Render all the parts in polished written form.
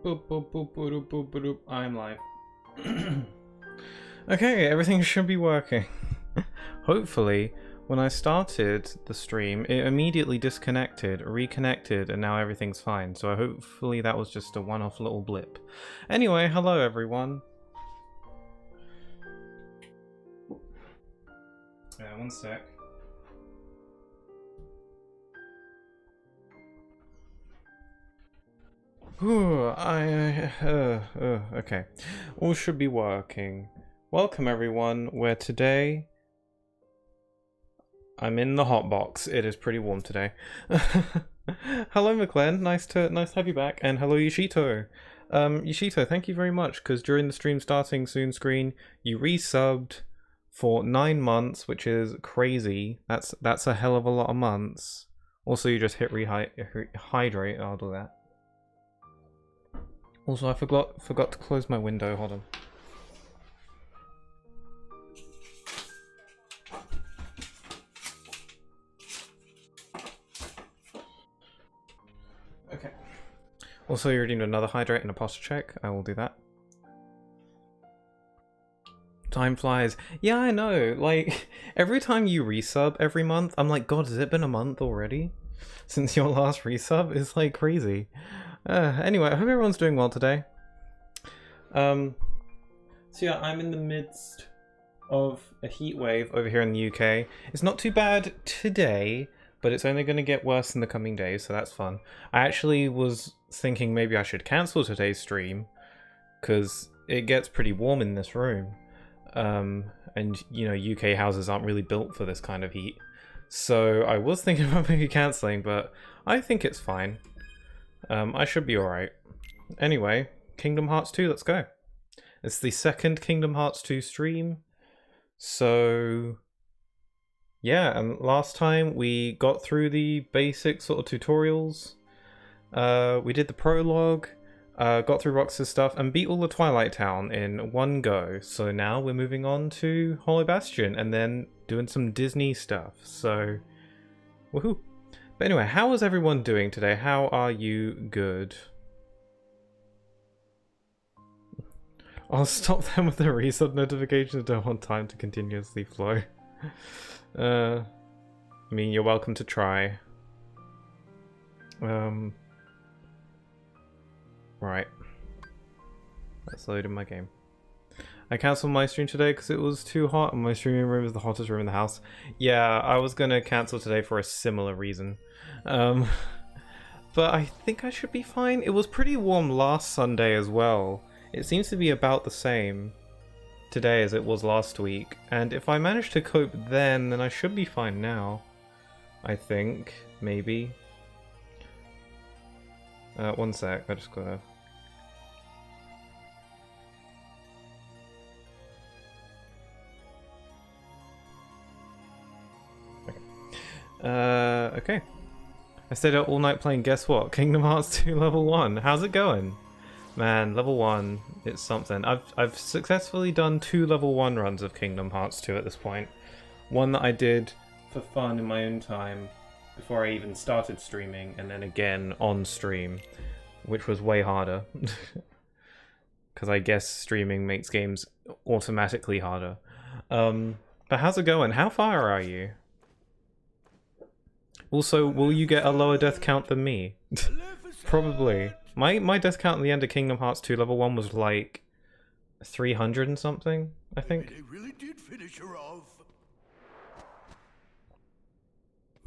Boop, boop, boop, boop, boop, boop, boop. I'm live. Okay, everything should be working. Hopefully, when I started the stream, it immediately disconnected, reconnected, and now everything's fine. So hopefully that was just a one-off little blip. Anyway, hello everyone. One sec. Okay. All should be working. Welcome everyone, where today I'm in the hot box. It is pretty warm today. Hello McLean, nice to have you back, and hello Yoshito. Yoshito, thank you very much, because during the stream starting soon screen, you resubbed for 9 months, which is crazy. That's a hell of a lot of months. Also, you just hit rehydrate. I'll do that. Also, I forgot to close my window. Hold on. Okay. Also, you're doing another hydrate and a posture check. I will do that. Time flies. Yeah, I know. Like, every time you resub every month, I'm like, God, has it been a month already? Since your last resub? It's like crazy. Anyway, I hope everyone's doing well today. So yeah, I'm in the midst of a heat wave over here in the UK. It's not too bad today, but it's only going to get worse in the coming days, so that's fun. I actually was thinking maybe I should cancel today's stream, because it gets pretty warm in this room. And, you know, UK houses aren't really built for this kind of heat. So I was thinking about maybe cancelling, but I think it's fine. I should be alright. Anyway, Kingdom Hearts 2, let's go. It's the second Kingdom Hearts 2 stream. So, yeah, and last time we got through the basic sort of tutorials. We did the prologue, got through Rox's stuff, and beat all the Twilight Town in one go. So now we're moving on to Hollow Bastion, and then doing some Disney stuff. So, woohoo. But anyway, how is everyone doing today? How are you? Good. I'll stop them with the resub notifications. I don't want time to continuously flow. I mean, you're welcome to try. Right. Let's load in my game. I cancelled my stream today because it was too hot, and my streaming room is the hottest room in the house. Yeah, I was gonna cancel today for a similar reason. But I think I should be fine. It was pretty warm last Sunday as well. It seems to be about the same today as it was last week. And if I manage to cope then I should be fine now. I think. Maybe. One sec, I just gotta... Okay. I stayed out all night playing, guess what? Kingdom Hearts 2 level 1. How's it going? Man, level 1, it's something. I've successfully done 2 level 1 runs of Kingdom Hearts 2 at this point. One that I did for fun in my own time before I even started streaming, and then again on stream, which was way harder. Because I guess streaming makes games automatically harder. But how's it going? How far are you? Also, will you get a lower death count than me? Probably. My death count at the end of Kingdom Hearts 2 level 1 was like 300 and something, I think. They really did finish her off.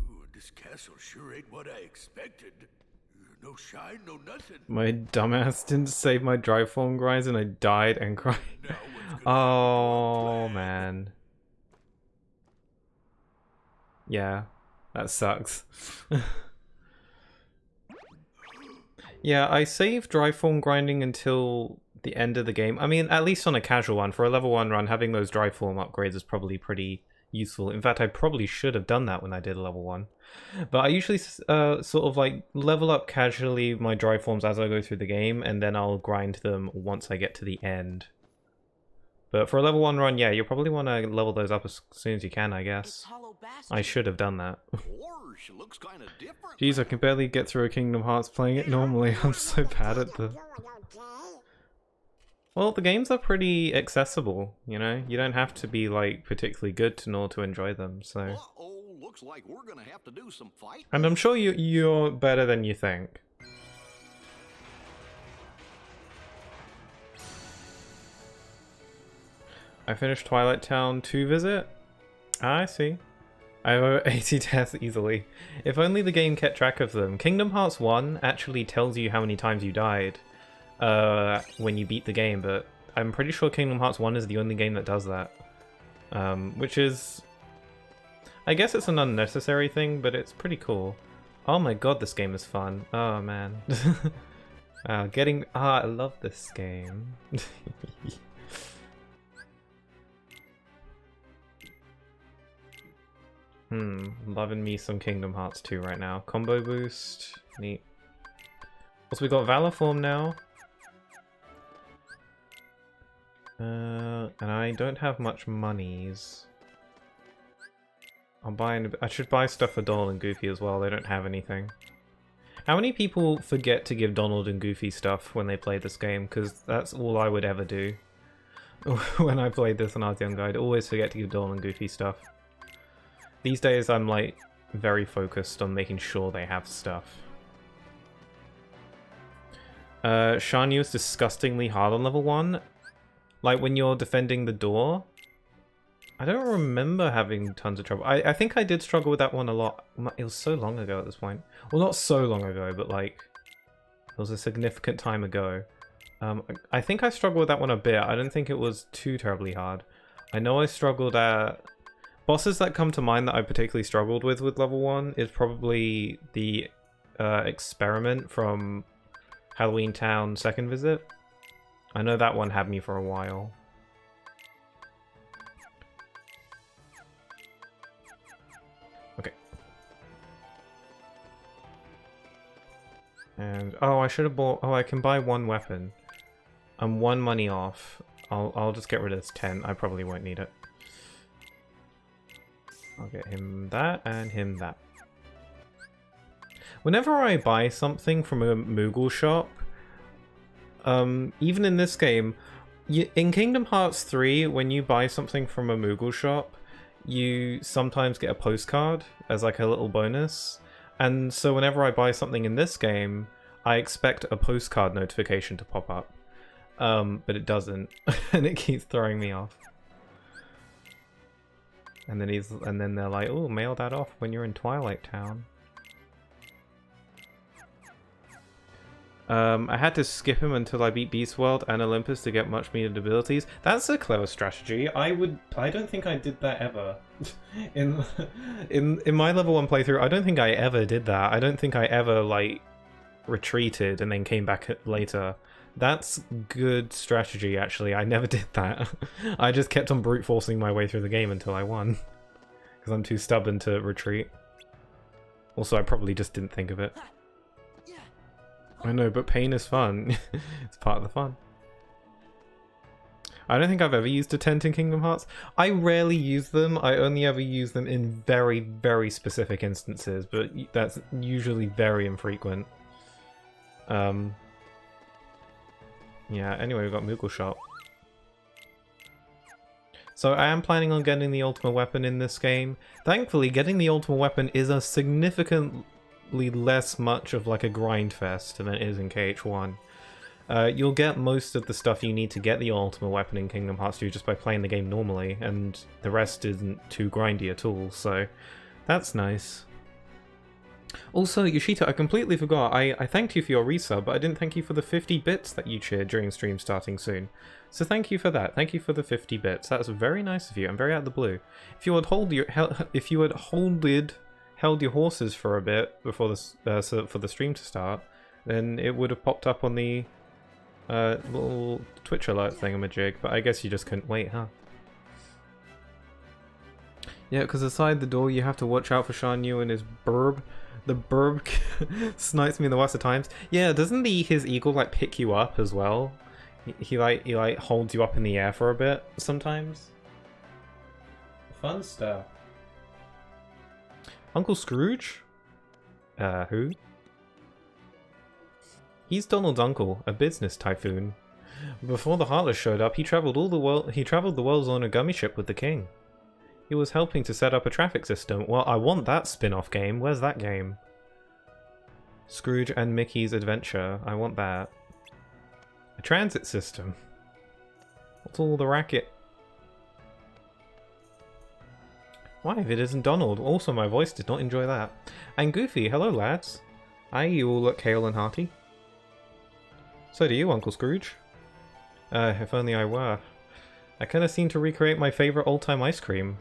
Ooh, this castle sure ain't what I expected. No shine, no nothing. My dumbass didn't save my dry form grinds and I died and cried. Oh man. Yeah. That sucks. Yeah, I saved dry form grinding until the end of the game. I mean, at least on a casual one. For a level 1 run, having those dry form upgrades is probably pretty useful. In fact, I probably should have done that when I did level 1. But I usually sort of like level up casually my dry forms as I go through the game, and then I'll grind them once I get to the end. But for a level 1 run, yeah, you'll probably want to level those up as soon as you can, I guess. I should have done that. Jeez, I can barely get through a Kingdom Hearts playing it normally. I'm so bad at the Well, the games are pretty accessible, you know? You don't have to be, like, particularly good to know to enjoy them, so... Uh-oh, looks like we're gonna have to do some fighting. And I'm sure you're better than you think. I finished Twilight Town 2 visit? Ah, I see. I have over 80 deaths easily. If only the game kept track of them. Kingdom Hearts 1 actually tells you how many times you died when you beat the game, but I'm pretty sure Kingdom Hearts 1 is the only game that does that. Which is... I guess it's an unnecessary thing, but it's pretty cool. Oh my god, this game is fun. Oh man. I love this game. Loving me some Kingdom Hearts 2 right now. Combo boost, neat. Also, we got Valor form now. And I don't have much monies. I should buy stuff for Donald and Goofy as well. They don't have anything. How many people forget to give Donald and Goofy stuff when they play this game? Because that's all I would ever do. When I played this when I was younger, I'd always forget to give Donald and Goofy stuff. These days, I'm like very focused on making sure they have stuff. Shan Yu is disgustingly hard on level 1. Like when you're defending the door. I don't remember having tons of trouble. I think I did struggle with that one a lot. It was so long ago at this point. Well, not so long ago, but like it was a significant time ago. I think I struggled with that one a bit. I don't think it was too terribly hard. I know I struggled at... Bosses that come to mind that I particularly struggled with level 1 is probably the experiment from Halloween Town second visit. I know that one had me for a while. Okay. And oh, I should have bought... Oh, I can buy one weapon. I'm 1 money off. I'll just get rid of this 10. I probably won't need it. I'll get him that, and him that. Whenever I buy something from a Moogle shop, even in this game, in Kingdom Hearts 3, when you buy something from a Moogle shop, you sometimes get a postcard as like a little bonus. And so whenever I buy something in this game, I expect a postcard notification to pop up. But it doesn't, and it keeps throwing me off. And then they're like, "Oh, mail that off when you're in Twilight Town." I had to skip him until I beat Beast World and Olympus to get much needed abilities. That's a clever strategy. I don't think I did that ever. in my level 1 playthrough, I don't think I ever did that. I don't think I ever like retreated and then came back later. That's good strategy, actually. I never did that. I just kept on brute forcing my way through the game until I won. Because I'm too stubborn to retreat. Also, I probably just didn't think of it. I know, but pain is fun. It's part of the fun. I don't think I've ever used a tent in Kingdom Hearts. I rarely use them. I only ever use them in very, very specific instances, but that's usually very infrequent. Yeah, anyway, we've got Moogle Shop. So I am planning on getting the ultimate weapon in this game. Thankfully, getting the ultimate weapon is a significantly less much of like a grind fest than it is in KH1. You'll get most of the stuff you need to get the ultimate weapon in Kingdom Hearts 2 just by playing the game normally, and the rest isn't too grindy at all, so that's nice. Also, Yoshito, I completely forgot. I thanked you for your resub, but I didn't thank you for the 50 bits that you cheered during stream starting soon. So thank you for that. Thank you for the 50 bits. That's very nice of you. I'm very out of the blue. If you had held your horses for a bit before this for the stream to start, then it would have popped up on the little Twitch alert thingamajig. But I guess you just couldn't wait, huh? Yeah, because aside the door, you have to watch out for Shan Yu and his burb. The burb snipes me in the worst of times. Yeah, doesn't his eagle like pick you up as well? He holds you up in the air for a bit sometimes. Fun stuff. Uncle Scrooge? Who? He's Donald's uncle, a business typhoon. Before the Heartless showed up, he traveled the worlds on a gummy ship with the king. He was helping to set up a traffic system. Well, I want that spin-off game. Where's that game? Scrooge and Mickey's Adventure. I want that. A transit system. What's all the racket? Why, if it isn't Donald. Also, my voice did not enjoy that. And Goofy. Hello, lads. Aye, you all look hale and hearty. So do you, Uncle Scrooge. If only I were. I kinda seem to recreate my favourite old-time ice cream.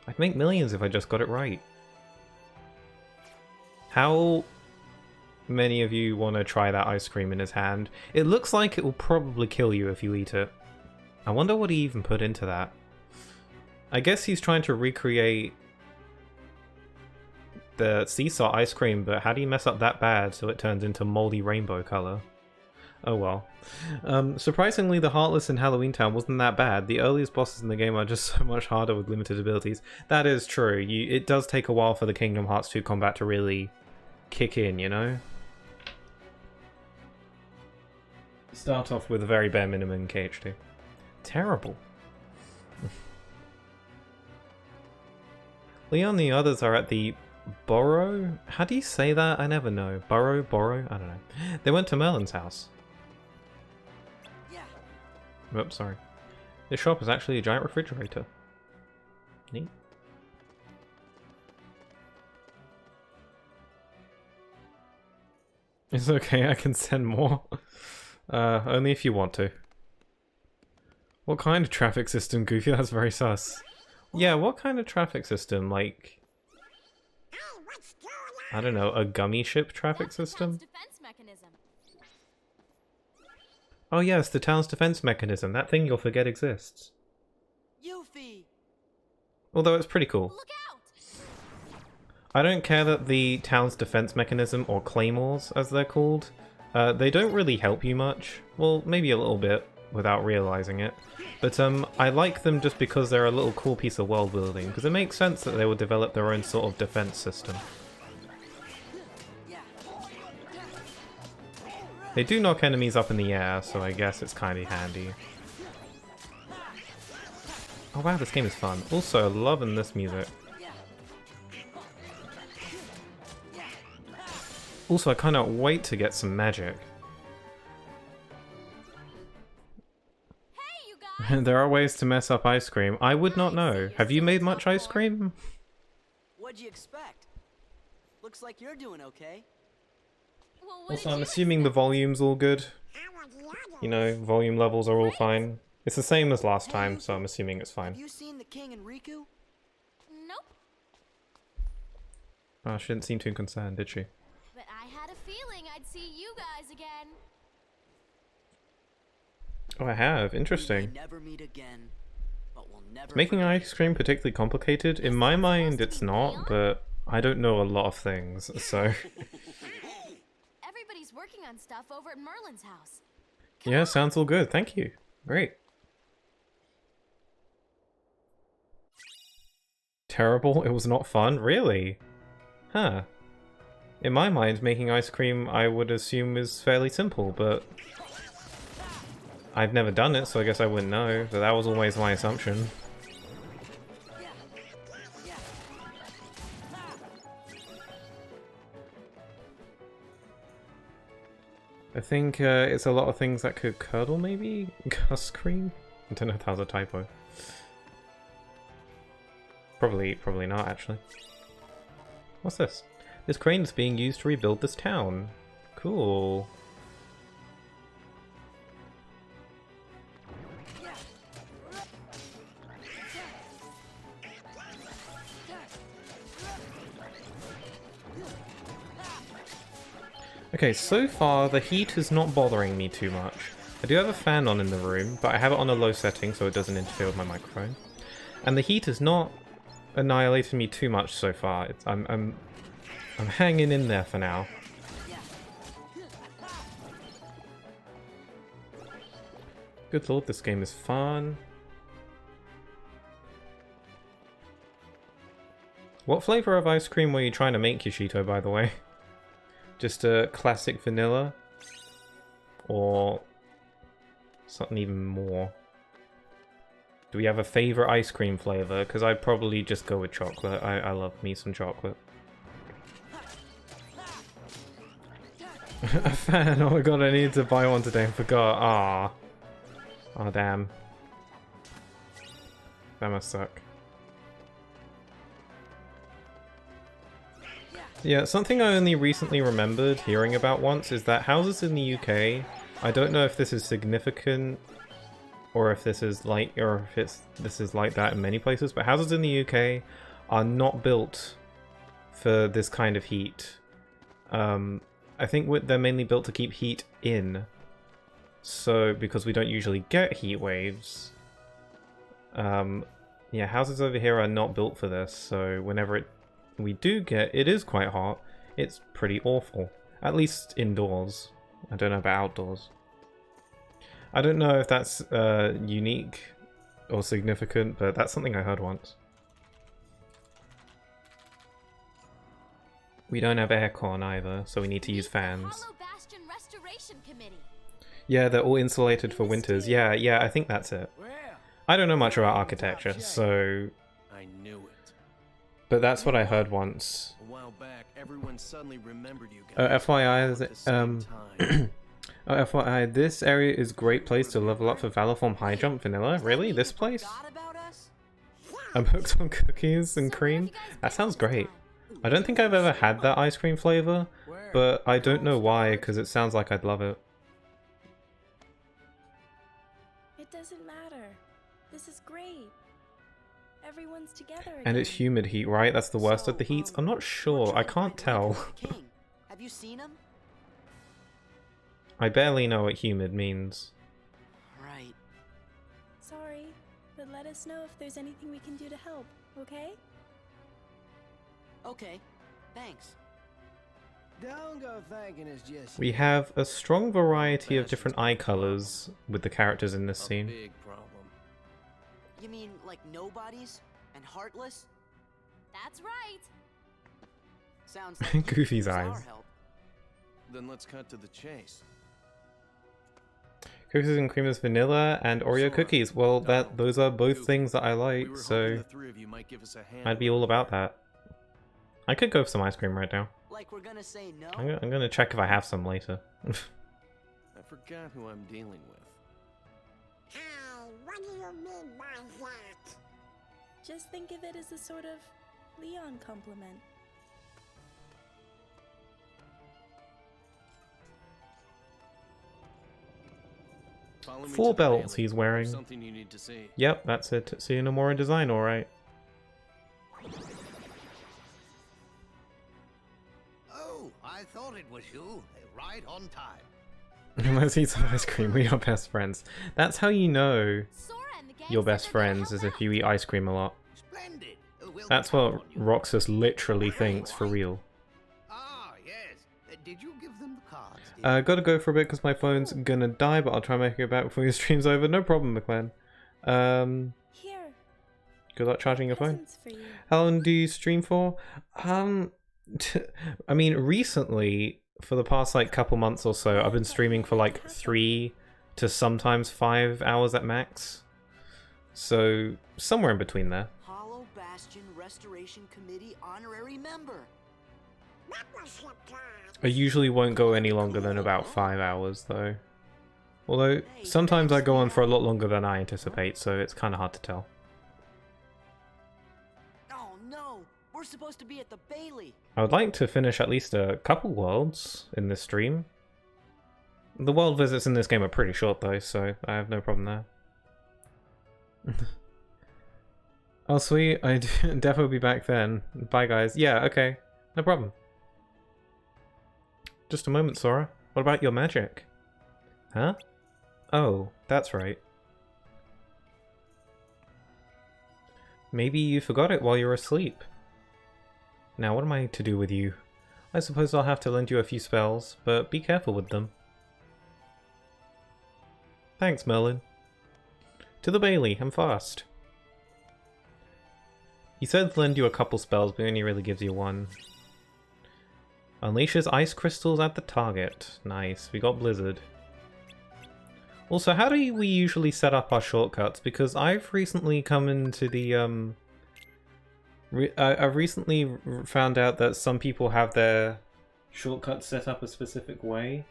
I'd make millions if I just got it right. How many of you want to try that ice cream in his hand? It looks like it will probably kill you if you eat it. I wonder what he even put into that. I guess he's trying to recreate the seesaw ice cream, but how do you mess up that bad so it turns into moldy rainbow colour? Oh well. Surprisingly, the Heartless in Halloween Town wasn't that bad. The earliest bosses in the game are just so much harder with limited abilities. That is true. It does take a while for the Kingdom Hearts 2 combat to really kick in, you know? Start off with a very bare minimum in KH2. Terrible. Leon and the others are at the Borrow? How do you say that? I never know. Borrow? I don't know. They went to Merlin's house. Oops, sorry. This shop is actually a giant refrigerator. Neat. It's okay, I can send more. Only if you want to. What kind of traffic system, Goofy? That's very sus. Yeah, what kind of traffic system? Like, I don't know, a gummy ship traffic system? Oh yes, the town's defense mechanism. That thing you'll forget exists. Yuffie. Although it's pretty cool. Look out! I don't care that the town's defense mechanism, or claymores as they're called, they don't really help you much. Well, maybe a little bit without realizing it. But I like them just because they're a little cool piece of world building, because it makes sense that they would develop their own sort of defense system. They do knock enemies up in the air, so I guess it's kind of handy. Oh wow, this game is fun. Also, loving this music. Also, I cannot wait to get some magic. Hey, you guys! There are ways to mess up ice cream. I would not know. Have you made much ice cream? What'd you expect? Looks like you're doing okay. Also, I'm assuming the volume's all good. You know, volume levels are all fine. It's the same as last time, so I'm assuming it's fine. Have you seen the king and Riku? Nope. Oh, she didn't seem too concerned, did she? But I had a feeling I'd see you guys again. Oh, I have. Interesting. Never meet again, but we'll never Making ice cream particularly complicated? In my mind, it's not, but I don't know a lot of things, so... Everybody's working on stuff over at Merlin's house. Yeah, sounds all good. Thank you. Great. Terrible? It was not fun? Really? Huh. In my mind, making ice cream, I would assume, is fairly simple, but... I've never done it, so I guess I wouldn't know, but that was always my assumption. I think it's a lot of things that could curdle, maybe? Gus cream? I don't know if that was a typo. Probably not, actually. What's this? This crane is being used to rebuild this town. Cool. Okay, so far the heat is not bothering me too much. I do have a fan on in the room, but I have it on a low setting so it doesn't interfere with my microphone. And the heat has not annihilated me too much so far. I'm hanging in there for now. Good lord, this game is fun. What flavor of ice cream were you trying to make, Yoshito, by the way? Just a classic vanilla? Or Something even more. Do we have a favorite ice cream flavor? Because I'd probably just go with chocolate. I love me some chocolate. A fan. Oh my god, I needed to buy one today and forgot. Ah. Oh damn. That must suck. Yeah, something I only recently remembered hearing about once is that houses in the UK, I don't know if this is significant or if this is like, this is like that in many places, but houses in the UK are not built for this kind of heat. I think they're mainly built to keep heat in. So, because we don't usually get heat waves. Yeah, houses over here are not built for this, so whenever we do get, it is quite hot. It's pretty awful. At least indoors. I don't know about outdoors. I don't know if that's unique or significant, but that's something I heard once. We don't have aircon either, so we need to use fans. Hollow Bastion Restoration Committee. Yeah, they're all insulated for winters. Yeah, I think that's it. I don't know much about architecture, so... I knew it. But that's what I heard once. A while back, everyone suddenly remembered you guys. FYI, FYI, this area is a great place to level up for Valorform High Jump Vanilla. Really? This place? Forgot about us? I'm hooked on cookies and cream? That sounds great. I don't think I've ever had that ice cream flavor, but I don't know why, because it sounds like I'd love it. It doesn't matter. This is great. Everyone's together again. And it's humid heat, right? That's the worst of the heats? I'm not sure. I can't tell. King, have you seen him? I barely know what humid means. Right. Sorry, but let us know if there's anything we can do to help, okay? Okay, thanks. Don't go thanking us just We have a strong variety of different eye colors with the characters in this a scene. big problem. You mean like nobodies and heartless? That's right. Sounds like you Goofy's could use our eyes. help. Then let's cut to the chase. Cookies and cream is vanilla and Oreo cookies. Well, those are both things that I We like, were so hoping the three of you might give us a hand. I'd be all about that. I could go for some ice cream right now. Like we're gonna say no? I'm gonna check if I have some later. I forgot who I'm dealing with. Hey, what do you mean by that? Just think of it as a sort of Leon compliment. Follow me 4 to the belts Bailey. he's wearing. There's something you need to see. Yep, that's it. See no more in design, alright. Oh, I thought it was you. Right on time. Let's eat some ice cream. We are best friends. That's how you know Sora and the gang you're said best they're gonna friends, help is if out. you eat ice cream a lot. Splendid. We'll That's count what on you. Roxas literally thinks, for real. Ah, yes. Did you give them the cards? Gotta go for a bit because my phone's gonna die, but I'll try and make it back before your stream's over. No problem, McLean. Here, Good luck charging your phone. presents for you. How long do you stream for? I mean, recently, for the past like couple months or so, I've been streaming for like 3 to sometimes 5 hours at max. So somewhere in between there. Hollow Bastion Restoration Committee honorary member. What was your plan? I usually won't go any longer than about 5 hours though. Although sometimes I go on for a lot longer than I anticipate, so it's kind of hard to tell. Oh no, we're supposed to be at the Bailey. I would like to finish at least a couple worlds in this stream. The world visits in this game are pretty short though, so I have no problem there. Oh sweet, I definitely will be back then. Bye guys. Yeah, okay. No problem. Just a moment, Sora. What about your magic? Huh? Oh, that's right. Maybe you forgot it while you were asleep. Now what am I to do with you? I suppose I'll have to lend you a few spells, but be careful with them. Thanks, Merlin. To the Bailey, I'm fast. He said to lend you a couple spells, but he only really gives you one. Unleashes ice crystals at the target. Nice, we got Blizzard. Also, how do we usually set up our shortcuts? Because I've recently come into the I've recently found out that some people have their shortcuts set up a specific way,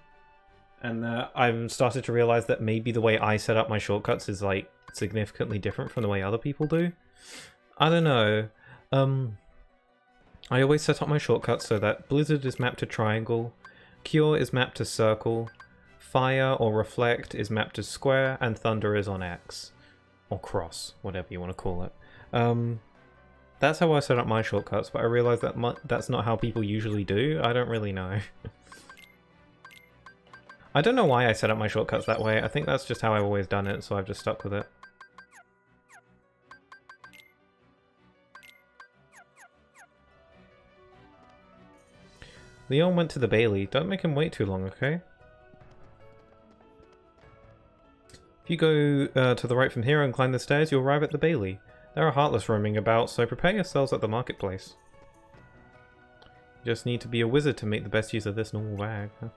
and that I've started to realize that maybe the way I set up my shortcuts is like significantly different from the way other people do. I don't know. I always set up my shortcuts so that Blizzard is mapped to triangle, Cure is mapped to circle, Fire or Reflect is mapped to square, and Thunder is on X. Or cross, whatever you want to call it. That's how I set up my shortcuts, but I realize that that's not how people usually do. I don't really know. I don't know why I set up my shortcuts that way. I think that's just how I've always done it, so I've just stuck with it. Leon went to the Bailey. Don't make him wait too long, okay? If you go to the right from here and climb the stairs, you'll arrive at the Bailey. There are Heartless roaming about, so prepare yourselves at the marketplace. You just need to be a wizard to make the best use of this normal bag. Huh?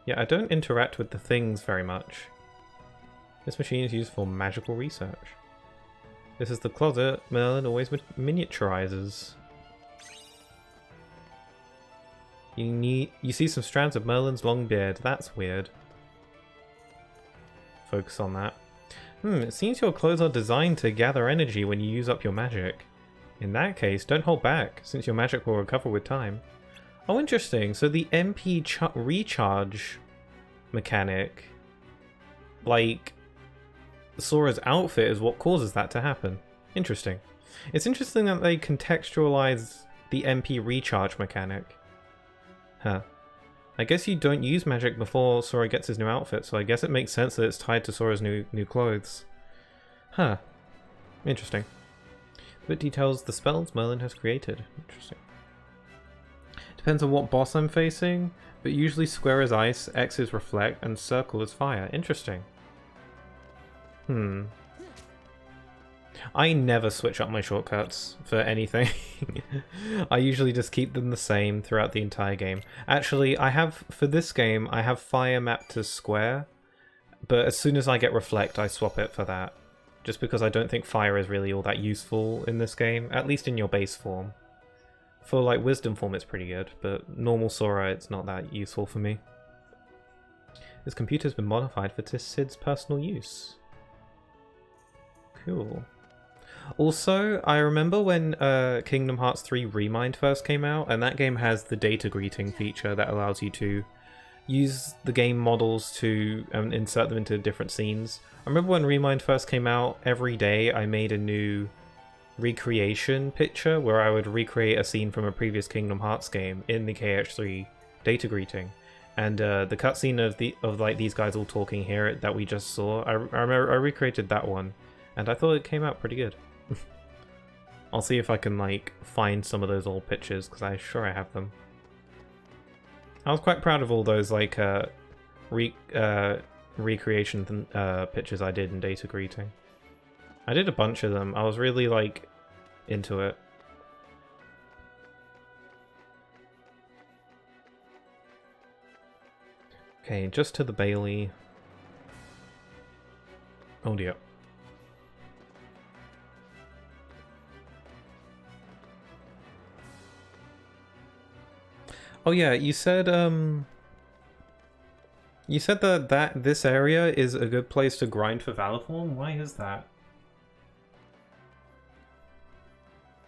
Yeah, I don't interact with the things very much. This machine is used for magical research. This is the closet Merlin always miniaturizes. You see some strands of Merlin's long beard. That's weird. Focus on that. It seems your clothes are designed to gather energy when you use up your magic. In that case, don't hold back, since your magic will recover with time. Oh, interesting. So the MP recharge mechanic, like Sora's outfit, is what causes that to happen. Interesting. It's interesting that they contextualize the MP recharge mechanic. Huh. I guess you don't use magic before Sora gets his new outfit, so I guess it makes sense that it's tied to Sora's new clothes. Huh. Interesting. It details the spells Merlin has created. Interesting. Depends on what boss I'm facing, but usually square is ice, X is reflect, and circle is fire. Interesting. I never switch up my shortcuts for anything. I usually just keep them the same throughout the entire game. Actually, for this game, I have fire mapped to square, but as soon as I get reflect, I swap it for that. Just because I don't think fire is really all that useful in this game, at least in your base form. For like wisdom form, it's pretty good, but normal Sora, it's not that useful for me. This computer's been modified for Sid's personal use. Cool. Also, I remember when Kingdom Hearts 3 Remind first came out, and that game has the data greeting feature that allows you to use the game models to insert them into different scenes. I remember when Remind first came out, every day I made a new recreation picture where I would recreate a scene from a previous Kingdom Hearts game in the KH3 data greeting. And the cutscene of like these guys all talking here that we just saw, I remember I recreated that one, and I thought it came out pretty good. I'll see if I can like find some of those old pictures, because I'm sure I have them. I was quite proud of all those like recreation pictures I did in data greeting. I did a bunch of them. I was really like into it. Okay, just to the Bailey. Oh dear. Oh yeah, you said that this area is a good place to grind for Valor Form. Why is that?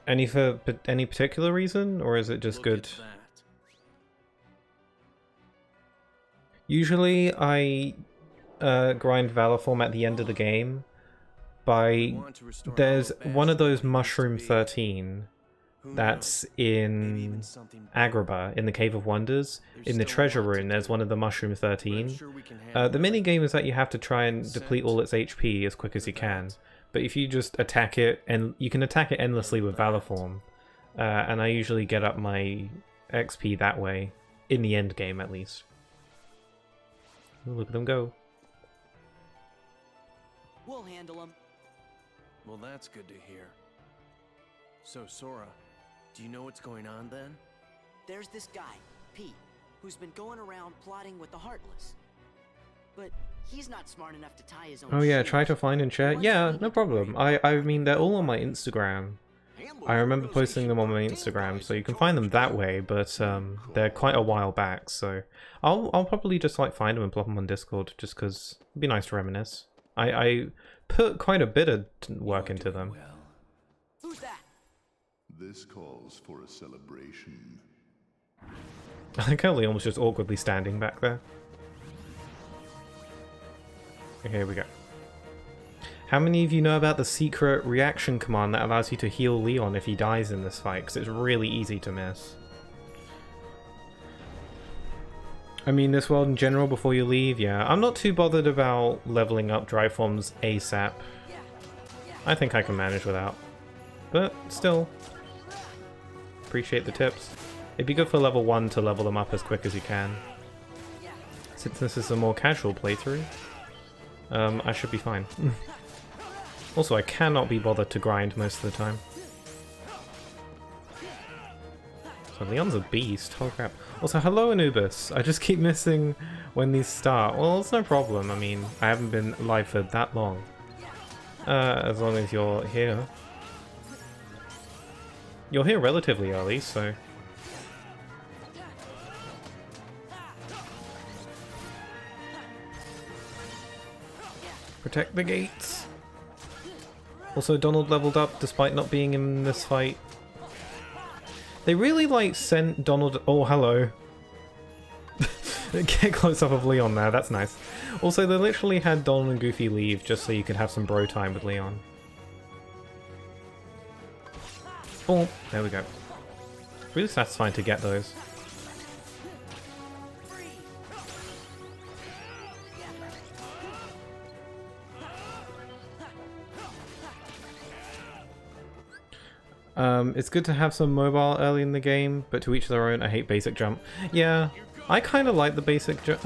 Any particular reason, or is it just good? Usually I grind Valor Form at the end of the game there's one of those Mushroom 13 that's in Agrabah, in the Cave of Wonders. In the Treasure Room, there's one of the Mushroom 13. The minigame is that you have to try and deplete all its HP as quick as you can. But if you just attack it, and you can attack it endlessly with Valor Form. And I usually get up my XP that way, in the end game at least. Ooh, look at them go. We'll handle them. Well, that's good to hear. So, Sora, do you know what's going on then? There's this guy, Pete, who's been going around plotting with the Heartless. But he's not smart enough to tie his own Oh yeah, shoes. try to find and share. Yeah, no problem. I mean, they're all on my Instagram. I remember posting them on my Instagram, so you can find them that way, but they're quite a while back, so I'll probably just like find them and plop them on Discord, just because it'd be nice to reminisce. I put quite a bit of work into them. Who's that? This calls for a celebration. I think Leon was just awkwardly standing back there. Okay, here we go. How many of you know about the secret reaction command that allows you to heal Leon if he dies in this fight? Because it's really easy to miss. I mean, this world in general before you leave, yeah. I'm not too bothered about leveling up dry forms ASAP. I think I can manage without. But still, appreciate the tips. It'd be good for level 1 to level them up as quick as you can. Since this is a more casual playthrough, I should be fine. Also, I cannot be bothered to grind most of the time. So Leon's a beast, holy crap. Also, hello Anubis. I just keep missing when these start. Well, it's no problem. I mean, I haven't been live for that long. As long as you're here. You're here relatively early, so... Protect the gates. Also, Donald leveled up despite not being in this fight. They really, like, sent Donald... Oh, hello. Get close up of Leon there, that's nice. Also, they literally had Donald and Goofy leave just so you could have some bro time with Leon. Boom. There we go. Really satisfying to get those. It's good to have some mobile early in the game, but to each their own. I hate basic jump. Yeah, I kind of like the basic jump.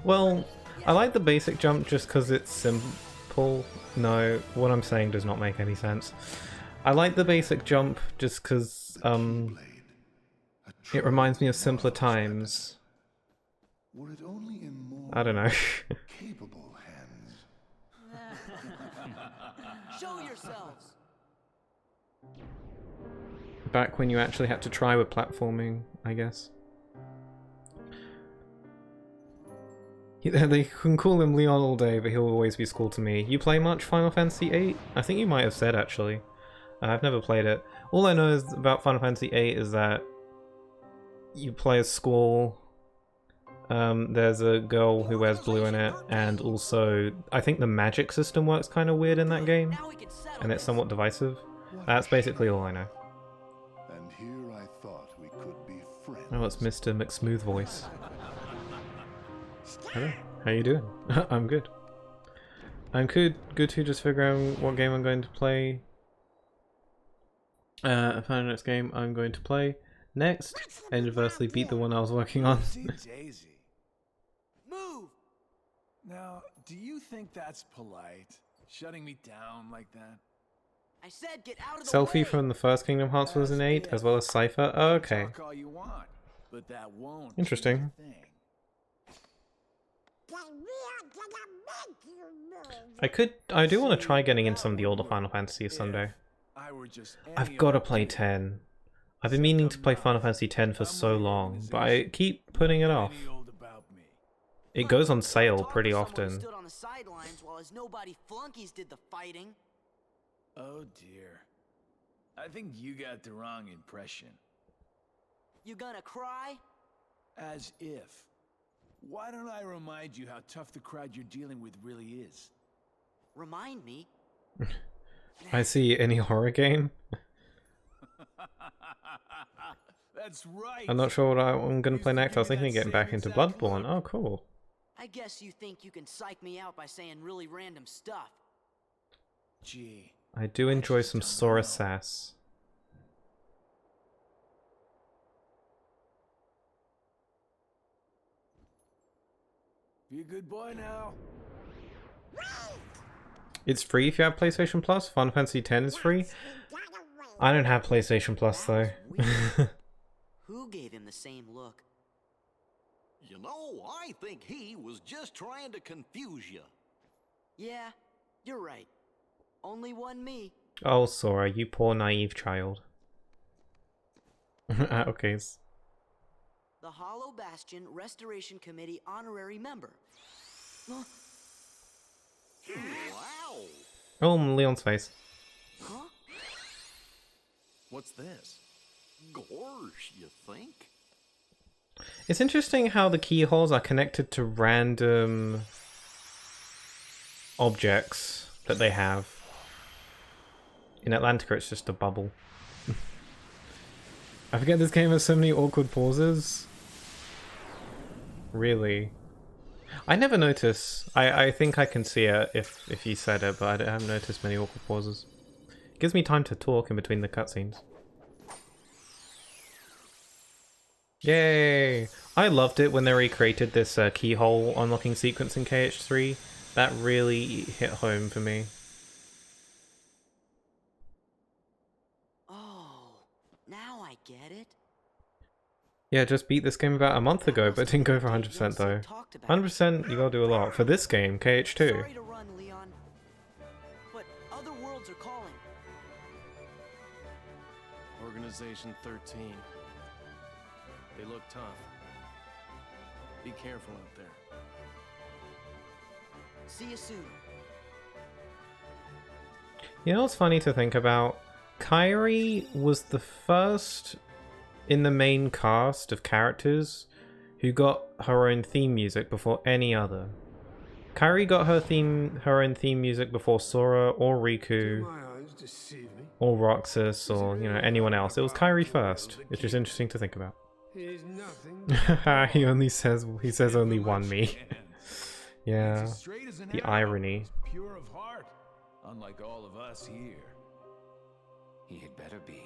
Well, I like the basic jump just because it's simple. No, what I'm saying does not make any sense. I like the basic jump just because it reminds me of simpler times. I don't know. Capable hands. Show yourselves. Back when you actually had to try with platforming, I guess. They can call him Leon all day, but he'll always be school to me. You play much Final Fantasy VIII? I think you might have said, actually. I've never played it. All I know is about Final Fantasy VIII is that you play as Squall. There's a girl who wears blue in it, and also I think the magic system works kind of weird in that game, Now we can settle and it's this. somewhat divisive. That's basically all I know. And here I thought we could be friends. Oh, it's Mr. McSmooth voice. Hello, how you doing? I'm good. I'm good to just figure out what game I'm going to play. I found the next game I'm going to play next, and inversely beat the one I was working on. Daisy. Move. Now, do you think that's polite? Shutting me down like that? I said get out of the Selfie way. from the first Kingdom Hearts was in 8, as well as Cypher. Oh, okay. Talk all you want, but that won't Interesting. change a thing. Then we are gonna make you move. I do want to try getting in some of the older Final Fantasies someday. I were just I've got to play 10. I've been meaning to play Final Fantasy X for so long, but I keep putting it off. It goes on sale pretty Talk to someone who often. Stood on the sidelines while his nobody flunkies did the fighting. Oh dear. I think you got the wrong impression. You gonna cry? As if. Why don't I remind you how tough the crowd you're dealing with really is? Remind me. I see. Any horror game? That's right. I'm not sure what I'm going to play next. I was thinking of getting back into Bloodborne. Oh, cool. I guess you think you can psych me out by saying really random stuff. Gee. I do enjoy some Sora sass. Be a good boy now. It's free if you have PlayStation Plus. Final Fantasy X is free. I don't have PlayStation Plus though. Who gave him the same look? You know, I think he was just trying to confuse you. Yeah, you're right. Only one me. Oh, Sora, you poor naive child. Okay. The Hollow Bastion Restoration Committee honorary member. Huh? Wow. Oh, Leon's face. Huh? What's this? Gorge, you think? It's interesting how the keyholes are connected to random objects that they have. In Atlantica, it's just a bubble. I forget this game has so many awkward pauses. Really? I never notice. I think I can see it if you said it, but I haven't noticed many awkward pauses. It gives me time to talk in between the cutscenes. Yay! I loved it when they recreated this keyhole unlocking sequence in KH3. That really hit home for me. Oh, now I get it. Yeah, just beat this game about a month ago, but didn't go for 100% though. 100% you gotta do a lot. For this game, KH2. Sorry to run, Leon. But other worlds are calling. Organization 13. They look tough. Be careful out there. See you soon. You know what's funny to think about? Kairi was the first in the main cast of characters who got her own theme music before any other. Kairi got her own theme music before Sora or Riku or Roxas or, you know, anyone else. It was Kairi first, which is interesting to think about. he says only one me. Yeah. The irony. Pure of heart, unlike all of us here. He had better be,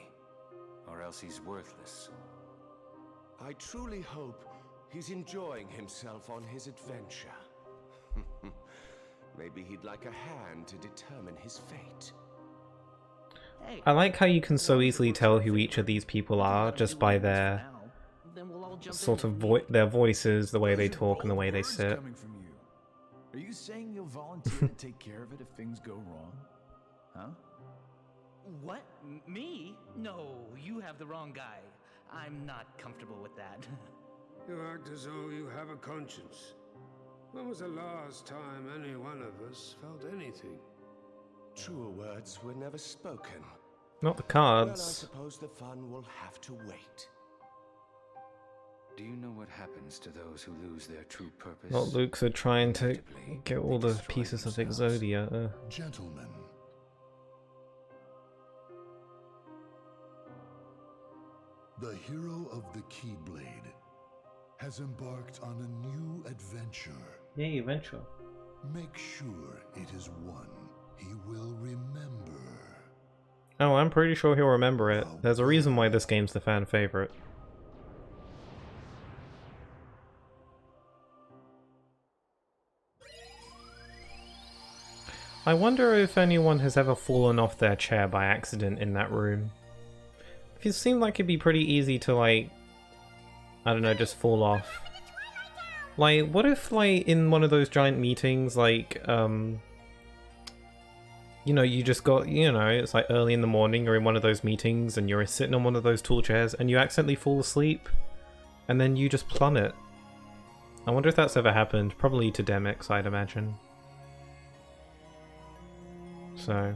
or else he's worthless. I truly hope he's enjoying himself on his adventure. Maybe he'd like a hand to determine his fate. I like how you can so easily tell who each of these people are just by their sort of their voices, the way they talk, and the way they sit. Are you saying you'll volunteer to take care of it if things go wrong? Huh? What? Me? No, you have the wrong guy. I'm not comfortable with that. You act as though you have a conscience. When was the last time any one of us felt anything? Truer words were never spoken. Not the Well, I cards. suppose the fun will have to wait. Do you know what happens to those who lose their true purpose? Not Luke's are trying to get all the pieces of Exodia. Gentlemen. The hero of the Keyblade has embarked on a new adventure. Yay, adventure. Make sure it is one he will remember. Oh, I'm pretty sure he'll remember it. There's a reason why this game's the fan favorite. I wonder if anyone has ever fallen off their chair by accident in that room. It seemed like it'd be pretty easy to, like, I don't know, just fall off. Like, what if, like, in one of those giant meetings, like, you know, you just got, you know, it's like early in the morning, you're in one of those meetings, and you're sitting on one of those tall chairs, and you accidentally fall asleep, and then you just plummet. I wonder if that's ever happened. Probably to Demix, I'd imagine. So,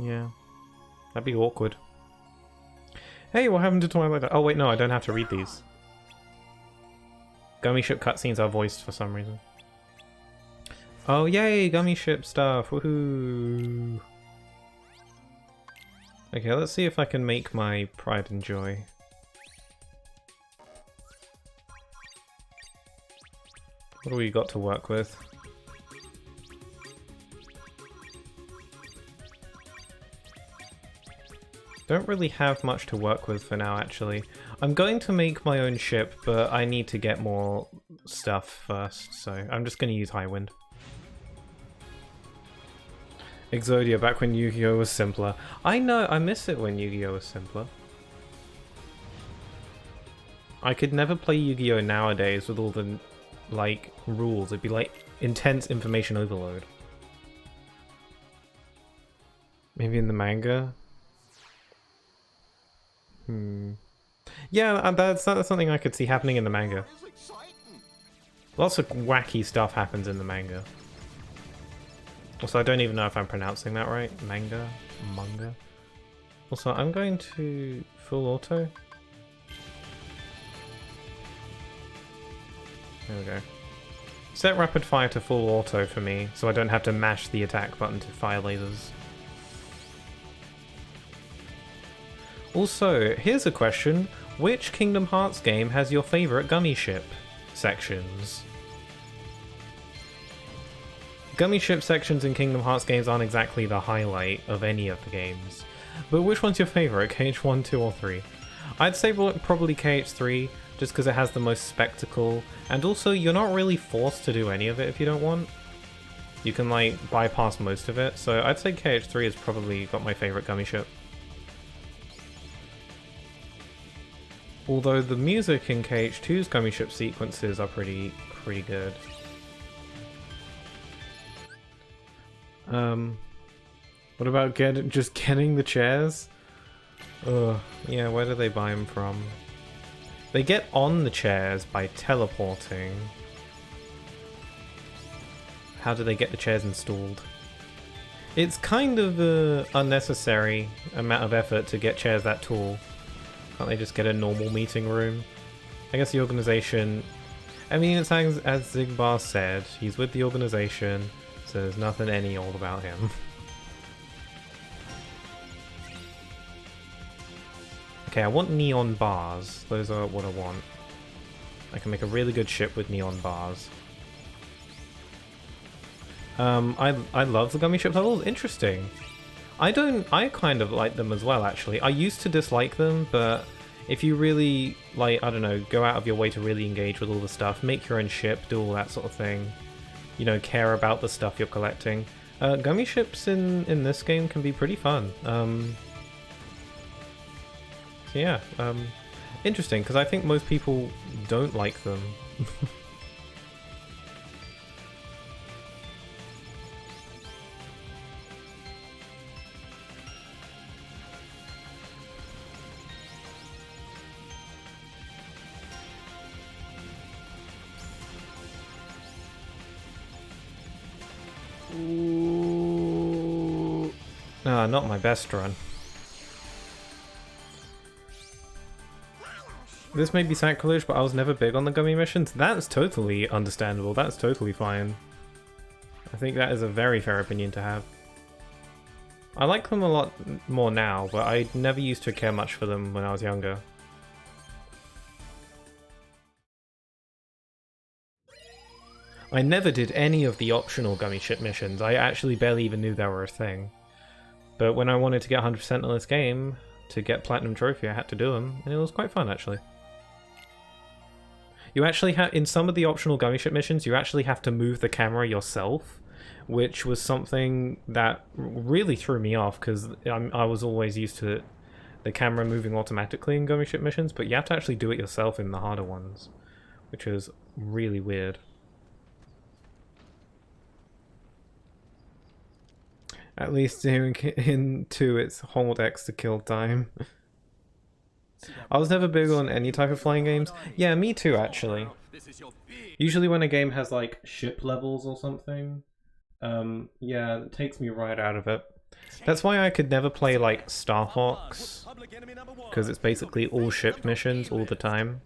yeah, that'd be awkward. Hey, what happened to Twilight? Oh wait, no, I don't have to read these. Gummy ship cutscenes are voiced for some reason. Oh yay, gummy ship stuff! Woohoo! Okay, let's see if I can make my Pride and Joy. What do we got to work with? Don't really have much to work with for now, actually. I'm going to make my own ship, but I need to get more stuff first, so I'm just going to use Highwind. Exodia, back when Yu-Gi-Oh! Was simpler. I know, I miss it when Yu-Gi-Oh! Was simpler. I could never play Yu-Gi-Oh! Nowadays with all the, like, rules. It'd be like intense information overload. Maybe in the manga? Yeah, that's something I could see happening in the manga. Lots of wacky stuff happens in the manga. Also, I don't even know if I'm pronouncing that right. Manga? Also, I'm going to full auto. There we go. Set rapid fire to full auto for me, so I don't have to mash the attack button to fire lasers. Also, here's a question. Which Kingdom Hearts game has your favourite gummy ship sections? Gummy ship sections in Kingdom Hearts games aren't exactly the highlight of any of the games. But which one's your favourite? KH1, 2 or 3? I'd say probably KH3, just because it has the most spectacle, and also you're not really forced to do any of it if you don't want. You can like bypass most of it, so I'd say KH3 has probably got my favourite gummy ship. Although the music in KH2's gummy ship sequences are pretty good. What about just getting the chairs? Yeah, where do they buy them from? They get on the chairs by teleporting. How do they get the chairs installed? It's kind of an unnecessary amount of effort to get chairs that tall. Can't they just get a normal meeting room? I guess the organization... I mean, it's as Zigbar said, he's with the organization, so there's nothing any old about him. Okay, I want neon bars. Those are what I want. I can make a really good ship with neon bars. I love the gummy ship levels. Interesting. I kind of like them as well, actually. I used to dislike them, but if you really, like, I don't know, go out of your way to really engage with all the stuff, make your own ship, do all that sort of thing, you know, care about the stuff you're collecting. Gummy ships in this game can be pretty fun. So yeah, interesting, because I think most people don't like them. Ooh. Ah, not my best run. This may be sacrilege, but I was never big on the gummy missions. That's totally understandable. That's totally fine. I think that is a very fair opinion to have. I like them a lot more now, but I never used to care much for them when I was younger. I never did any of the optional gummy ship missions. I actually barely even knew they were a thing. But when I wanted to get 100% on this game, to get Platinum Trophy, I had to do them, and it was quite fun, actually. You actually have, in some of the optional gummy ship missions, you actually have to move the camera yourself, which was something that really threw me off, because I was always used to the camera moving automatically in gummy ship missions, but you have to actually do it yourself in the harder ones, which is really weird. At least in 2, it's hold X to kill time. I was never big on any type of flying games. Yeah, me too, actually. Usually when a game has, like, ship levels or something, yeah, it takes me right out of it. That's why I could never play, like, Star Fox, because it's basically all ship missions all the time,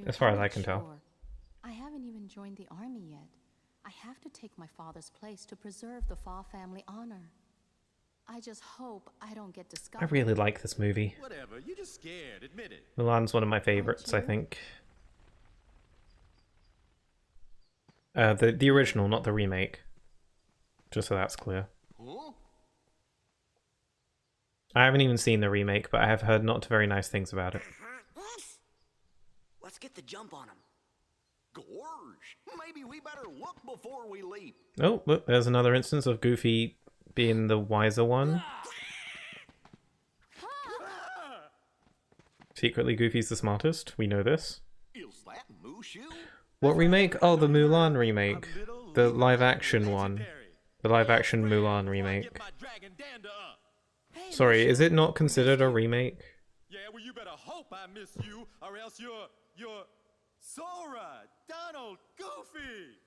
as far as I can tell. I haven't even joined the army yet. I have to take my father's place to preserve the Fa family honor. I just hope I don't get discovered. I really like this movie. Whatever, you're just scared, admit it. Milan's one of my favorites, I think. The original, not the remake. Just so that's clear. Huh? I haven't even seen the remake, but I have heard not very nice things about it. Let's get the jump on him. Gorge, maybe we better look before we leap. Oh, look, there's another instance of Goofy being the wiser one. Secretly, Goofy's the smartest. We know this. What remake? Oh, the Mulan remake. The live action one. The live action Mulan remake. Sorry, is it not considered a remake? Yeah, well, you better hope I miss you, or else you're Sora, Donald, Goofy.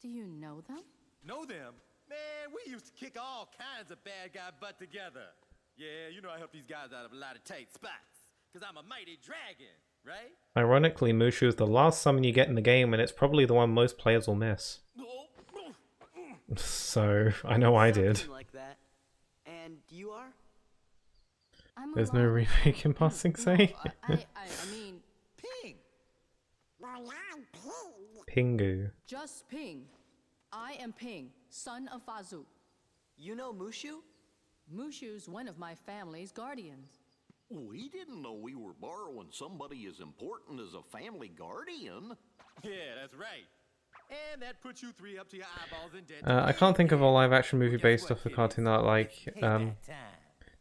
Do you know them? Know them? Man, we used to kick all kinds of bad guy butt together. Yeah, you know I help these guys out of a lot of tight spots, because I'm a mighty dragon, right? Ironically, Mushu is the last summon you get in the game, and it's probably the one most players will miss. So, I know I did. Something like that. And you are? There's no remake in Passing Say? I mean... Ping! Well, I'm Ping. Pingu. Just Ping. I am Ping, son of Fazu. You know Mushu? Mushu's one of my family's guardians. We didn't know we were borrowing somebody as important as a family guardian. Yeah, that's right. And that puts you three up to your eyeballs in debt. I can't think of a live action movie based off a cartoon that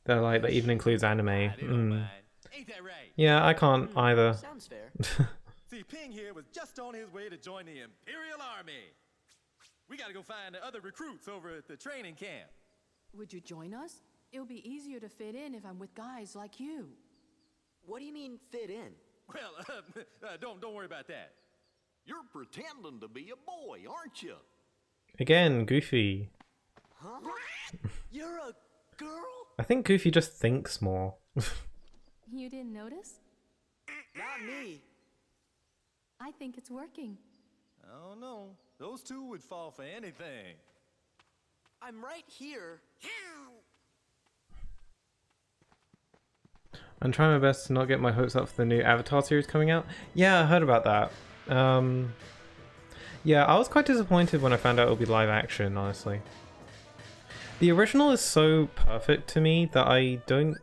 that even includes anime. Ain't that right? Yeah, I can't either. Sounds fair. See, Ping here was just on his way to join the Imperial Army. We gotta go find the other recruits over at the training camp. Would you join us? It'll be easier to fit in if I'm with guys like you. What do you mean fit in? Well, don't worry about that. You're pretending to be a boy, aren't you? Again, Goofy. Huh? You're a girl? I think Goofy just thinks more. You didn't notice? Not me. I think it's working. I don't know. Those two would fall for anything. I'm right here. I'm trying my best to not get my hopes up for the new Avatar series coming out. Yeah, I heard about that. Yeah, I was quite disappointed when I found out it would be live action, honestly. The original is so perfect to me that I don't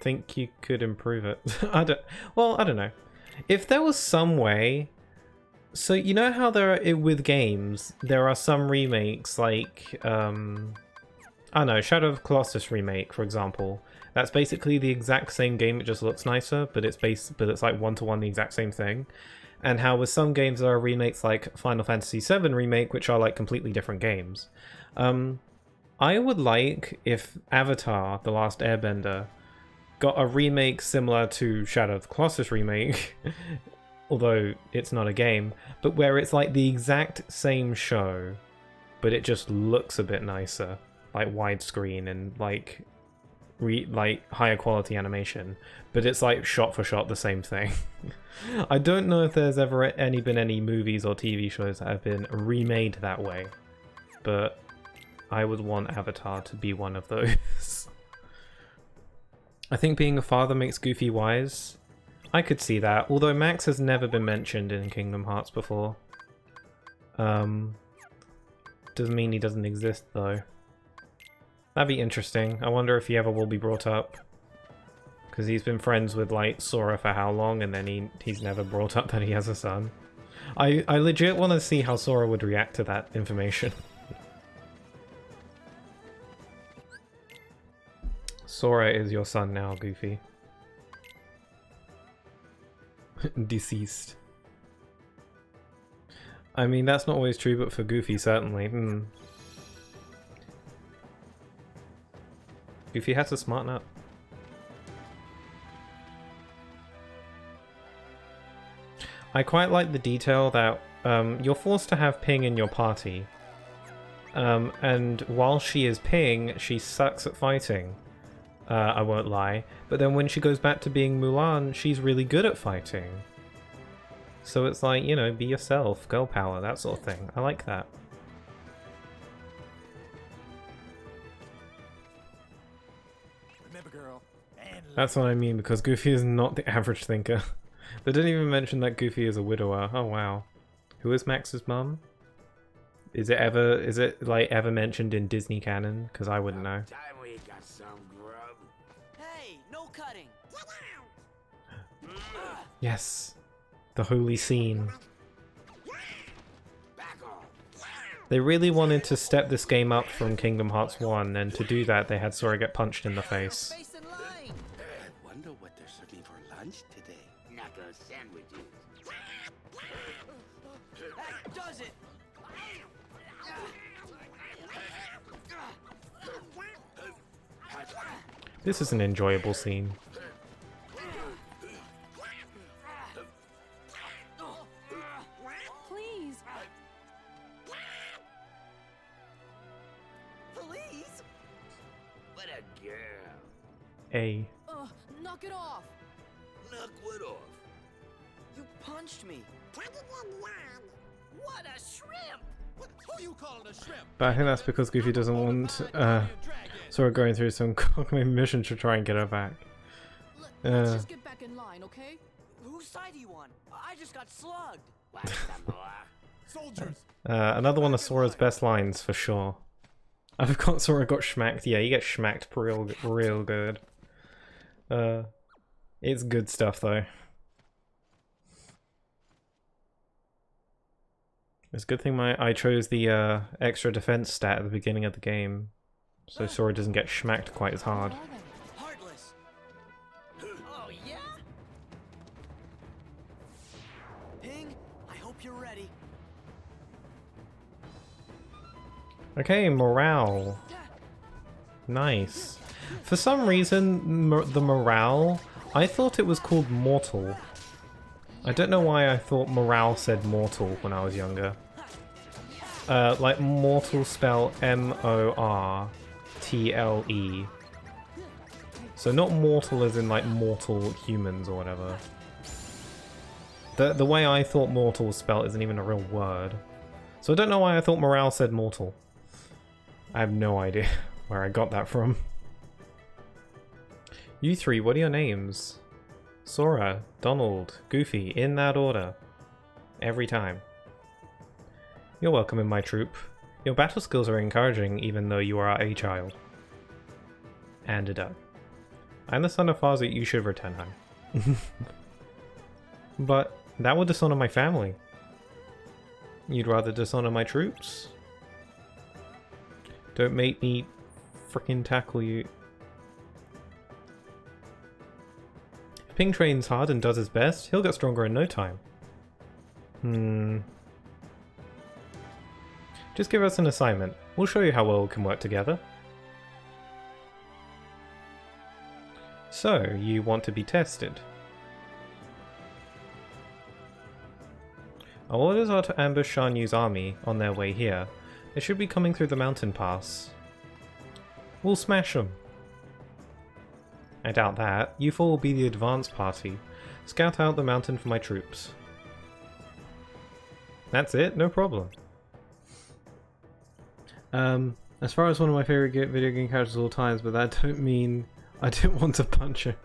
think you could improve it. I don't know. If there was some way... So, you know how there are, with games, there are some remakes, like, I don't know, Shadow of Colossus remake, for example. That's basically the exact same game, it just looks nicer, but it's like one-to-one the exact same thing. And how with some games there are remakes like Final Fantasy VII Remake, which are like completely different games. I would like if Avatar: The Last Airbender got a remake similar to Shadow of the Colossus remake, although it's not a game, but where it's like the exact same show, but it just looks a bit nicer, like widescreen and like higher quality animation, but it's like shot for shot the same thing. I don't know if there's ever been any movies or TV shows that have been remade that way, but I would want Avatar to be one of those. I think being a father makes Goofy wise. I could see that, although Max has never been mentioned in Kingdom Hearts before. Doesn't mean he doesn't exist though. That'd be interesting. I wonder if he ever will be brought up. Because he's been friends with, like, Sora for how long, and then he's never brought up that he has a son. I legit want to see how Sora would react to that information. Sora is your son now, Goofy. Deceased. I mean, that's not always true, but for Goofy, certainly. Goofy has to smarten up. I quite like the detail that you're forced to have Ping in your party. And while she is Ping, she sucks at fighting. I won't lie. But then when she goes back to being Mulan, she's really good at fighting. So it's like, you know, be yourself, girl power, that sort of thing. I like that. Remember, girl. That's what I mean, because Goofy is not the average thinker. They didn't even mention that Goofy is a widower. Oh wow. Who is Max's mum? Is it ever mentioned in Disney canon? Because I wouldn't know. Time we got some grub. Hey, no cutting. Yes. The holy scene. They really wanted to step this game up from Kingdom Hearts 1, and to do that they had Sora get punched in the face. I wonder what they're serving for lunch today. Knuckle sandwiches. This is an enjoyable scene. Please. Please? What a girl. A. Knock it off. Knock what off? You punched me. Cut it in line. What a shrimp! Who you calling a shrimp? But I think that's because Goofy doesn't want Sora going through some cognitive mission to try and get her back. Let's just get back in line, okay? Whose side are you on? I just got slugged. Soldiers! Another one of Sora's best lines for sure. I forgot Sora got schmacked. Yeah, you get schmacked real good. It's good stuff though. It's a good thing I chose the extra defense stat at the beginning of the game, so Sora doesn't get schmacked quite as hard. Heartless. Oh yeah? Ping, I hope you're ready. Okay, morale. Nice. For some reason, the morale, I thought it was called mortal. I don't know why I thought morale said mortal when I was younger. Like mortal spell M-O-R-T-L-E. So not mortal as in like mortal humans or whatever. The way I thought mortal was spelled isn't even a real word. So I don't know why I thought morale said mortal. I have no idea where I got that from. You three, what are your names? Sora, Donald, Goofy, in that order. Every time. You're welcome in my troop. Your battle skills are encouraging even though you are a child. And a duck. I'm the son of Fazu, you should return home. But that would dishonor my family. You'd rather dishonor my troops? Don't make me frickin' tackle you. If Ping trains hard and does his best, he'll get stronger in no time. Just give us an assignment. We'll show you how well we can work together. So, you want to be tested. Our orders are to ambush Shan Yu's army on their way here. They should be coming through the mountain pass. We'll smash them. I doubt that. You four will be the advance party. Scout out the mountain for my troops. That's it? No problem. As far as one of my favorite video game characters of all times, but that don't mean I didn't want to punch him.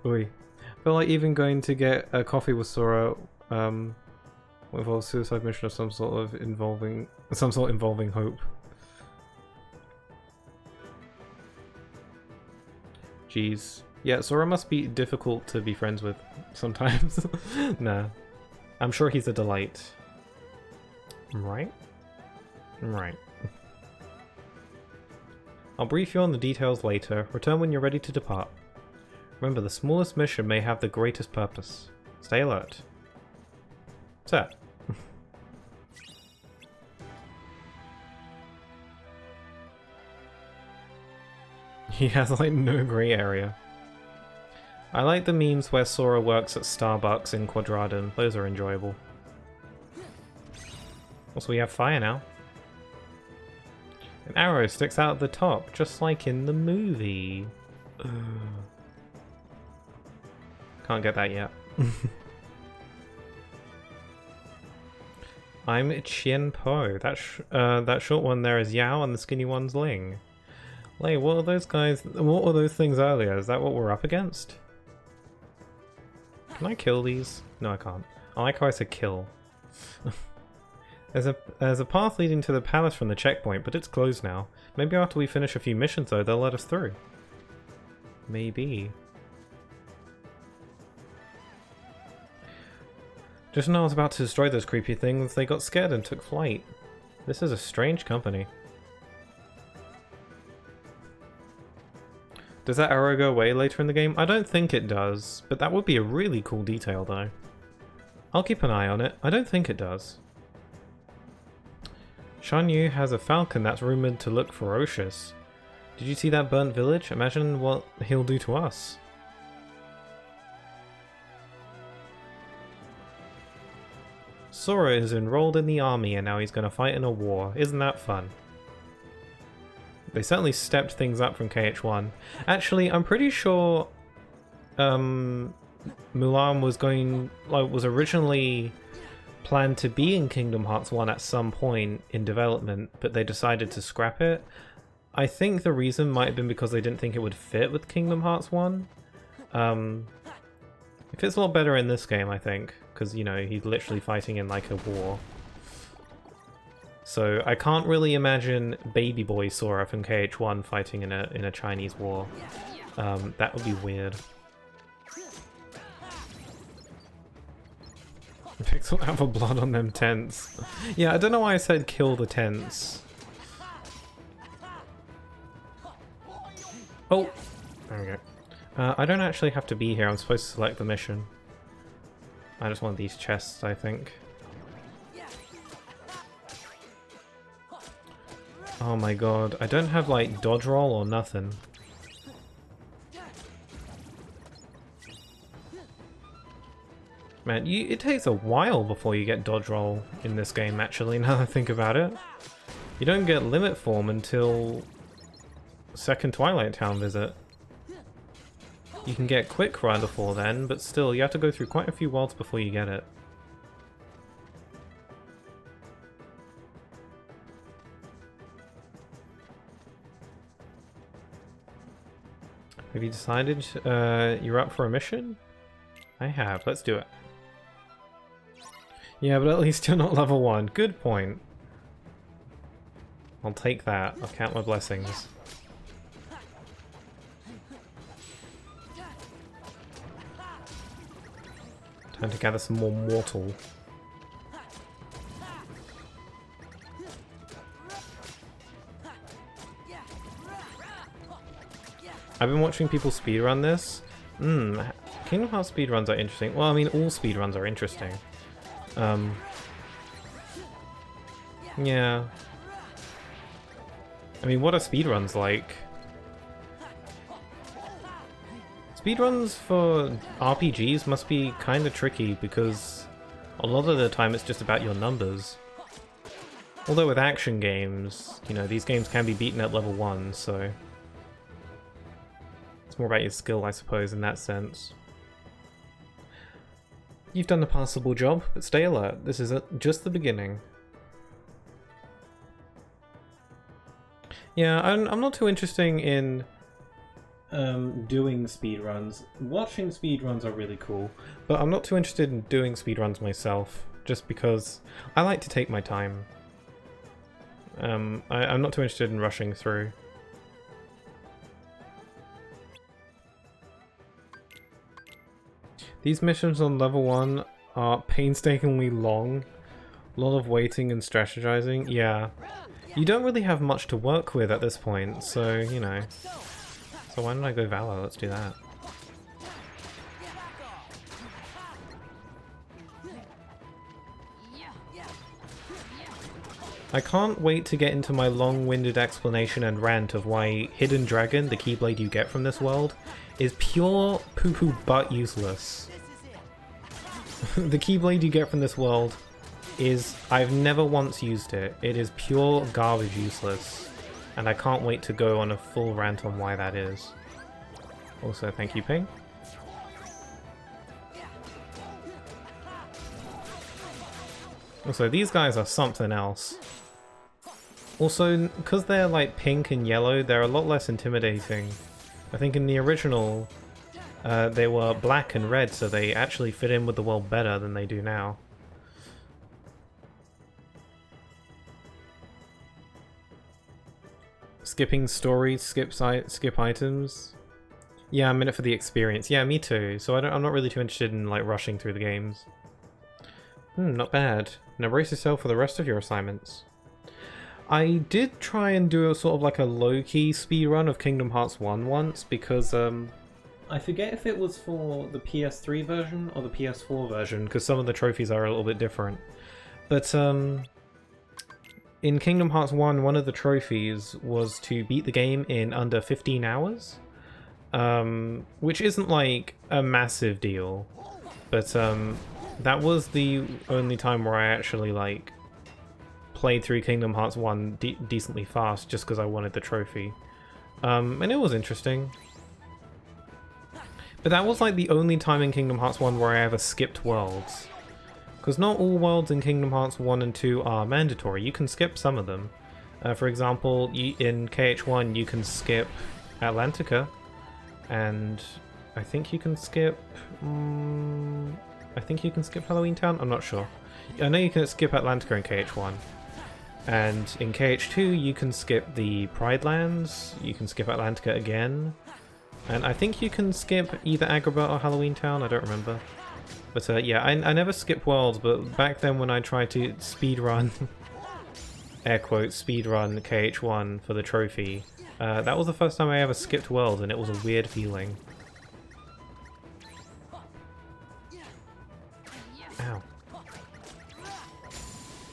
Oi. I feel like even going to get a coffee with Sora with a suicide mission of some sort involving hope. Jeez. Yeah, Sora must be difficult to be friends with sometimes. Nah. I'm sure he's a delight. Right? Right. I'll brief you on the details later. Return when you're ready to depart. Remember, the smallest mission may have the greatest purpose. Stay alert. Sir. He has like no grey area. I like the memes where Sora works at Starbucks in Quadradum. Those are enjoyable. Also, we have fire now. An arrow sticks out at the top, just like in the movie. Can't get that yet. I'm Chien Po. That short one there is Yao, and the skinny one's Ling. Lei, what are those guys? What were those things earlier? Is that what we're up against? Can I kill these? No, I can't. I like how I said kill. There's a path leading to the palace from the checkpoint, but it's closed now. Maybe after we finish a few missions though, they'll let us through. Maybe. Just when I was about to destroy those creepy things, they got scared and took flight. This is a strange company. Does that arrow go away later in the game? I don't think it does, but that would be a really cool detail though. I'll keep an eye on it. I don't think it does. Shan Yu has a falcon that's rumored to look ferocious. Did you see that burnt village? Imagine what he'll do to us. Sora is enrolled in the army and now he's going to fight in a war. Isn't that fun? They certainly stepped things up from KH1. Actually, I'm pretty sure Mulan was originally planned to be in Kingdom Hearts 1 at some point in development, but they decided to scrap it. I think the reason might have been because they didn't think it would fit with Kingdom Hearts 1. It fits a lot better in this game, I think, because, you know, he's literally fighting in like a war. So I can't really imagine baby boy Sora from KH1 fighting in a Chinese war. That would be weird. Pixel have a blood on them tents. Yeah, I don't know why I said kill the tents. Oh! There we go. I don't actually have to be here, I'm supposed to select the mission. I just want these chests, I think. Oh my god, I don't have like dodge roll or nothing. Man, it takes a while before you get dodge roll in this game, actually, now that I think about it. You don't get limit form until second Twilight Town visit. You can get quick run before then, but still, you have to go through quite a few worlds before you get it. Have you decided you're up for a mission? I have, let's do it. Yeah, but at least you're not level 1. Good point. I'll take that. I'll count my blessings. Time to gather some more mortal. I've been watching people speedrun this. Kingdom Hearts speedruns are interesting. Well, I mean, all speedruns are interesting. Yeah. I mean, what are speedruns like? Speedruns for RPGs must be kinda tricky because a lot of the time it's just about your numbers. Although with action games, you know, these games can be beaten at level 1, so it's more about your skill, I suppose, in that sense. You've done a passable job, but stay alert. This is just the beginning. Yeah, I'm not too interested in doing speedruns. Watching speedruns are really cool, but I'm not too interested in doing speedruns myself, just because I like to take my time. I'm not too interested in rushing through. These missions on level 1 are painstakingly long. A lot of waiting and strategizing. Yeah. You don't really have much to work with at this point, so, you know. So why don't I go Valor? Let's do that. I can't wait to get into my long-winded explanation and rant of why Hidden Dragon, the Keyblade you get from this world, is pure poo-poo butt useless. The Keyblade you get from this world is... I've never once used it. It is pure garbage useless. And I can't wait to go on a full rant on why that is. Also, thank you, Ping. Also, these guys are something else. Also, because they're like pink and yellow, they're a lot less intimidating. I think in the original, they were black and red, so they actually fit in with the world better than they do now. Skipping stories, skip items. Yeah, I'm in it for the experience. Yeah, me too. So I'm not really too interested in like rushing through the games. Not bad. Now brace yourself for the rest of your assignments. I did try and do a sort of like a low-key speedrun of Kingdom Hearts 1 once, because I forget if it was for the PS3 version or the PS4 version, because some of the trophies are a little bit different. But in Kingdom Hearts 1, one of the trophies was to beat the game in under 15 hours. Which isn't like a massive deal, but that was the only time where I actually like played through Kingdom Hearts 1 decently fast just because I wanted the trophy. And it was interesting. But that was like the only time in Kingdom Hearts 1 where I ever skipped worlds. Because not all worlds in Kingdom Hearts 1 and 2 are mandatory. You can skip some of them. For example, in KH1 you can skip Atlantica, and I think you can skip... I think you can skip Halloween Town? I'm not sure. I know you can skip Atlantica in KH1. And in KH2 you can skip the Pride Lands, you can skip Atlantica again, and I think you can skip either Agrabah or Halloween Town, I don't remember. But yeah, I never skip worlds, but back then when I tried to speedrun, air quotes, speedrun KH1 for the trophy, that was the first time I ever skipped worlds, and it was a weird feeling. Ow.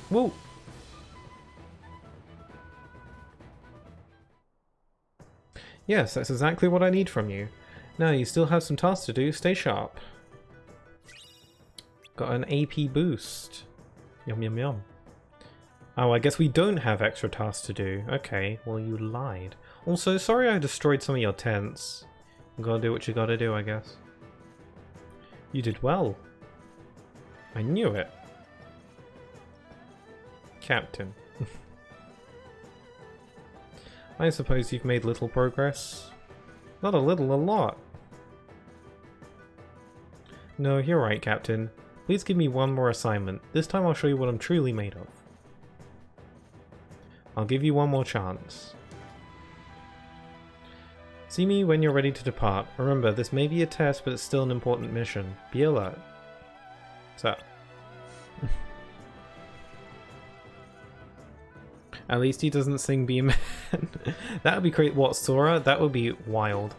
Whoa! Yes, that's exactly what I need from you. Now you still have some tasks to do, stay sharp. Got an AP boost. Yum yum yum. Oh, I guess we don't have extra tasks to do. Okay, well you lied. Also, sorry I destroyed some of your tents. You gotta do what you gotta do, I guess. You did well. I knew it. Captain. I suppose you've made little progress. Not a little, a lot. No, you're right, Captain. Please give me one more assignment. This time I'll show you what I'm truly made of. I'll give you one more chance. See me when you're ready to depart. Remember, this may be a test, but it's still an important mission. Be alert. So. At least he doesn't sing Be a Man. That would be great. What, Sora? That would be wild.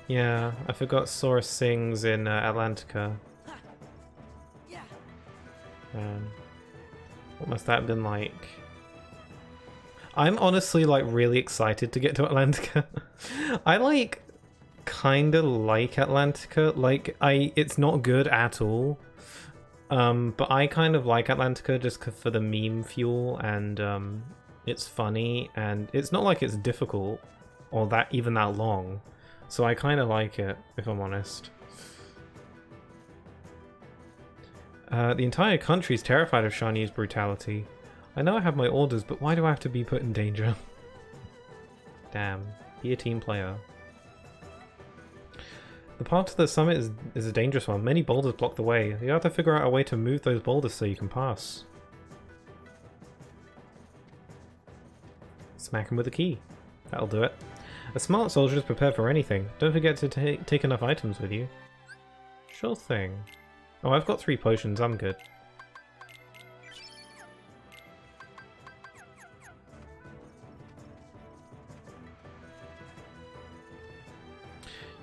Yeah, I forgot Sora sings in Atlantica. What must that have been like? I'm honestly like really excited to get to Atlantica. I like kinda like Atlantica. Like it's not good at all. But I kind of like Atlantica just for the meme fuel, and it's funny, and it's not like it's difficult or that even that long. So I kind of like it, if I'm honest. The entire country's terrified of Shawnee's brutality. I know I have my orders, but why do I have to be put in danger? Damn. Be a team player. The path to the summit is a dangerous one. Many boulders block the way. You have to figure out a way to move those boulders so you can pass. Smack him with a key. That'll do it. A smart soldier is prepared for anything. Don't forget to take enough items with you. Sure thing. Oh, I've got 3 potions. I'm good.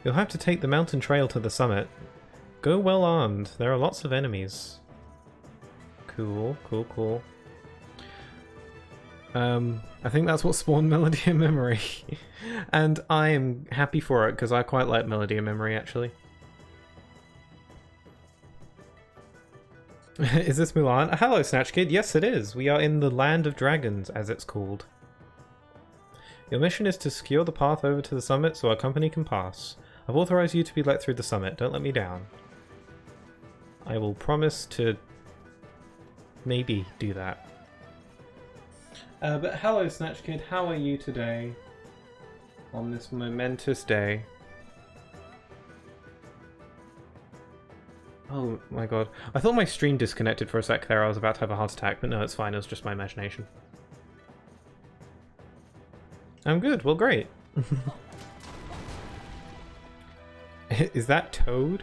You'll have to take the mountain trail to the summit. Go well armed. There are lots of enemies. Cool, cool, cool. I think that's what spawned Melody of Memory. And I am happy for it, because I quite like Melody of Memory, actually. Is this Mulan? Hello, Snatch Kid. Yes, it is. We are in the Land of Dragons, as it's called. Your mission is to secure the path over to the summit so our company can pass. I've authorized you to be let through the summit. Don't let me down. I will promise to maybe do that. But hello, Snatch Kid. How are you today? On this momentous day. Oh my god. I thought my stream disconnected for a sec there. I was about to have a heart attack, but no, it's fine. It was just my imagination. I'm good. Well, great. Is that Toad?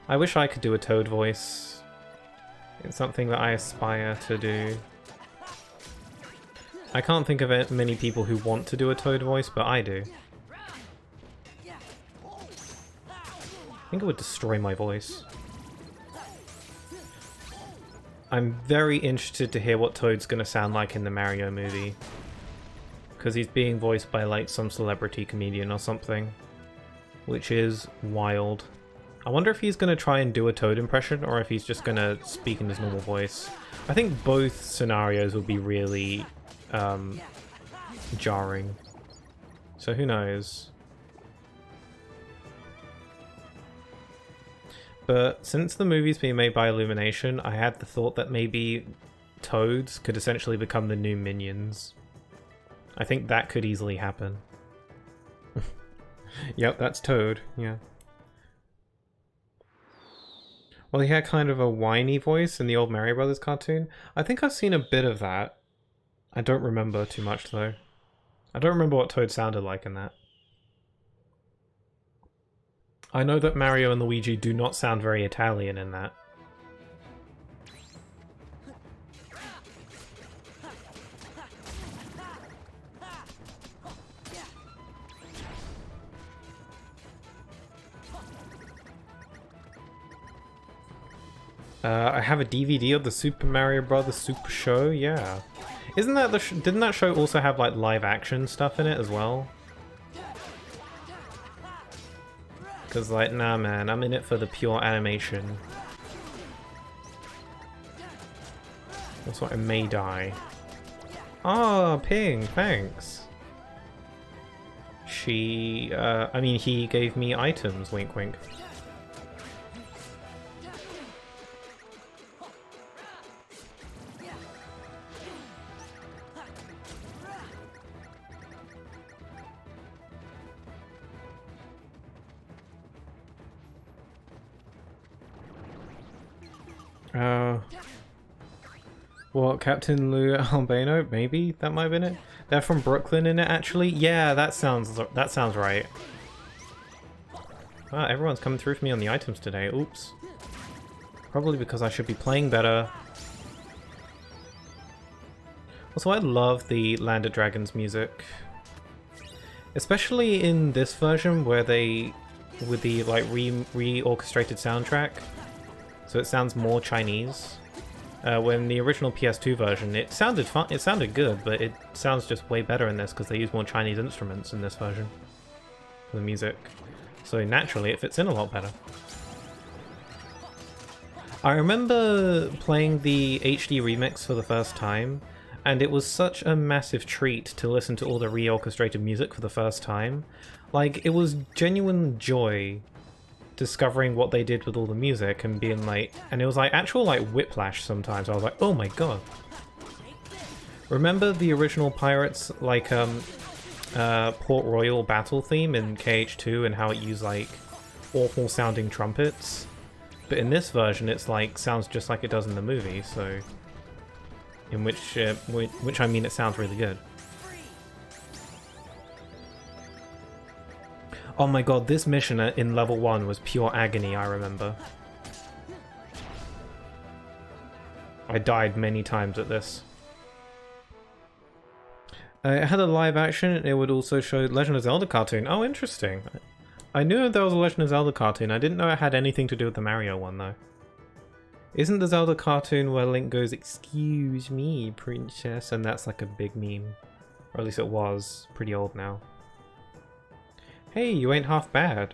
I wish I could do a Toad voice. It's something that I aspire to do. I can't think of many people who want to do a Toad voice, but I do. I think it would destroy my voice. I'm very interested to hear what Toad's gonna sound like in the Mario movie. Because he's being voiced by like some celebrity comedian or something. Which is wild. I wonder if he's gonna try and do a Toad impression or if he's just gonna speak in his normal voice. I think both scenarios would be really jarring. So who knows? But since the movie's being made by Illumination, I had the thought that maybe Toads could essentially become the new Minions. I think that could easily happen. Yep, that's Toad, yeah. Well, he had kind of a whiny voice in the old Mario Brothers cartoon. I think I've seen a bit of that. I don't remember too much, though. I don't remember what Toad sounded like in that. I know that Mario and Luigi do not sound very Italian in that. I have a DVD of the Super Mario Brothers Super Show, yeah. Isn't that the didn't that show also have like live action stuff in it as well? Cause like, nah man, I'm in it for the pure animation. That's why I may die. Ah, Ping, thanks. I mean he gave me items, wink wink. What, Captain Lou Albano? Maybe that might have been it. They're from Brooklyn in it, actually. Yeah, that sounds right. Wow, everyone's coming through for me on the items today. Oops. Probably because I should be playing better. Also, I love the Land of Dragons music, especially in this version where they, with the like re-orchestrated soundtrack, so it sounds more Chinese. When the original PS2 version, it sounded fun, it sounded good, but it sounds just way better in this because they use more Chinese instruments in this version for the music. So naturally, it fits in a lot better. I remember playing the HD remix for the first time, and it was such a massive treat to listen to all the reorchestrated music for the first time. Like, it was genuine joy discovering what they did with all the music and being like, and it was like actual like whiplash sometimes. I was like, oh my god. Remember the original Pirates like Port Royal battle theme in KH2 and how it used like awful sounding trumpets? But in this version it's like sounds just like it does in the movie, so in which I mean it sounds really good. Oh my god, this mission in level 1 was pure agony, I remember. I died many times at this. It had a live action, and it would also show Legend of Zelda cartoon. Oh, interesting. I knew there was a Legend of Zelda cartoon, I didn't know it had anything to do with the Mario one, though. Isn't the Zelda cartoon where Link goes, "Excuse me, princess," and that's like a big meme? Or at least it was. Pretty old now. Hey, you ain't half bad.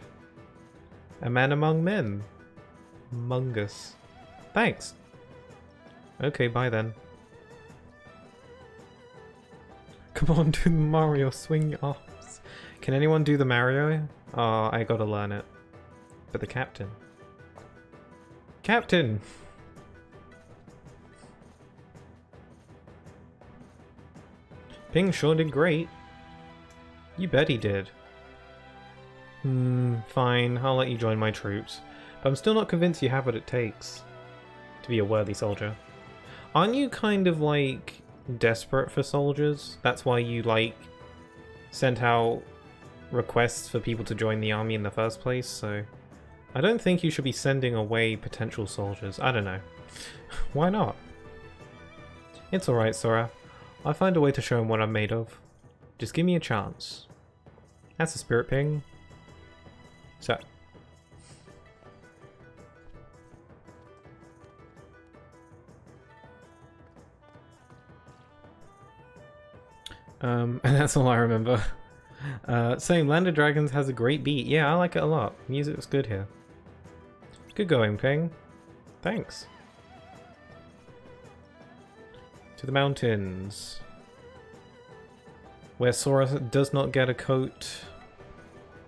A man among men. Mungus. Thanks. Okay, bye then. Come on, do the Mario, swing your arms. Can anyone do the Mario? Oh, I gotta learn it. But the captain. Captain! Ping sure did great. You bet he did. Fine, I'll let you join my troops. But I'm still not convinced you have what it takes to be a worthy soldier. Aren't you kind of, like, desperate for soldiers? That's why you, like, sent out requests for people to join the army in the first place, so I don't think you should be sending away potential soldiers. I don't know. Why not? It's alright, Sora. I'll find a way to show him what I'm made of. Just give me a chance. That's a spirit ping. So. And that's all I remember. Same, Land of Dragons has a great beat. Yeah, I like it a lot. Music was good here. Good going, Ping. Thanks. To the mountains. Where Sora does not get a coat.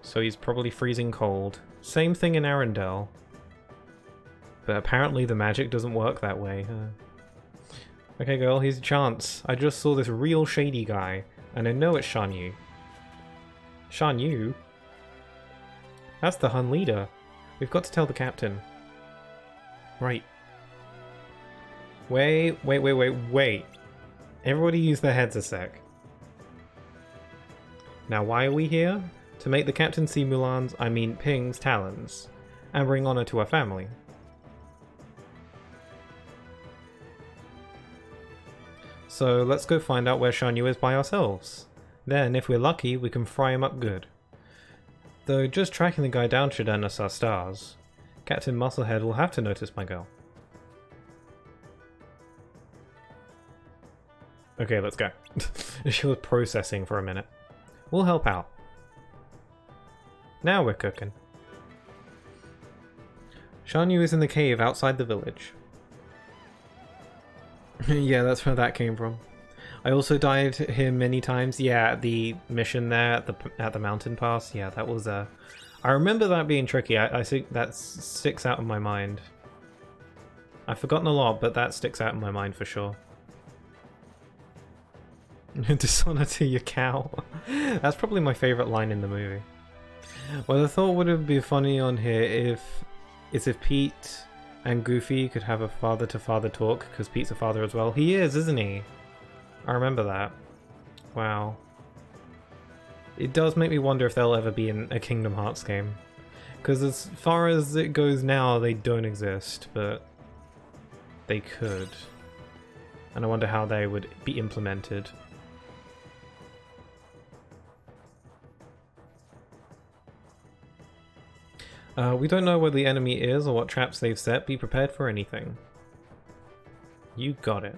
So he's probably freezing cold. Same thing in Arendelle. But apparently the magic doesn't work that way. Okay, girl, here's a chance. I just saw this real shady guy, and I know it's Shan Yu. Shan Yu? That's the Hun leader. We've got to tell the captain. Right. Wait. Everybody use their heads a sec. Now, why are we here? To make the captain see Mulan's, I mean Ping's talons, and bring honor to our family. So let's go find out where Shan Yu is by ourselves. Then, if we're lucky, we can fry him up good. Though just tracking the guy down should earn us our stars. Captain Musclehead will have to notice my girl. Okay, let's go. She was processing for a minute. We'll help out. Now we're cooking. Shan Yu is in the cave outside the village. Yeah, that's where that came from. I also dived here many times. Yeah, the mission there at the mountain pass. Yeah, that was I remember that being tricky. I think that sticks out in my mind. I've forgotten a lot, but that sticks out in my mind for sure. Dishonor to your cow. That's probably my favorite line in the movie. Well, I thought would be funny on here if Pete and Goofy could have a father-to-father talk, because Pete's a father as well. He is, isn't he? I remember that. Wow. It does make me wonder if they'll ever be in a Kingdom Hearts game. Because as far as it goes now, they don't exist, but they could. And I wonder how they would be implemented. We don't know where the enemy is or what traps they've set. Be prepared for anything. You got it.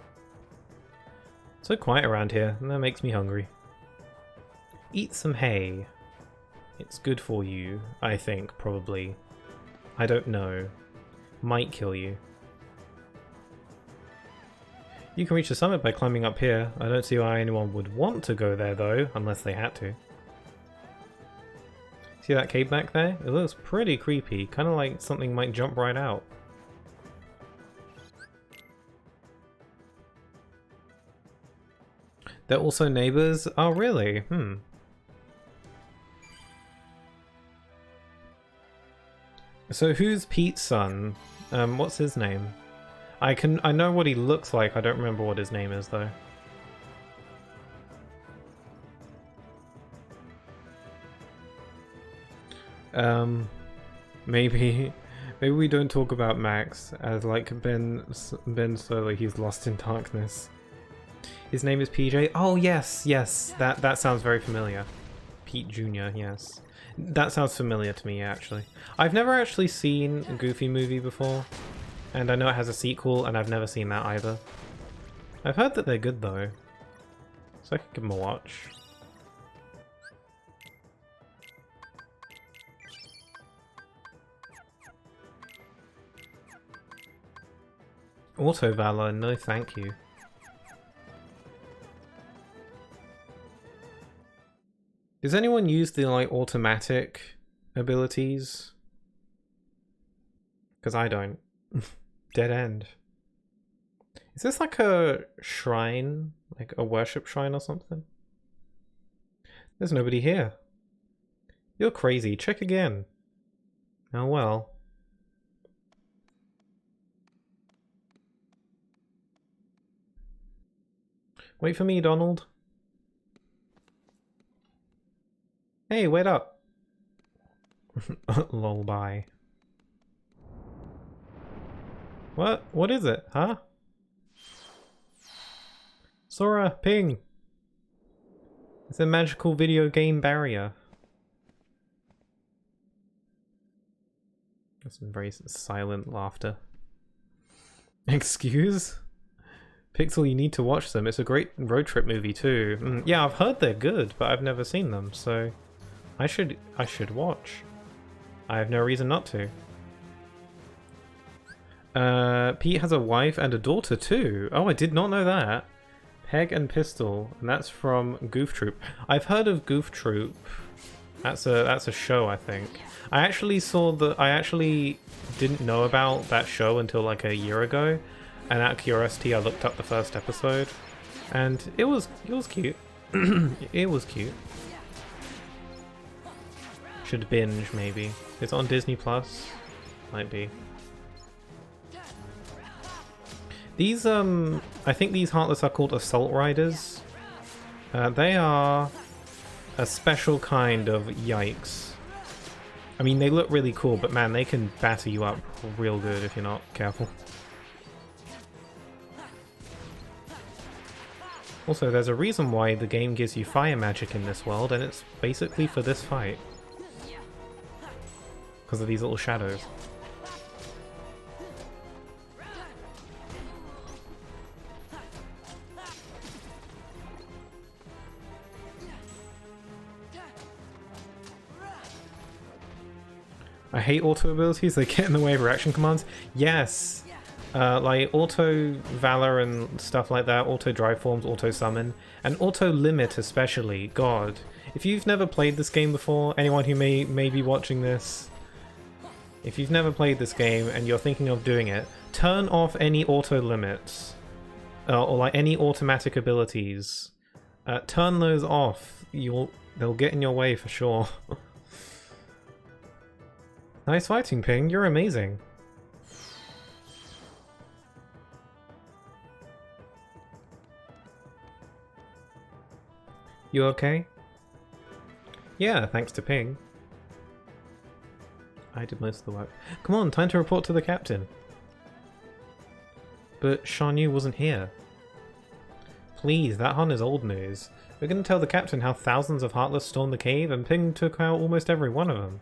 So quiet around here, and that makes me hungry. Eat some hay. It's good for you, I think, probably. I don't know. Might kill you. You can reach the summit by climbing up here. I don't see why anyone would want to go there, though, unless they had to. See that cave back there? It looks pretty creepy, kind of like something might jump right out. They're also neighbors? Oh, really? So who's Pete's son? What's his name? I know what he looks like, I don't remember what his name is, though. Maybe we don't talk about Max as like Ben Solo. He's lost in darkness. His name is PJ. Oh yes, that sounds very familiar. Pete Jr. Yes, that sounds familiar to me actually. I've never actually seen a Goofy movie before, and I know it has a sequel, and I've never seen that either. I've heard that they're good though, so I could give them a watch. Auto Valor, no thank you. Does anyone use the like automatic abilities? Because I don't. Dead end. Is this like a shrine? Like a worship shrine or something? There's nobody here. You're crazy, check again. Oh well. Wait for me, Donald. Hey, wait up. Lol, bye. What? What is it, huh? Sora, ping! It's a magical video game barrier. That's some very silent laughter. Excuse? Pixel, you need to watch them. It's a great road trip movie too. Yeah, I've heard they're good, but I've never seen them, so I should watch. I have no reason not to. Pete has a wife and a daughter too. Oh, I did not know that. Peg and Pistol, and that's from Goof Troop. I've heard of Goof Troop. That's a show, I think. I actually didn't know about that show until like a year ago, and out of curiosity I looked up the first episode, and it was cute. It was cute. Should binge maybe. It's on Disney Plus. Might be. These I think these Heartless are called Assault Riders. They are a special kind of yikes. I mean, they look really cool, but man, they can batter you up real good if you're not careful. Also, there's a reason why the game gives you fire magic in this world, and it's basically for this fight. Because of these little shadows. I hate auto abilities, they get in the way of reaction commands. Yes! Like auto Valor and stuff like that, auto drive forms, auto summon, and auto limit especially. God. If you've never played this game before, anyone who may be watching this, if you've never played this game and you're thinking of doing it, turn off any auto limits. Or like any automatic abilities. Turn those off. They'll get in your way for sure. Nice fighting, Ping. You're amazing. You okay? Yeah, thanks to Ping. I did most of the work. Come on, time to report to the captain. But Shan Yu wasn't here. Please, that hunt is old news. We're gonna tell the captain how thousands of Heartless stormed the cave and Ping took out almost every one of them.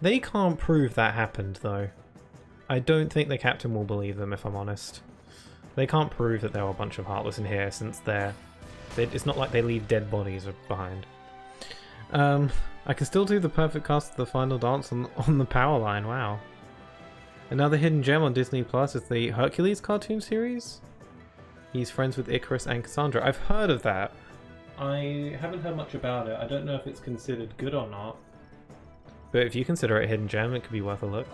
They can't prove that happened, though. I don't think the captain will believe them, if I'm honest. They can't prove that there were a bunch of Heartless in here, since it's not like they leave dead bodies behind. I can still do the perfect cast of the final dance on the power line, wow. Another hidden gem on Disney Plus is the Hercules cartoon series? He's friends with Icarus and Cassandra. I've heard of that. I haven't heard much about it. I don't know if it's considered good or not. But if you consider it a hidden gem, it could be worth a look.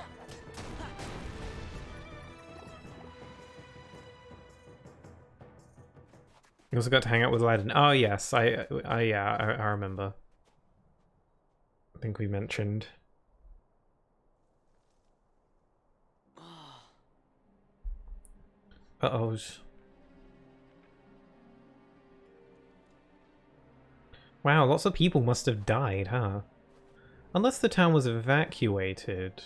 You also got to hang out with Aladdin. Oh yes, I remember. I think we mentioned. Uh-oh. Wow, lots of people must have died, huh? Unless the town was evacuated.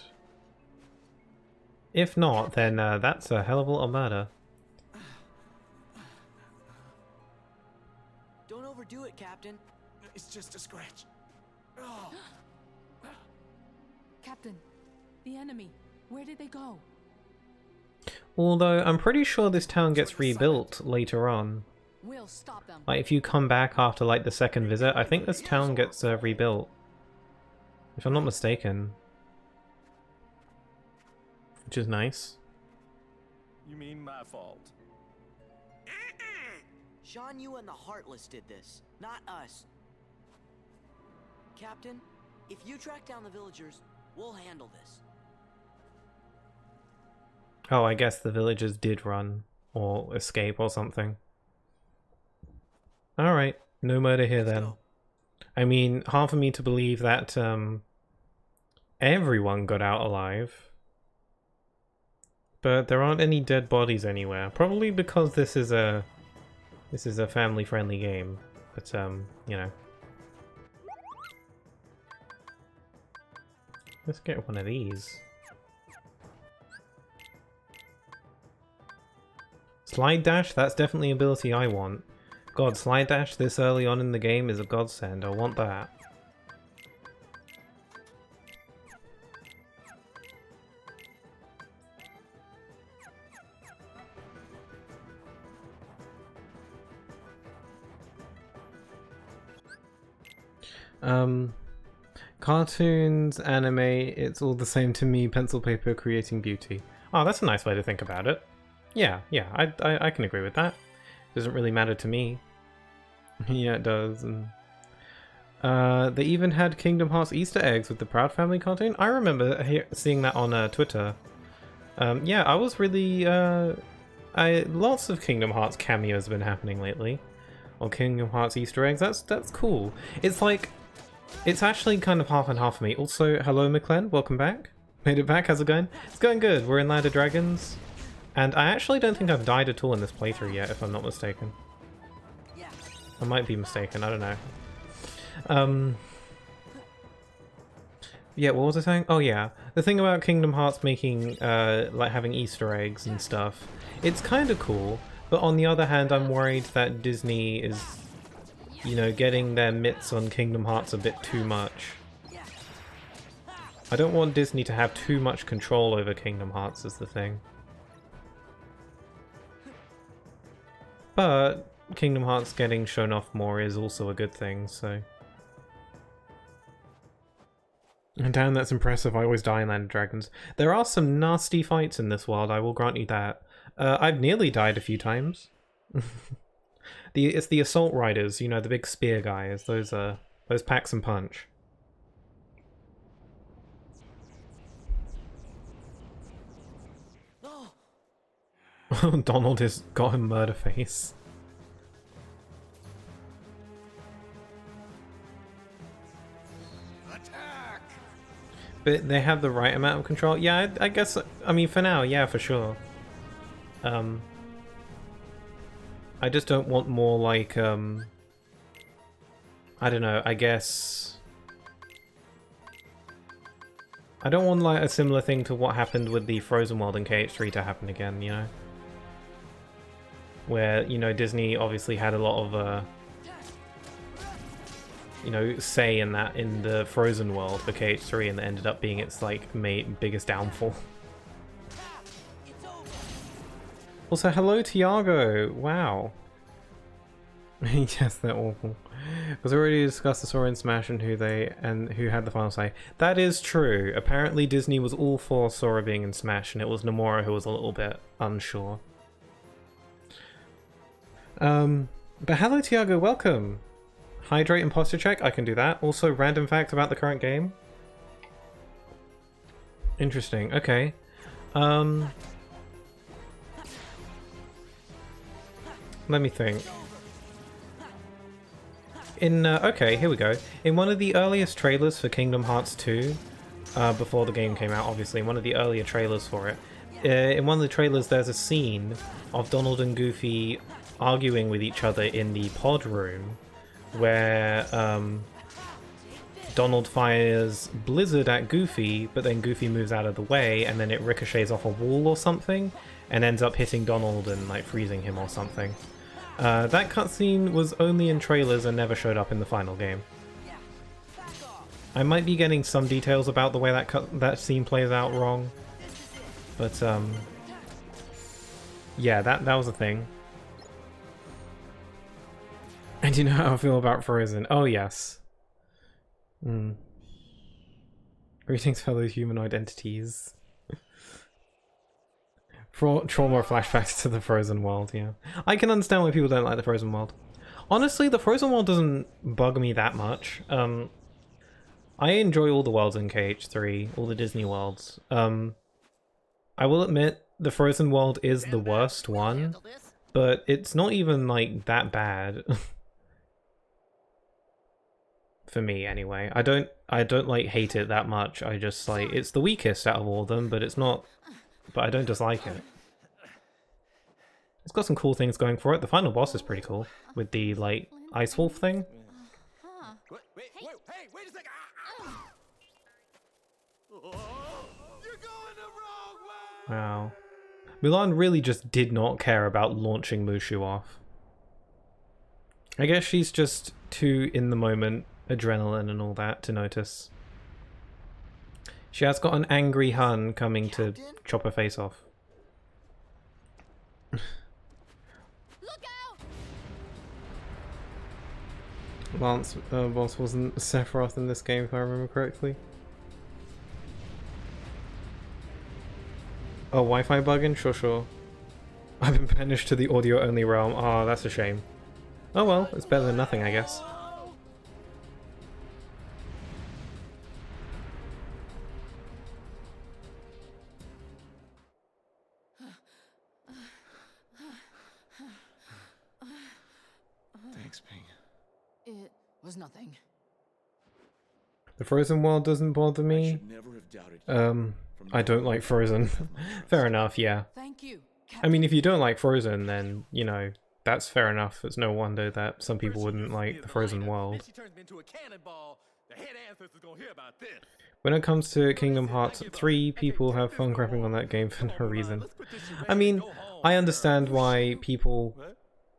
If not, then that's a hell of a lot of murder. Don't overdo it, Captain. It's just a scratch. Oh. Captain, the enemy, where did they go? Although, I'm pretty sure this town gets rebuilt later on. We'll stop them. Like, if you come back after, like, the second visit, I think this town gets rebuilt. If I'm not mistaken. Which is nice. You mean my fault? Shan Yu and the Heartless did this, not us. Captain, if you track down the villagers, we'll handle this. Oh, I guess the villagers did run, or escape, or something. Alright, no murder here then. I mean, hard for me to believe that everyone got out alive. But there aren't any dead bodies anywhere. Probably because this is a family-friendly game. But you know. Let's get one of these. Slide dash? That's definitely an ability I want. God, slide dash this early on in the game is a godsend. I want that. Cartoons, anime, it's all the same to me, pencil paper creating beauty. Oh, that's a nice way to think about it. Yeah, I can agree with that. Doesn't really matter to me. Yeah, it does. And they even had Kingdom Hearts Easter eggs with the Proud Family cartoon. I remember seeing that on Twitter. Yeah, I was really... lots of Kingdom Hearts cameos have been happening lately. Or Kingdom Hearts Easter eggs. That's cool. It's like... It's actually kind of half and half for me. Also, hello McClen, welcome back. Made it back, how's it going? It's going good. We're in Land of Dragons. And I actually don't think I've died at all in this playthrough yet, if I'm not mistaken. I might be mistaken, I don't know. Yeah, what was I saying? Oh yeah, the thing about Kingdom Hearts making, like having Easter eggs and stuff, it's kind of cool, but on the other hand, I'm worried that Disney is, you know, getting their mitts on Kingdom Hearts a bit too much. I don't want Disney to have too much control over Kingdom Hearts is the thing. But Kingdom Hearts getting shown off more is also a good thing, so... And damn, that's impressive. I always die in Land of Dragons. There are some nasty fights in this world, I will grant you that. I've nearly died a few times. It's the assault riders, you know, the big spear guys. Those packs and punch. Donald has got him murder face. But they have the right amount of control. Yeah, I guess, I mean, for now, yeah, for sure. I just don't want more like, I don't know, I guess... I don't want like a similar thing to what happened with the Frozen World in KH3 to happen again, you know? Where, you know, Disney obviously had a lot of, you know, say in that, in the Frozen World for KH3, and that ended up being its, like, biggest downfall. Also, hello Tiago! Wow. Yes, they're awful. Because we already discussed the Sora in Smash and who had the final say. That is true. Apparently Disney was all for Sora being in Smash, and it was Nomura who was a little bit unsure. But hello Tiago, welcome! Hydrate and posture check, I can do that. Also, random fact about the current game. Interesting, okay. Let me think. Okay, here we go. In one of the earliest trailers for Kingdom Hearts 2, before the game came out, obviously, in one of the earlier trailers for it, in one of the trailers there's a scene of Donald and Goofy arguing with each other in the pod room, where Donald fires Blizzard at Goofy, but then Goofy moves out of the way, and then it ricochets off a wall or something, and ends up hitting Donald and like freezing him or something. That cutscene was only in trailers and never showed up in the final game. I might be getting some details about the way that scene plays out wrong, but yeah, that was a thing. And you know how I feel about Frozen? Oh yes. Greetings, fellow humanoid entities. Trauma flashbacks to the Frozen world, yeah. I can understand why people don't like the Frozen world. Honestly, the Frozen world doesn't bug me that much. I enjoy all the worlds in KH3, all the Disney worlds. I will admit, the Frozen world is the worst one, but it's not even, like, that bad. For me, anyway. I don't, like, hate it that much. I just, like, it's the weakest out of all of them, but it's not... But I don't dislike it. It's got some cool things going for it. The final boss is pretty cool, with the, like, Ice Wolf thing. Wait a second! You're going the wrong way! Wow. Mulan really just did not care about launching Mushu off. I guess she's just too in the moment, adrenaline and all that, to notice. She has got an angry Hun coming to chop her face off. Lance boss wasn't Sephiroth in this game, if I remember correctly. Oh, Wi-Fi bugging? Sure. I've been banished to the audio-only realm. Oh, that's a shame. Oh well, it's better than nothing, I guess. Thanks, Ping. It was nothing. The Frozen world doesn't bother me. I don't like Frozen. Fair enough, yeah. Thank you. I mean, if you don't like Frozen, then, you know, that's fair enough. It's no wonder that some people wouldn't like the Frozen world. When it comes to Kingdom Hearts 3, people have fun crapping on that game for no reason. I mean, I understand why people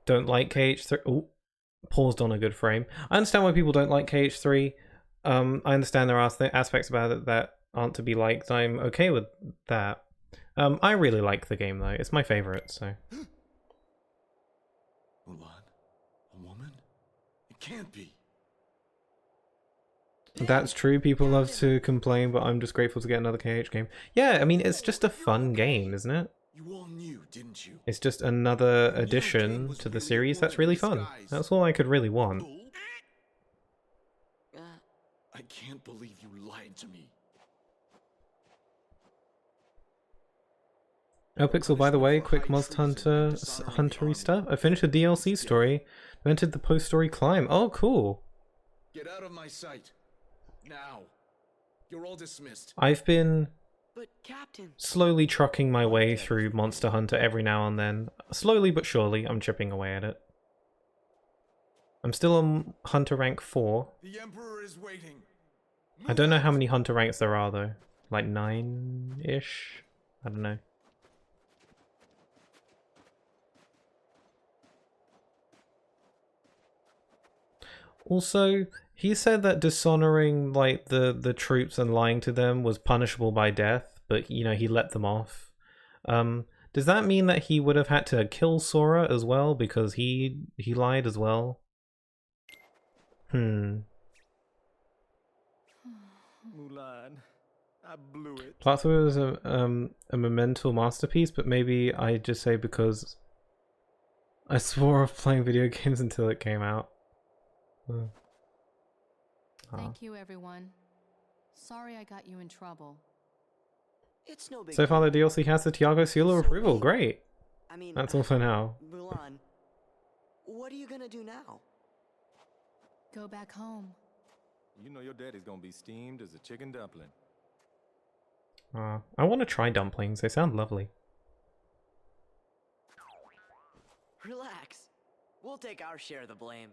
don't like KH3. Oh, paused on a good frame. I understand why people don't like KH3. I understand there are aspects about it that aren't to be liked. I'm okay with that. I really like the game though. It's my favorite, so. Mulan? A woman? It can't be. That's true. People love to complain, but I'm just grateful to get another KH game. Yeah, I mean, it's just a fun game, isn't it? You all knew, didn't you? It's just another addition to the series that's really fun. That's all I could really want. I can't believe you lied to me. Oh, Pixel, by the way, quick Monster Hunter-y stuff. I finished the DLC story, entered the post-story climb. Oh, cool. Get out of my sight. Now. You're all dismissed. I've been But Captain, slowly trucking my way through Monster Hunter every now and then. Slowly but surely, I'm chipping away at it. I'm still on Hunter rank 4. The Emperor is waiting. I don't know how many Hunter ranks there are though. Like 9-ish? I don't know. Also, he said that dishonoring like the troops and lying to them was punishable by death, but you know, he let them off. Does that mean that he would have had to kill Sora as well because he lied as well? Mulan, I blew it. Platform was a monumental masterpiece, but maybe I just say because I swore off playing video games until it came out. Thank you, everyone. Sorry I got you in trouble. it's no big So far, the deal. DLC has the Tiago seal of approval. Great. I mean, That's all for now. Mulan, what are you gonna do now? Go back home. You know your daddy's gonna be steamed as a chicken dumpling. I want to try dumplings. They sound lovely. Relax. We'll take our share of the blame.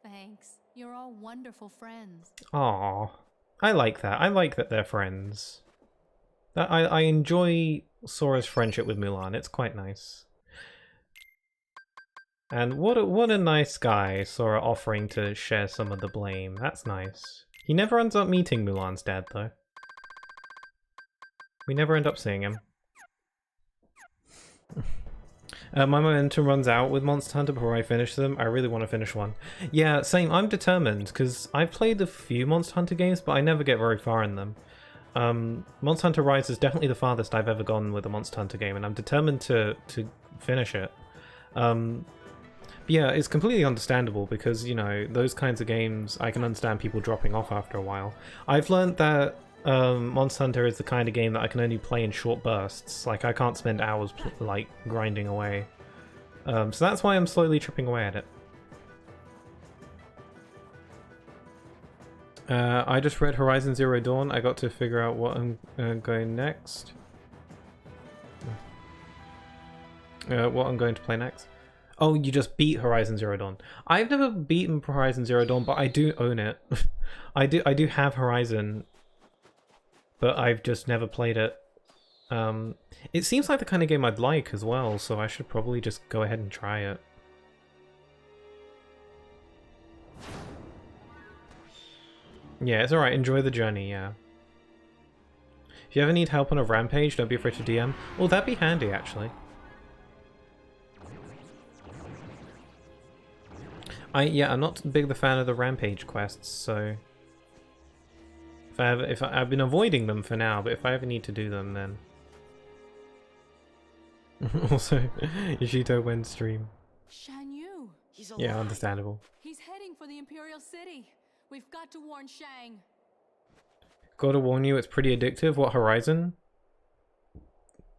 Thanks. You're all wonderful friends. Aww. I like that. I like that they're friends. I enjoy Sora's friendship with Mulan. It's quite nice. And what a nice guy, Sora offering to share some of the blame. That's nice. He never ends up meeting Mulan's dad, though. We never end up seeing him. My momentum runs out with Monster Hunter before I finish them. I really want to finish one. Yeah, same. I'm determined, because I've played a few Monster Hunter games, but I never get very far in them. Monster Hunter Rise is definitely the farthest I've ever gone with a Monster Hunter game, and I'm determined to finish it. Yeah, it's completely understandable, because, you know, those kinds of games, I can understand people dropping off after a while. I've learned that Monster Hunter is the kind of game that I can only play in short bursts. Like, I can't spend hours, like, grinding away. So that's why I'm slowly chipping away at it. I just read Horizon Zero Dawn. I got to figure out what I'm going next. What I'm going to play next. Oh, you just beat Horizon Zero Dawn. I've never beaten Horizon Zero Dawn, but I do own it. I do have Horizon, but I've just never played it. It seems like the kind of game I'd like as well, so I should probably just go ahead and try it. Yeah, it's alright, enjoy the journey, yeah. If you ever need help on a rampage, don't be afraid to DM. Oh, that'd be handy, actually. I'm not big the fan of the rampage quests, so if I've been avoiding them for now, but if I ever need to do them, then also Ishito went stream. Shan Yu. Yeah, understandable. He's heading for the Imperial City. We've got to warn Shang. Gotta warn you, it's pretty addictive. What, Horizon?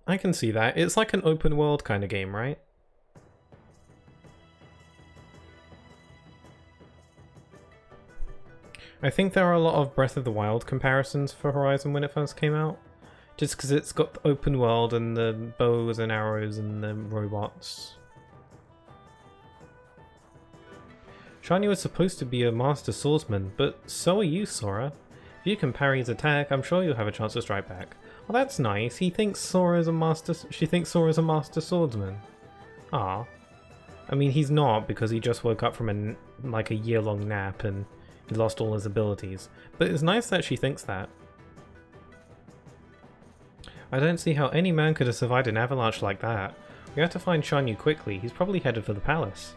I can see that. It's like an open world kind of game, right? I think there are a lot of Breath of the Wild comparisons for Horizon when it first came out. Just because it's got the open world and the bows and arrows and the robots. Shiny was supposed to be a master swordsman, but so are you, Sora. If you can parry his attack, I'm sure you'll have a chance to strike back. Well, that's nice. She thinks Sora's a master swordsman. Ah. I mean, he's not, because he just woke up from like a year-long nap and he lost all his abilities. But it's nice that she thinks that. I don't see how any man could have survived an avalanche like that. We have to find Shan Yu quickly. He's probably headed for the palace.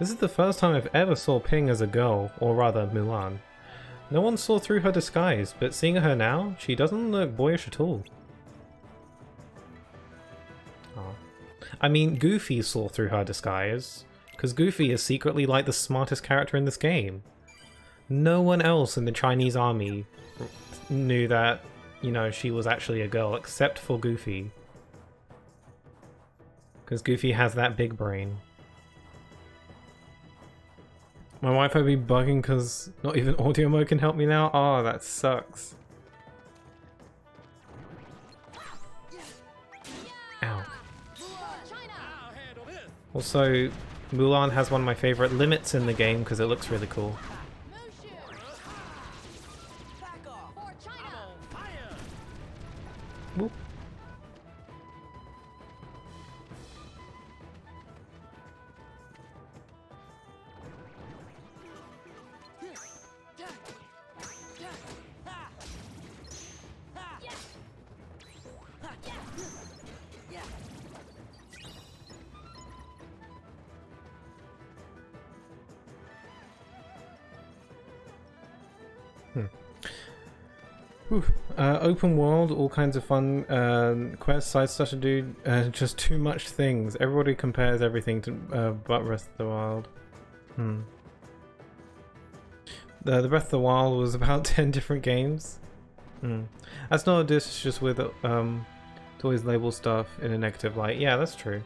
This is the first time I've ever saw Ping as a girl, or rather Mulan. No one saw through her disguise, but seeing her now, she doesn't look boyish at all. Oh. I mean, Goofy saw through her disguise, because Goofy is secretly like the smartest character in this game. No one else in the Chinese army knew that, you know, she was actually a girl, except for Goofy. Because Goofy has that big brain. My Wi-Fi be bugging because not even audio mode can help me now? Oh, that sucks. Ow. Also, Mulan has one of my favorite limits in the game because it looks really cool. Whoop. Open world, all kinds of fun quests, side stuff to do, just too much things. Everybody compares everything to but Breath of the Wild. The Breath of the Wild was about 10 different games. That's not a diss, it's just with to always label stuff in a negative light. Yeah, that's true.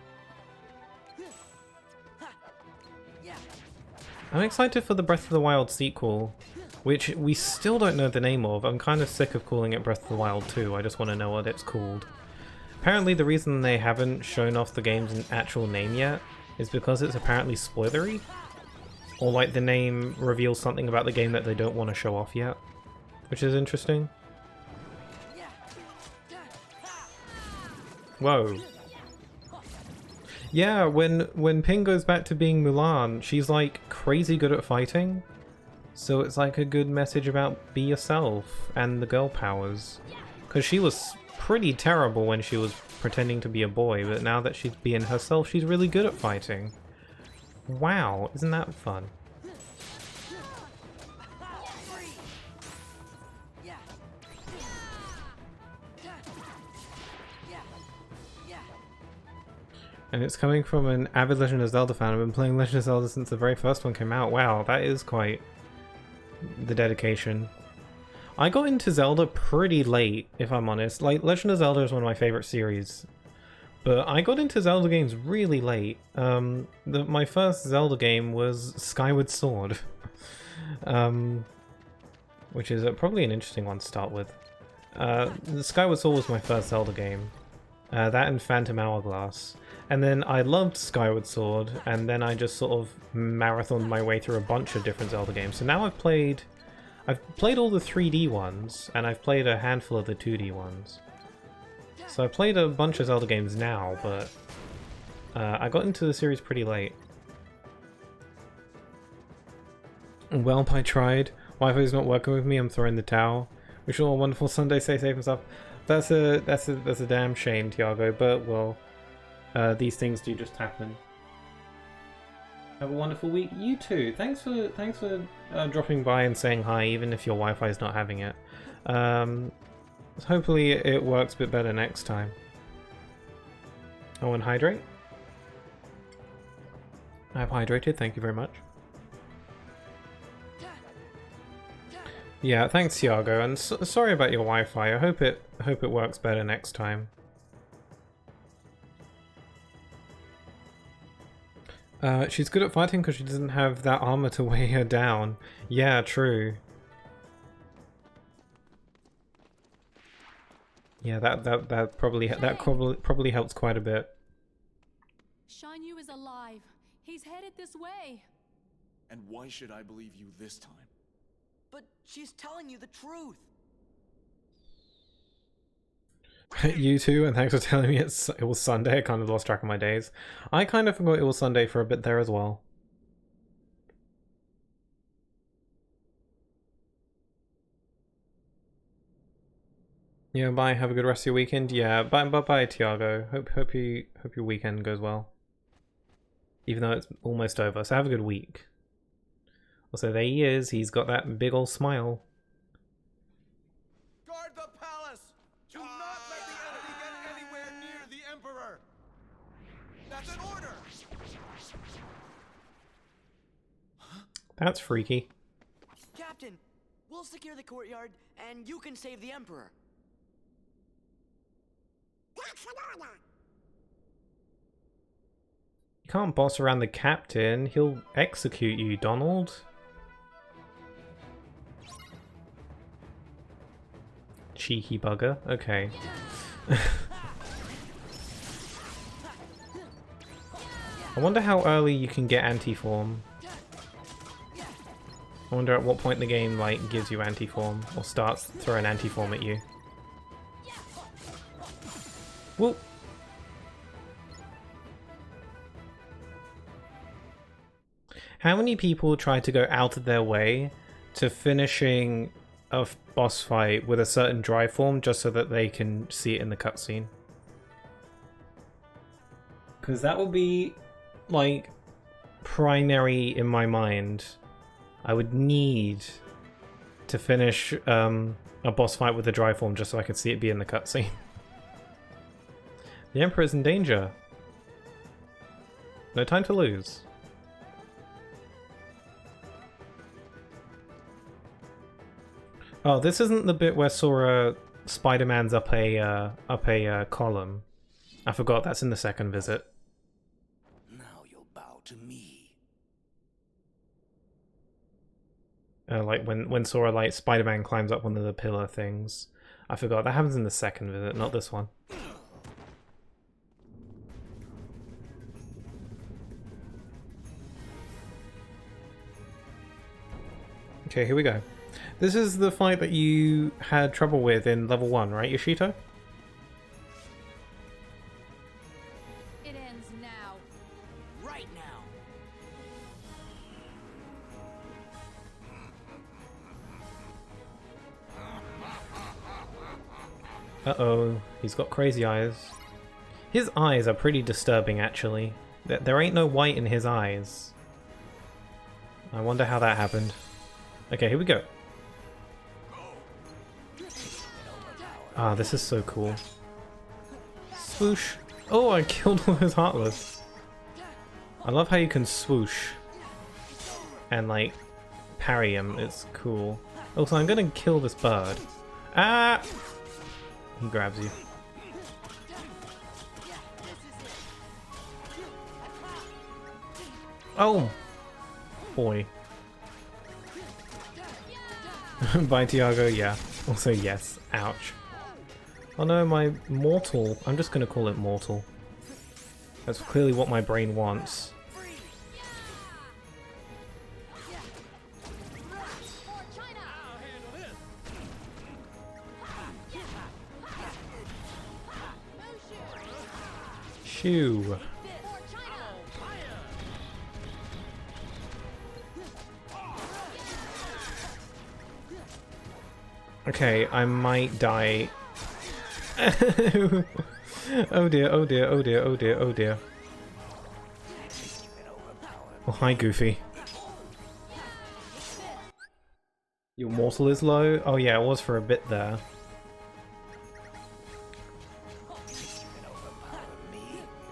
I'm excited for the Breath of the Wild sequel, which we still don't know the name of. I'm kind of sick of calling it Breath of the Wild 2, I just want to know what it's called. Apparently the reason they haven't shown off the game's actual name yet is because it's apparently spoilery. Or like the name reveals something about the game that they don't want to show off yet. Which is interesting. Whoa. Yeah, when Ping goes back to being Mulan, she's like crazy good at fighting. So it's like a good message about be yourself and the girl powers. Because she was pretty terrible when she was pretending to be a boy, but now that she's being herself, she's really good at fighting. Wow, isn't that fun? And it's coming from an avid Legend of Zelda fan. I've been playing Legend of Zelda since the very first one came out. Wow, that is quite the dedication. I got into Zelda pretty late, if I'm honest. Like, Legend of Zelda is one of my favorite series. But I got into Zelda games really late. My first Zelda game was Skyward Sword. Which is probably an interesting one to start with. The Skyward Sword was my first Zelda game. That and Phantom Hourglass. And then I loved Skyward Sword, and then I just sort of marathoned my way through a bunch of different Zelda games. So now I've played all the 3D ones, and I've played a handful of the 2D ones. So I played a bunch of Zelda games now, but I got into the series pretty late. Well, I tried. Wi-Fi's not working with me, I'm throwing the towel. Wish you all a wonderful Sunday, stay safe and stuff. That's a damn shame, Tiago, but well, these things do just happen. Have a wonderful week. You too. Thanks for dropping by and saying hi, even if your Wi-Fi is not having it. Hopefully it works a bit better next time. Oh, and hydrate. I've hydrated. Thank you very much. Yeah, thanks, Tiago, and sorry about your Wi-Fi. I hope it works better next time. She's good at fighting because she doesn't have that armor to weigh her down. Yeah, true. Yeah, that probably helps quite a bit. Shan Yu is alive. He's headed this way. And why should I believe you this time? But she's telling you the truth. You too, and thanks for telling me it was Sunday. I kind of lost track of my days. I kind of forgot it was Sunday for a bit there as well. Yeah, bye. Have a good rest of your weekend. Yeah, bye, Tiago. Hope your weekend goes well. Even though it's almost over, so have a good week. Also, there he is. He's got that big old smile. Guard the palace! Do not let the enemy get anywhere near the Emperor! That's an order! That's freaky. Captain, we'll secure the courtyard, and you can save the Emperor. That's an order. You can't boss around the captain. He'll execute you, Donald. Cheeky bugger. Okay. I wonder how early you can get anti-form. I wonder at what point the game like gives you anti-form or starts throwing anti-form at you. Whoop. How many people try to go out of their way to finishing a boss fight with a certain drive form just so that they can see it in the cutscene? Because that would be, like, primary in my mind. I would need to finish a boss fight with a drive form just so I could see it be in the cutscene. The Emperor's in danger. No time to lose. Oh, this isn't the bit where Sora Spider-Man's up a column. I forgot that's in the second visit. Now you'll bow to me. Like when Sora, like, Spider-Man climbs up one of the pillar things. I forgot that happens in the second visit, not this one. Okay, here we go. This is the fight that you had trouble with in level 1, right, Yoshito? It ends now. Right now. Uh-oh, he's got crazy eyes. His eyes are pretty disturbing, actually. There ain't no white in his eyes. I wonder how that happened. Okay, here we go. Ah, this is so cool. Swoosh. Oh, I killed all those Heartless. I love how you can swoosh and, like, parry him. It's cool. Also, I'm gonna kill this bird. Ah! He grabs you. Oh! Boy. Bye, Tiago. Yeah. Also, yes. Ouch. Oh no, my mortal. I'm just gonna call it mortal. That's clearly what my brain wants. Shoo. Okay, I might die. Oh dear, oh dear, oh dear, oh dear, oh dear. Oh, hi, Goofy. Your mortal is low? Oh yeah, it was for a bit there.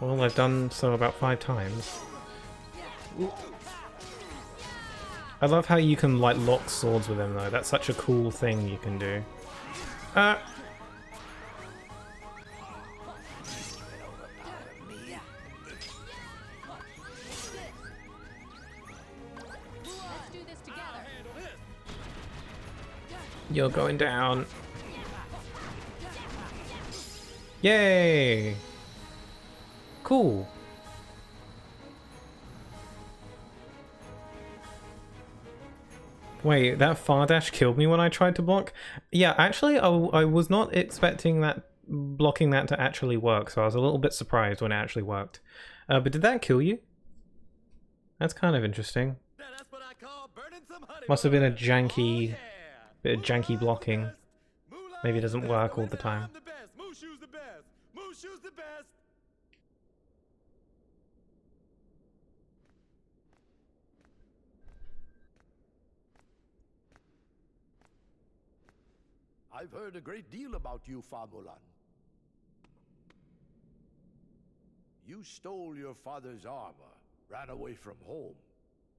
Well, I've done so about 5 times. I love how you can, like, lock swords with him, though. That's such a cool thing you can do. You're going down. Yay! Cool. Wait, that far dash killed me when I tried to block? Yeah, actually, I was not expecting that blocking that to actually work, so I was a little bit surprised when it actually worked. But did that kill you? That's kind of interesting. Must have been a janky, bit of janky blocking. Maybe it doesn't work all the time. I've heard a great deal about you, Famulan. You stole your father's armor, ran away from home,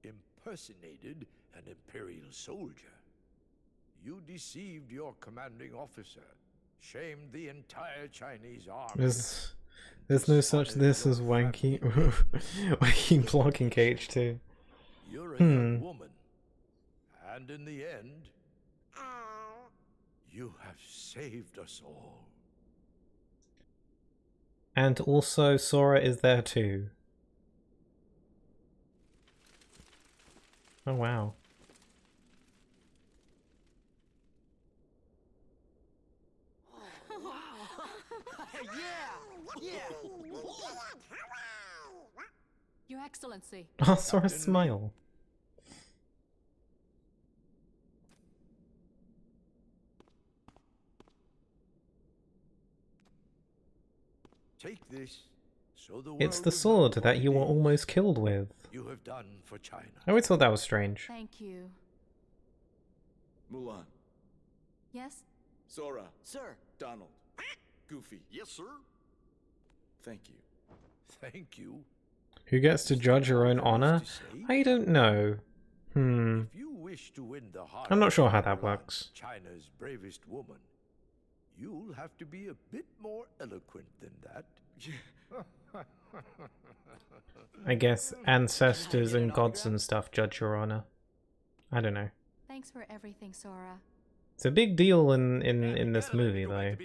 impersonated an Imperial soldier. You deceived your commanding officer, shamed the entire Chinese army. There's no such this as wanky wanky blocking KH2. You're a young woman, and in the end, you have saved us all. And also Sora is there too. Oh wow. Your Excellency. Oh, Sora's smile. Take this, so the It's world the will sword know that what you it were is almost killed with. you have done for China. I always thought that was strange. Thank you. Mulan. Yes? Sora. Sir. Donald. Goofy. Yes, sir. Thank you. Thank you. Who gets to judge your own honor? I don't know. If you wish to win the heart I'm not sure how of that Mulan, works. China's bravest woman, you'll have to be a bit more eloquent than that. I guess ancestors and gods and stuff judge your honor. I don't know. Thanks for everything, Sora. It's a big deal in this movie, though.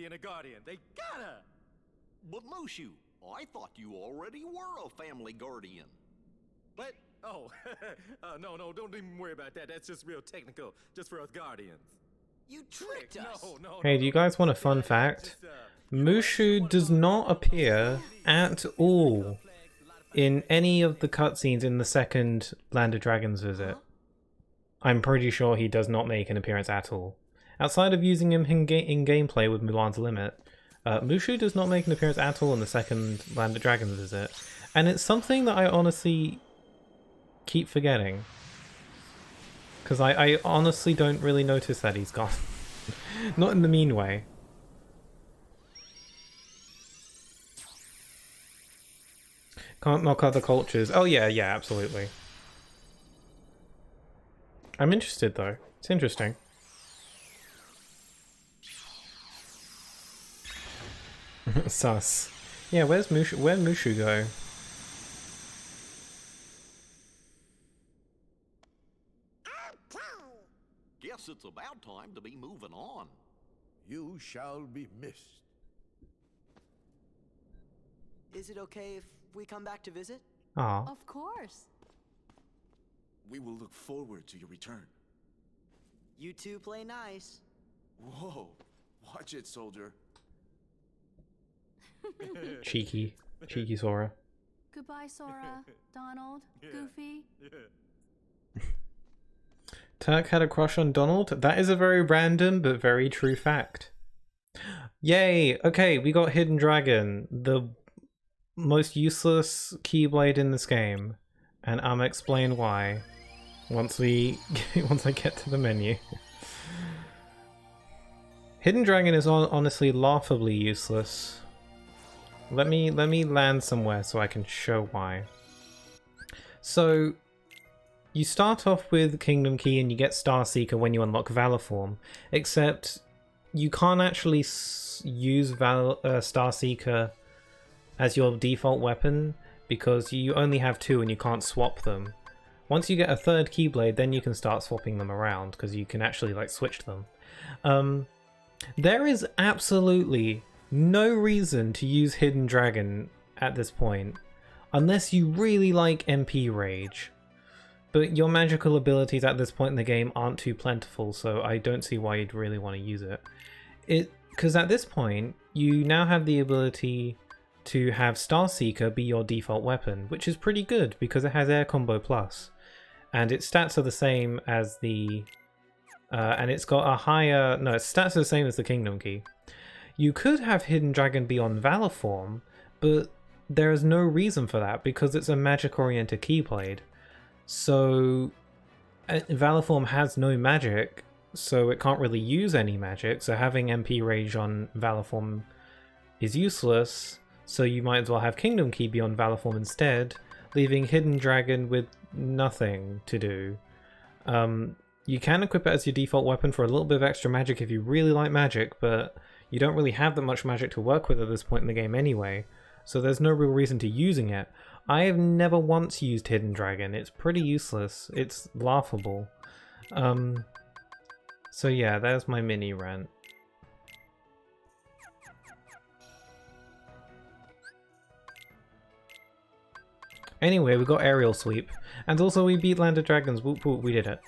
But Mushu, I thought you already were a family guardian. What? Oh, no, don't even worry about that. That's just real technical, just for us guardians. You tricked us. No. Hey, do you guys want a fun fact? Mushu does not appear at all in any of the cutscenes in the second Land of Dragons visit. I'm pretty sure he does not make an appearance at all. Outside of using him in gameplay with Mulan's Limit, Mushu does not make an appearance at all in the second Land of Dragons visit. And it's something that I honestly keep forgetting. Because I honestly don't really notice that he's gone. Not in the mean way. Can't knock other cultures. Oh yeah, absolutely. I'm interested though. It's interesting. Sus. Yeah, where'd Mushu go? Guess it's about time to be moving on. You shall be missed. Is it okay if we come back to visit? Aw. Of course. We will look forward to your return. You two play nice. Whoa. Watch it, soldier. Cheeky Sora. Goodbye, Sora, Donald, Goofy. Turk had a crush on Donald? That is a very random but very true fact. Yay! Okay, we got Hidden Dragon, the most useless Keyblade in this game. and I'm explain why once I get to the menu. Hidden Dragon is honestly laughably useless. Let me land somewhere so I can show why. So you start off with Kingdom Key and you get Star Seeker when you unlock Valor Form, except you can't actually use Star Seeker as your default weapon because you only have 2 and you can't swap them. Once you get a 3rd Keyblade, then you can start swapping them around because you can actually like switch them. There is absolutely no reason to use Hidden Dragon at this point, unless you really like MP Rage. But your magical abilities at this point in the game aren't too plentiful, so I don't see why you'd really want to use it. Because at this point, you now have the ability to have Star Seeker be your default weapon, which is pretty good because it has Air Combo Plus. And its stats are the same as the... and it's got a higher... No, its stats are the same as the Kingdom Key. You could have Hidden Dragon be on Valor Form, but there is no reason for that because it's a magic-oriented Keyblade. So Valor Form has no magic, so it can't really use any magic, so having MP Rage on Valor Form is useless, so you might as well have Kingdom Key be on Valor Form instead, leaving Hidden Dragon with nothing to do. You can equip it as your default weapon for a little bit of extra magic if you really like magic, but you don't really have that much magic to work with at this point in the game anyway, so there's no real reason to using it. I have never once used Hidden Dragon. It's pretty useless. It's laughable. So yeah, there's my mini rant. Anyway, we got Aerial Sweep. And also we beat Land of Dragons. Whoop whoop, we did it.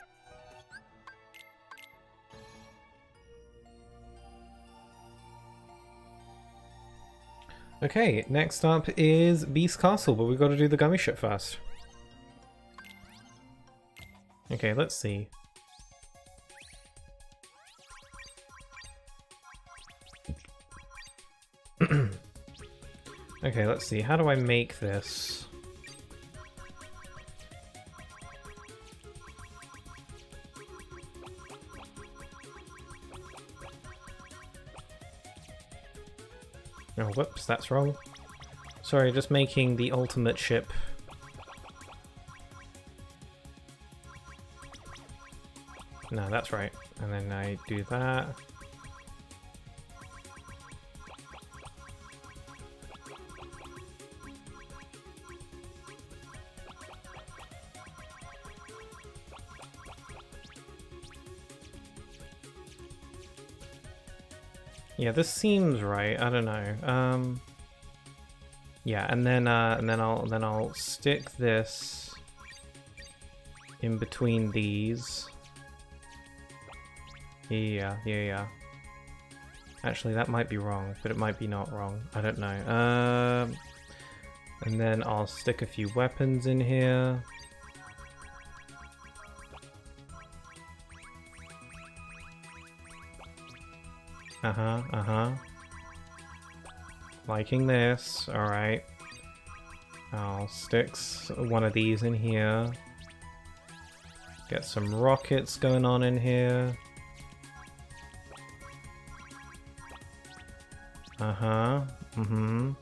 Okay, next up is Beast Castle, but we've got to do the gummy ship first. Okay, let's see. Okay, let's see. How do I make this? Oh, whoops, that's wrong. Sorry, just making the ultimate ship. No, that's right. And then I do that. Yeah, this seems right. I don't know. Yeah, and then I'll stick this in between these. Yeah. Actually, that might be wrong, but it might be not wrong. I don't know. And then I'll stick a few weapons in here. Liking this, alright. I'll stick one of these in here. Get some rockets going on in here. Can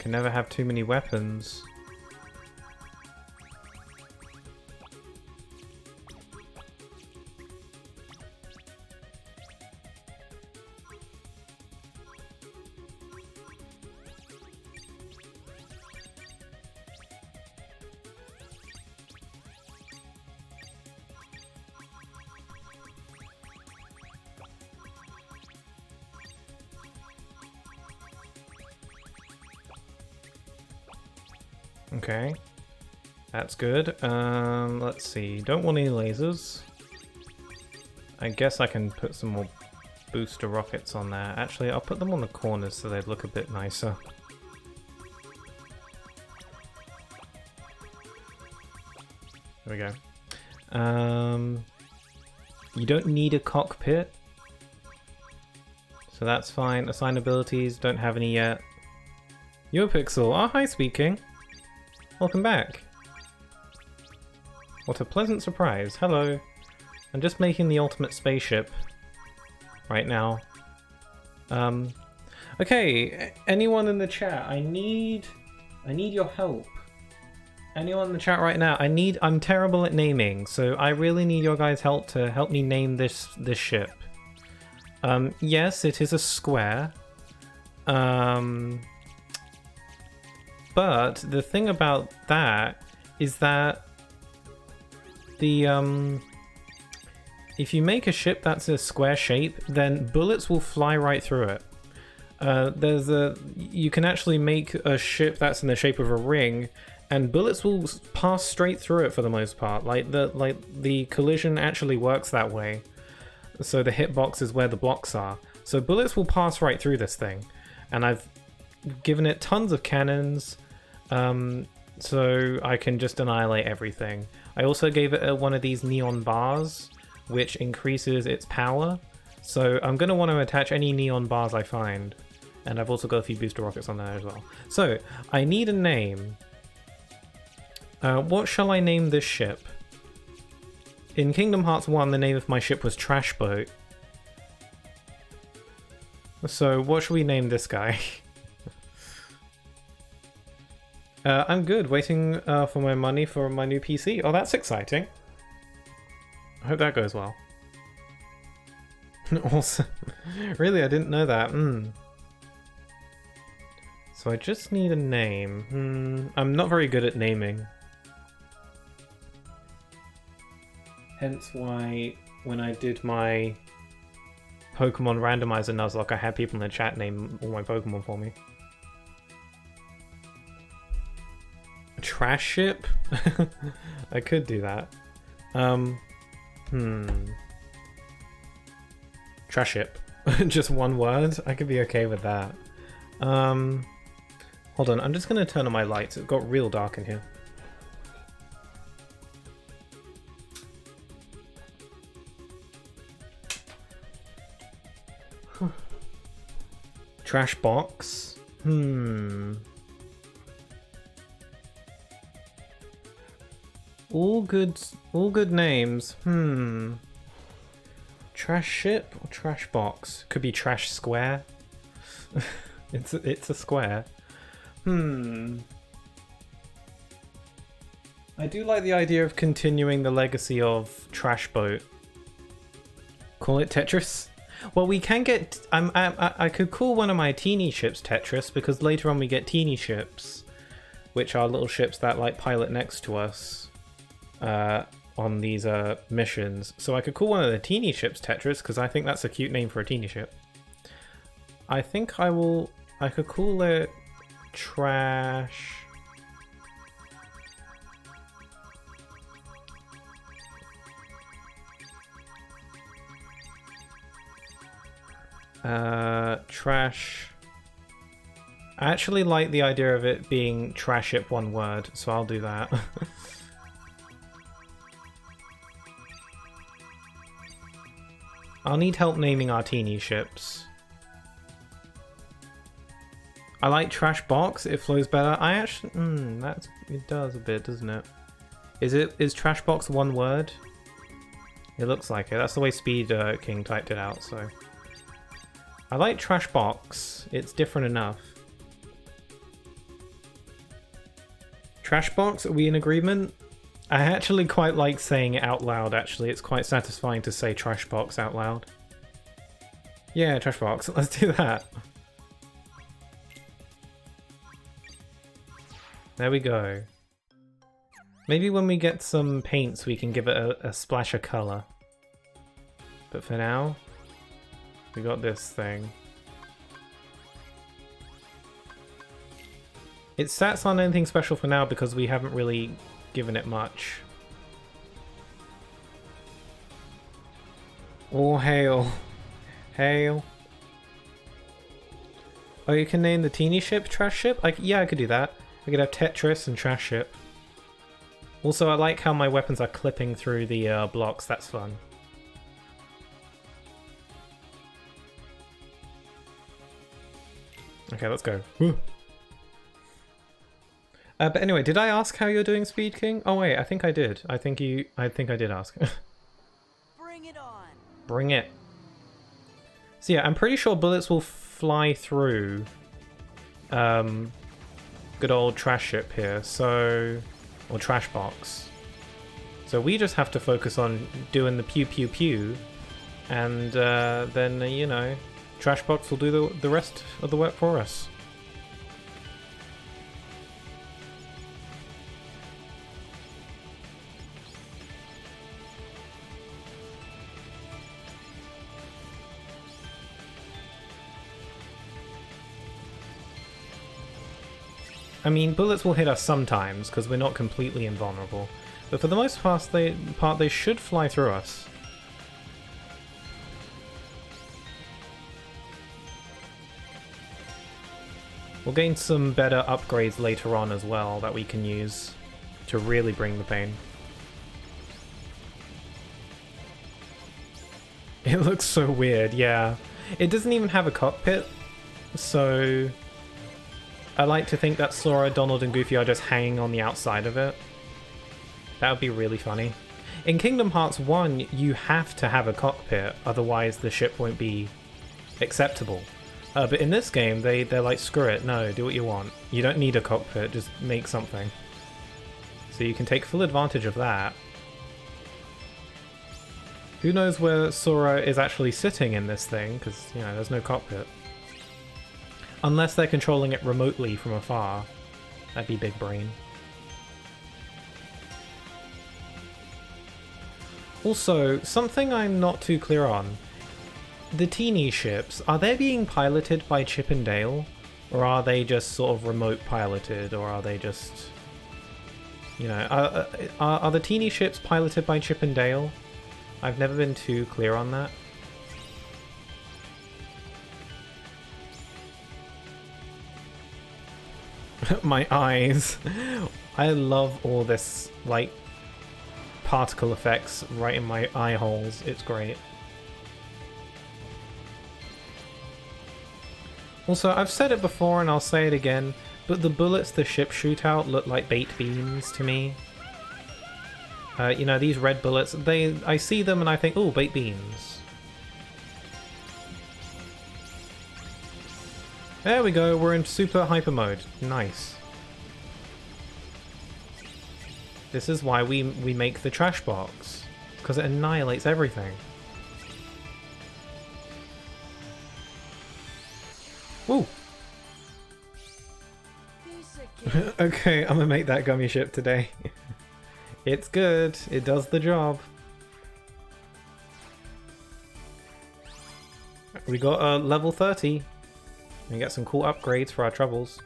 never have too many weapons. Okay, that's good. Let's see. Don't want any lasers. I guess I can put some more booster rockets on there. Actually, I'll put them on the corners so they look a bit nicer. There we go. You don't need a cockpit, so that's fine. Assign abilities, don't have any yet. Yo Pixel, oh hi Speaking. welcome back. What a pleasant surprise. Hello. I'm just making the ultimate spaceship right now. Okay, anyone in the chat, I need your help. Anyone in the chat right now, I'm terrible at naming, so I really need your guys' help to help me name this ship. Yes, it is a square. But the thing about that is that if you make a ship that's a square shape, then bullets will fly right through it. You can actually make a ship that's in the shape of a ring, and bullets will pass straight through it for the most part. Like the collision actually works that way. So the hitbox is where the blocks are. So bullets will pass right through this thing, and I've given it tons of cannons, so I can just annihilate everything. I also gave it one of these neon bars, which increases its power. So I'm going to want to attach any neon bars I find. And I've also got a few booster rockets on there as well. So I need a name. What shall I name this ship? In Kingdom Hearts 1, the name of my ship was Trash Boat. So what should we name this guy? I'm good, waiting for my money for my new PC. Oh, that's exciting. I hope that goes well. Awesome. Really, I didn't know that. So I just need a name. I'm not very good at naming. Hence why when I did my Pokemon randomizer Nuzlocke, I had people in the chat name all my Pokemon for me. Trash ship? I could do that. Trash ship. Just one word? I could be okay with that. Hold on, I'm just gonna turn on my lights. It got real dark in here. Trash box? All good names. Trash ship or trash box? Could be trash square. It's a square. I do like the idea of continuing the legacy of Trash Boat. Call it Tetris? Well, we can get... I could call one of my teeny ships Tetris, because later on we get teeny ships, which are little ships that like pilot next to us on these missions. So I could call one of the teeny ships Tetris, because I think that's a cute name for a teeny ship. I think I could call it Trash... Trash... I actually like the idea of it being Trash Ship one word, so I'll do that. I'll need help naming our teeny ships. I like Trash Box, it flows better. I actually... it does a bit, doesn't it? Is Trash Box one word? It looks like it. That's the way Speed King typed it out, so... I like Trash Box. It's different enough. Trash Box, are we in agreement? I actually quite like saying it out loud, actually. It's quite satisfying to say Trash Box out loud. Yeah, Trash Box. Let's do that. There we go. Maybe when we get some paints we can give it a splash of colour. But for now, we got this thing. Its stats aren't anything special for now because we haven't really given it much. Oh, hail. Hail. Oh, you can name the teeny ship Trash Ship? Yeah, I could do that. I could have Tetris and Trash Ship. Also, I like how my weapons are clipping through the blocks. That's fun. Okay, let's go. But anyway, did I ask how you're doing, Speed King? Oh wait, I think I did. I think I did ask. Bring it on. Bring it. So yeah, I'm pretty sure bullets will fly through good old trash ship here, so, or trash box. So we just have to focus on doing the pew pew pew, and then you know, trash box will do the rest of the work for us. I mean, bullets will hit us sometimes, because we're not completely invulnerable. But for the most part, they should fly through us. We'll gain some better upgrades later on as well that we can use to really bring the pain. It looks so weird, yeah. It doesn't even have a cockpit, so I like to think that Sora, Donald, and Goofy are just hanging on the outside of it. That would be really funny. In Kingdom Hearts 1, you have to have a cockpit, otherwise the ship won't be acceptable. But in this game, they're like, screw it, no, do what you want. You don't need a cockpit, just make something. So you can take full advantage of that. Who knows where Sora is actually sitting in this thing, because, you know, there's no cockpit. Unless they're controlling it remotely from afar. That'd be big brain. Also, something I'm not too clear on. The teeny ships, are they being piloted by Chip and Dale? Or are they just sort of remote piloted? Or are they just... You know, are the teeny ships piloted by Chip and Dale? I've never been too clear on that. My eyes. I love all this, like, particle effects right in my eye holes. It's great. Also, I've said it before and I'll say it again, but the bullets the ship shoot out look like baked beans to me. You know, these red bullets, I see them and I think, oh, baked beans. There we go, we're in super hyper mode. Nice. This is why we make the trash box, because it annihilates everything. Woo! Okay, I'm gonna make that gummy ship today. It's good, it does the job. We got a level 30. And get some cool upgrades for our troubles.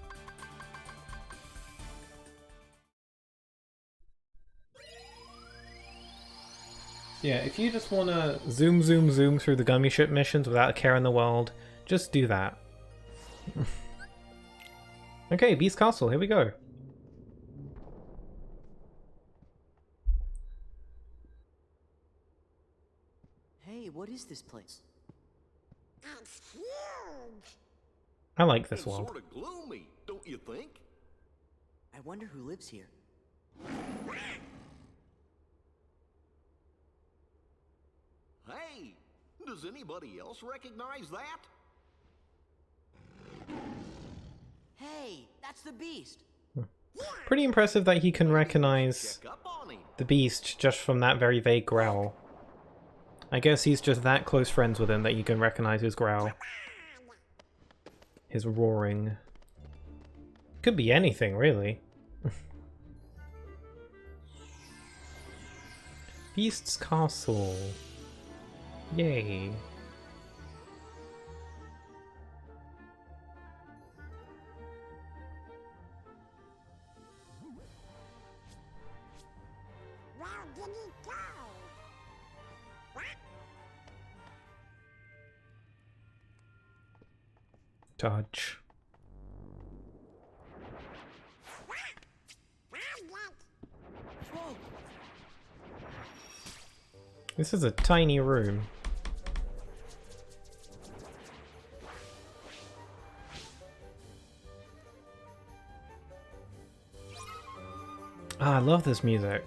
Yeah, if you just want to zoom through the gummy ship missions without a care in the world, just do that. Okay, Beast Castle, here we go. Hey, what is this place? It's huge. I like this It's world. sort of gloomy, don't you think? I wonder who lives here. Hey, does anybody else recognize that? Hey, that's the beast. Pretty impressive that he can recognize the beast just from that very vague growl. I guess he's just that close friends with him that you can recognize his growl. His roaring. Could be anything, really. Beast's Castle. Yay. Where did he go? Dodge. This is a tiny room. Ah, I love this music.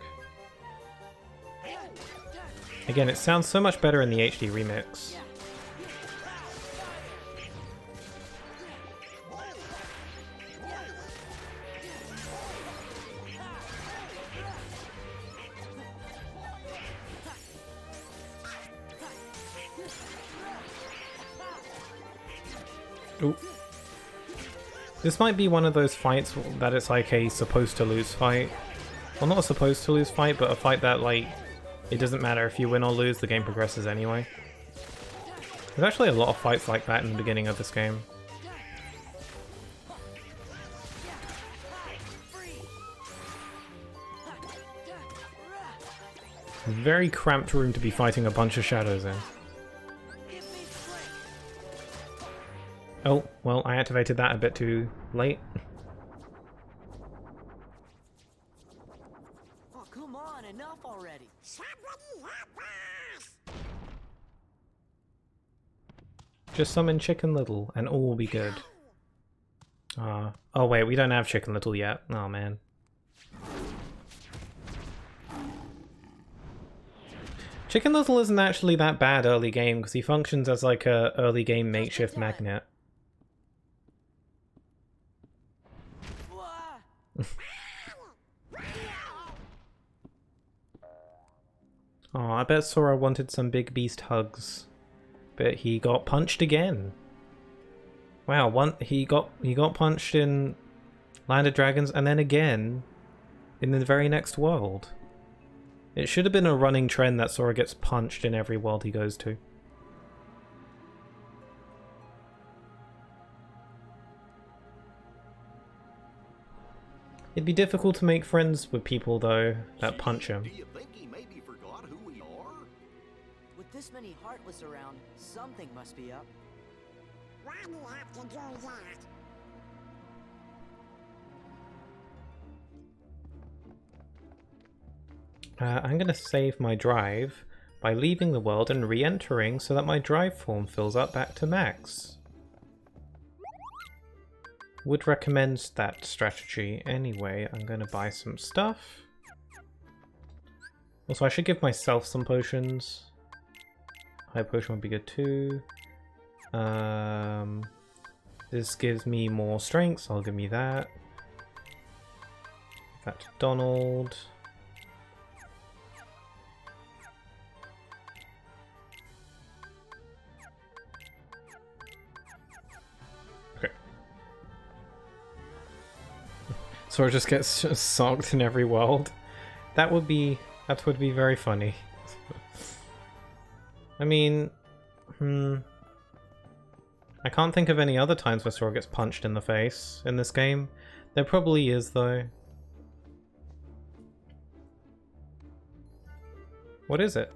Again, it sounds so much better in the HD remix. Ooh. This might be one of those fights that it's like a supposed to lose fight. Well, not a supposed to lose fight, but a fight that, like, it doesn't matter if you win or lose, the game progresses anyway. There's actually a lot of fights like that in the beginning of this game. Very cramped room to be fighting a bunch of shadows in. Oh, well, I activated that a bit too late. Oh, come on, enough already. Just summon Chicken Little and all will be good. Oh wait, we don't have Chicken Little yet. Oh man. Chicken Little isn't actually that bad early game because he functions as like a early game makeshift magnet. Oh, I bet Sora wanted some big beast hugs, but he got punched again. Wow, he got punched in Land of Dragons and then again in the very next world. It should have been a running trend that Sora gets punched in every world he goes to. It'd be difficult to make friends with people, though, that punch him. Do you think he maybe forgot who we are? With this many Heartless around, something must be up. Why do you have to do that? I'm gonna save my drive by leaving the world and re-entering so that my drive form fills up back to max. Would recommend that strategy. Anyway, I'm gonna buy some stuff. Also, I should give myself some potions. High potion would be good too. This gives me more strength, so I'll give me that. Give that to Donald. Sora just gets socked in every world. That would be very funny. I mean, I can't think of any other times where Sora gets punched in the face in this game. There probably is though. What is it?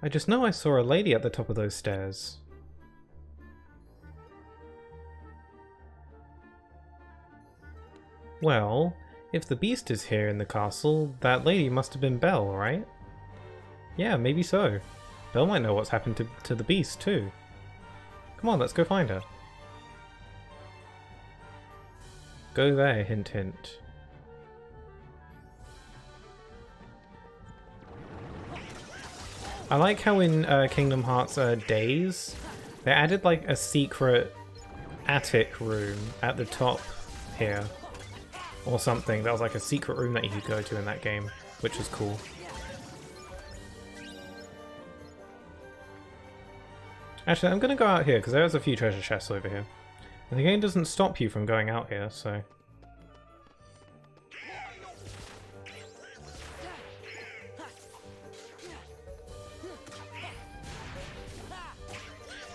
I just know I saw a lady at the top of those stairs. Well, if the beast is here in the castle, that lady must have been Belle, right? Yeah, maybe so. Belle might know what's happened to the beast, too. Come on, let's go find her. Go there, hint hint. I like how in Kingdom Hearts Days, they added like a secret attic room at the top here. Or something. That was like a secret room that you could go to in that game, which was cool. Actually, I'm going to go out here because there's a few treasure chests over here. And the game doesn't stop you from going out here, so...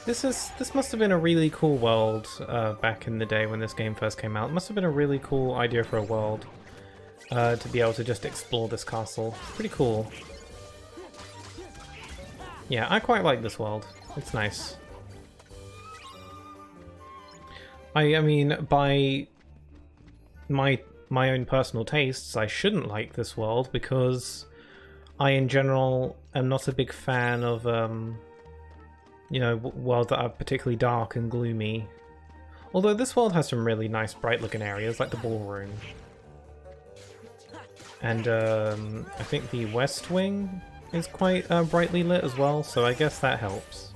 This must have been a really cool world back in the day when this game first came out. It must have been a really cool idea for a world to be able to just explore this castle. Pretty cool. Yeah, I quite like this world. It's nice. I mean, by my own personal tastes, I shouldn't like this world because I, in general, am not a big fan of you know, worlds that are particularly dark and gloomy. Although this world has some really nice bright looking areas, like the ballroom. And I think the west wing is quite brightly lit as well, so I guess that helps.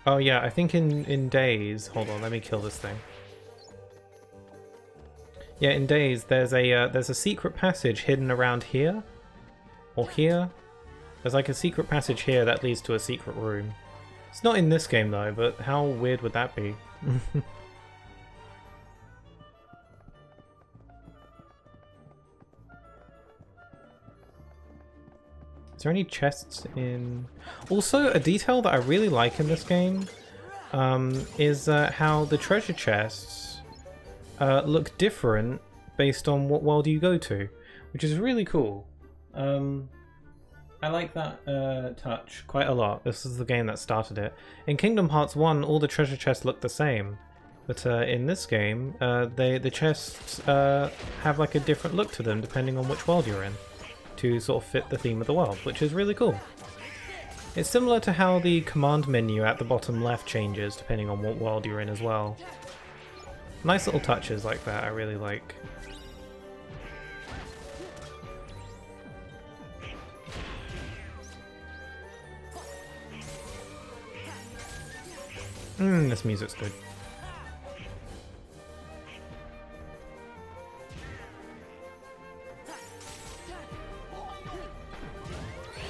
Oh yeah, I think in Days, hold on, let me kill this thing. Yeah, in Days there's a secret passage hidden around here or here. There's like a secret passage here that leads to a secret room. It's not in this game though, but how weird would that be? Is there any chests in... Also, a detail that I really like in this game is how the treasure chests look different based on what world you go to, which is really cool. I like that touch quite a lot. This is the game that started it. In Kingdom Hearts 1, all the treasure chests look the same, but in this game, the chests have like a different look to them depending on which world you're in, to sort of fit the theme of the world, which is really cool. It's similar to how the command menu at the bottom left changes depending on what world you're in as well. Nice little touches like that I really like. This music's good.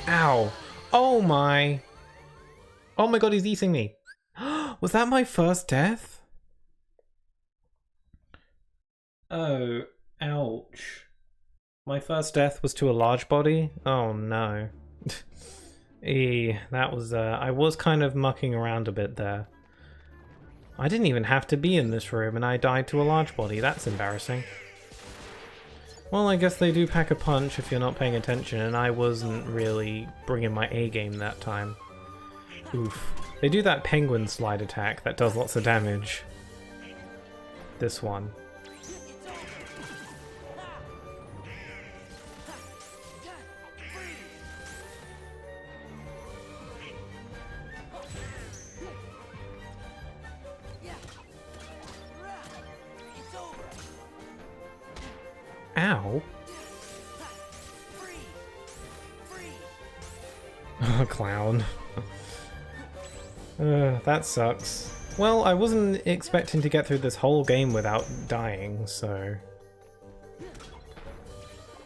Ow! Oh my! Oh my god, he's eating me! Was that my first death? Oh, ouch. My first death was to a large body? Oh no. That was, I was kind of mucking around a bit there. I didn't even have to be in this room and I died to a large body. That's embarrassing. Well, I guess they do pack a punch if you're not paying attention, and I wasn't really bringing my A game that time. Oof. They do that penguin slide attack that does lots of damage. This one. Ow. Oh, clown. That sucks. Well, I wasn't expecting to get through this whole game without dying, so...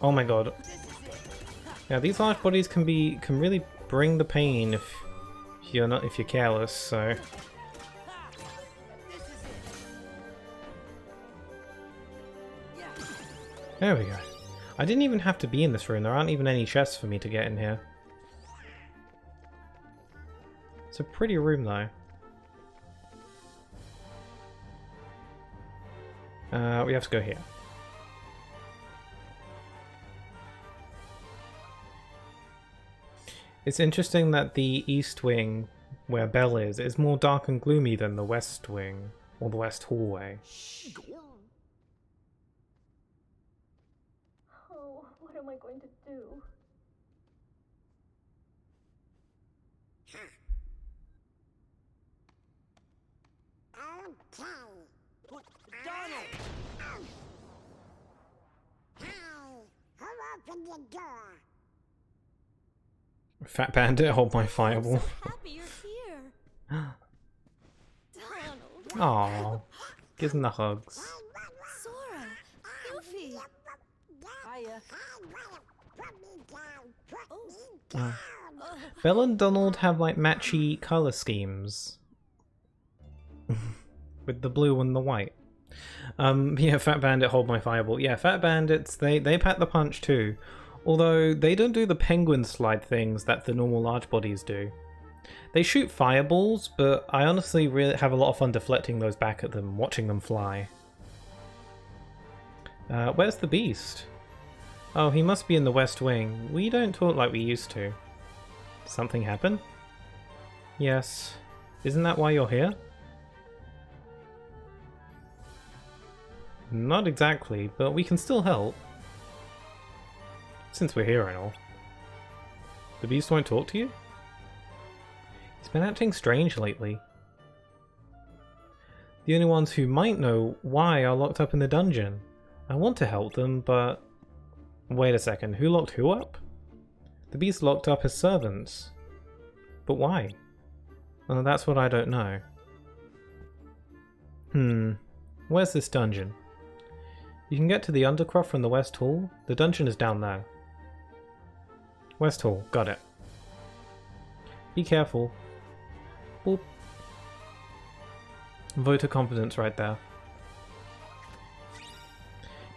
Oh my god. Yeah, these large bodies can really bring the pain if you're careless, so... There we go. I didn't even have to be in this room. There aren't even any chests for me to get in here. It's a pretty room though. We have to go here. It's interesting that the east wing, where Belle is more dark and gloomy than the west wing, or the west hallway. What am I going to do? Okay. Donald! Hey, who opened the door? Fat Bandit, hold my fireball. I'm so happy you're here. Donald. Aww. Give him the hugs. Sora. Goofy. Hiya. Belle and Donald have like matchy color schemes. With the blue and the white. Yeah, Fat Bandit, hold my fireball. Yeah, Fat Bandits, they pack the punch too. Although they don't do the penguin slide things that the normal large bodies do. They shoot fireballs, but I honestly really have a lot of fun deflecting those back at them, watching them fly. Where's the beast? Oh, he must be in the West Wing. We don't talk like we used to. Something happen? Yes. Isn't that why you're here? Not exactly, but we can still help. Since we're here and all. The beast won't talk to you? He's been acting strange lately. The only ones who might know why are locked up in the dungeon. I want to help them, but... Wait a second, who locked who up? The beast locked up his servants. But why? Well, that's what I don't know. Where's this dungeon? You can get to the Undercroft from the West Hall. The dungeon is down there. West Hall, got it. Be careful. Boop. Vote of confidence right there.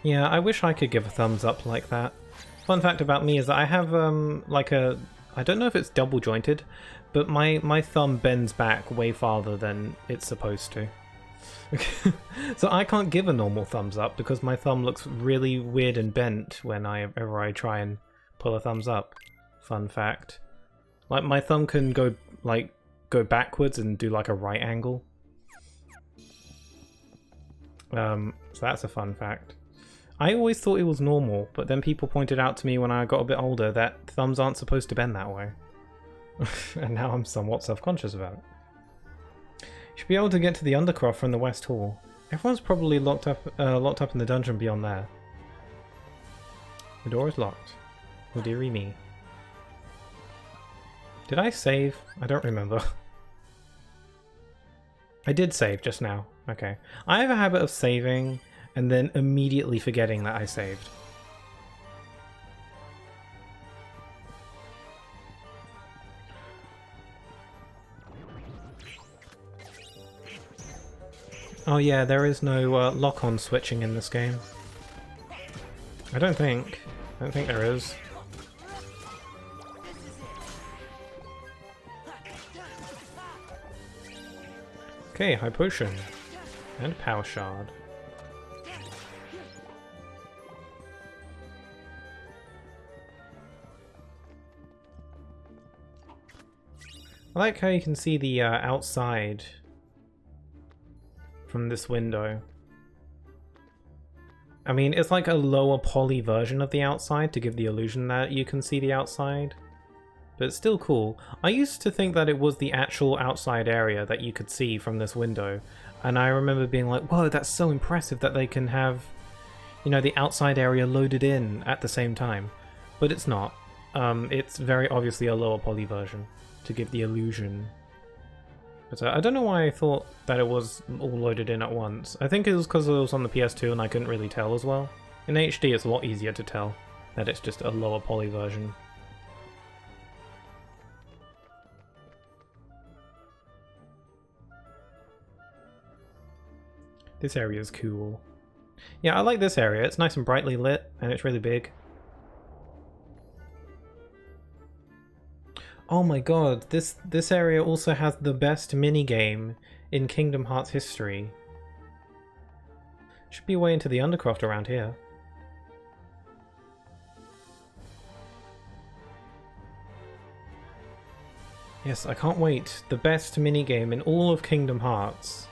Yeah, I wish I could give a thumbs up like that. Fun fact about me is that I have like a... I don't know if it's double jointed, but my thumb bends back way farther than it's supposed to. So I can't give a normal thumbs up because my thumb looks really weird and bent whenever I try and pull a thumbs up. Fun fact. Like my thumb can go backwards and do like a right angle. So that's a fun fact. I always thought it was normal, but then people pointed out to me when I got a bit older that thumbs aren't supposed to bend that way. And now I'm somewhat self-conscious about it. You should be able to get to the Undercroft from the West Hall. Everyone's probably locked up in the dungeon beyond there. The door is locked. Oh dearie me. Did I save? I don't remember. I did save just now. Okay. I have a habit of saving and then immediately forgetting that I saved. Oh yeah, there is no lock-on switching in this game. I don't think there is. Okay, high potion. And power shard. I like how you can see the outside from this window. I mean, it's like a lower poly version of the outside to give the illusion that you can see the outside. But it's still cool. I used to think that it was the actual outside area that you could see from this window. And I remember being like, whoa, that's so impressive that they can have, you know, the outside area loaded in at the same time. But it's not. It's very obviously a lower poly version to give the illusion. But I don't know why I thought that it was all loaded in at once. I think it was because it was on the PS2 and I couldn't really tell as well. In HD it's a lot easier to tell that it's just a lower poly version. This area is cool. Yeah, I like this area. It's nice and brightly lit and it's really big. Oh my god, this area also has the best minigame in Kingdom Hearts history. Should be a way into the Undercroft around here. Yes, I can't wait. The best minigame in all of Kingdom Hearts.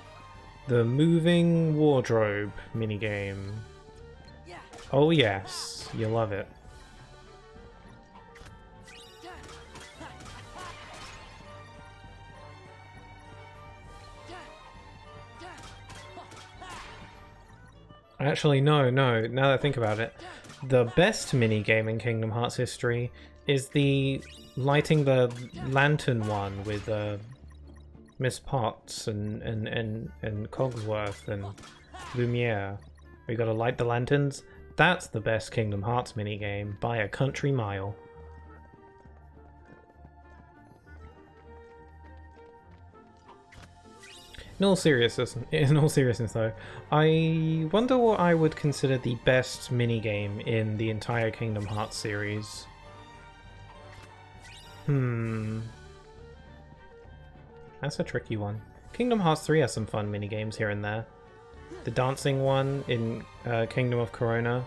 The moving wardrobe minigame. Oh yes, you love it. Actually, no, now that I think about it, the best minigame in Kingdom Hearts history is the lighting the lantern one with Miss Potts and Cogsworth and Lumiere. We gotta light the lanterns. That's the best Kingdom Hearts minigame by a country mile. In all seriousness though, I wonder what I would consider the best minigame in the entire Kingdom Hearts series. That's a tricky one. Kingdom Hearts 3 has some fun minigames here and there. The dancing one in Kingdom of Corona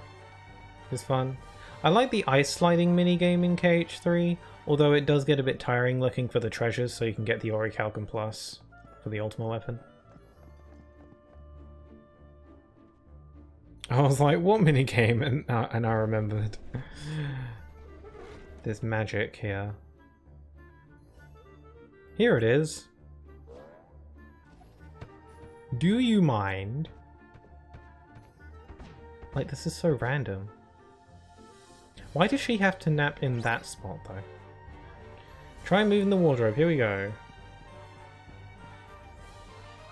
is fun. I like the ice sliding minigame in KH3, although it does get a bit tiring looking for the treasures so you can get the Orichalcum Plus for the Ultima weapon. I was like, what minigame? And I remembered. There's magic here. Here it is. Do you mind? Like, this is so random. Why does she have to nap in that spot, though? Try moving the wardrobe. Here we go.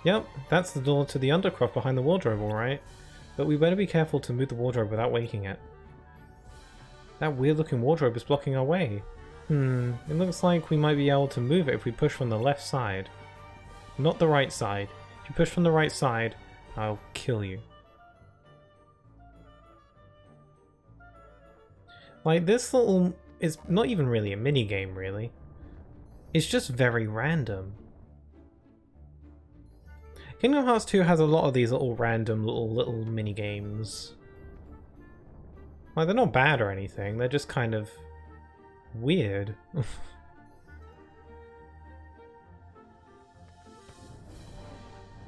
Yep, that's the door to the undercroft behind the wardrobe, alright. But we better be careful to move the wardrobe without waking it. That weird-looking wardrobe is blocking our way. It looks like we might be able to move it if we push from the left side. Not the right side. If you push from the right side, I'll kill you. Like, this little... is not even really a mini-game, really. It's just very random. Kingdom Hearts 2 has a lot of these little random little mini-games. Like, they're not bad or anything, they're just kind of... weird.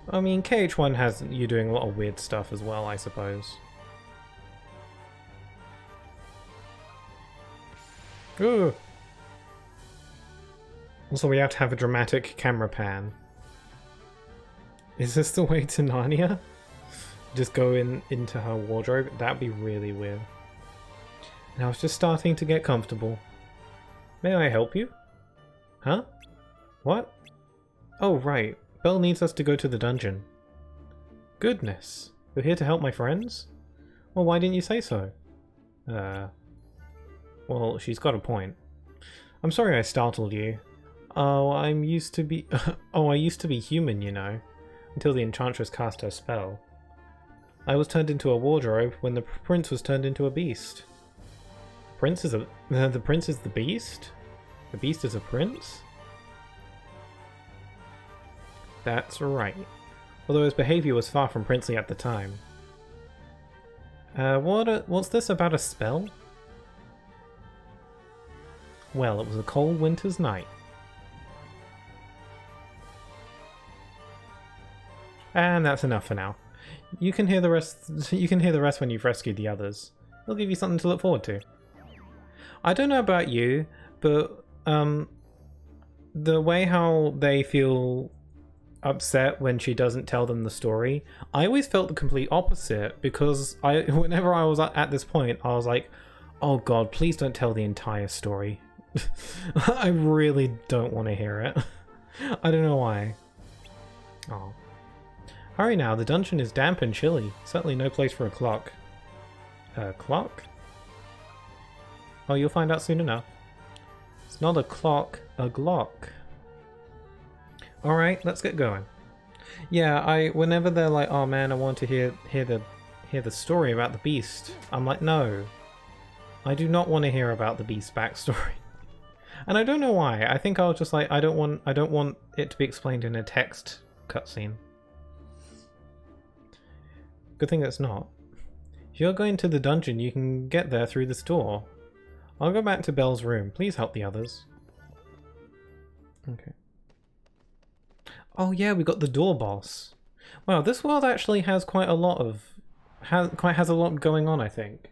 I mean, KH1 has you doing a lot of weird stuff as well, I suppose. Ooh. Also, we have to have a dramatic camera pan. Is this the way to Narnia? Just go into her wardrobe? That'd be really weird. And I was just starting to get comfortable. May I help you? Huh? What? Oh, right. Belle needs us to go to the dungeon. Goodness. You're here to help my friends? Well, why didn't you say so? Well, she's got a point. I'm sorry I startled you. Oh, I used to be human, you know. Until the Enchantress cast her spell. I was turned into a wardrobe when the prince was turned into a beast. The prince is the beast? The beast is a prince? That's right. Although his behavior was far from princely at the time. What's this about a spell? Well, it was a cold winter's night. And that's enough for now. You can hear the rest. You can hear the rest when you've rescued the others. It'll give you something to look forward to. I don't know about you, but the way how they feel upset when she doesn't tell them the story, I always felt the complete opposite, because whenever I was at this point, I was like, oh god, please don't tell the entire story. I really don't want to hear it. I don't know why. Oh. Hurry now, the dungeon is damp and chilly. Certainly no place for a clock. A clock? Oh, you'll find out soon enough. It's not a clock, a Glock. Alright, let's get going. Yeah, whenever they're like, oh man, I want to hear the story about the beast, I'm like, no. I do not want to hear about the beast's backstory. And I don't know why. I think I was just like, I don't want it to be explained in a text cutscene. Good thing it's not. If you're going to the dungeon, you can get there through this door. I'll go back to Belle's room. Please help the others. Okay. Oh yeah, we got the door boss. Wow, this world actually has quite a lot going on, I think.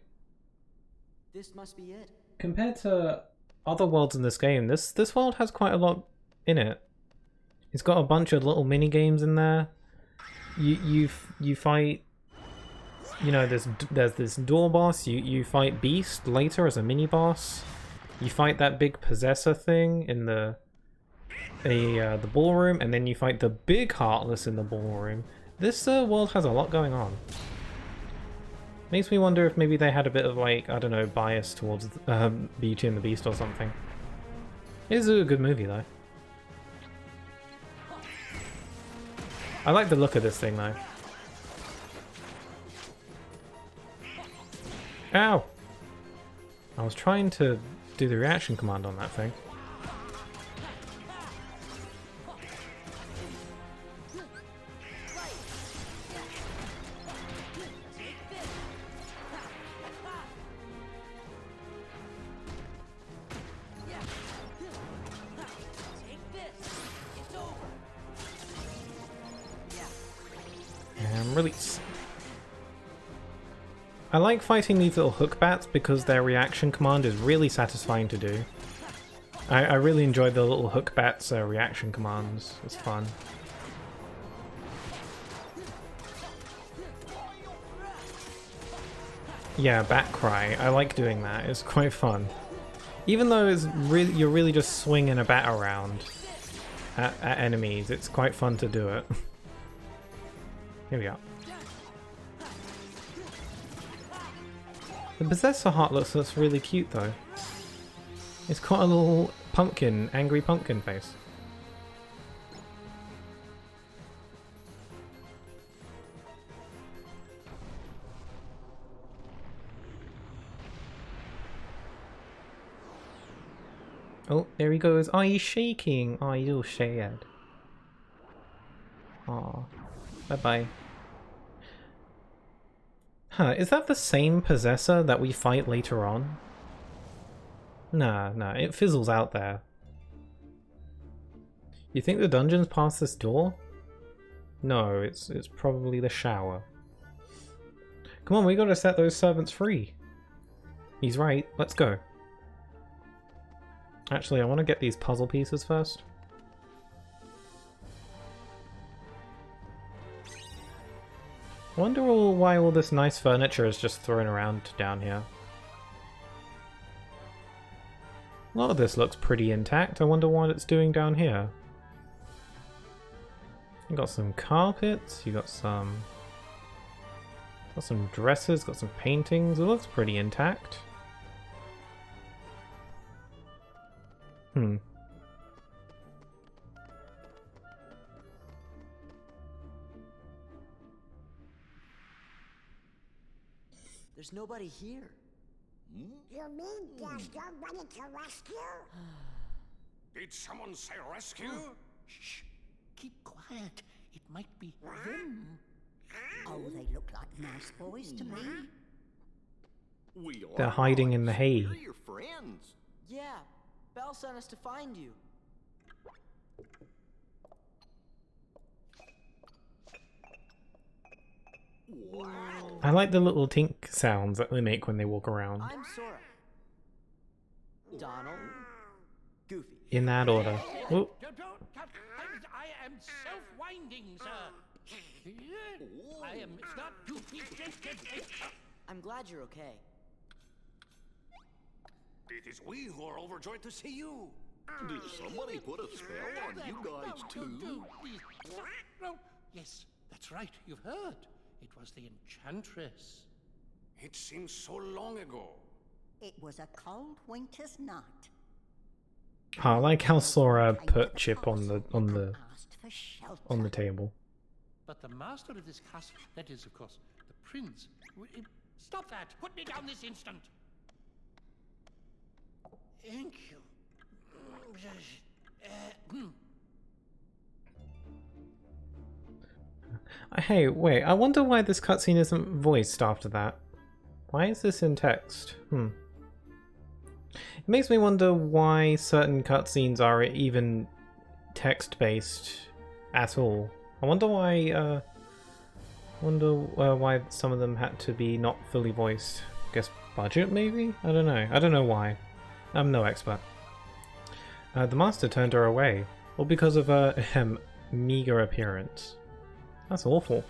This must be it. Compared to other worlds in this game, this world has quite a lot in it. It's got a bunch of little mini games in there. You fight. You know, there's this door boss. You fight Beast later as a mini boss. You fight that big possessor thing in the ballroom, and then you fight the big Heartless in the ballroom. This world has a lot going on. Makes me wonder if maybe they had a bit of, like, I don't know, bias towards Beauty and the Beast or something. It is a good movie though. I like the look of this thing though. Ow! I was trying to do the reaction command on that thing. And release. I like fighting these little hook bats because their reaction command is really satisfying to do. I really enjoy the little hook bats' reaction commands. It's fun. Yeah, bat cry. I like doing that. It's quite fun. Even though it's really, you're really just swinging a bat around at enemies, it's quite fun to do it. Here we go. The Possessor Heart looks really cute though. It's got a little pumpkin, angry pumpkin face. Oh, there he goes. Oh, he's shaking. Oh, you little sad. Aw. Bye-bye. Huh, is that the same Possessor that we fight later on? Nah, it fizzles out there. You think the dungeon's past this door? No, it's probably the shower. Come on, we gotta set those servants free. He's right, let's go. Actually, I want to get these puzzle pieces first. I wonder why all this nice furniture is just thrown around down here. A lot of this looks pretty intact. I wonder what it's doing down here. You got some carpets, you got some dresses, got some paintings. It looks pretty intact. There's nobody here. You mean there's nobody to rescue? Did someone say rescue? Shh. Keep quiet. It might be them. Oh, they look like nice boys to me. They're hiding in the hay. We're your friends. Yeah, Belle sent us to find you. Wow. I like the little tink sounds that they make when they walk around. I'm Sora. Donald. Goofy. In that order. Oh. I am self-winding, sir. I am not goofy. I'm glad you're okay. It is we who are overjoyed to see you. Did somebody put a spell on you guys too? No. Yes, that's right. You've heard. It was the Enchantress. It seems so long ago. It was a cold winter's night. I like how Sora put Chip on the table. But the master of this castle, that is, of course, the prince. Stop that! Put me down this instant! Thank you. Hey, wait, I wonder why this cutscene isn't voiced after that. Why is this in text? It makes me wonder why certain cutscenes are even text-based at all. I wonder why, why some of them had to be not fully voiced. Guess budget, maybe? I don't know. I don't know why. I'm no expert. The master turned her away, all because of her meager appearance. That's awful.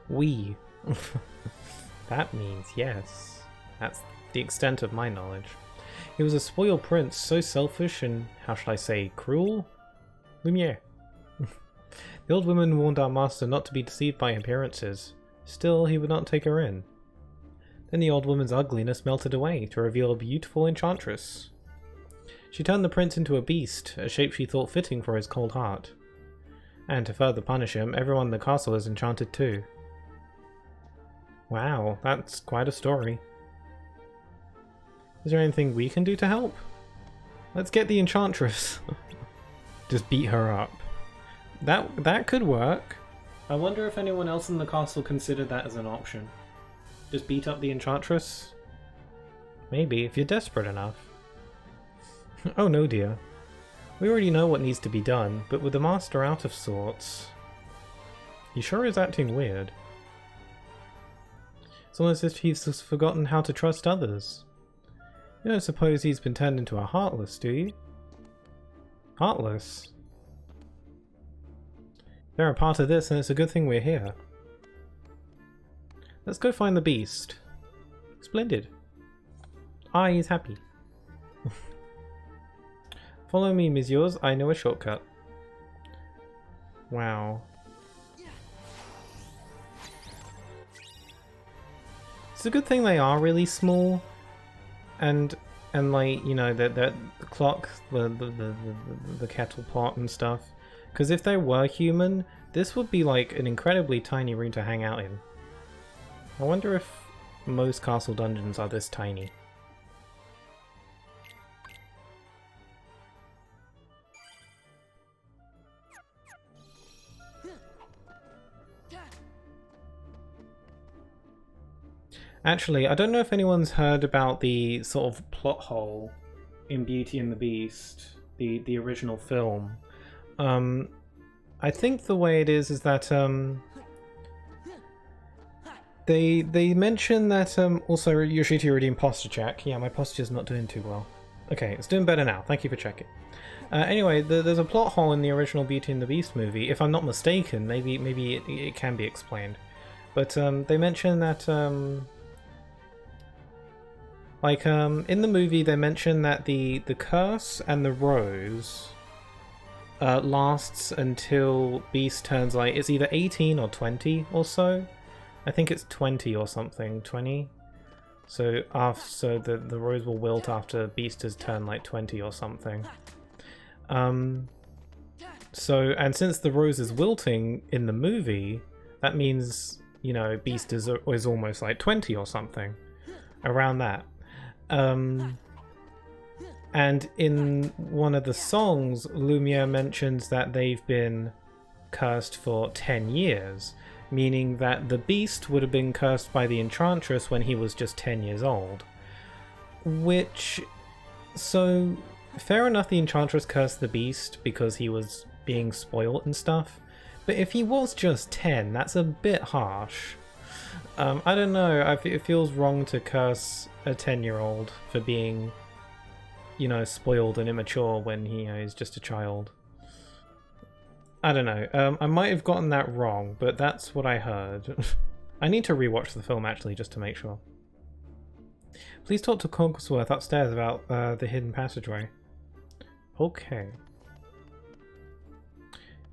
We. That means yes. That's the extent of my knowledge. He was a spoiled prince, so selfish and, how should I say, cruel? Lumiere. The old woman warned our master not to be deceived by appearances. Still, he would not take her in. Then the old woman's ugliness melted away to reveal a beautiful enchantress. She turned the prince into a beast, a shape she thought fitting for his cold heart. And to further punish him, everyone in the castle is enchanted too. Wow, that's quite a story. Is there anything we can do to help? Let's get the enchantress. Just beat her up. That could work. I wonder if anyone else in the castle considered that as an option. Just beat up the enchantress? Maybe, if you're desperate enough. Oh no, dear. We already know what needs to be done, but with the master out of sorts... He sure is acting weird. It's almost as if he's just forgotten how to trust others. You don't suppose he's been turned into a Heartless, do you? Heartless? They're a part of this, and it's a good thing we're here. Let's go find the beast. Splendid. Ah, he's happy. Follow me, messieurs. I know a shortcut. Wow. It's a good thing they are really small, and like, you know, the clock, the kettle pot and stuff. Because if they were human, this would be like an incredibly tiny room to hang out in. I wonder if most castle dungeons are this tiny. Actually, I don't know if anyone's heard about the sort of plot hole in Beauty and the Beast, the original film. I think the way it is that they mention that also Yoshito redeemed posture check. Yeah, my posture's not doing too well. Okay, it's doing better now. Thank you for checking. Anyway, there's a plot hole in the original Beauty and the Beast movie. If I'm not mistaken, maybe it can be explained. But they mention that in the movie they mention that the curse and the rose lasts until Beast turns like, it's either 18 or 20 or so. I think it's 20 or something, 20. So the rose will wilt after Beast has turned like 20 or something. So, and since the rose is wilting in the movie, that means, you know, Beast is almost like 20 or something, around that. And in one of the songs, Lumiere mentions that they've been cursed for 10 years, meaning that the Beast would have been cursed by the Enchantress when he was just 10 years old. Which, so, fair enough, the Enchantress cursed the Beast because he was being spoiled and stuff, but if he was just 10, that's a bit harsh. I don't know, it feels wrong to curse a 10-year-old for being, you know, spoiled and immature when he, you know, is just a child. I don't know, I might have gotten that wrong, but that's what I heard. I need to rewatch the film actually, just to make sure. Please talk to Cogsworth upstairs about the hidden passageway. Okay.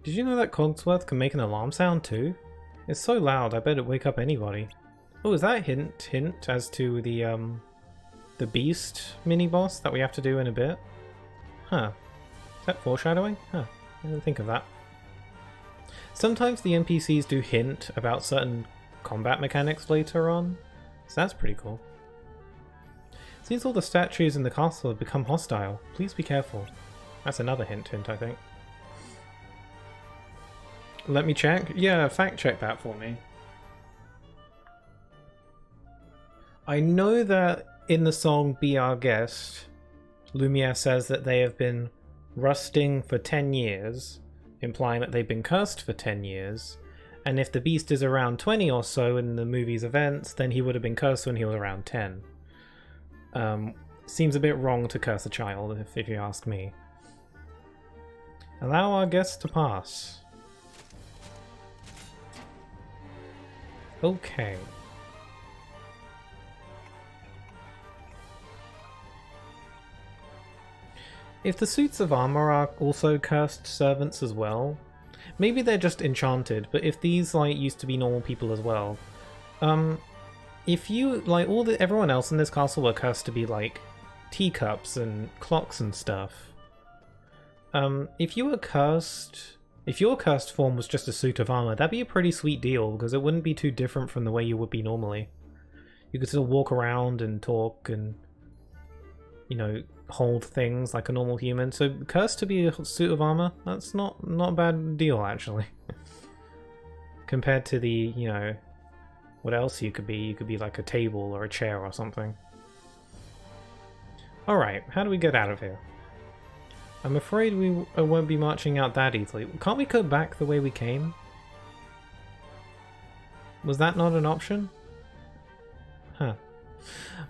Did you know that Cogsworth can make an alarm sound too? It's so loud, I bet it'd wake up anybody. Oh, is that a hint as to the Beast mini-boss that we have to do in a bit? Huh. Is that foreshadowing? Huh. I didn't think of that. Sometimes the NPCs do hint about certain combat mechanics later on, so that's pretty cool. Seems all the statues in the castle have become hostile. Please be careful. That's another hint, I think. Let me check. Yeah, fact check that for me. I know that in the song Be Our Guest, Lumiere says that they have been rusting for 10 years, implying that they've been cursed for 10 years, and if the Beast is around 20 or so in the movie's events, then he would have been cursed when he was around 10. Seems a bit wrong to curse a child, if you ask me. Allow our guests to pass. Okay. If the suits of armor are also cursed servants as well, maybe they're just enchanted, but if these like used to be normal people as well, if you like everyone else in this castle were cursed to be like teacups and clocks and stuff, if your cursed form was just a suit of armor, that'd be a pretty sweet deal because it wouldn't be too different from the way you would be normally. You could still walk around and talk and, you know, hold things like a normal human. So cursed to be a suit of armor, that's not a bad deal actually. Compared to the, you know, what else you could be like a table or a chair or something. Alright, how do we get out of here? I'm afraid we won't be marching out that easily. Can't we go back the way we came? Was that not an option? Huh.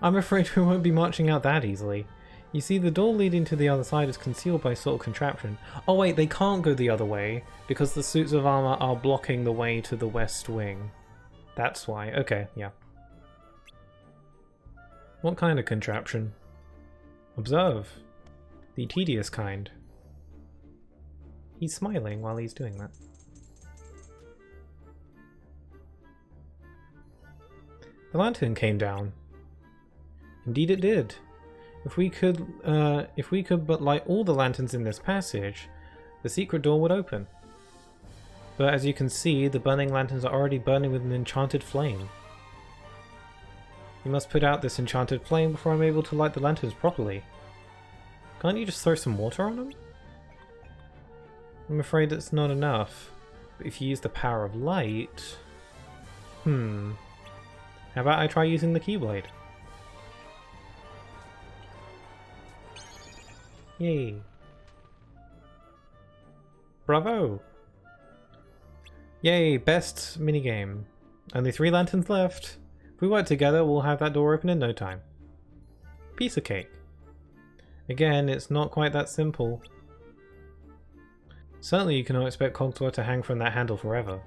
I'm afraid we won't be marching out that easily. You see, the door leading to the other side is concealed by sort of contraption. Oh wait, they can't go the other way, because the suits of armor are blocking the way to the west wing. That's why. Okay, yeah. What kind of contraption? Observe. The tedious kind. He's smiling while he's doing that. The lantern came down. Indeed it did. If we could but light all the lanterns in this passage, the secret door would open. But as you can see, the burning lanterns are already burning with an enchanted flame. You must put out this enchanted flame before I'm able to light the lanterns properly. Can't you just throw some water on them? I'm afraid it's not enough. But if you use the power of light... How about I try using the Keyblade? Yay. Bravo! Yay, best minigame. Only 3 lanterns left. If we work together, we'll have that door open in no time. Piece of cake. Again, it's not quite that simple. Certainly you cannot expect Cogsworth to hang from that handle forever.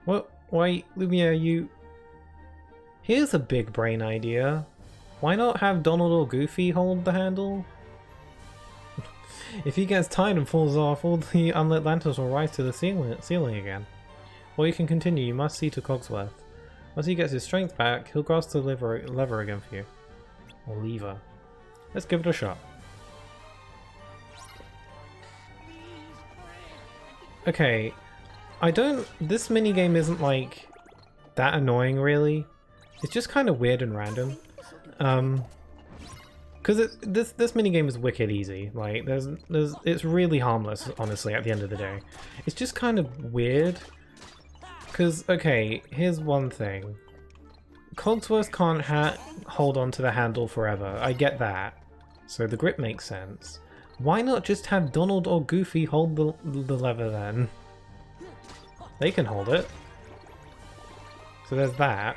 What? Why, Lumia, you... Here's a big brain idea. Why not have Donald or Goofy hold the handle? If he gets tired and falls off, all the unlit lanterns will rise to the ceiling again. Or you can continue, you must see to Cogsworth. Once he gets his strength back, he'll grasp the lever again for you. Or lever. Let's give it a shot. Okay, this minigame isn't like that annoying really. It's just kind of weird and random. Because this minigame is wicked easy. Like it's really harmless, honestly, at the end of the day. It's just kind of weird. Because, okay, here's one thing. Cogsworth can't hold on to the handle forever. I get that. So the grip makes sense. Why not just have Donald or Goofy hold the lever then? They can hold it. So there's that.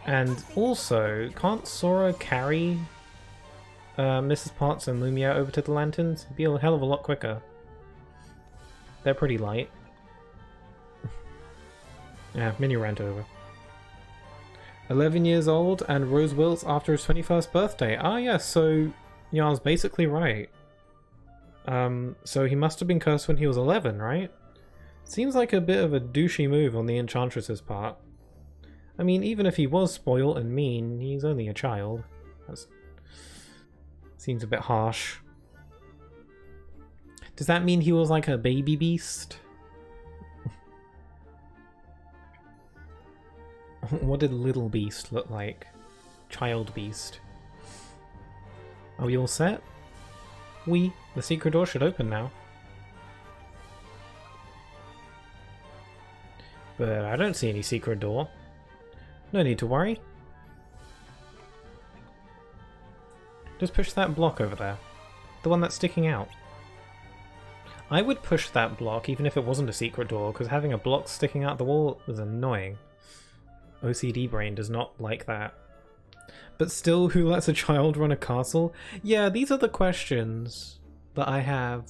And also, can't Sora carry Mrs. Potts and Lumia over to the lanterns? It'd be a hell of a lot quicker. They're pretty light. Yeah, mini rant over. 11 years old and Rose wilts after his 21st birthday. Ah yes, so Yar's basically right. So he must have been cursed when he was 11, right? Seems like a bit of a douchey move on the Enchantress's part. I mean, even if he was spoiled and mean, he's only a child. That seems a bit harsh. Does that mean he was like a baby beast? What did Little Beast look like? Child Beast. Are we all set? The secret door should open now. But I don't see any secret door. No need to worry. Just push that block over there. The one that's sticking out. I would push that block even if it wasn't a secret door, because having a block sticking out the wall is annoying. OCD brain does not like that. But still, who lets a child run a castle? Yeah, these are the questions that I have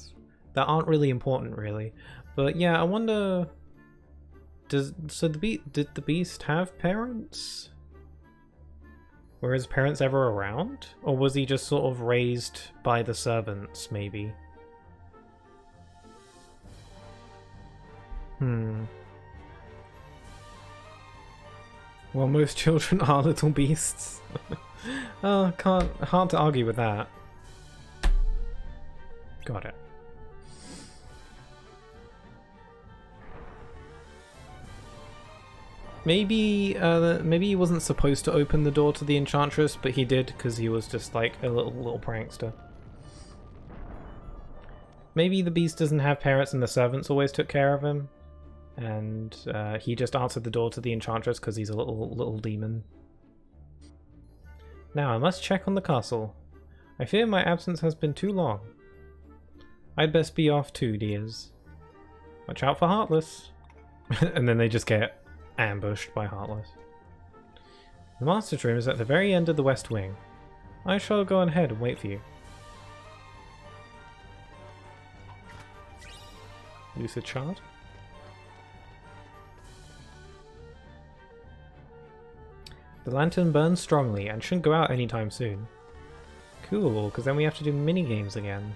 that aren't really important, really. But yeah, I wonder... did the Beast have parents? Were his parents ever around? Or was he just sort of raised by the servants, maybe? Well, most children are little beasts. Oh, hard to argue with that. Got it. Maybe he wasn't supposed to open the door to the Enchantress, but he did because he was just like a little prankster. Maybe the Beast doesn't have parents and the servants always took care of him. And he just answered the door to the Enchantress because he's a little demon. Now I must check on the castle. I fear my absence has been too long. I'd best be off too, dears. Watch out for Heartless. And then they just get ambushed by Heartless. The Master's room is at the very end of the west wing. I shall go ahead and wait for you. Lucid Shard. The lantern burns strongly and shouldn't go out anytime soon. Cool, because then we have to do mini games again.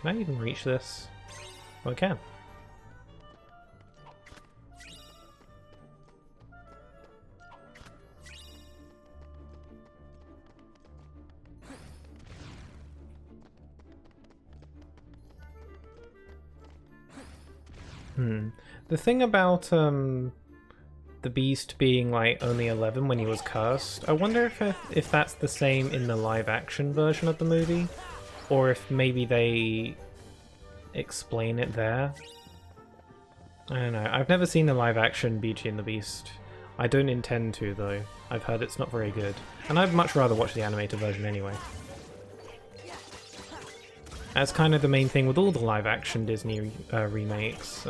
Can I even reach this? Oh, I can. The thing about the Beast being like only 11 when he was cursed, I wonder if that's the same in the live action version of the movie, or if maybe they explain it there. I don't know. I've never seen the live action Beauty and the Beast. I don't intend to though. I've heard it's not very good, and I'd much rather watch the animated version anyway. That's kind of the main thing with all the live-action Disney remakes.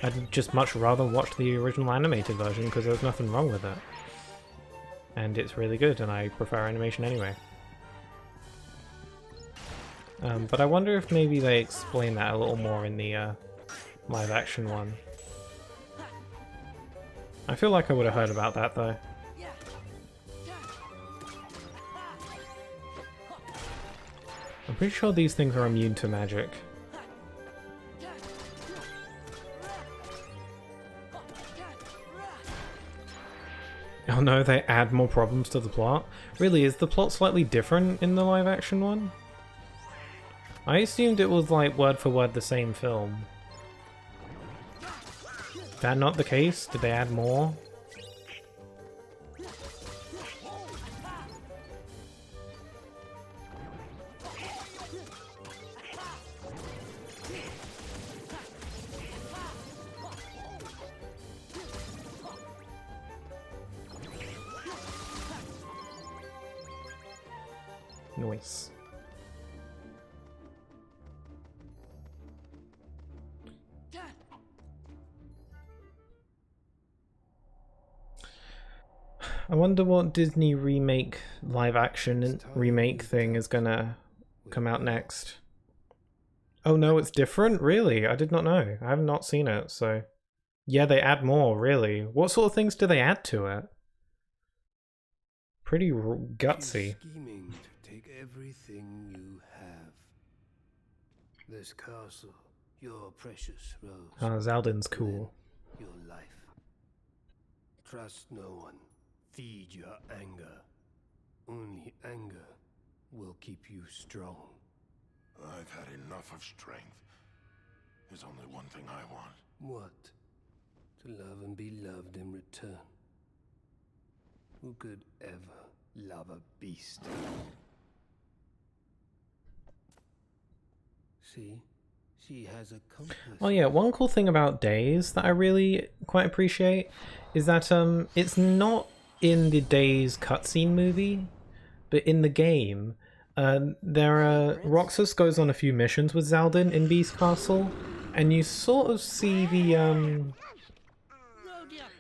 I'd just much rather watch the original animated version because there's nothing wrong with it. And it's really good, and I prefer animation anyway. But I wonder if maybe they explain that a little more in the live-action one. I feel like I would have heard about that though. I'm pretty sure these things are immune to magic. Oh no, they add more problems to the plot? Really, is the plot slightly different in the live action one? I assumed it was like word for word the same film. Is that not the case? Did they add more? Nice. I wonder what Disney live action remake thing is gonna come out next. Oh no, it's different? Really? I did not know. I have not seen it, so... Yeah, they add more, really. What sort of things do they add to it? Pretty gutsy. Scheming to take everything you have. This castle, your precious rose. Oh, Zaldin's cool. Your life. Trust no one. Feed your anger. Only anger will keep you strong. I've had enough of strength. There's only one thing I want. What? To love and be loved in return. Who could ever love a beast? See? She has a compass. Oh yeah, one cool thing about Days that I really quite appreciate is that it's not in the Days cutscene movie, but in the game, Roxas goes on a few missions with Zaldin in Beast Castle, and you sort of see the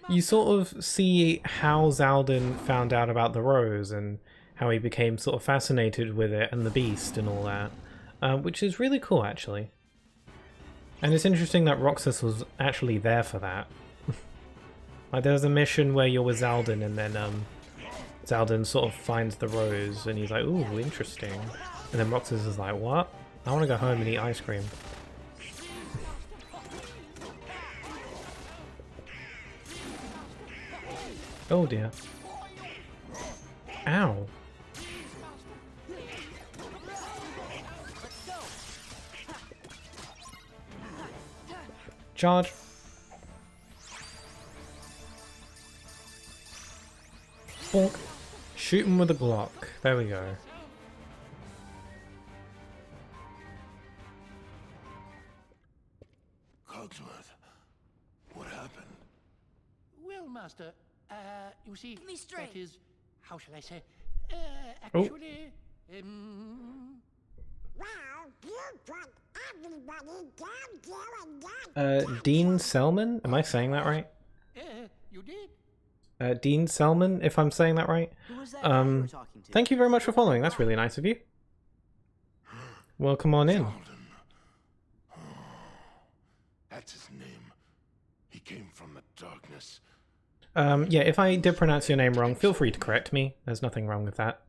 you sort of see how Zaldin found out about the rose and how he became sort of fascinated with it and the beast and all that, which is really cool actually. And it's interesting that Roxas was actually there for that. Like there's a mission where you're with Zaldin and then Zaldin sort of finds the rose and he's like, ooh, interesting. And then Roxas is like, what? I want to go home and eat ice cream. Oh dear. Ow. Charge. Bonk. Shoot him with a Glock. There we go. Cogsworth, what happened? Well, Master, you see, Give me straight. that is, how shall I say, Oh. actually, Well, you put everybody down there and done. Dean Selman? Am I saying that right? you did. Dean Selman, if I'm saying that right. Who was that guy you were talking to? Thank you very much for following. That's really nice of you. Welcome on in. That's his name. He came from the darkness. Yeah, if I did pronounce your name wrong, feel free to correct me. There's nothing wrong with that.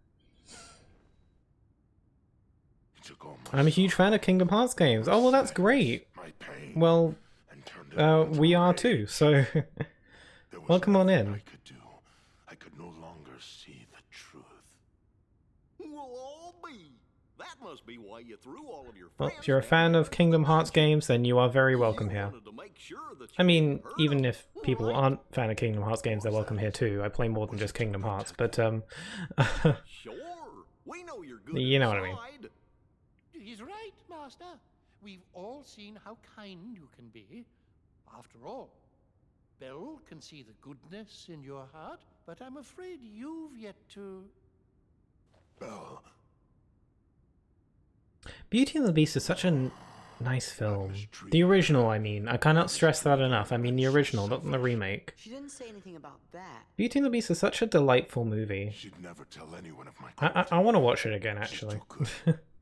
I'm a huge fan of Kingdom Hearts games. Oh, well, that's great. Well, we are too, so welcome on in. I could no longer see the truth. We'll all be. That must be why you threw all of your Well, friends if you're a fan of Kingdom Hearts games, then you are very welcome here. I mean, even if people aren't fan of Kingdom Hearts games, they're welcome here too. I play more than just Kingdom Hearts, but Sure, we know you're good. you know what I mean. He's right, Master. We've all seen how kind you can be. After all, Belle can see the goodness in your heart, but I'm afraid you've yet to... Belle. Beauty and the Beast is such a nice film. The original, I mean. I cannot stress that enough. I mean the original, not the remake. She didn't say anything about that. Beauty and the Beast is such a delightful movie. She'd never tell anyone of my I want to watch it again, actually.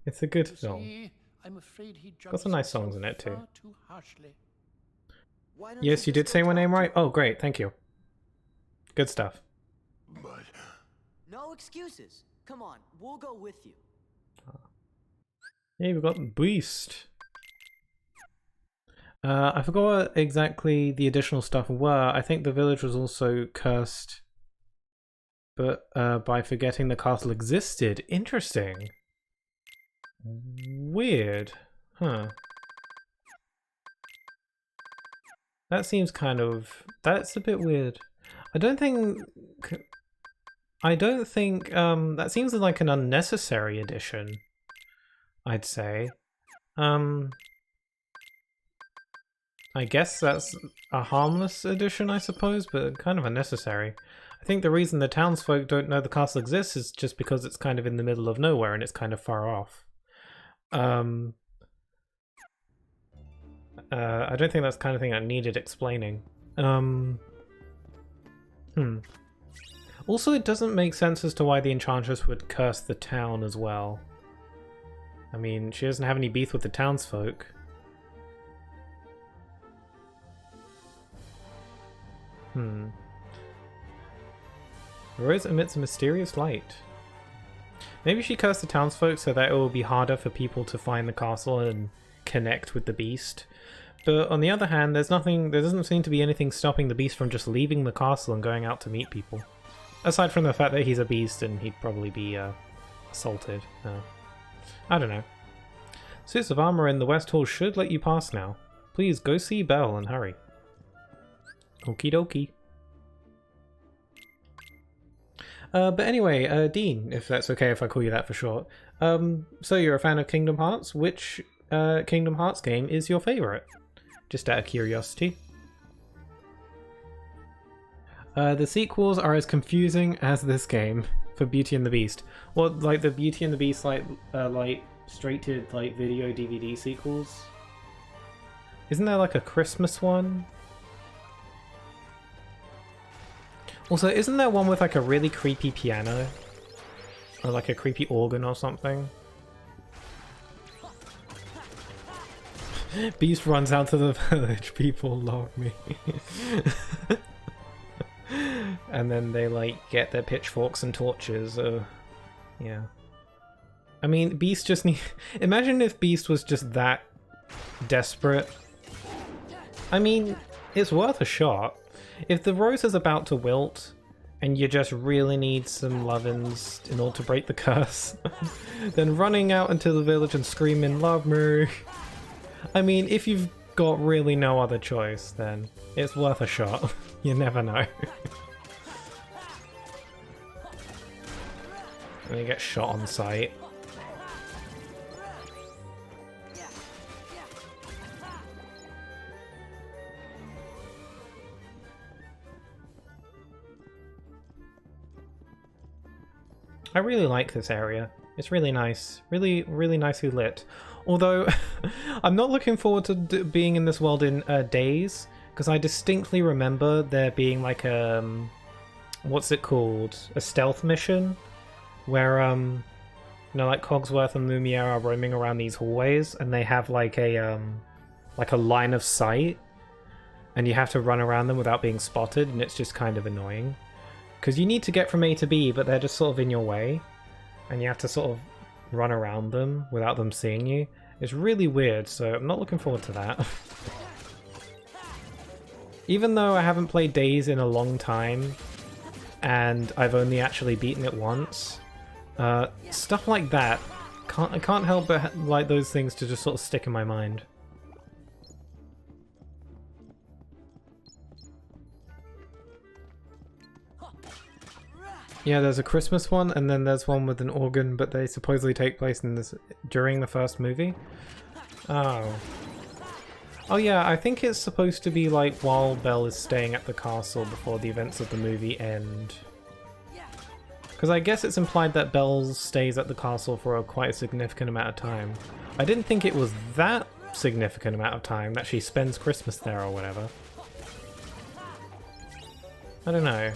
It's a good film. See, I'm afraid he Got some nice songs in it too. too harshly. Yes, you did say my name right? Oh, great, thank you. Good stuff. No excuses. Come on, we'll go with you. Yeah, we've got Beast. I forgot what exactly the additional stuff were. I think the village was also cursed, but by forgetting the castle existed. Interesting. Weird. Huh. That seems kind of... That's a bit weird. I don't think that seems like an unnecessary addition, I'd say. I guess that's a harmless addition, I suppose, but kind of unnecessary. I think the reason the townsfolk don't know the castle exists is just because it's kind of in the middle of nowhere and it's kind of far off. I don't think that's the kind of thing that needed explaining. Also, it doesn't make sense as to why the Enchantress would curse the town as well. I mean, she doesn't have any beef with the townsfolk. The rose emits a mysterious light. Maybe she cursed the townsfolk so that it will be harder for people to find the castle and connect with the beast. But on the other hand, there doesn't seem to be anything stopping the beast from just leaving the castle and going out to meet people. Aside from the fact that he's a beast and he'd probably be assaulted. I don't know. Suits of armor in the West Hall should let you pass now. Please go see Belle and hurry. Okie dokie. But anyway, Dean, if that's okay if I call you that for short. So you're a fan of Kingdom Hearts. Which Kingdom Hearts game is your favourite? Just out of curiosity. The sequels are as confusing as this game for Beauty and the Beast. Well, like the Beauty and the Beast, like straight to like video DVD sequels. Isn't there like a Christmas one? Also, isn't there one with like a really creepy piano? Or like a creepy organ or something? Beast runs out to the village, people love me. And then they like get their pitchforks and torches, yeah. I mean, Beast just need... Imagine if Beast was just that desperate. I mean, it's worth a shot. If the rose is about to wilt, and you just really need some lovin's in order to break the curse, then running out into the village and screaming, "Love me!" I mean, if you've got really no other choice, then it's worth a shot. You never know. And you get shot on sight. I really like this area. It's really nice. Really, really nicely lit. Although, I'm not looking forward to being in this world in days, because I distinctly remember there being like a... what's it called? A stealth mission? Where, you know, like Cogsworth and Lumiere are roaming around these hallways, and they have like a line of sight. and you have to run around them without being spotted, and it's just kind of annoying. Because you need to get from A to B, but they're just sort of in your way, and you have to sort of run around them without them seeing you. It's really weird, so I'm not looking forward to that. Even though I haven't played Days in a long time, and I've only actually beaten it once, stuff like that, I can't help but like those things to just sort of stick in my mind. Yeah, there's a Christmas one, and then there's one with an organ, but they supposedly take place in during the first movie. Oh. Oh yeah, I think it's supposed to be like while Belle is staying at the castle before the events of the movie end. Because I guess it's implied that Belle stays at the castle for quite a significant amount of time. I didn't think it was that significant amount of time that she spends Christmas there or whatever. I don't know.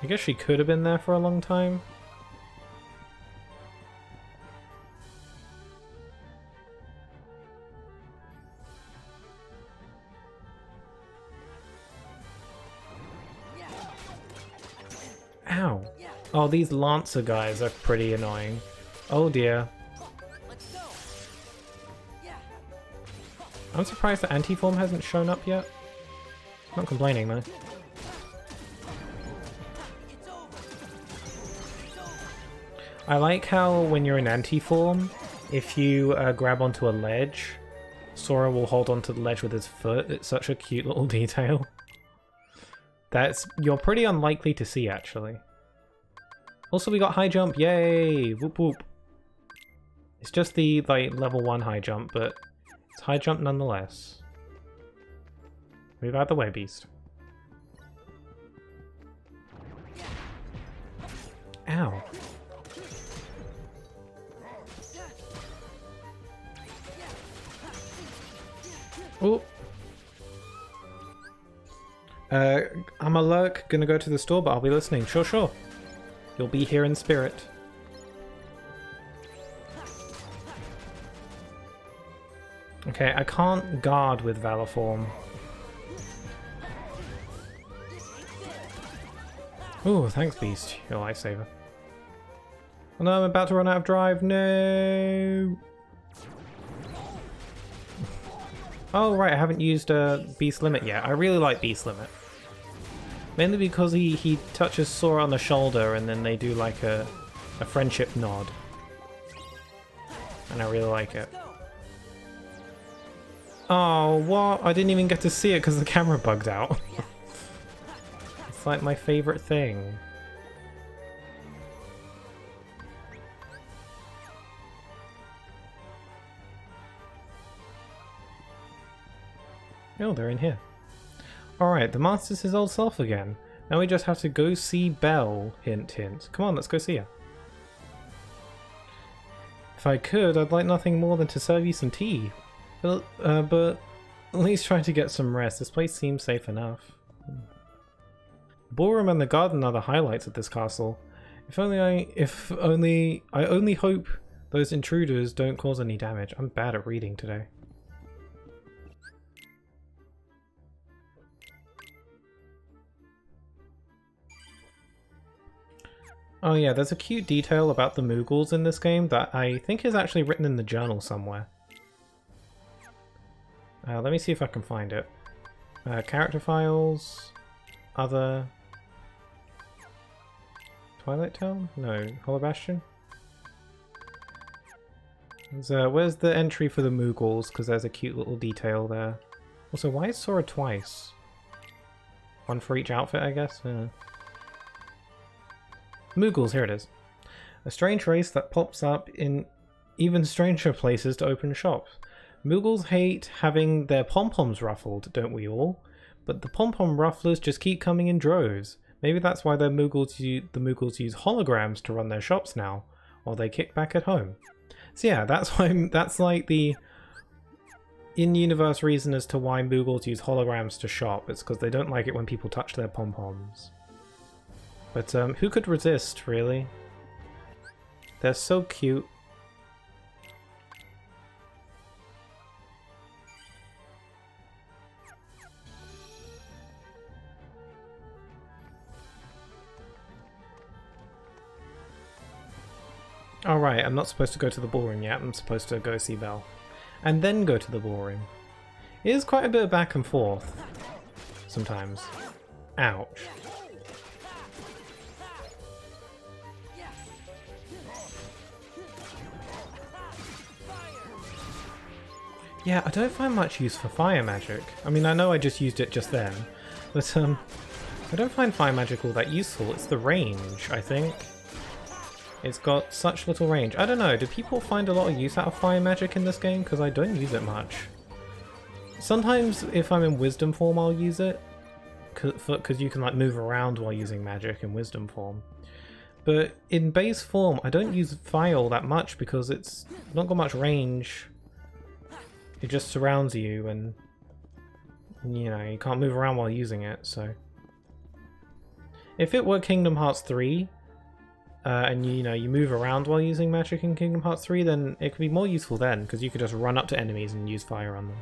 I guess she could have been there for a long time. Ow! Oh, these Lancer guys are pretty annoying. Oh dear. I'm surprised that Anti-Form hasn't shown up yet. Not complaining though. I like how when you're in Anti-Form, if you grab onto a ledge, Sora will hold onto the ledge with his foot. It's such a cute little detail. You're pretty unlikely to see, actually. Also, we got high jump, yay! Whoop whoop. It's just the like level 1 high jump, but it's high jump nonetheless. Move out the way, beast. Ow. Oh. I'm a lurk, gonna go to the store, but I'll be listening. Sure, sure. You'll be here in spirit. Okay, I can't guard with Valor Form. Ooh, thanks, Beast. Your lifesaver. Oh no, I'm about to run out of drive. No! Oh, right, I haven't used Beast Limit yet. I really like Beast Limit. Mainly because he touches Sora on the shoulder and then they do like a friendship nod. And I really like it. Oh, what? I didn't even get to see it because the camera bugged out. It's like my favorite thing. Oh, they're in here. Alright, the master's his old self again. Now we just have to go see Belle. Hint, hint. Come on, let's go see her. If I could, I'd like nothing more than to serve you some tea. But at least try to get some rest. This place seems safe enough. The ballroom and the garden are the highlights of this castle. I only hope those intruders don't cause any damage. I'm bad at reading today. Oh yeah, there's a cute detail about the Moogles in this game that I think is actually written in the journal somewhere. Let me see if I can find it. Character files, other... Twilight Town? No, Hollow Bastion? Where's the entry for the Moogles? Because there's a cute little detail there. Also, why is Sora twice? One for each outfit, I guess? Yeah. Moogles, here it is. A strange race that pops up in even stranger places to open shops. Moogles hate having their pom-poms ruffled, don't we all? But the pom-pom rufflers just keep coming in droves. Maybe that's why the Moogles use holograms to run their shops now, while they kick back at home. So yeah, that's like the in-universe reason as to why Moogles use holograms to shop. It's because they don't like it when people touch their pom-poms. But who could resist, really? They're so cute. Alright, I'm not supposed to go to the ballroom yet, I'm supposed to go see Belle. And then go to the ballroom. It is quite a bit of back and forth. Sometimes. Ouch. Yeah, I don't find much use for fire magic. I mean, I know I just used it just then, but I don't find fire magic all that useful. It's the range, I think. It's got such little range. I don't know, do people find a lot of use out of fire magic in this game? Because I don't use it much. Sometimes if I'm in wisdom form I'll use it, because you can like move around while using magic in wisdom form. But in base form I don't use fire all that much because it's not got much range. It just surrounds you and you know, you can't move around while using it, so. If it were Kingdom Hearts 3, and you know, you move around while using magic in Kingdom Hearts 3, then it could be more useful then, because you could just run up to enemies and use fire on them.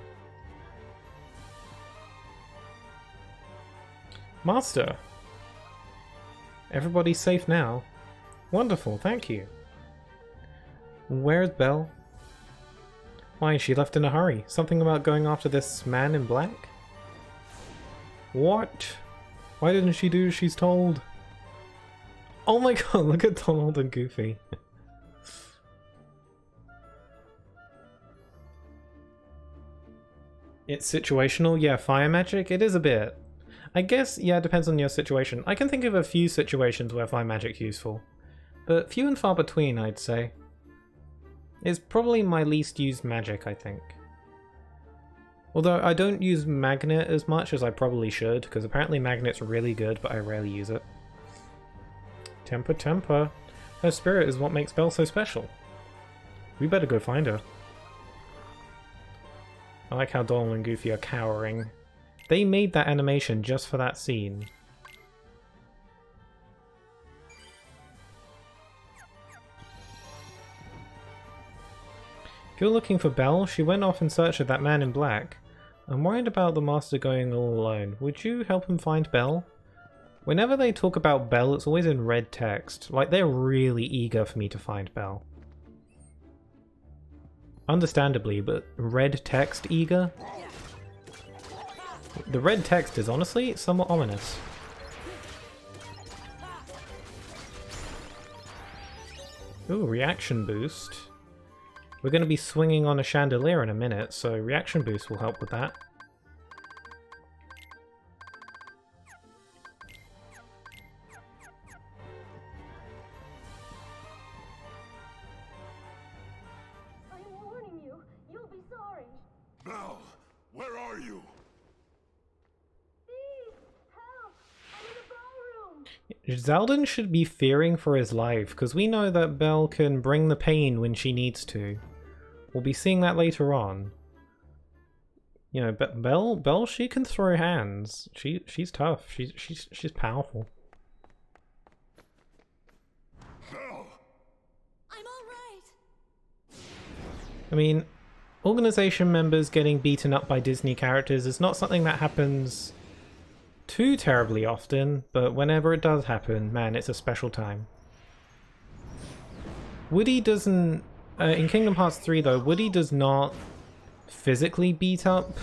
Master! Everybody's safe now. Wonderful, thank you. Where's Belle? Why, she left in a hurry. Something about going after this man in black? What? Why didn't she do as she's told? Oh my god, look at Donald and Goofy. It's situational, yeah, fire magic? It is a bit. I guess, yeah, it depends on your situation. I can think of a few situations where fire magic's useful, but few and far between, I'd say. It's probably my least used magic, I think. Although I don't use Magnet as much as I probably should, because apparently Magnet's really good, but I rarely use it. Temper, temper. Her spirit is what makes Belle so special. We better go find her. I like how Donald and Goofy are cowering. They made that animation just for that scene. If you're looking for Belle, she went off in search of that man in black. I'm worried about the Master going all alone. Would you help him find Belle? Whenever they talk about Belle, it's always in red text. Like, they're really eager for me to find Belle. Understandably, but red text eager? The red text is honestly somewhat ominous. Ooh, reaction boost. We're going to be swinging on a chandelier in a minute, so reaction boost will help with that. I'm warning you. You'll be sorry. Belle, where are you? Please, help! I'm in the ballroom. Zeldin should be fearing for his life, because we know that Belle can bring the pain when she needs to. We'll be seeing that later on. You know, but Belle, she can throw hands. She's tough. She's powerful. Belle! I'm all right. I mean, organization members getting beaten up by Disney characters is not something that happens too terribly often, but whenever it does happen, man, it's a special time. Woody doesn't... in Kingdom Hearts 3 though, Woody does not physically beat up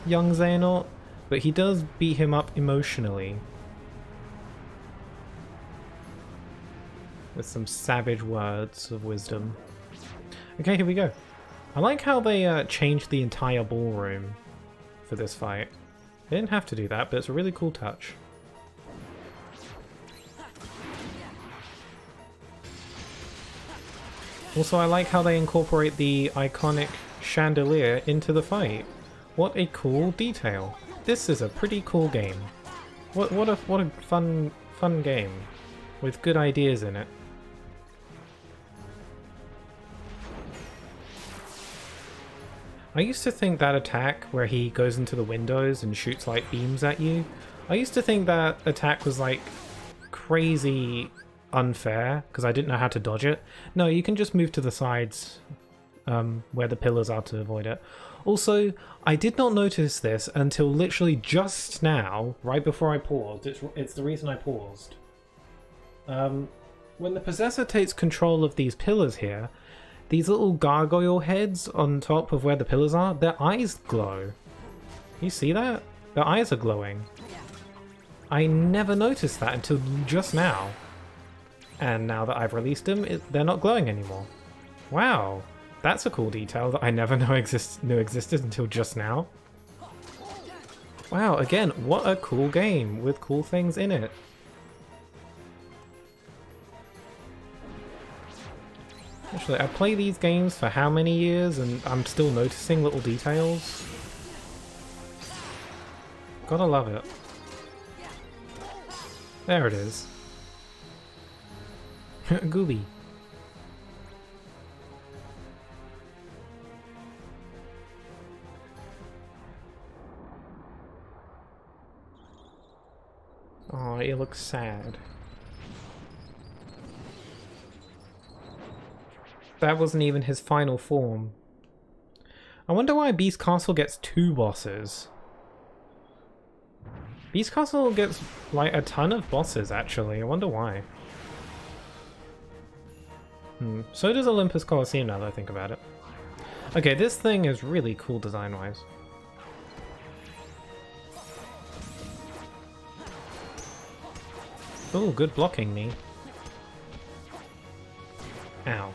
young Xehanort, but he does beat him up emotionally. With some savage words of wisdom. Okay, here we go. I like how they changed the entire ballroom for this fight. They didn't have to do that, but it's a really cool touch. Also, I like how they incorporate the iconic chandelier into the fight. What a cool detail. This is a pretty cool game. What a fun game with good ideas in it. I used to think that attack where he goes into the windows and shoots light beams at you, I used to think that attack was like crazy unfair because I didn't know how to dodge it. No, you can just move to the sides where the pillars are to avoid it. Also, I did not notice this until literally just now, right before I paused. It's the reason I paused. When the Possessor takes control of these pillars here, these little gargoyle heads on top of where the pillars are, their eyes glow. You see that? Their eyes are glowing. I never noticed that until just now. And now that I've released them, they're not glowing anymore. Wow, that's a cool detail that I never knew existed until just now. Wow, again, what a cool game with cool things in it. Actually, I play these games for how many years and I'm still noticing little details. Gotta love it. There it is. Gooby. Oh, it looks sad. That wasn't even his final form. I wonder why Beast Castle gets 2 bosses. Beast Castle gets, like, a ton of bosses, actually. I wonder why. So does Olympus Coliseum, now that I think about it. Okay, this thing is really cool design-wise. Oh, good blocking, me. Ow.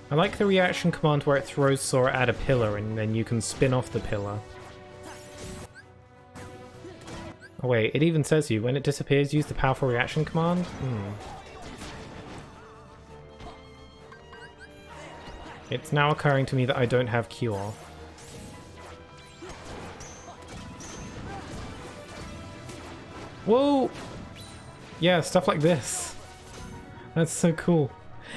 I like the reaction command where it throws Sora at a pillar and then you can spin off the pillar. Oh wait, it even says you, when it disappears, use the powerful reaction command? It's now occurring to me that I don't have Cure. Whoa! Yeah, stuff like this. That's so cool.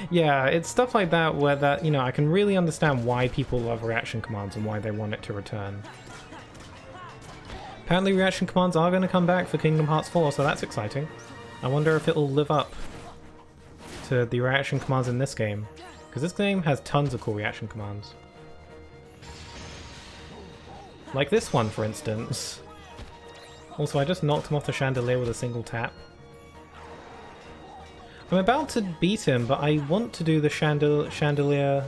Yeah, it's stuff like that where you know, I can really understand why people love reaction commands and why they want it to return. Apparently reaction commands are going to come back for Kingdom Hearts 4, so that's exciting. I wonder if it'll live up to the reaction commands in this game, because this game has tons of cool reaction commands. Like this one, for instance. Also, I just knocked him off the chandelier with a single tap. I'm about to beat him, but I want to do the chandelier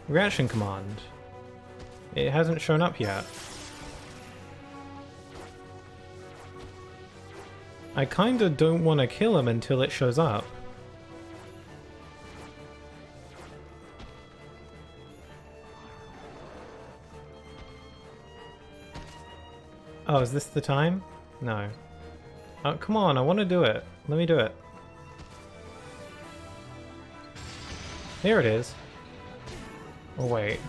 reaction command. It hasn't shown up yet. I kinda don't want to kill him until it shows up. Oh, is this the time? No. Oh, come on, I want to do it. Let me do it. There it is. Oh, wait.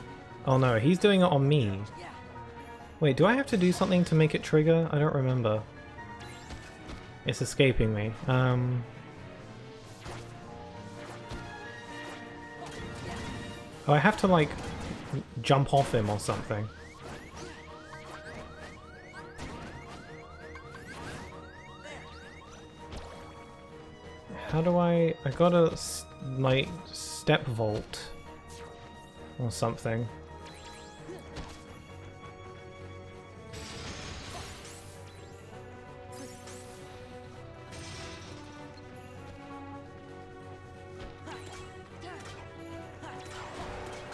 Oh no, he's doing it on me. Wait, do I have to do something to make it trigger? I don't remember. It's escaping me. Oh, I have to, like, jump off him or something. How do I gotta, like, step vault or something.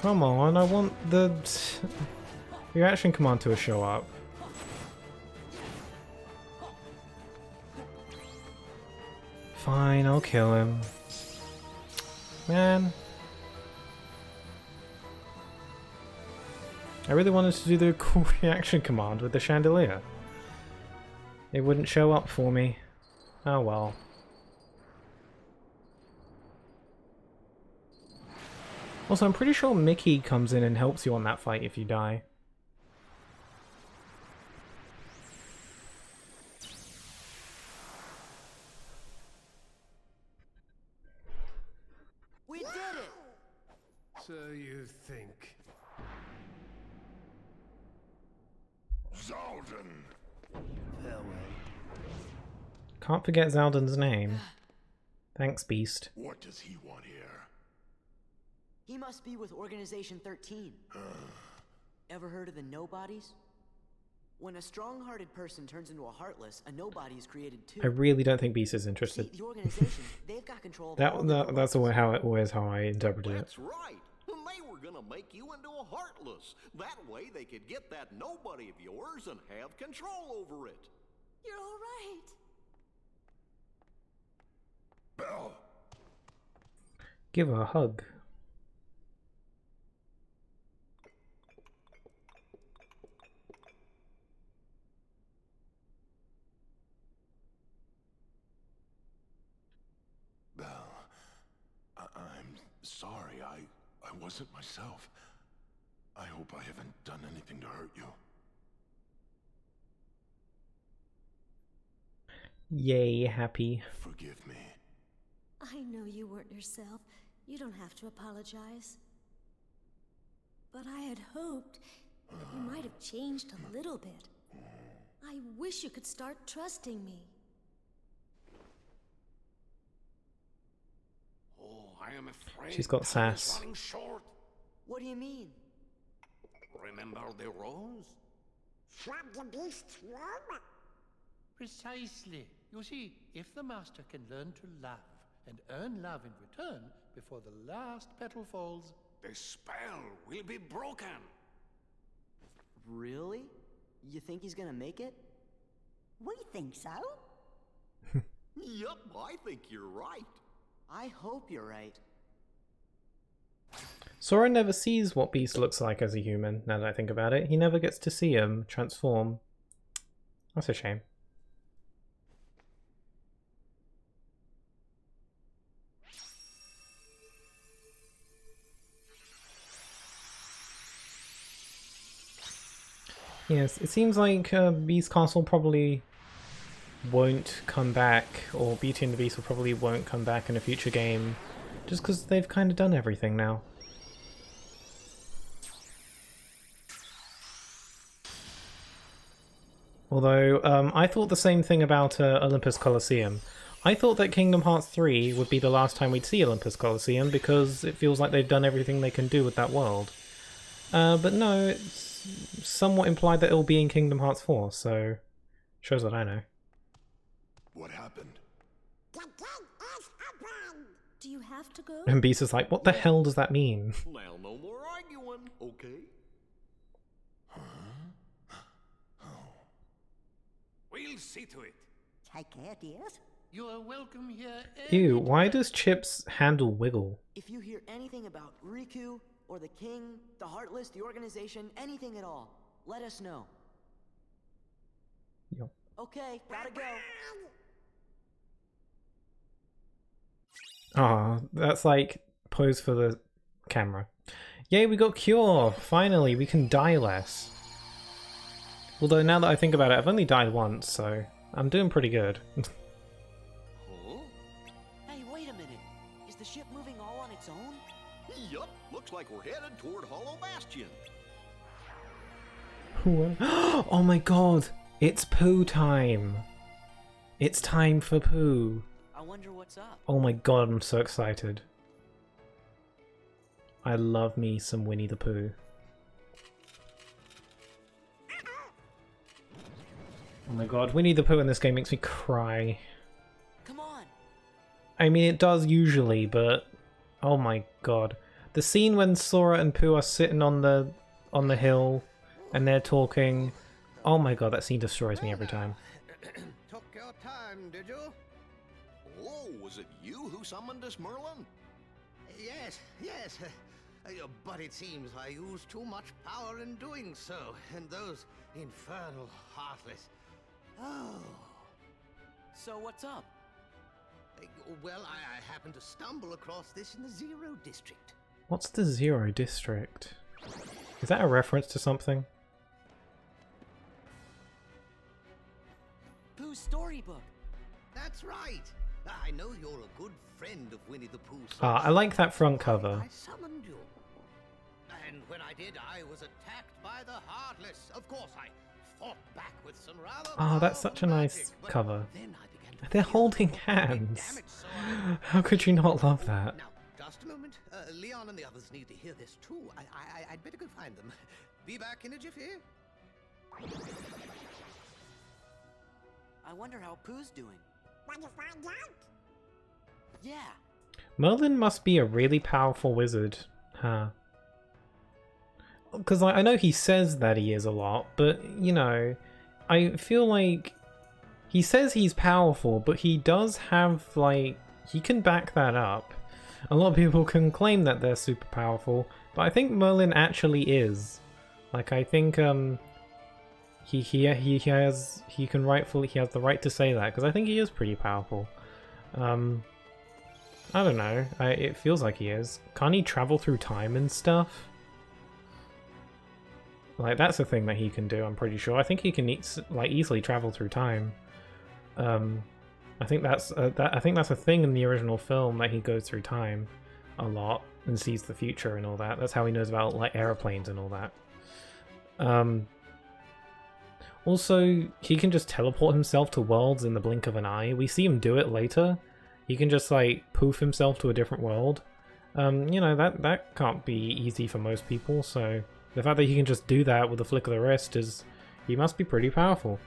Come on, I want the reaction command to show up. Fine, I'll kill him. Man. I really wanted to do the cool reaction command with the chandelier. It wouldn't show up for me. Oh well. Also, I'm pretty sure Mickey comes in and helps you on that fight if you die. We did it! So you think. Zaldin! Farewell. Can't forget Zaldan's name. Thanks, Beast. What does he want here? He must be with Organization 13. Ever heard of the Nobodies? When a strong-hearted person turns into a heartless, a nobody is created too. I really don't think Beast is interested. See, the organization, they've got control of all the That's always how I interpreted it. That's right. They were gonna make you into a heartless. That way they could get that nobody of yours and have control over it. You're all right. Belle! Give her a hug. Belle, I'm sorry. I wasn't myself. I hope I haven't done anything to hurt you. Yay, happy. Forgive me. I know you weren't yourself. You don't have to apologize. But I had hoped that you might have changed a little bit. I wish you could start trusting me. Oh, I am afraid She's got time is sass. running short. What do you mean? Remember the rose? From the beast's room? Precisely. You see, if the master can learn to love and earn love in return before the last petal falls, the spell will be broken. Really? You think he's gonna make it? We think so. Yup, I think you're right. I hope you're right. Sora never sees what Beast looks like as a human, now that I think about it. He never gets to see him transform. That's a shame. Yes, it seems like Beast Castle probably won't come back, or Beauty and the Beast will probably won't come back in a future game, just because they've kind of done everything now. Although, I thought the same thing about Olympus Coliseum. I thought that Kingdom Hearts 3 would be the last time we'd see Olympus Coliseum, because it feels like they've done everything they can do with that world. But no, it's somewhat implied that it'll be in Kingdom Hearts 4, so shows what I know. What happened? The gate is open! Do you have to go? And Beast is like, what the hell does that mean? Now, no more arguing, okay? We'll see to it. Take care, dears. you are welcome here. Ew, why does Chip's handle wiggle? If you hear anything about Riku, or the king, the Heartless, the organization, anything at all, let us know. Yep. Okay, gotta go. Ah, that's like pose for the camera. Yay, we got Cure! Finally, we can die less. Although now that I think about it, I've only died once, so I'm doing pretty good. Hey, wait a minute. Is the ship moving all on its own? Yup, looks like we're headed toward Hollow Bastion. Oh my god! It's poo time! It's time for poo! I wonder what's up. Oh my god, I'm so excited. I love me some Winnie the Pooh. Oh my god, Winnie the Pooh in this game makes me cry. Come on. I mean, it does usually, but oh my god. The scene when Sora and Pooh are sitting on the hill and they're talking. Oh my god, that scene destroys me every time. Took your time, did you? Oh, was it you who summoned us, Merlin? Yes, yes. But it seems I used too much power in doing so, and those infernal Heartless. Oh. So what's up? Well, I happened to stumble across this in the Zero District. What's the Zero District? Is that a reference to something? Pooh's storybook. That's right. I know you're a good friend of Winnie the Pooh. Ah, I like that front cover. I summoned you. And when I did, I was attacked by the Heartless. Of course, I fought back with some rather Oh, that's such a nice cover. They're holding hands. How could you not love that? Now, just a moment. Leon and the others need to hear this too. I'd better go find them. Be back in a jiffy. I wonder how Pooh's doing. Want to find out? Yeah. Merlin must be a really powerful wizard, huh? Because I know he says that he is a lot, but, you know, I feel like he says he's powerful, but he does have, like, he can back that up. A lot of people can claim that they're super powerful, but I think Merlin actually is. Like, I think, he has the right to say that, because I think he is pretty powerful. I don't know, it feels like he is. Can't he travel through time and stuff? Like, that's a thing that he can do, I'm pretty sure. I think he can easily travel through time. I think that's a thing in the original film, that he goes through time a lot and sees the future and all that. That's how he knows about, like, aeroplanes and all that. Also, he can just teleport himself to worlds in the blink of an eye. We see him do it later. He can just, like, poof himself to a different world. You know, that can't be easy for most people, so the fact that he can just do that with a flick of the wrist is... he must be pretty powerful.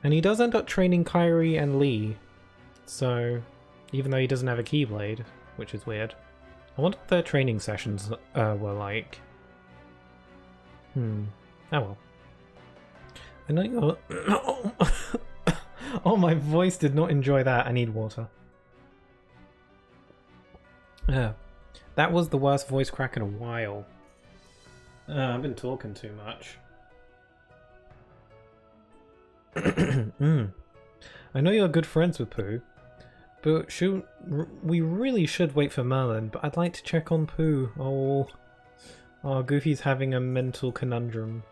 And he does end up training Kyrie and Lee, so even though he doesn't have a Keyblade, which is weird. I wonder what their training sessions were like. Oh well. I know you're... Oh, my voice did not enjoy that. I need water. That was the worst voice crack in a while. I've been talking too much. I know you're good friends with Pooh, but we really should wait for Merlin, but I'd like to check on Pooh. Oh, Goofy's having a mental conundrum.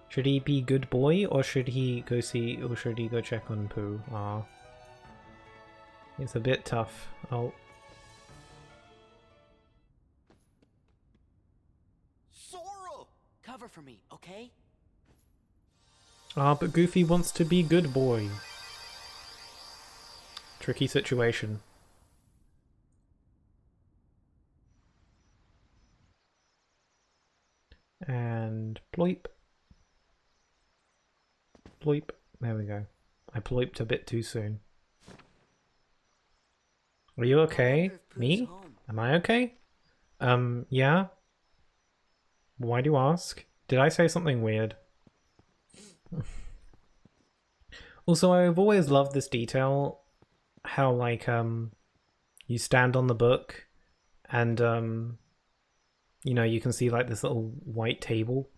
Should he be good boy, or should he go check on Pooh? Aw. It's a bit tough. Oh. Sora! Cover for me, okay? Ah, but Goofy wants to be good boy. Tricky situation. And ploip. Ploip. There we go. I ploiped a bit too soon. Are you okay? Me? Am I okay? Yeah? Why do you ask? Did I say something weird? Also, I've always loved this detail. How, like, you stand on the book and, you know, you can see, like, this little white table.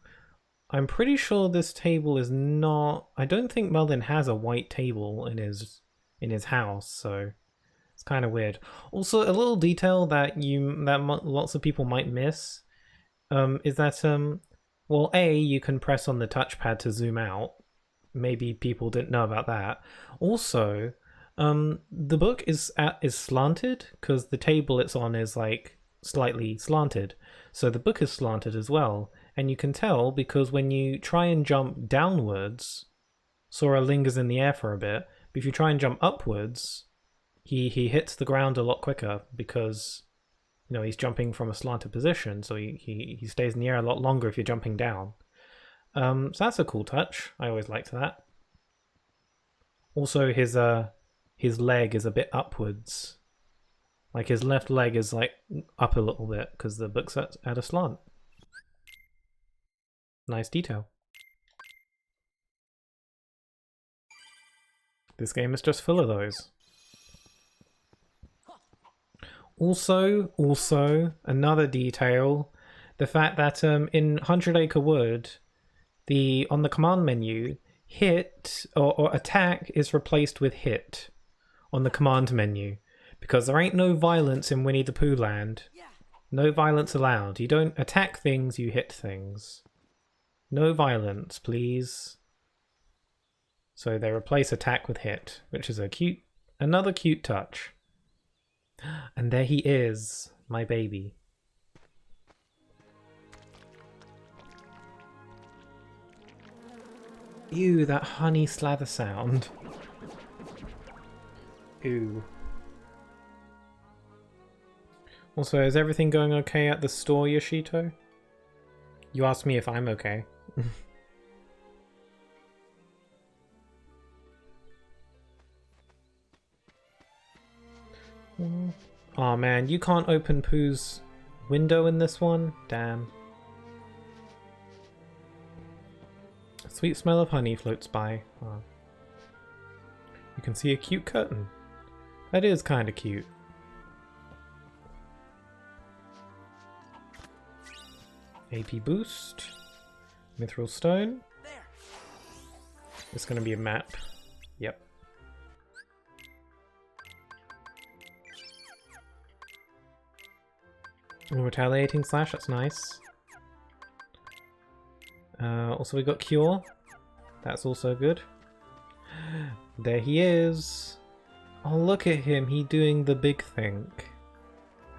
I'm pretty sure this table is not... I don't think Merlin has a white table in his house, so it's kind of weird. Also, a little detail that lots of people might miss is that well, A, you can press on the touchpad to zoom out. Maybe people didn't know about that. Also, the book is slanted because the table it's on is like slightly slanted, so the book is slanted as well. And you can tell because when you try and jump downwards, Sora lingers in the air for a bit. But if you try and jump upwards, he hits the ground a lot quicker because, you know, he's jumping from a slanted position. So he stays in the air a lot longer if you're jumping down. So that's a cool touch. I always liked that. Also, his leg is a bit upwards. Like his left leg is like up a little bit because the book's at a slant. Nice detail. This game is just full of those. Also, another detail, the fact that in 100 Acre Wood, on the command menu, hit or attack is replaced with hit on the command menu. Because there ain't no violence in Winnie the Pooh land. No violence allowed. You don't attack things, you hit things. No violence, please. So they replace attack with hit, which is another cute touch. And there he is, my baby. Ew, that honey slather sound. Ew. Also, is everything going okay at the store, Yoshito? You asked me if I'm okay. Oh man, you can't open Pooh's window in this one? Damn. A sweet smell of honey floats by. Oh. You can see a cute curtain. That is kind of cute. AP boost. Mithril stone. It's gonna be a map. Yep. Oh, retaliating slash, that's nice. Also we got cure. That's also good. There he is. Oh, look at him. He doing the big think.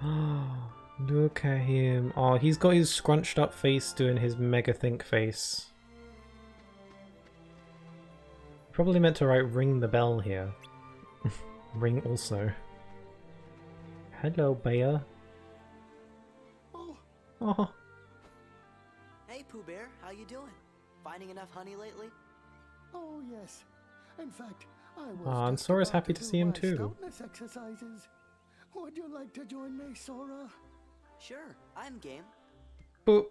Oh, look at him. Oh, he's got his scrunched up face doing his mega think face. Probably meant to write ring the bell here. Ring also. Hello, bear. Oh. Hey, Pooh Bear, how you doing? Finding enough honey lately? Oh, yes. In fact, I was And Sora's happy to see him too. stoutness exercises. Would you like to join me, Sora? Sure, I'm game. But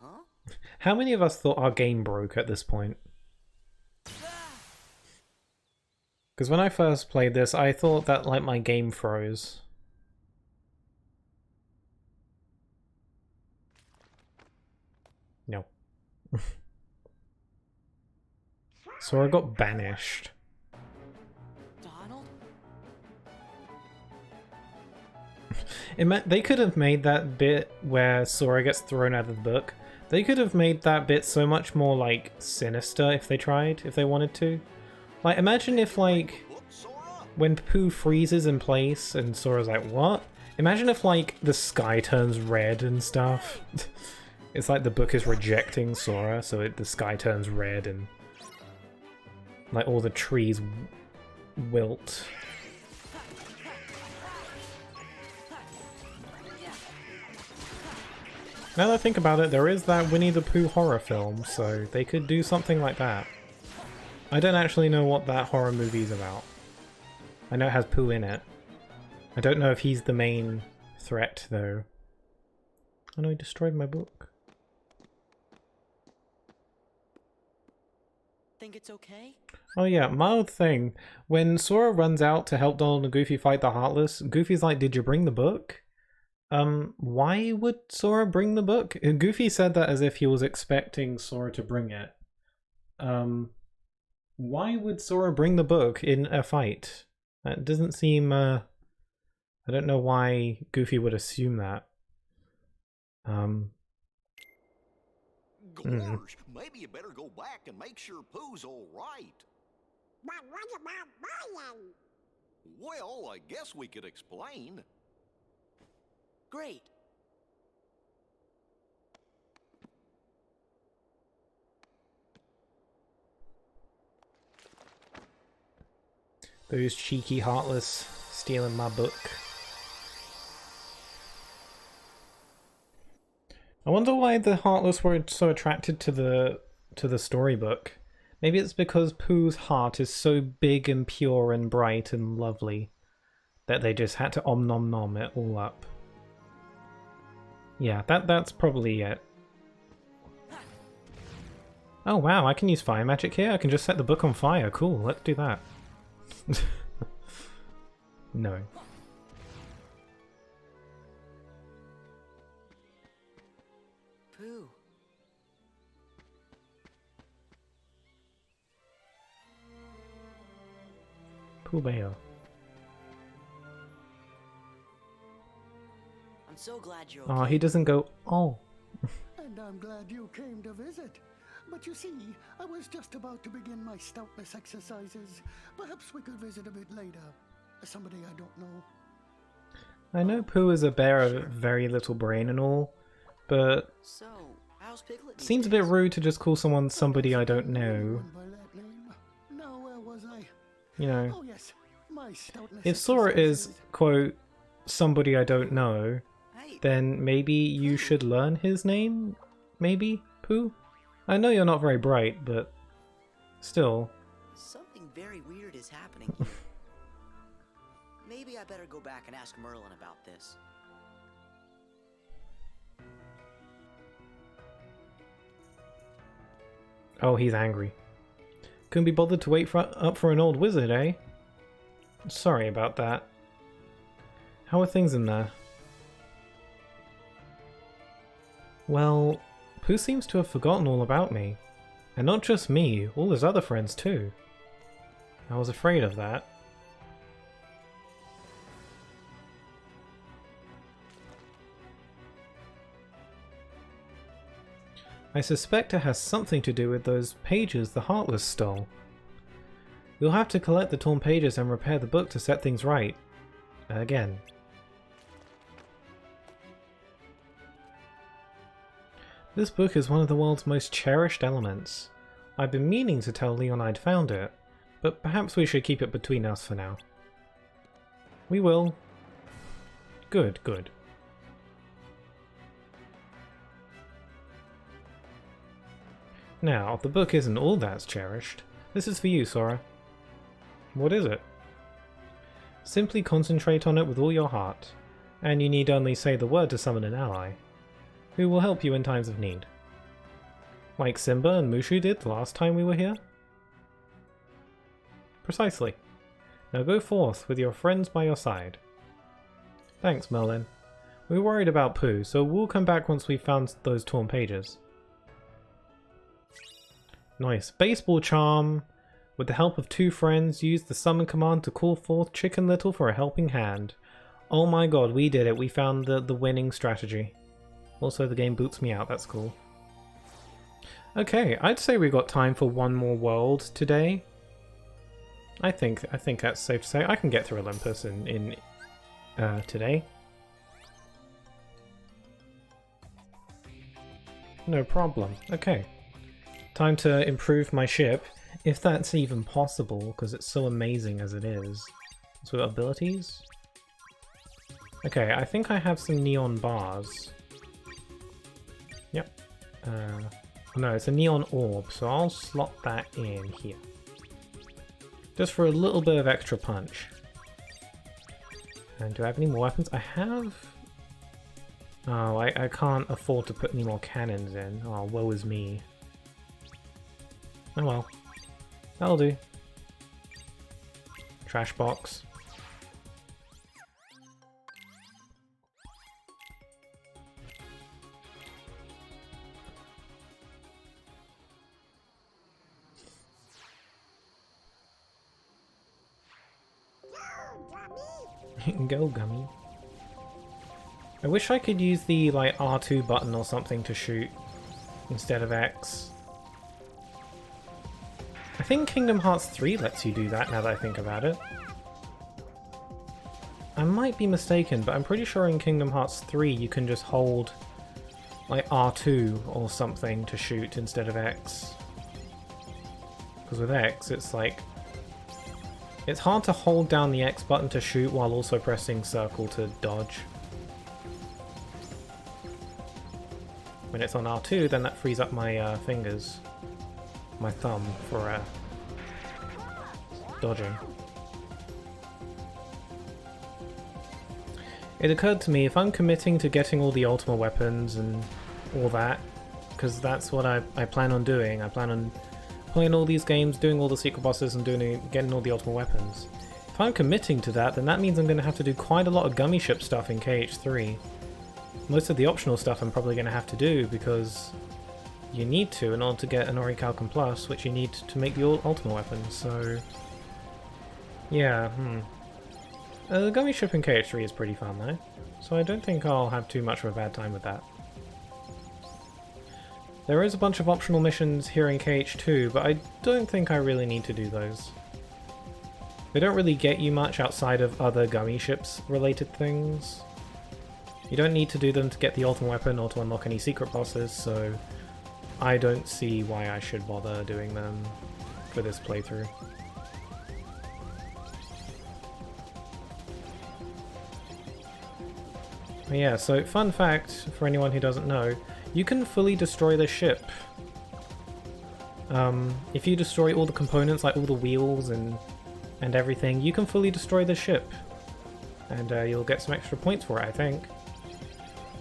Huh? how many of us thought our game broke at this point? Because when I first played this, I thought that like my game froze. No. Sora got banished. Donald? They could have made that bit where Sora gets thrown out of the book. They could have made that bit so much more like sinister if they tried, if they wanted to. Like imagine if like when Pooh freezes in place and Sora's like, what? Imagine if like the sky turns red and stuff. It's like the book is rejecting Sora, so the sky turns red and like all the trees wilt. Now that I think about it, there is that Winnie the Pooh horror film, so they could do something like that. I don't actually know what that horror movie is about. I know it has Pooh in it. I don't know if he's the main threat, though. Oh no, he destroyed my book. Think it's okay? Oh yeah, mild thing. When Sora runs out to help Donald and Goofy fight the Heartless, Goofy's like, did you bring the book? Why would Sora bring the book? Goofy said that as if he was expecting Sora to bring it. Why would Sora bring the book in a fight? That doesn't seem, I don't know why Goofy would assume that. Gorge, maybe you better go back and make sure Pooh's all right. But what about Brian? Well, I guess we could explain. Great. Those cheeky Heartless stealing my book. I wonder why the Heartless were so attracted to the storybook. Maybe it's because Pooh's heart is so big and pure and bright and lovely that they just had to om nom nom it all up. Yeah, that's probably it. Oh wow, I can use fire magic here? I can just set the book on fire. Cool, let's do that. No. Pooh. Pooh Bear. I'm so glad you're Oh, okay. he doesn't go, oh. And I'm glad you came to visit. But you see, I was just about to begin my stoutness exercises. Perhaps we could visit a bit later. Somebody I don't know. I know Pooh is a bear of very little brain and all, but So, how's Piglet? seems a bit rude to just call someone somebody I don't know. By that name. Now where was I? You know, Oh yes, my stoutness if Sora is, exercises. quote, somebody I don't know, then maybe you should learn his name? Maybe, Pooh? I know you're not very bright, but still. Something very weird is happening here. Maybe I better go back and ask Merlin about this. Oh, he's angry. Couldn't be bothered to wait up for an old wizard, eh? Sorry about that. How are things in there? Well, Pooh seems to have forgotten all about me. And not just me, all his other friends too. I was afraid of that. I suspect it has something to do with those pages the Heartless stole. We'll have to collect the torn pages and repair the book to set things right. Again. This book is one of the world's most cherished elements. I've been meaning to tell Leon I'd found it, but perhaps we should keep it between us for now. We will. Good, good. Now, the book isn't all that's cherished. This is for you, Sora. What is it? Simply concentrate on it with all your heart, and you need only say the word to summon an ally, who will help you in times of need. Like Simba and Mushu did the last time we were here? Precisely. Now go forth with your friends by your side. Thanks, Merlin. We were worried about Pooh, so we'll come back once we've found those torn pages. Nice. Baseball charm. With the help of 2 friends, use the summon command to call forth Chicken Little for a helping hand. Oh my god, we did it. We found the winning strategy. Also, the game boots me out. That's cool. Okay, I'd say we got time for one more world today. I think that's safe to say. I can get through Olympus in today. No problem. Okay. Time to improve my ship, if that's even possible, because it's so amazing as it is. So abilities? Okay, I think I have some neon bars. Yep. No, it's a neon orb, so I'll slot that in here. Just for a little bit of extra punch. And do I have any more weapons? I have... Oh, I can't afford to put any more cannons in. Oh, woe is me. Oh well. That'll do. Trash box. Go, Gummy. I wish I could use the like R2 button or something to shoot instead of X. I think Kingdom Hearts 3 lets you do that now that I think about it. I might be mistaken, but I'm pretty sure in Kingdom Hearts 3 you can just hold like R2 or something to shoot instead of X. Because with X it's like... It's hard to hold down the X button to shoot while also pressing circle to dodge. When it's on R2, then that frees up my fingers. My thumb for dodging. It occurred to me, if I'm committing to getting all the Ultima weapons and all that, because that's what I plan on doing, I plan on playing all these games, doing all the secret bosses and getting all the Ultima weapons. If I'm committing to that, then that means I'm going to have to do quite a lot of Gummy Ship stuff in KH3. Most of the optional stuff I'm probably going to have to do because you need to in order to get an Orichalcum Plus, which you need to make the Ultima weapons, so... Yeah, The Gummy Ship in KH3 is pretty fun though, so I don't think I'll have too much of a bad time with that. There is a bunch of optional missions here in KH2, but I don't think I really need to do those. They don't really get you much outside of other Gummy Ships related things. You don't need to do them to get the Ultimate Weapon or to unlock any secret bosses, so I don't see why I should bother doing them for this playthrough. But yeah, so fun fact for anyone who doesn't know, you can fully destroy the ship. If you destroy all the components, like all the wheels and everything, you can fully destroy the ship. And you'll get some extra points for it, I think.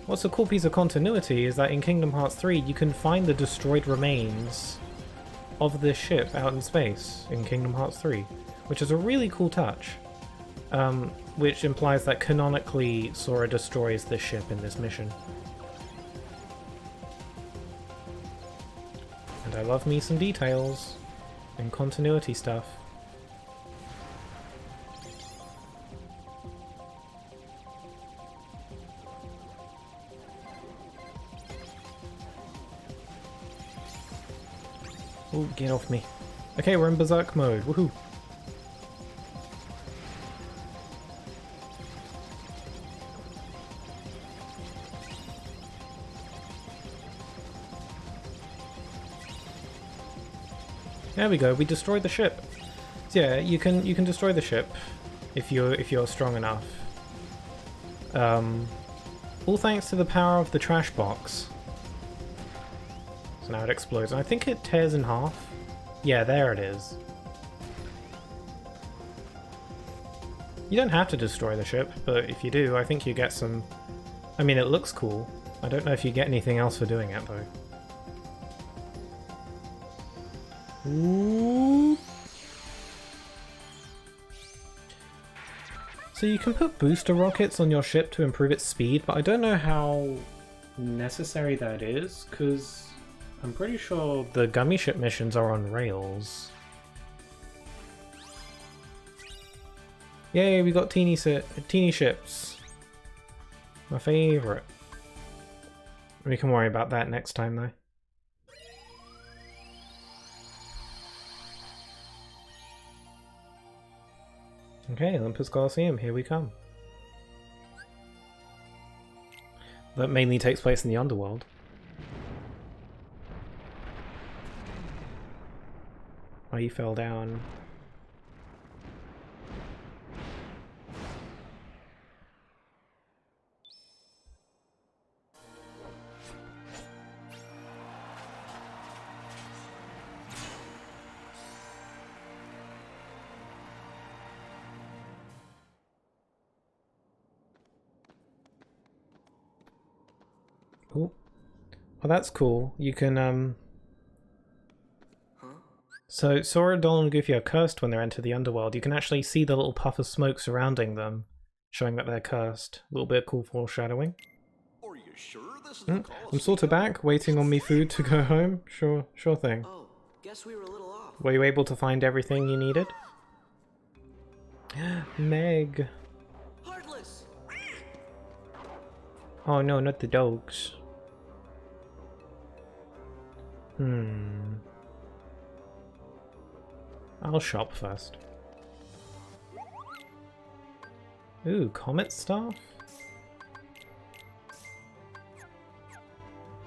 What's a cool piece of continuity is that in Kingdom Hearts 3 you can find the destroyed remains of this ship out in space in Kingdom Hearts 3, which is a really cool touch. Which implies that canonically Sora destroys this ship in this mission. And I love me some details and continuity stuff. Oh, get off me. Okay, we're in Berserk mode. Woohoo! There we go. We destroyed the ship. So yeah, you can destroy the ship if you're strong enough. All thanks to the power of the trash box. So now it explodes, and I think it tears in half. Yeah, there it is. You don't have to destroy the ship, but if you do, I think you get some... I mean, it looks cool. I don't know if you get anything else for doing it, though. Ooh. So you can put booster rockets on your ship to improve its speed, but I don't know how necessary that is, because I'm pretty sure the gummy ship missions are on rails. Yay, we got teeny ships. My favourite. We can worry about that next time, though. Okay, Olympus Coliseum, here we come. That mainly takes place in the underworld. Oh, you fell down. Oh, well, that's cool. You can, So, Sora, Donald, and Goofy are cursed when they enter the underworld. You can actually see the little puff of smoke surrounding them, showing that they're cursed. A little bit of cool foreshadowing. Are you sure this is the I'm sort of back, waiting on me food to go home. Sure thing. Oh, guess we were a little off. Were you able to find everything you needed? Meg. Heartless. Oh no, not the dogs. I'll shop first. Ooh, comet staff?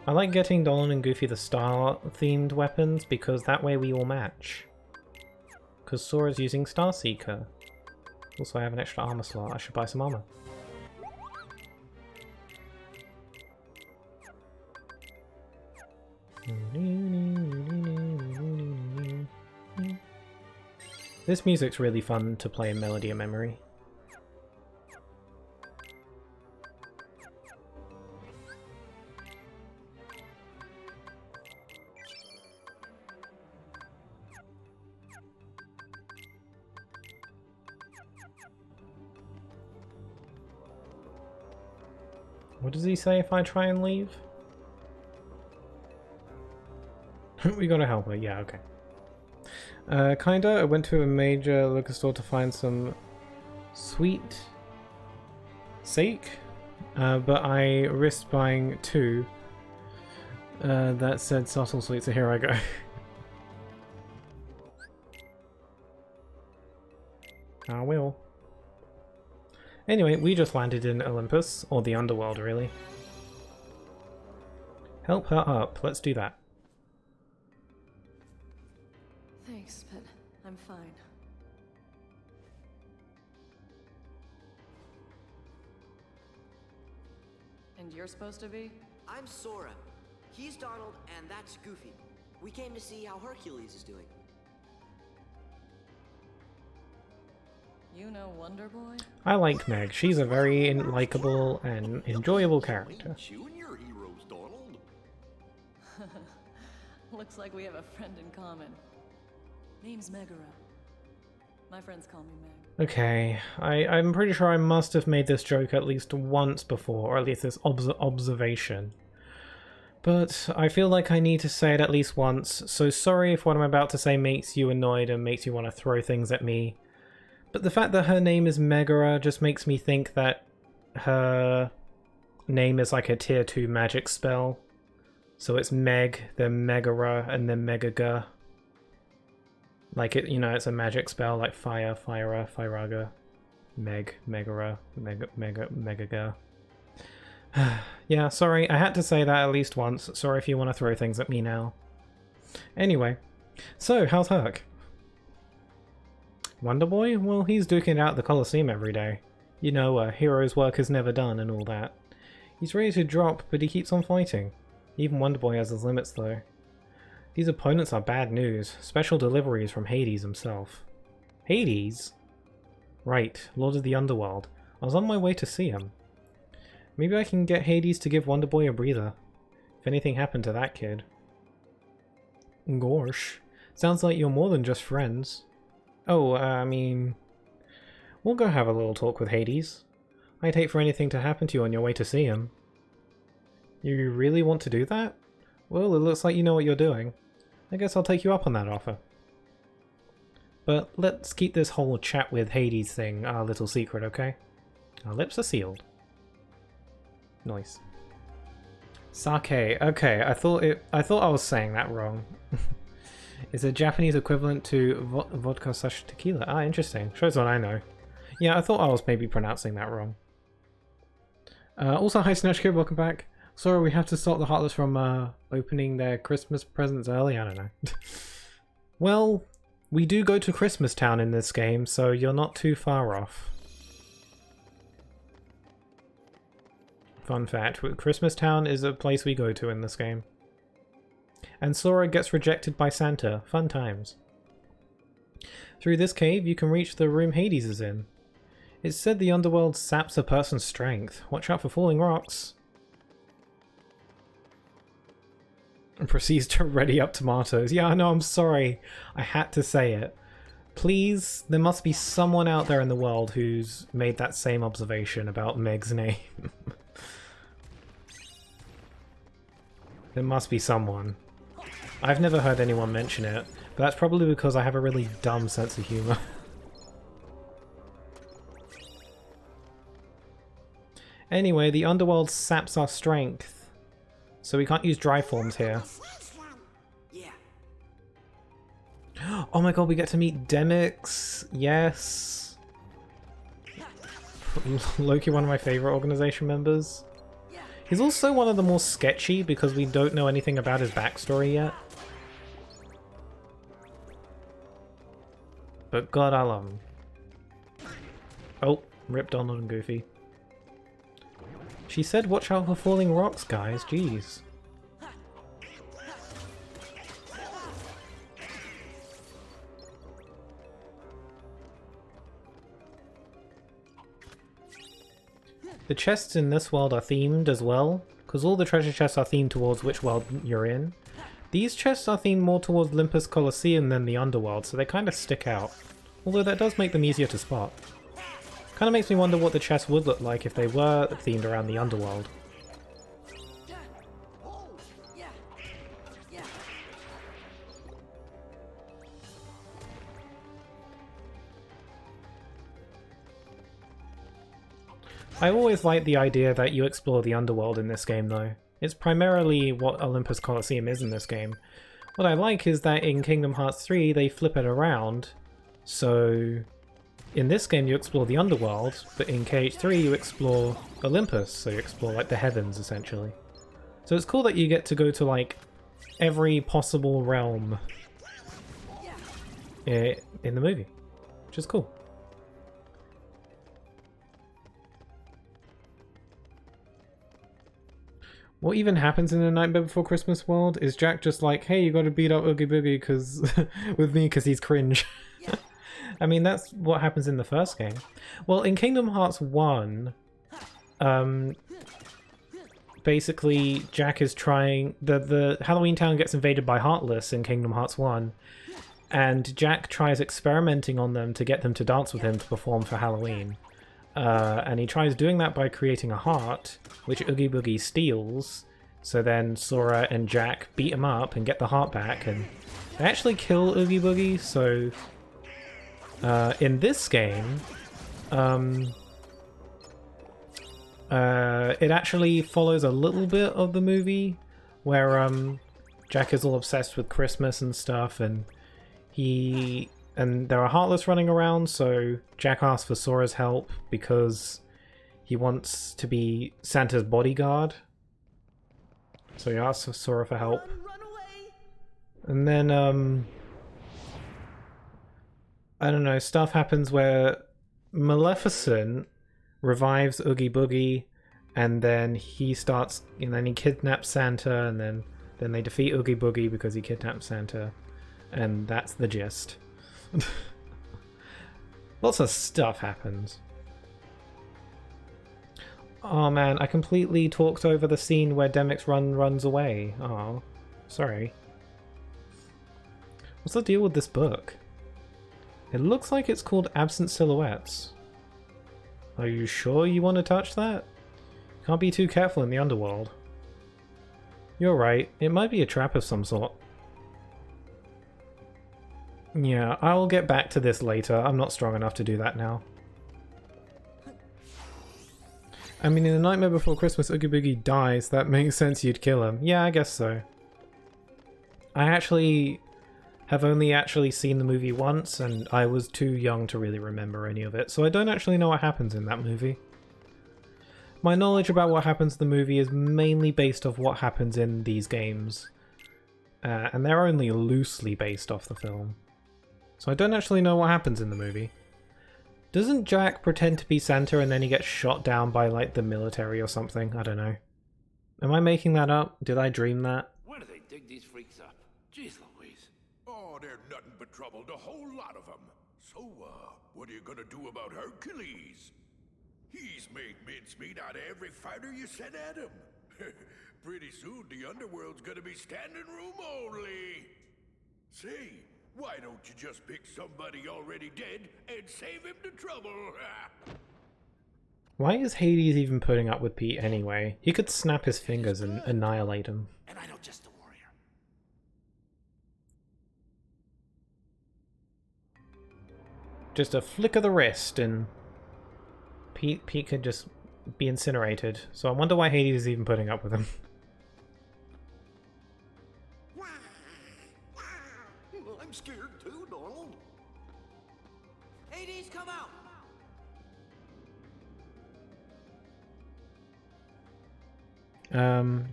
I like getting Donald and Goofy the star-themed weapons because that way we all match. Because Sora's using Star Seeker. Also, I have an extra armor slot. I should buy some armor. This music's really fun to play in Melody of Memory. What does he say if I try and leave? We gotta help her, yeah, okay. Kinda, I went to a major liquor store to find some sweet sake, but I risked buying 2 that said subtle sweet, so here I go. I will. Anyway, we just landed in Olympus, or the underworld really. Help her up, let's do that. Thanks, but I'm fine. And you're supposed to be? I'm Sora. He's Donald, and that's Goofy. We came to see how Hercules is doing. You know Wonder Boy? I like Meg. She's a very likable and enjoyable character. You and your heroes, Donald. Looks like we have a friend in common. Name's Megara. My friends call me Meg. Okay, I'm pretty sure I must have made this joke at least once before, or at least this observation. But I feel like I need to say it at least once, so sorry if what I'm about to say makes you annoyed and makes you want to throw things at me. But the fact that her name is Megara just makes me think that her name is like a tier 2 magic spell. So it's Meg, then Megara, and then Megaga. Like it, you know, it's a magic spell like Fire, Fyra, Fyraga, Meg, Megara, Megaga. Yeah, sorry, I had to say that at least once. Sorry if you want to throw things at me now. Anyway, so how's Herc? Wonder Boy? Well, he's duking it out at the Colosseum every day. You know, a hero's work is never done and all that. He's ready to drop, but he keeps on fighting. Even Wonder Boy has his limits though. These opponents are bad news. Special deliveries from Hades himself. Hades? Right, Lord of the Underworld. I was on my way to see him. Maybe I can get Hades to give Wonder Boy a breather. If anything happened to that kid. Gosh. Sounds like you're more than just friends. Oh, I mean... We'll go have a little talk with Hades. I'd hate for anything to happen to you on your way to see him. You really want to do that? Well, it looks like you know what you're doing. I guess I'll take you up on that offer. But let's keep this whole chat with Hades thing our little secret, okay? Our lips are sealed. Nice. Sake. Okay, I thought I was saying that wrong. It's a Japanese equivalent to vodka slash tequila. Ah, interesting. Shows what I know. Yeah, I thought I was maybe pronouncing that wrong. Also, hi Snatch Kid, welcome back. Sorry, we have to stop the Heartless from opening their Christmas presents early. I don't know. Well, we do go to Christmas Town in this game, so you're not too far off. Fun fact, Christmas Town is a place we go to in this game. And Sora gets rejected by Santa. Fun times. Through this cave, you can reach the room Hades is in. It's said the underworld saps a person's strength. Watch out for falling rocks. And proceeds to ready up tomatoes. Yeah, I know, I'm sorry. I had to say it. Please, there must be someone out there in the world who's made that same observation about Meg's name. There must be someone. I've never heard anyone mention it, but that's probably because I have a really dumb sense of humor. Anyway, the underworld saps our strength, so we can't use dry forms here. Oh my god, we get to meet Demyx. Yes. Loki, one of my favorite organization members. He's also one of the more sketchy because we don't know anything about his backstory yet. But god, I love him. Oh, rip Donald and Goofy. She said watch out for falling rocks, guys. Jeez. The chests in this world are themed as well, because all the treasure chests are themed towards which world you're in. These chests are themed more towards Olympus Colosseum than the underworld, so they kind of stick out. Although that does make them easier to spot. Kind of makes me wonder what the chests would look like if they were themed around the underworld. I always like the idea that you explore the underworld in this game though. It's primarily what Olympus Colosseum is in this game. What I like is that in Kingdom Hearts 3 they flip it around, so in this game you explore the underworld, but in KH3 you explore Olympus, so you explore like the heavens essentially. So it's cool that you get to go to like every possible realm in the movie, which is cool. What even happens in the Nightmare Before Christmas world? Is Jack just like, hey, you gotta beat up Oogie Boogie with me because he's cringe? I mean, that's what happens in the first game. Well, in Kingdom Hearts 1, basically Jack is trying... The Halloween Town gets invaded by Heartless in Kingdom Hearts 1, and Jack tries experimenting on them to get them to dance with him to perform for Halloween. And he tries doing that by creating a heart, which Oogie Boogie steals, so then Sora and Jack beat him up and get the heart back, and they actually kill Oogie Boogie, so... in this game, it actually follows a little bit of the movie, where Jack is all obsessed with Christmas and stuff, and there are Heartless running around, so Jack asks for Sora's help because he wants to be Santa's bodyguard. So he asks for Sora for help. And then, I don't know, stuff happens where Maleficent revives Oogie Boogie, and then he starts, and then he kidnaps Santa, and then they defeat Oogie Boogie because he kidnapped Santa, and that's the gist. Lots of stuff happens. Oh man, I completely talked over the scene where Demyx runs away. Oh, sorry. What's the deal with this book? It looks like it's called Absent Silhouettes. Are you sure you want to touch that? Can't be too careful in the underworld. You're right, it might be a trap of some sort. Yeah, I'll get back to this later. I'm not strong enough to do that now. I mean, in The Nightmare Before Christmas, Oogie Boogie dies. That makes sense you'd kill him. Yeah, I guess so. I actually have only seen the movie once, and I was too young to really remember any of it, so I don't actually know what happens in that movie. My knowledge about what happens in the movie is mainly based off what happens in these games, and they're only loosely based off the film. So I don't actually know what happens in the movie. Doesn't Jack pretend to be Santa and then he gets shot down by, like, the military or something? I don't know. Am I making that up? Did I dream that? Where do they dig these freaks up? Jeez Louise. Oh, they're nothing but trouble, the whole lot of them. So, what are you gonna do about Hercules? He's made mincemeat out of every fighter you sent at him. Pretty soon, the underworld's gonna be standing room only. Say, why don't you just pick somebody already dead and save him the trouble? Why is Hades even putting up with Pete anyway? He could snap his fingers and annihilate him. And I know just a warrior. Just a flick of the wrist and Pete could just be incinerated. So I wonder why Hades is even putting up with him. I'm scared too, Donald. Hades, come out!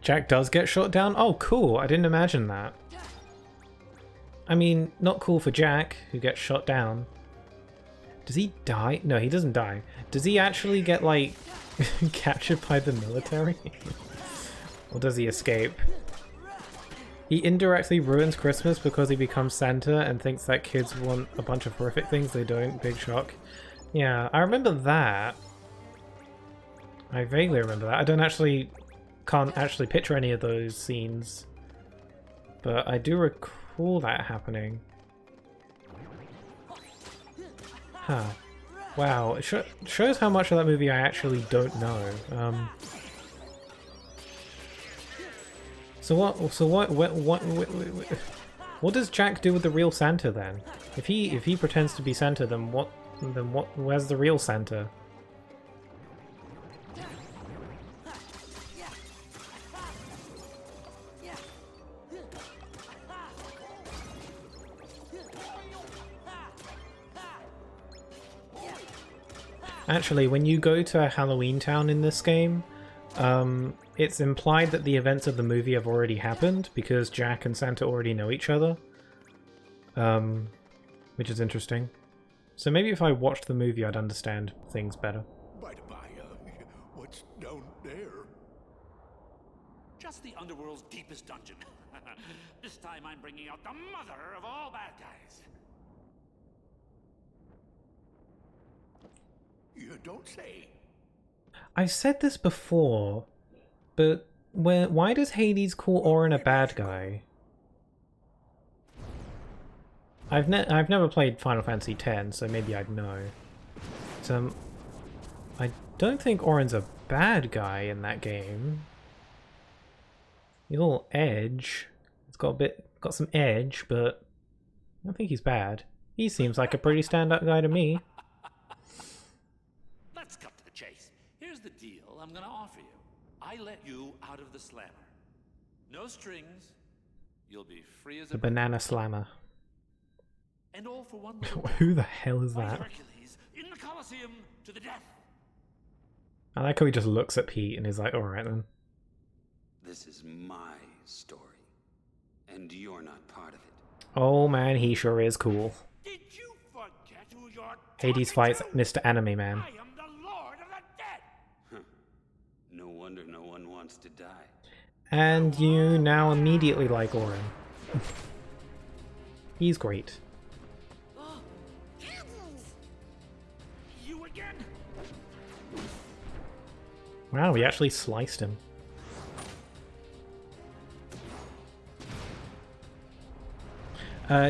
Jack does get shot down? Oh, cool. I didn't imagine that. I mean, not cool for Jack, who gets shot down. Does he die? No, he doesn't die. Does he actually get, like, captured by the military? Or does he escape? He indirectly ruins Christmas because he becomes Santa and thinks that kids want a bunch of horrific things they don't. Big shock. Yeah, I remember that. I vaguely remember that. I can't actually picture any of those scenes. But I do recall that happening. Huh. Wow, it shows how much of that movie I actually don't know. So what does Jack do with the real Santa then? If he pretends to be Santa, then where's the real Santa? Actually, when you go to Halloween Town in this game, it's implied that the events of the movie have already happened because Jack and Santa already know each other, which is interesting. So maybe if I watched the movie, I'd understand things better. By the by, what's down there? Just the underworld's deepest dungeon. This time I'm bringing out the mother of all bad guys. You don't say. I've said this before, but why does Hades call Orin a bad guy? I've never played Final Fantasy X, so maybe I'd know. So, I don't think Orin's a bad guy in that game. He's a little edge. It's got some edge, but I don't think he's bad. He seems like a pretty stand-up guy to me. Let's cut to the chase. Here's the deal I'm gonna offer you. I let you out of the slammer. No strings. You'll be free as a The banana slammer. And all for one Who the hell is Fight that? Hercules in the Colosseum to the death. I like how he just looks at Pete and is like, alright then. This is my story, and you're not part of it. Oh man, he sure is cool. Did you forget who you're Hades fights Mr. Anime Man. I am the Lord of the Dead. Huh. No wonder no one wants to die. And you now immediately like Orin. He's great. You again? Wow, we actually sliced him.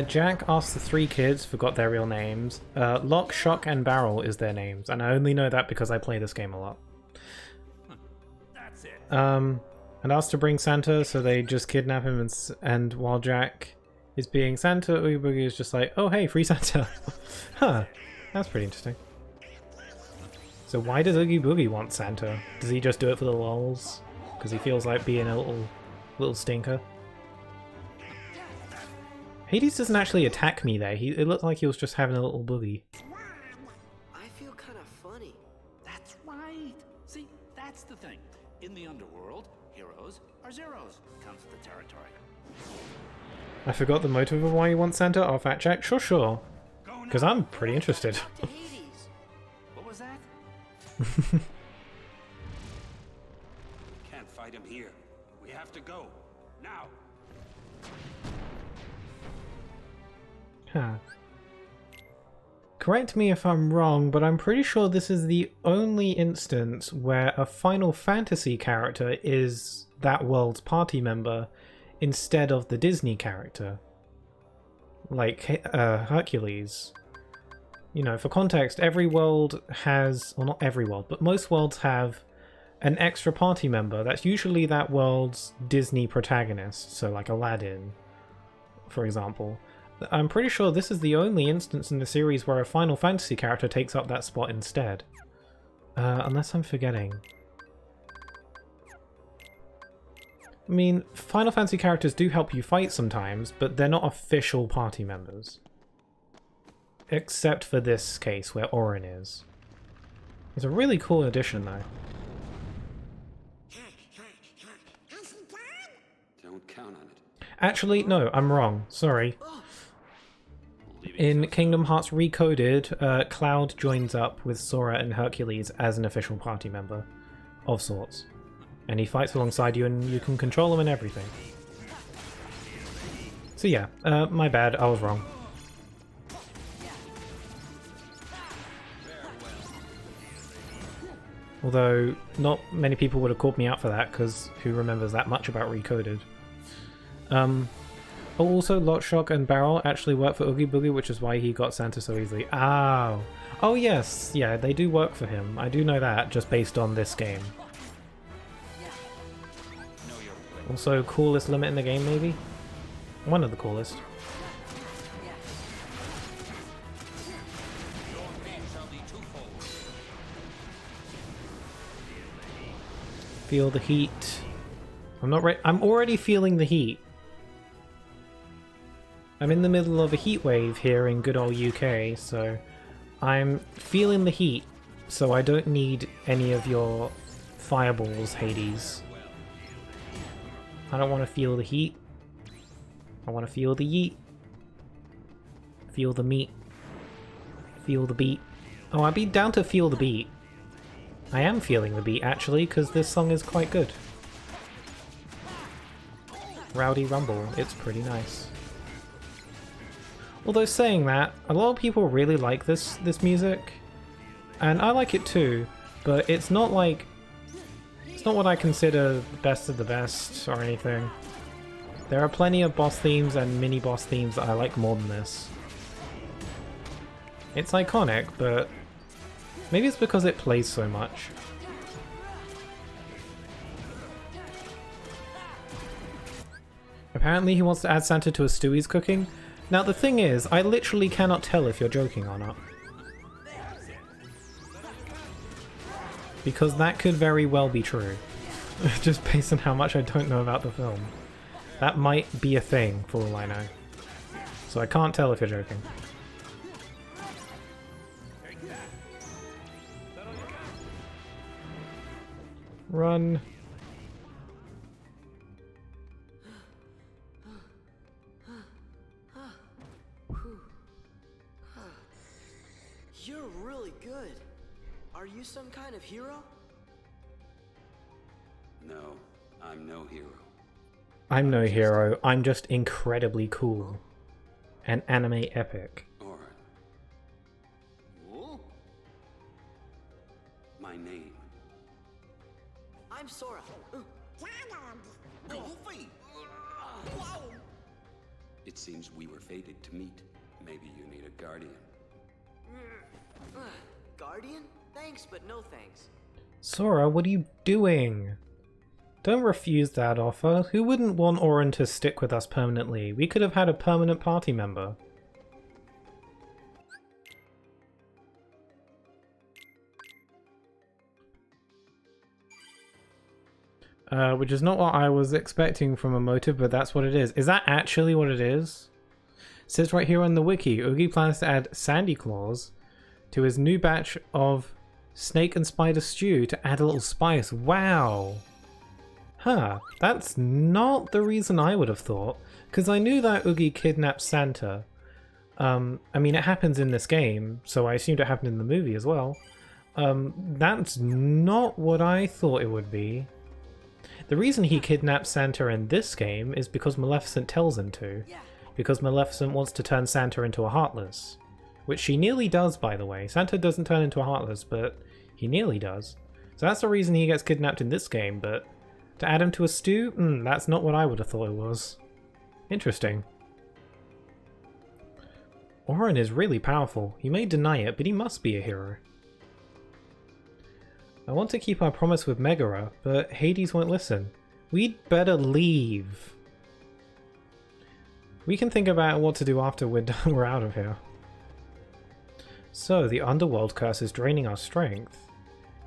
Jack asked the three kids, forgot their real names. Lock, Shock, and Barrel is their names, and I only know that because I play this game a lot. That's it. And asked to bring Santa, so they just kidnap him, and while Jack is being Santa, Oogie Boogie is just like, oh hey, free Santa. Huh, that's pretty interesting. So why does Oogie Boogie want Santa? Does he just do it for the lols? Because he feels like being a little stinker? Hades doesn't actually attack me there. It looked like he was just having a little boogie. I feel kind of funny. That's right. See, that's the thing. In the underworld, heroes are zeros. Comes with the territory. I forgot the motive of why you want Santa. I'll fact check. Sure. Because I'm pretty interested. What was that? Can't fight him here. We have to go. Now. Huh. Correct me if I'm wrong, but I'm pretty sure this is the only instance where a Final Fantasy character is that world's party member instead of the Disney character. Like Hercules. You know, for context, every world has, well not every world, but most worlds have an extra party member that's usually that world's Disney protagonist, so like Aladdin, for example. I'm pretty sure this is the only instance in the series where a Final Fantasy character takes up that spot instead. Unless I'm forgetting. I mean, Final Fantasy characters do help you fight sometimes, but they're not official party members. Except for this case, where Orin is. It's a really cool addition, though. Don't count on it. Actually, no, I'm wrong. Sorry. In Kingdom Hearts Recoded, Cloud joins up with Sora and Hercules as an official party member of sorts. And he fights alongside you and you can control him and everything. So yeah, my bad, I was wrong. Although, not many people would have called me out for that, because who remembers that much about Recoded? Also, Lot, Shock, and Barrel actually work for Oogie Boogie, which is why he got Santa so easily. Oh! Oh yes, yeah, they do work for him. I do know that, just based on this game. Also, coolest limit in the game, maybe? One of the coolest. Feel the heat. I'm not ready. I'm already feeling the heat. I'm in the middle of a heat wave here in good old UK, so I'm feeling the heat, so I don't need any of your fireballs, Hades. I don't want to feel the heat. I want to feel the yeet. Feel the meat. Feel the beat. Oh, I'd be down to feel the beat. I am feeling the beat, actually, because this song is quite good. Rowdy Rumble, it's pretty nice. Although saying that, a lot of people really like this music. and I like it too, but it's not like... It's not what I consider the best of the best or anything. There are plenty of boss themes and mini-boss themes that I like more than this. It's iconic, but maybe it's because it plays so much. Apparently he wants to add Santa to a stew he's cooking. Now the thing is, I literally cannot tell if you're joking or not. Because that could very well be true. Just based on how much I don't know about the film. That might be a thing, for all I know. So I can't tell if you're joking. Run. You're really good. Are you some kind of hero? No, I'm no hero. I'm no hero, I'm just incredibly cool. An anime epic. My name. I'm Sora. Goofy! Whoa! It seems we were fated to meet. Maybe you need a guardian. Guardian? Thanks, but no thanks. Sora, what are you doing? Don't refuse that offer. Who wouldn't want Auron to stick with us permanently? We could have had a permanent party member. Which is not what I was expecting from a motive, but that's what it is. Is that actually what it is? It says right here on the wiki, Oogie plans to add Sandy Claus to his new batch of snake and spider stew to add a little spice. Wow! Huh, that's not the reason I would have thought, because I knew that Oogie kidnapped Santa. I mean, it happens in this game, so I assumed it happened in the movie as well. That's not what I thought it would be. The reason he kidnapped Santa in this game is because Maleficent tells him to. Because Maleficent wants to turn Santa into a Heartless. Which she nearly does, by the way. Santa doesn't turn into a Heartless, but he nearly does. So that's the reason he gets kidnapped in this game, but to add him to a stew? That's not what I would have thought it was. Interesting. Auron is really powerful. He may deny it, but he must be a hero. I want to keep our promise with Megara, but Hades won't listen. We'd better leave. We can think about what to do after we're out of here. So, the underworld curse is draining our strength.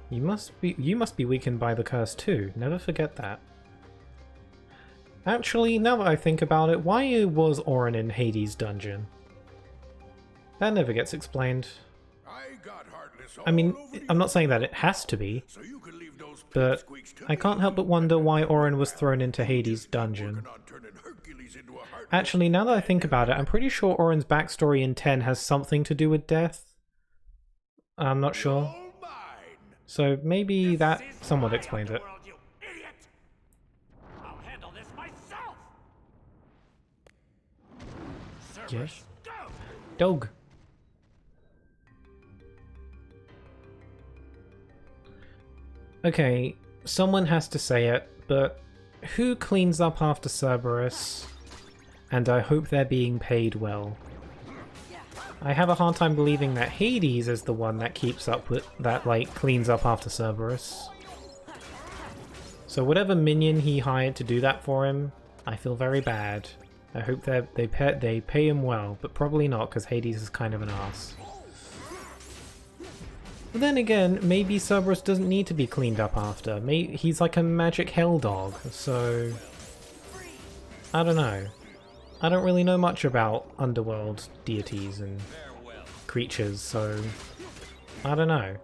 You must be weakened by the curse too. Never forget that. Actually, now that I think about it, why was Auron in Hades' dungeon? That never gets explained. I mean, I'm not saying that it has to be, but I can't help but wonder why Auron was thrown into Hades' dungeon. Actually, now that I think about it, I'm pretty sure Auron's backstory in 10 has something to do with death. I'm not sure. So maybe that somewhat explains it. Yes. Dog. Okay, someone has to say it, but who cleans up after Cerberus? And I hope they're being paid well. I have a hard time believing that Hades is the one that keeps up with that, like, cleans up after Cerberus. So whatever minion he hired to do that for him, I feel very bad. I hope they pay him well, but probably not, because Hades is kind of an ass. But then again, maybe Cerberus doesn't need to be cleaned up after. He's like a magic hell dog, so I don't know. I don't really know much about underworld deities and creatures, so I don't know.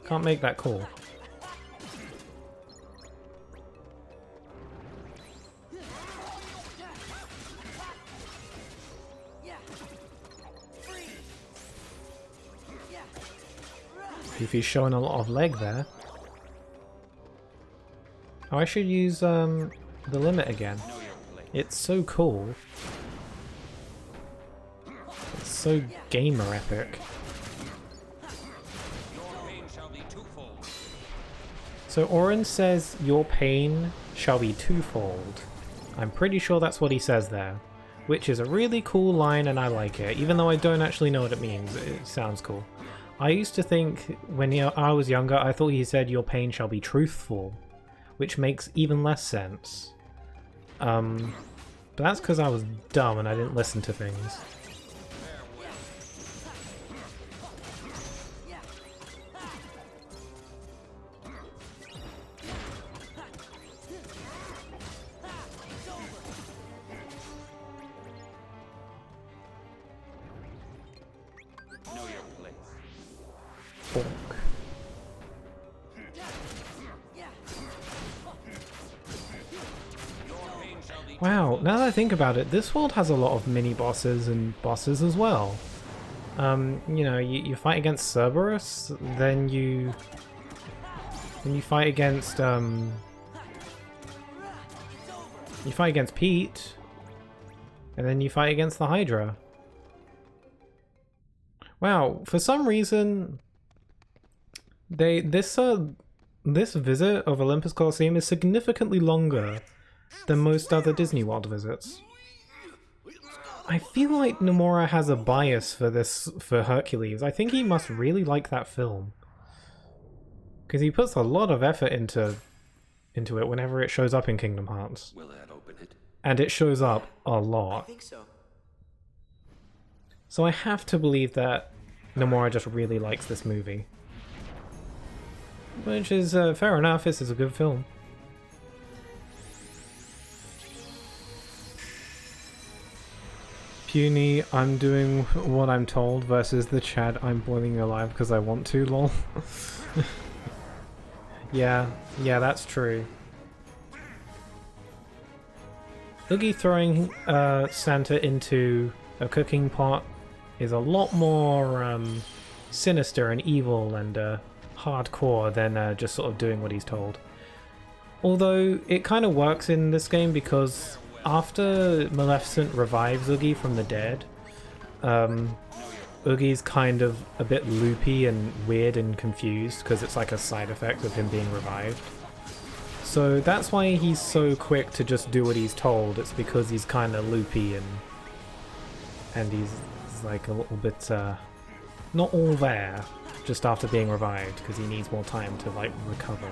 Can't make that call. If he's showing a lot of leg there. Oh, I should use the limit again. It's so cool. It's so gamer epic. So Oren says, your pain shall be twofold. I'm pretty sure that's what he says there. Which is a really cool line and I like it, even though I don't actually know what it means. It sounds cool. I used to think, when I was younger, I thought he said, your pain shall be truthful. Which makes even less sense. But that's because I was dumb and I didn't listen to things. Wow, now that I think about it, this world has a lot of mini-bosses and bosses as well. You know, you fight against Cerberus, then you fight against, you fight against Pete, and then you fight against the Hydra. Wow, for some reason, this visit of Olympus Coliseum is significantly longer than most other Disney World visits. I feel like Nomura has a bias for Hercules. I think he must really like that film. Because he puts a lot of effort into it whenever it shows up in Kingdom Hearts. Will that open it? And it shows up a lot. I think so. So I have to believe that Nomura just really likes this movie. Which is fair enough, this is a good film. Puny, I'm doing what I'm told versus the Chad, I'm boiling you alive because I want to, lol. Yeah, that's true. Oogie throwing Santa into a cooking pot is a lot more sinister and evil and hardcore than just sort of doing what he's told. Although it kind of works in this game because after Maleficent revives Oogie from the dead, Oogie's kind of a bit loopy and weird and confused because it's like a side effect of him being revived. So that's why he's so quick to just do what he's told. It's because he's kind of loopy and he's like a little bit not all there just after being revived because he needs more time to like recover.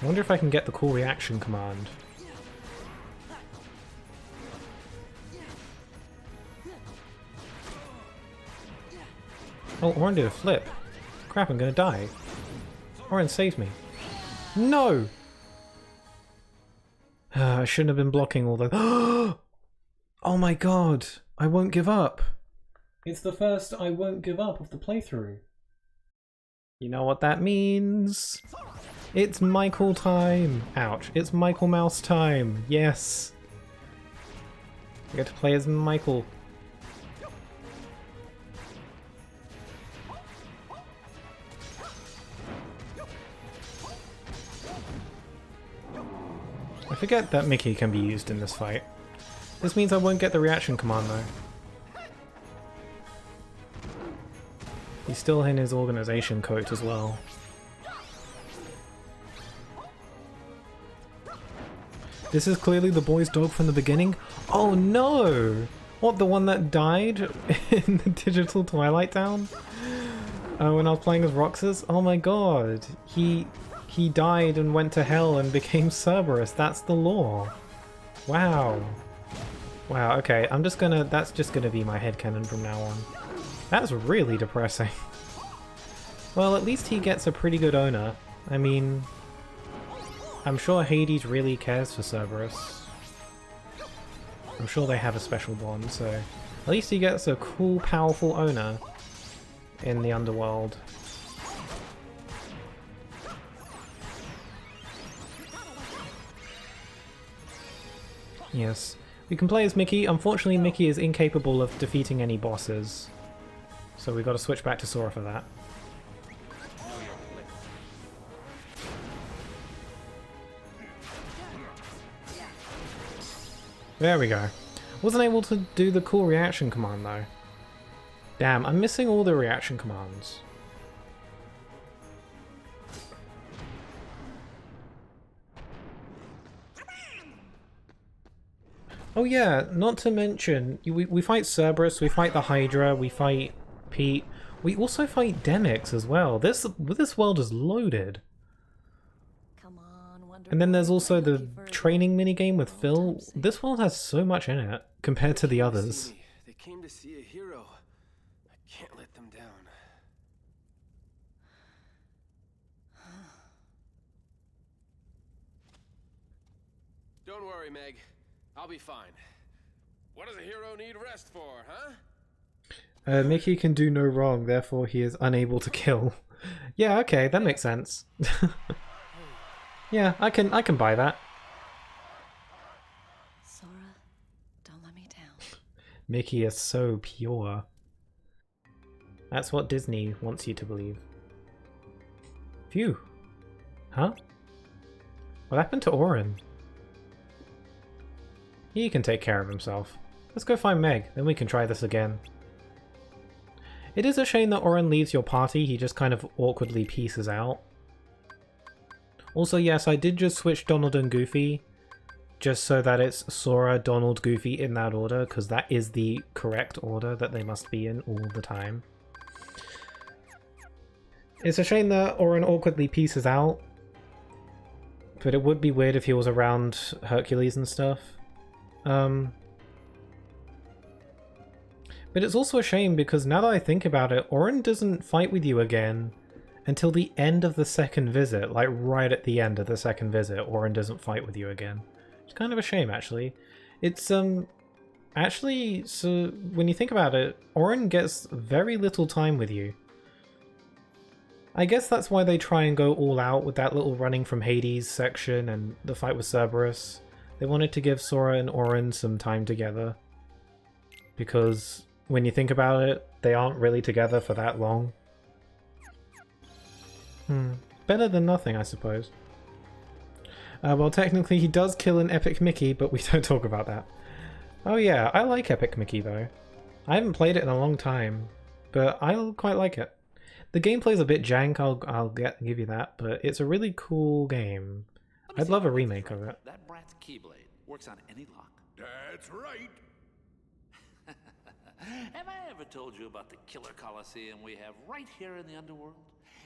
I wonder if I can get the cool reaction command. Oh, Orin did a flip. Crap, I'm gonna die. Orin saved me. No! I shouldn't have been blocking all the... Oh my god! I won't give up! It's the first I won't give up of the playthrough. You know what that means? It's Michael time! Ouch. It's Michael Mouse time! Yes! I get to play as Michael. I forget that Mickey can be used in this fight. This means I won't get the reaction command though. He's still in his organization coat as well. This is clearly the boy's dog from the beginning? Oh no! What, the one that died in the digital Twilight Town? When I was playing as Roxas? Oh my god. He died and went to hell and became Cerberus. That's the lore. Wow. Wow, okay. That's just gonna be my headcanon from now on. That's really depressing. Well, at least he gets a pretty good owner. I mean, I'm sure Hades really cares for Cerberus. I'm sure they have a special bond, so at least he gets a cool, powerful owner in the underworld. Yes. We can play as Mickey. Unfortunately, Mickey is incapable of defeating any bosses. So we've got to switch back to Sora for that. There we go. Wasn't able to do the cool reaction command though. Damn, I'm missing all the reaction commands. Oh yeah, not to mention, we fight Cerberus, we fight the Hydra, we fight Pete. We also fight Demix as well. This world is loaded. And then there's also the training minigame with Phil. This world has so much in it compared to the others. They came to see a hero. I can't let them down. Don't worry, Meg. I'll be fine. What does a hero need rest for, huh? Mickey can do no wrong, therefore he is unable to kill. Yeah, okay, that makes sense. Yeah, I can buy that. Sora, don't let me down. Mickey is so pure. That's what Disney wants you to believe. Phew. Huh? What happened to Orin? He can take care of himself. Let's go find Meg, then we can try this again. It is a shame that Orin leaves your party, he just kind of awkwardly pieces out. Also, yes, I did just switch Donald and Goofy, just so that it's Sora, Donald, Goofy in that order, because that is the correct order that they must be in all the time. It's a shame that Orin awkwardly pieces out, but it would be weird if he was around Hercules and stuff. But it's also a shame because now that I think about it, Orin doesn't fight with you again until the end of the second visit. Like right at the end of the second visit, Orin doesn't fight with you again. It's kind of a shame, actually. It's actually, so when you think about it, Orin gets very little time with you. I guess that's why they try and go all out with that little running from Hades section and the fight with Cerberus. They wanted to give Sora and Orin some time together. Because when you think about it, they aren't really together for that long. Better than nothing, I suppose. Well, technically he does kill an Epic Mickey, but we don't talk about that. Oh yeah, I like Epic Mickey though. I haven't played it in a long time, but I quite like it. The gameplay's a bit jank, I'll give you that, but it's a really cool game. I'd love a remake of it. That brat's keyblade works on any lock. That's right. Have I ever told you about the killer coliseum we have right here in the underworld?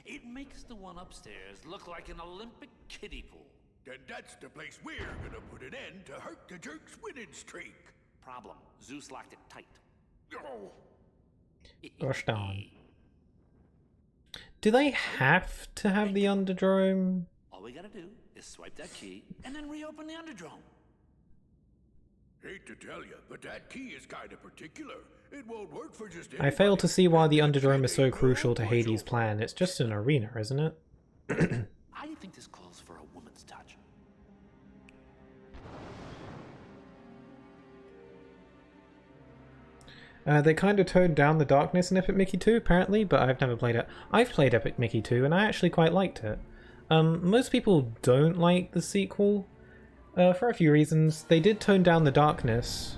It makes the one upstairs look like an Olympic kiddie pool. Then that's the place we're gonna put an end to Hurt the Jerk's winning streak. Problem: Zeus locked it tight. Oh. Gosh darn. Do they have to have the Underdrome? All we gotta do is swipe that key and then reopen the Underdrome. Hate to tell you, but that key is kinda particular. It won't work for just I fail to see why the Underdrome is so crucial to Hades' plan. It's just an arena, isn't it? I think this calls for a woman's touch. They kind of toned down the darkness in Epic Mickey 2, apparently, but I've never played it. I've played Epic Mickey 2, and I actually quite liked it. Most people don't like the sequel, for a few reasons. They did tone down the darkness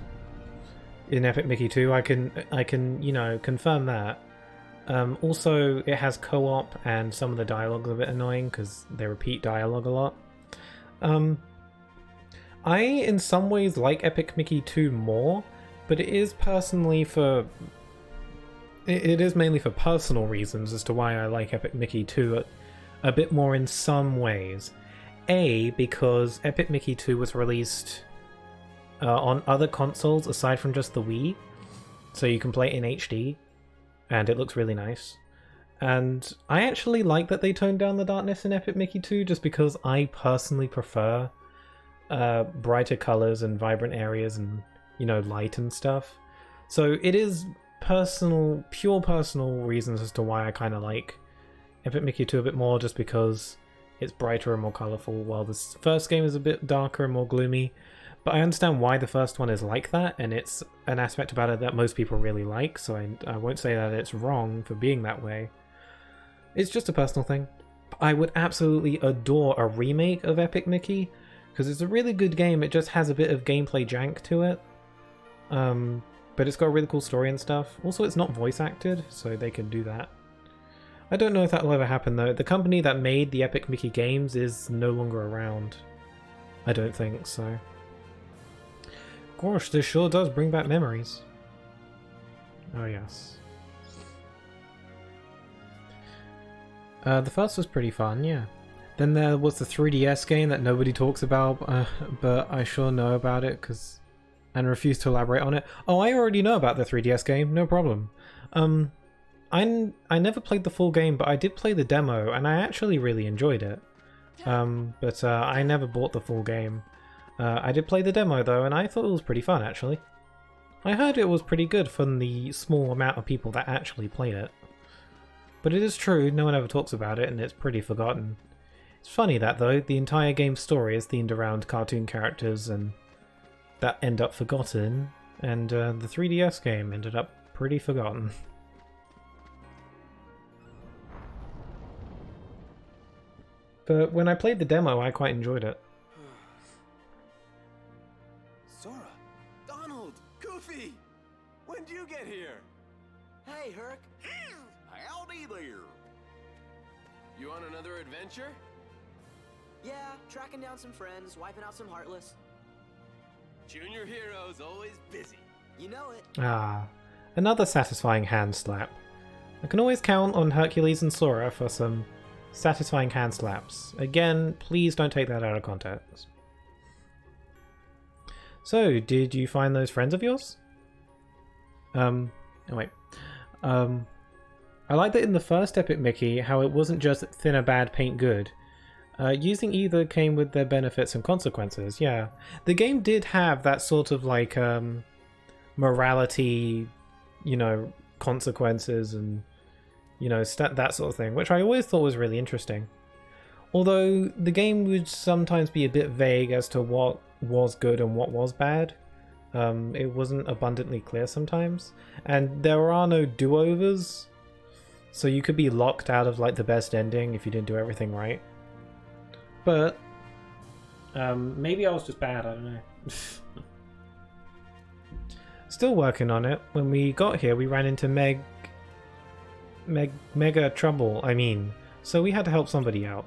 in Epic Mickey 2, I can, you know, confirm that. Also, it has co-op, and some of the dialogue's a bit annoying, because they repeat dialogue a lot. I, in some ways, like Epic Mickey 2 more, but it is personally for... It is mainly for personal reasons as to why I like Epic Mickey 2 a bit more in some ways. A, because Epic Mickey 2 was released on other consoles aside from just the Wii, so you can play it in HD, and it looks really nice. And I actually like that they toned down the darkness in Epic Mickey 2, just because I personally prefer brighter colors and vibrant areas and, you know, light and stuff. So it is personal, pure personal reasons as to why I kind of like Epic Mickey 2 a bit more, just because it's brighter and more colorful, while this first game is a bit darker and more gloomy. But I understand why the first one is like that, and it's an aspect about it that most people really like, so I won't say that it's wrong for being that way. It's just a personal thing. I would absolutely adore a remake of Epic Mickey, because it's a really good game, it just has a bit of gameplay jank to it. But it's got a really cool story and stuff. Also, it's not voice acted, so they can do that. I don't know if that will ever happen though. The company that made the Epic Mickey games is no longer around. I don't think so. Gosh, this sure does bring back memories. Oh yes. The first was pretty fun, yeah. Then there was the 3DS game that nobody talks about, but I sure know about it and refuse to elaborate on it. Oh, I already know about the 3DS game, no problem. I never played the full game, but I did play the demo, and I actually really enjoyed it. But I never bought the full game. I did play the demo though, and I thought it was pretty fun actually. I heard it was pretty good from the small amount of people that actually played it. But it is true, no one ever talks about it, and it's pretty forgotten. It's funny that though, the entire game's story is themed around cartoon characters and that end up forgotten, and the 3DS game ended up pretty forgotten. But when I played the demo, I quite enjoyed it. Sora! Donald! Goofy! When'd you get here? Hey, Herc. Howdy there. You on another adventure? Yeah, tracking down some friends, wiping out some Heartless. Junior hero's always busy. You know it. Ah, another satisfying hand slap. I can always count on Hercules and Sora for some satisfying hand slaps. Again, please don't take that out of context. So, did you find those friends of yours? Oh wait. I like that in the first Epic Mickey, how it wasn't just thinner bad, paint good. Using either came with their benefits and consequences, yeah. The game did have that sort of like morality, you know, consequences and, you know, that sort of thing, which I always thought was really interesting. Although the game would sometimes be a bit vague as to what was good and what was bad. It wasn't abundantly clear sometimes. And there are no do-overs, so you could be locked out of like the best ending if you didn't do everything right. But maybe I was just bad, I don't know. Still working on it. When we got here, we ran into mega trouble, I mean, so we had to help somebody out.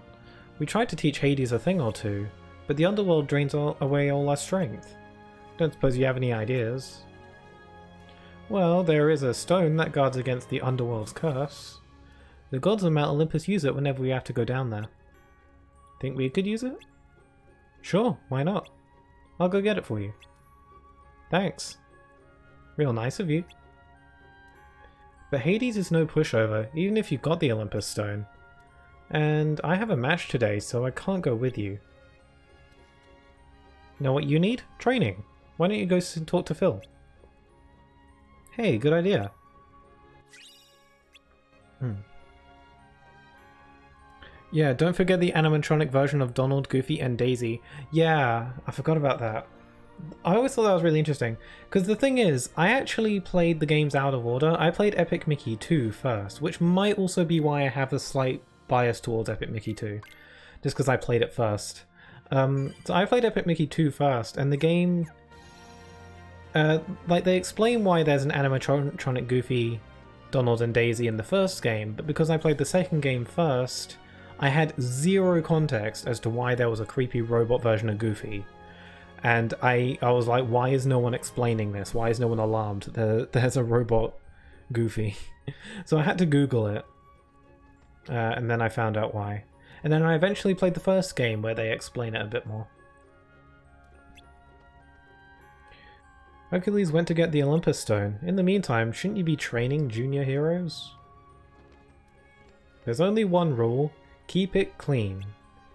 We tried to teach Hades a thing or two, but the underworld drains away all our strength. Don't suppose you have any ideas? Well, there is a stone that guards against the underworld's curse. The gods of Mount Olympus use it whenever we have to go down there. Think we could use it? Sure, why not? I'll go get it for you. Thanks. Real nice of you. But Hades is no pushover, even if you got the Olympus stone. And I have a match today, so I can't go with you. Know what you need? Training. Why don't you go talk to Phil? Hey, good idea. Yeah, don't forget the animatronic version of Donald, Goofy, and Daisy. Yeah, I forgot about that. I always thought that was really interesting, because the thing is, I actually played the games out of order. I played Epic Mickey 2 first, which might also be why I have a slight bias towards Epic Mickey 2, just because I played it first. So I played Epic Mickey 2 first, and the game... like, they explain why there's an animatronic Goofy, Donald, and Daisy in the first game, but because I played the second game first, I had zero context as to why there was a creepy robot version of Goofy. And I was like, why is no one explaining this? Why is no one alarmed? There's a robot Goofy. So I had to Google it. And then I found out why. And then I eventually played the first game where they explain it a bit more. Hercules went to get the Olympus stone. In the meantime, shouldn't you be training junior heroes? There's only one rule. Keep it clean.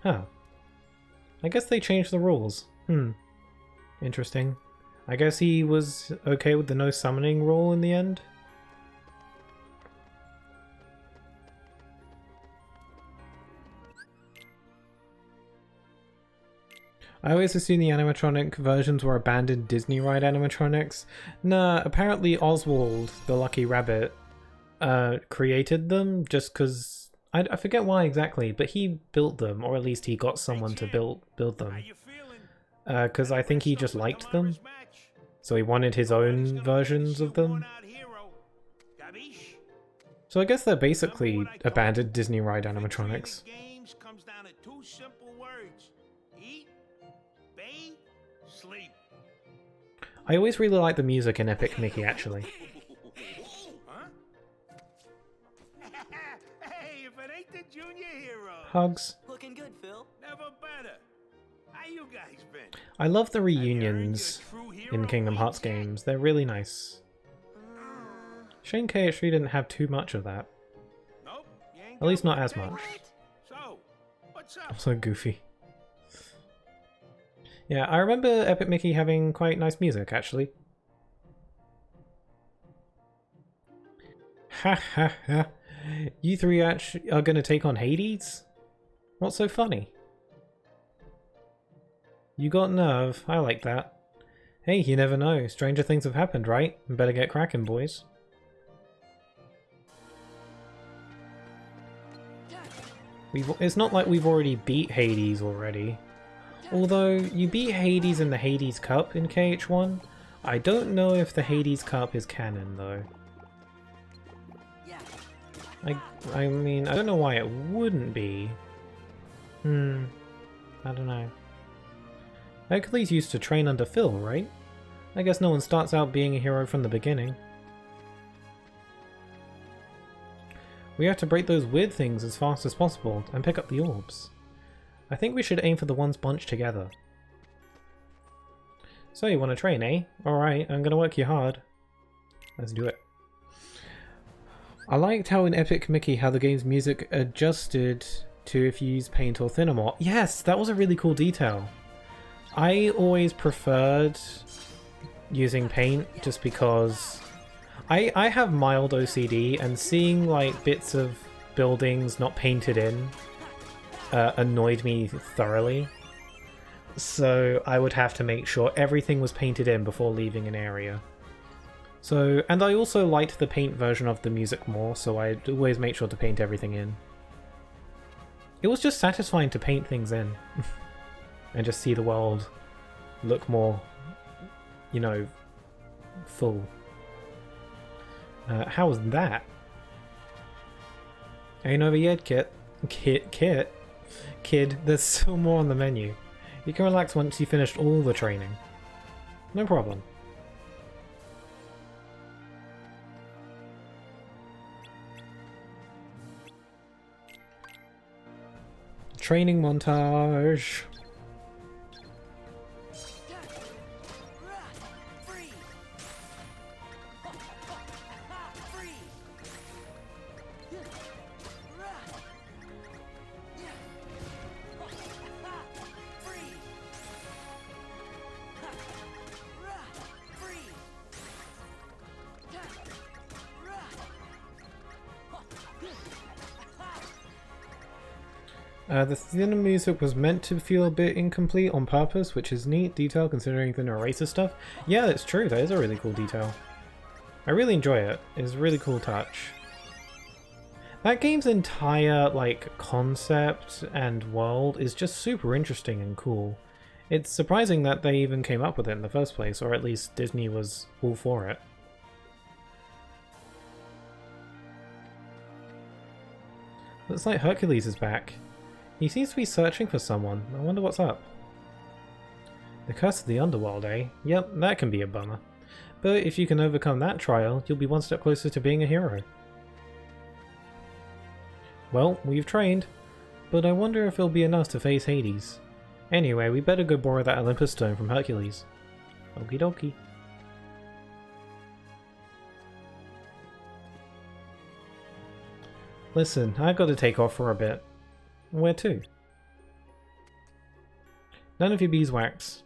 Huh. I guess they changed the rules. Interesting. I guess he was okay with the no summoning rule in the end? I always assumed the animatronic versions were abandoned Disney ride animatronics. Nah, apparently Oswald, the lucky rabbit, created them just because... I forget why exactly, but he built them, or at least he got someone to build them. Because I think he just liked them. So he wanted his own versions of them. So I guess they're basically abandoned Disney ride animatronics. Games comes down to two simple words. Eat, bathe, sleep. I always really like the music in Epic Mickey, actually. Hey, if it ain't the junior hero. Hugs. Looking good, Phil. Never better. How you guys been? I love the reunions in Kingdom Hearts games. They're really nice. Shane KH3 didn't have too much of that. Nope, At least not as much. So, what's up? Also goofy. Yeah, I remember Epic Mickey having quite nice music, actually. Ha ha ha. You three actually are gonna take on Hades? What's so funny? You got nerve. I like that. Hey, you never know. Stranger things have happened, right? Better get cracking, boys. It's not like we've already beat Hades already. Although, you beat Hades in the Hades Cup in KH1. I don't know if the Hades Cup is canon, though. I mean, I don't know why it wouldn't be. I don't know. Hercules used to train under Phil, right? I guess no one starts out being a hero from the beginning. We have to break those weird things as fast as possible and pick up the orbs. I think we should aim for the ones bunched together. So you want to train, eh? Alright, I'm gonna work you hard. Let's do it. I liked how in Epic Mickey how the game's music adjusted to if you use paint or Thinamore. Yes, that was a really cool detail. I always preferred using paint just because I have mild OCD, and seeing like bits of buildings not painted in annoyed me thoroughly. So I would have to make sure everything was painted in before leaving an area. So, and I also liked the paint version of the music more, so I'd always make sure to paint everything in. It was just satisfying to paint things in and just see the world look more, you know, full. How was that? Ain't over yet, Kid, there's still more on the menu. You can relax once you finished all the training. No problem. Training montage. The thinner music was meant to feel a bit incomplete on purpose, which is neat detail considering the eraser stuff. Yeah, that's true, that is a really cool detail. I really enjoy it. It's a really cool touch. That game's entire, like, concept and world is just super interesting and cool. It's surprising that they even came up with it in the first place, or at least Disney was all for it. Looks like Hercules is back. He seems to be searching for someone. I wonder what's up. The curse of the underworld, eh? Yep, that can be a bummer. But if you can overcome that trial, you'll be one step closer to being a hero. Well, we've trained, but I wonder if it'll be enough to face Hades. Anyway, we better go borrow that Olympus stone from Hercules. Okie dokie. Listen, I've got to take off for a bit. Where to? None of your beeswax.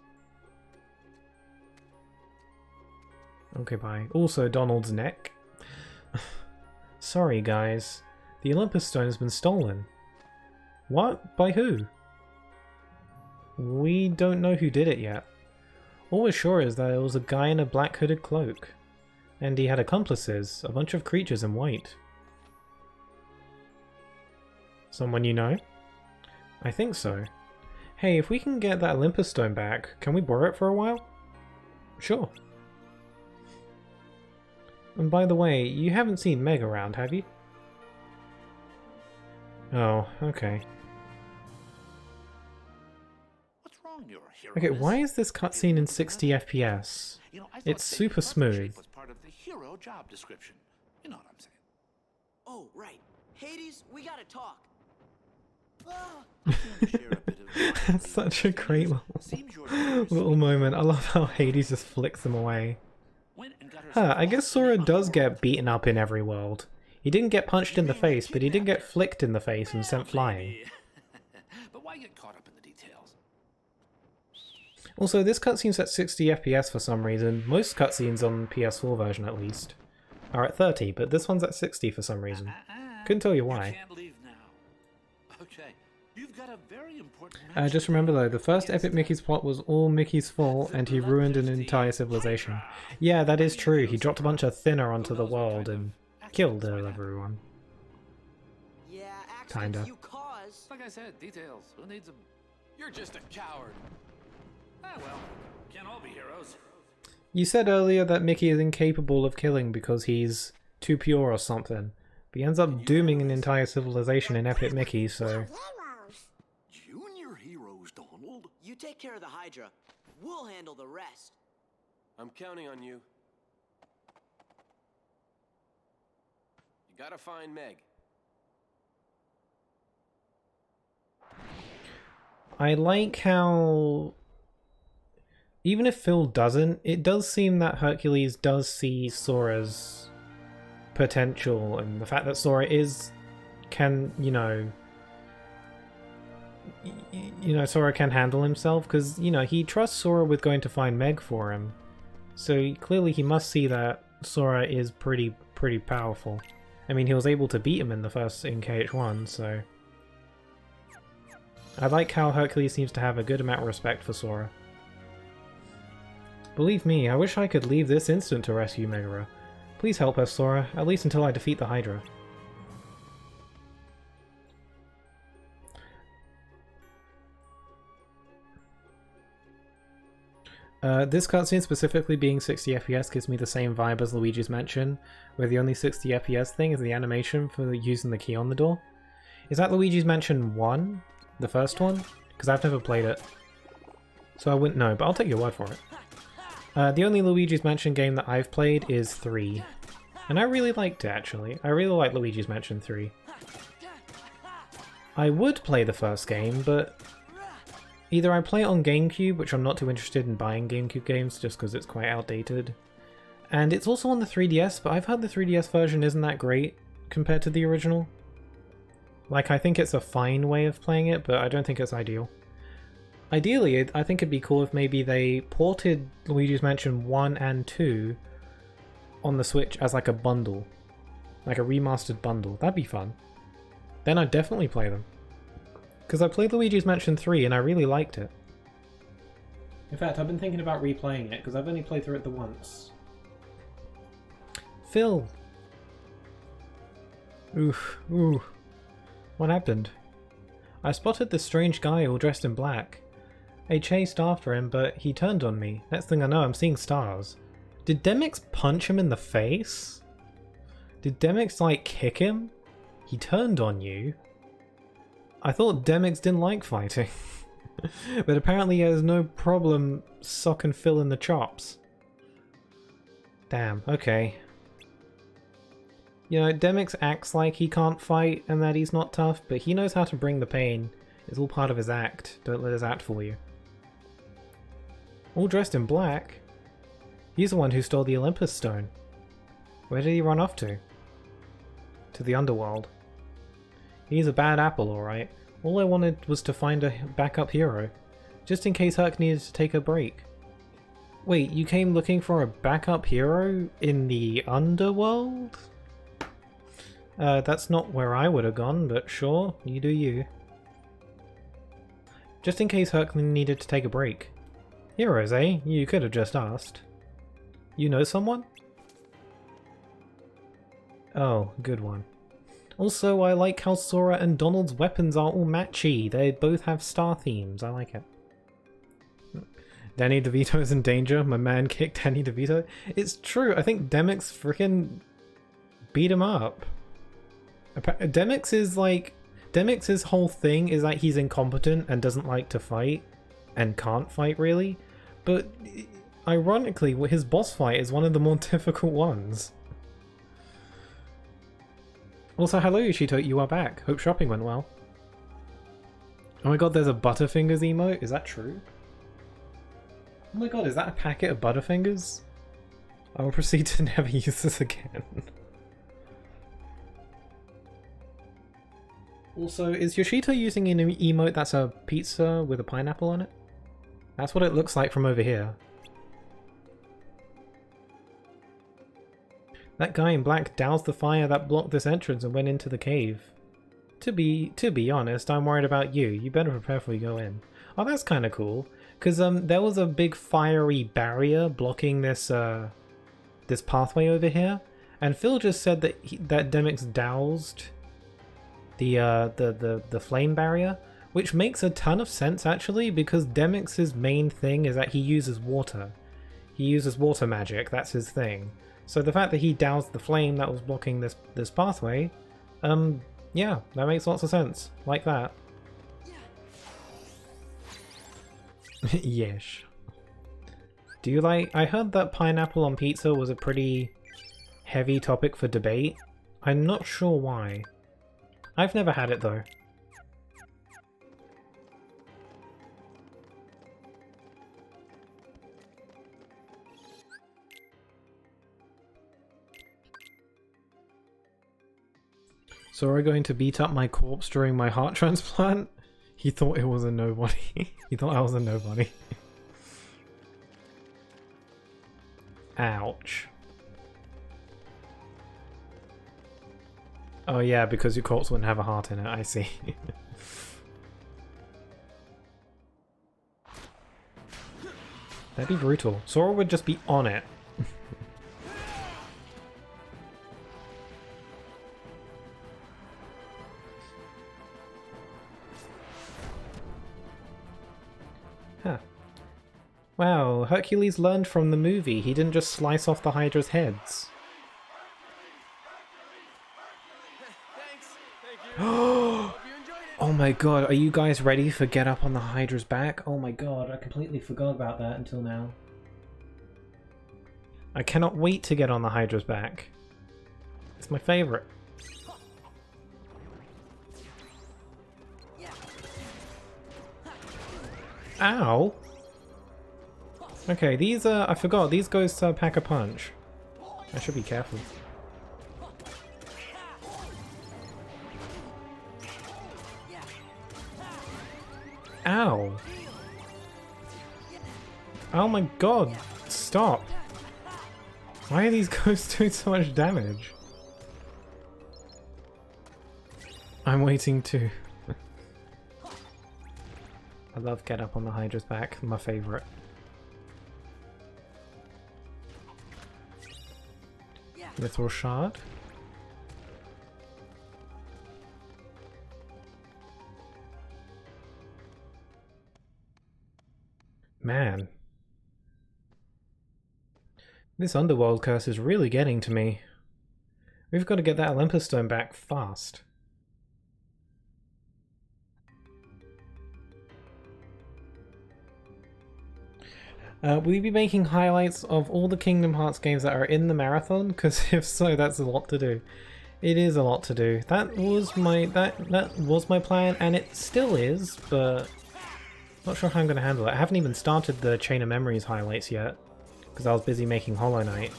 Okay, bye. Also, Donald's neck. Sorry, guys. The Olympus stone has been stolen. What? By who? We don't know who did it yet. All we're sure is that it was a guy in a black hooded cloak. And he had accomplices, a bunch of creatures in white. Someone you know? I think so. Hey, if we can get that Olympus stone back, can we borrow it for a while? Sure. And by the way, you haven't seen Meg around, have you? Oh, okay. What's wrong? strong your hero Okay, is. why is this cutscene in 60 FPS? You know, I thought It's taking super smooth. shape was part of the hero job description. You know what I'm saying? Oh, right. Hades, we gotta talk. That's such a great little moment. I love how Hades just flicks them away. Huh, I guess Sora does get beaten up in every world. He didn't get punched in the face, but he did get flicked in the face and sent flying. But why get caught up in the details? Also, this cutscene's at 60 FPS for some reason. Most cutscenes on PS4 version, at least, are at 30, but this one's at 60 for some reason. Couldn't tell you why. You can't leave now. Okay, you've got a very important Just remember though, the first Epic Mickey's plot was all Mickey's fault, and he ruined an entire civilization. Yeah, that is true. He dropped a bunch of thinner onto the world and killed everyone. Yeah, Kinda. you cause. Like I said, details. Who needs them? You're just a coward. Ah, well, can't all be heroes. You said earlier that Mickey is incapable of killing because he's too pure or something. But he ends up dooming an entire civilization in Epic Mickey, so... Junior heroes, Donald. You take care of the Hydra. We'll handle the rest. I'm counting on you. You gotta find Meg. I like how... even if Phil doesn't, it does seem that Hercules does see Sora's potential, and the fact that Sora can, Sora can handle himself, because, he trusts Sora with going to find Meg for him. So clearly he must see that Sora is pretty powerful. I mean, he was able to beat him in KH1, so... I like how Hercules seems to have a good amount of respect for Sora. Believe me, I wish I could leave this instant to rescue Megara. Please help us, Sora, at least until I defeat the Hydra. This cutscene specifically being 60 FPS gives me the same vibe as Luigi's Mansion, where the only 60 FPS thing is the animation for using the key on the door. Is that Luigi's Mansion 1? The first one? Because I've never played it. So I wouldn't know, but I'll take your word for it. The only Luigi's Mansion game that I've played is 3. And I really liked it, actually. I really like Luigi's Mansion 3. I would play the first game, but either I play it on GameCube, which I'm not too interested in buying GameCube games just because it's quite outdated. And it's also on the 3DS, but I've heard the 3DS version isn't that great compared to the original. Like, I think it's a fine way of playing it, but I don't think it's ideal. Ideally, I think it'd be cool if maybe they ported Luigi's Mansion 1 and 2 on the Switch as like a bundle. Like a remastered bundle. That'd be fun. Then I'd definitely play them. Because I played Luigi's Mansion 3 and I really liked it. In fact, I've been thinking about replaying it because I've only played through it the once. Phil! Ooh. What happened? I spotted this strange guy all dressed in black. I chased after him, but he turned on me. Next thing I know, I'm seeing stars. Did Demyx punch him in the face? Did Demyx, like, kick him? He turned on you? I thought Demyx didn't like fighting. But apparently he has no problem socking Phil in the chops. Damn, okay. Demyx acts like he can't fight and that he's not tough, but he knows how to bring the pain. It's all part of his act. Don't let his act fool you. All dressed in black? He's the one who stole the Olympus Stone. Where did he run off to? To the underworld. He's a bad apple, alright. All I wanted was to find a backup hero. Just in case Herc needed to take a break. Wait, you came looking for a backup hero in the underworld? That's not where I would have gone, but sure, you do you. Just in case Herc needed to take a break. Heroes, eh? You could have just asked. You know someone? Oh, good one. Also, I like how Sora and Donald's weapons are all matchy. They both have star themes. I like it. Danny DeVito's in danger. My man kicked Danny DeVito. It's true. I think Demyx freaking beat him up. Demyx's whole thing is that he's incompetent and doesn't like to fight. and can't fight really, but ironically his boss fight is one of the more difficult ones. Also, hello Yoshito, you are back. Hope shopping went well. Oh my god, there's a Butterfingers emote? Is that true? Oh my god, is that a packet of Butterfingers? I will proceed to never use this again. Also, is Yoshito using an emote that's a pizza with a pineapple on it? That's what it looks like from over here. That guy in black doused the fire that blocked this entrance and went into the cave. To be honest, I'm worried about you. You better prepare before you go in. Oh, that's kind of cool. Because there was a big fiery barrier blocking this this pathway over here, and Phil just said that that Demyx doused the flame barrier, which makes a ton of sense actually, because Demyx's main thing is that he uses water. He uses water magic. That's his thing. So the fact that he doused the flame that was blocking this pathway, yeah, that makes lots of sense. Like that. Yes. Do you like... I heard that pineapple on pizza was a pretty heavy topic for debate. I'm not sure why. I've never had it though. Sora going to beat up my corpse during my heart transplant? He thought it was a nobody. He thought I was a nobody. Ouch. Oh yeah, because your corpse wouldn't have a heart in it, I see. That'd be brutal. Sora would just be on it. Huh. Wow, Hercules learned from the movie. He didn't just slice off the Hydra's heads. Oh my god, are you guys ready for Get Up on the Hydra's Back? Oh my god, I completely forgot about that until now. I cannot wait to get on the Hydra's back. It's my favorite. Ow! Okay, these I forgot, these goes to pack a punch. I should be careful. Ow! Oh my god, stop! Why are these ghosts doing so much damage? I'm waiting too. I love Get Up on the Hydra's Back, my favourite. Little shard. Man. This underworld curse is really getting to me. We've got to get that Olympus stone back fast. Will you be making highlights of all the Kingdom Hearts games that are in the marathon? Because if so, that's a lot to do. It is a lot to do. That was my plan, and it still is, but not sure how I'm going to handle it. I haven't even started the Chain of Memories highlights yet, because I was busy making Hollow Knight.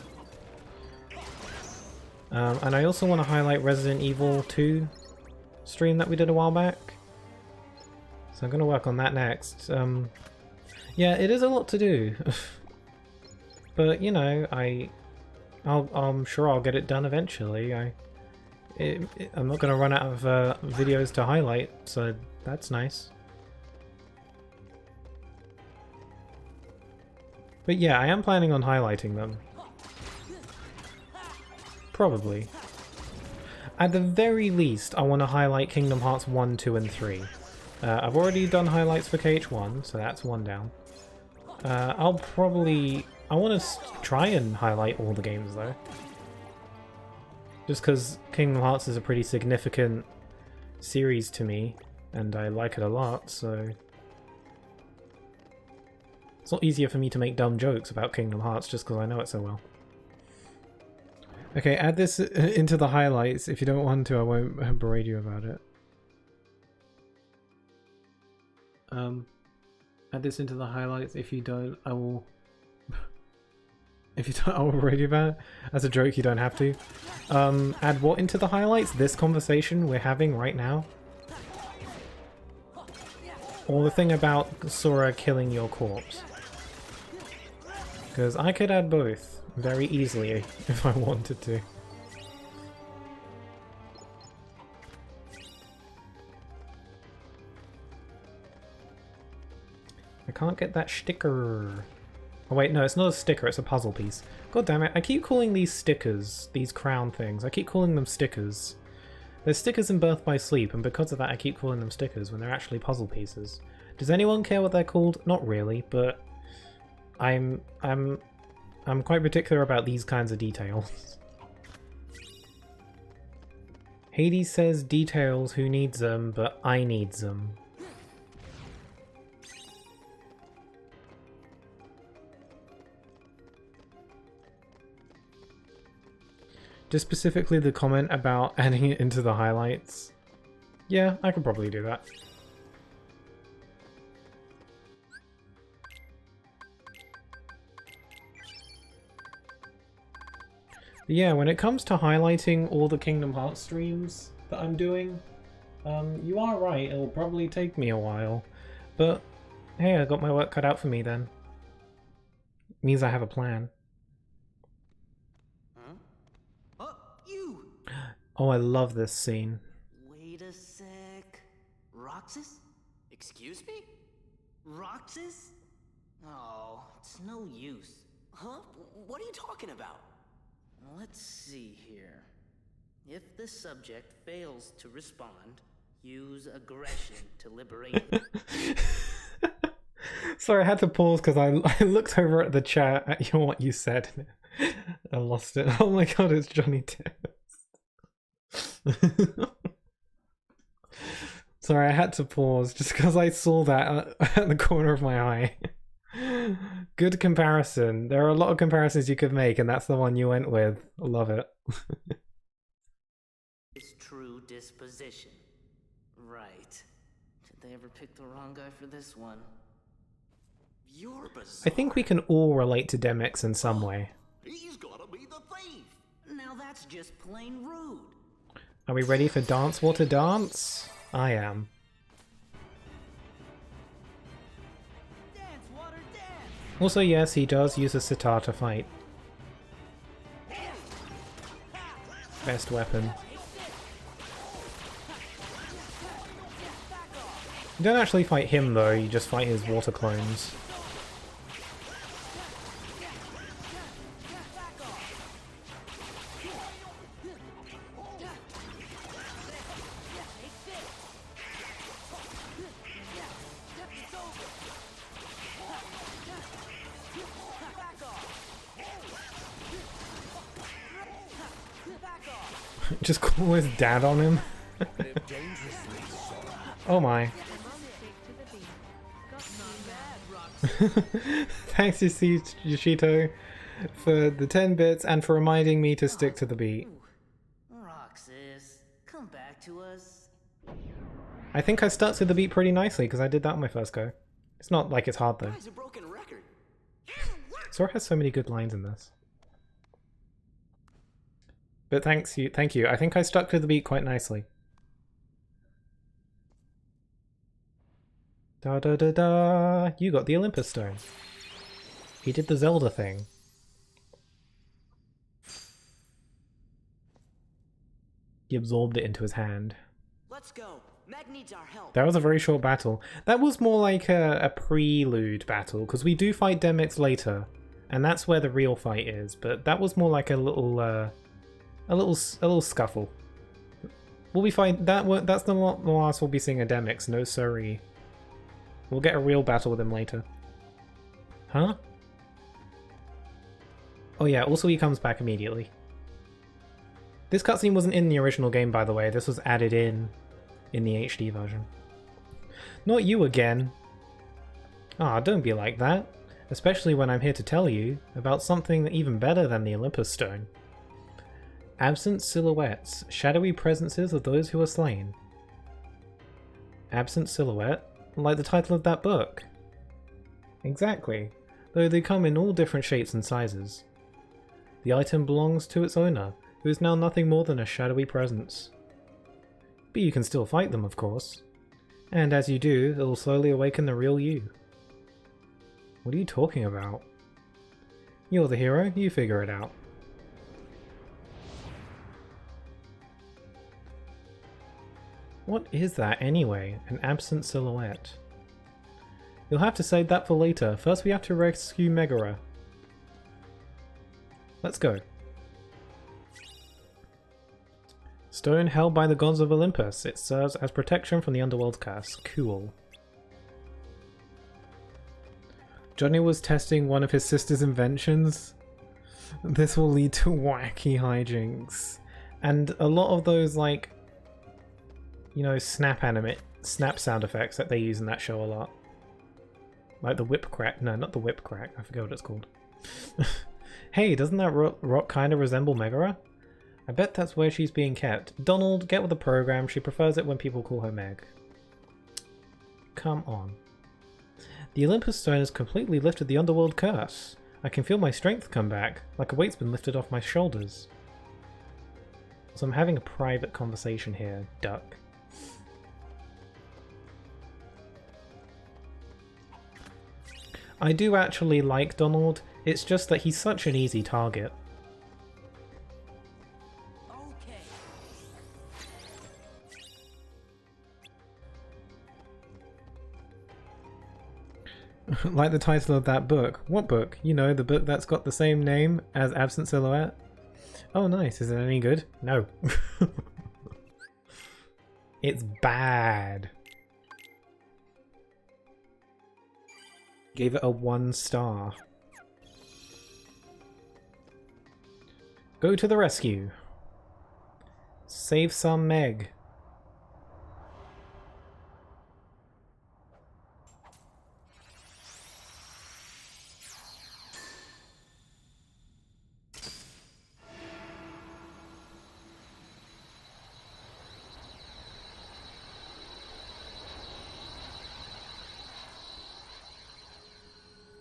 And I also want to highlight Resident Evil 2 stream that we did a while back. So I'm going to work on that next. Yeah, it is a lot to do. But, you know, I'm sure I'll get it done eventually. I'm not going to run out of videos to highlight, so that's nice. But yeah, I am planning on highlighting them. Probably. At the very least, I want to highlight Kingdom Hearts 1, 2, and 3. I've already done highlights for KH1, so that's one down. I want to try and highlight all the games though. Just because Kingdom Hearts is a pretty significant series to me, and I like it a lot, so... It's not easier for me to make dumb jokes about Kingdom Hearts just because I know it so well. Okay, add this into the highlights. If you don't want to, I won't berate you about it. Add this into the highlights. If you don't, I will... If you don't, I will berate you about it. As a joke, you don't have to. Add what into the highlights? This conversation we're having right now? Or the thing about Sora killing your corpse? Because I could add both very easily if I wanted to. I can't get that sticker. Oh wait, no, it's not a sticker, it's a puzzle piece. God damn it, I keep calling these stickers, these crown things, I keep calling them stickers. There's stickers in Birth by Sleep, and because of that I keep calling them stickers when they're actually puzzle pieces. Does anyone care what they're called? Not really, but I'm quite particular about these kinds of details. Hades says details, who needs them, but I need them. Just specifically the comment about adding it into the highlights. Yeah, I could probably do that. But yeah, when it comes to highlighting all the Kingdom Hearts streams that I'm doing, you are right, it'll probably take me a while. But hey, I got my work cut out for me then. Means I have a plan. Oh, I love this scene. Wait a sec. Roxas? Excuse me? Roxas? Oh, it's no use. Huh? What are you talking about? Let's see here. If the subject fails to respond, use aggression to liberate them. Sorry, I had to pause because I looked over at the chat at what you said. I lost it. Oh my god, it's Johnny Depp. Sorry, I had to pause just because I saw that at the corner of my eye. Good comparison. There are a lot of comparisons you could make, and that's the one you went with. I love it. His true disposition. Right. Did they ever pick the wrong guy for this one? You're bizarre. I think we can all relate to Demyx in some way. He's gotta be the thief! Now that's just plain rude. Are we ready for Dance Water Dance? I am. Dance, water, dance. Also, yes, he does use a sitar to fight. Best weapon. You don't actually fight him though, you just fight his water clones. Just call his dad on him. Oh my. Thanks Yoshito for the 10 bits and for reminding me to stick to the beat. Roxas, come back to us. I think I stuck to the beat pretty nicely because I did that on my first go. It's not like it's hard though. Guy's a broken record. Sora has so many good lines in this. But thank you. I think I stuck to the beat quite nicely. Da da da da! You got the Olympus Stone. He did the Zelda thing. He absorbed it into his hand. Let's go. Meg needs our help. That was a very short battle. That was more like a prelude battle, because we do fight Demyx later, and that's where the real fight is. But that was more like a little scuffle. We'll be fine. That's the last we'll be seeing a Demyx. No sorry. We'll get a real battle with him later. Huh? Oh yeah, also he comes back immediately. This cutscene wasn't in the original game, by the way. This was added in the HD version. Not you again. Ah, don't be like that. especially when I'm here to tell you about something even better than the Olympus Stone. Absent silhouettes, shadowy presences of those who are slain. Absent silhouette? Like the title of that book. Exactly, though they come in all different shapes and sizes. The item belongs to its owner, who is now nothing more than a shadowy presence. But you can still fight them, of course. And as you do, it will slowly awaken the real you. What are you talking about? You're the hero, you figure it out. What is that anyway? An absent silhouette. You'll have to save that for later. First we have to rescue Megara. Let's go. Stone held by the gods of Olympus. It serves as protection from the underworld's curse. Cool. Johnny was testing one of his sister's inventions. This will lead to wacky hijinks. And a lot of those, like, you know, snap sound effects that they use in that show a lot. Like the whip crack. No, not the whip crack. I forget what it's called. Hey, doesn't that rock kind of resemble Megara? I bet that's where she's being kept. Donald, get with the program. She prefers it when people call her Meg. Come on. The Olympus Stone has completely lifted the underworld curse. I can feel my strength come back, like a weight's been lifted off my shoulders. So I'm having a private conversation here, duck. I do actually like Donald, it's just that he's such an easy target. Like the title of that book. What book? You know, the book that's got the same name as Absent Silhouette? Oh nice, is it any good? No. It's bad. Gave it a 1 star. Go to the rescue. Save some Meg.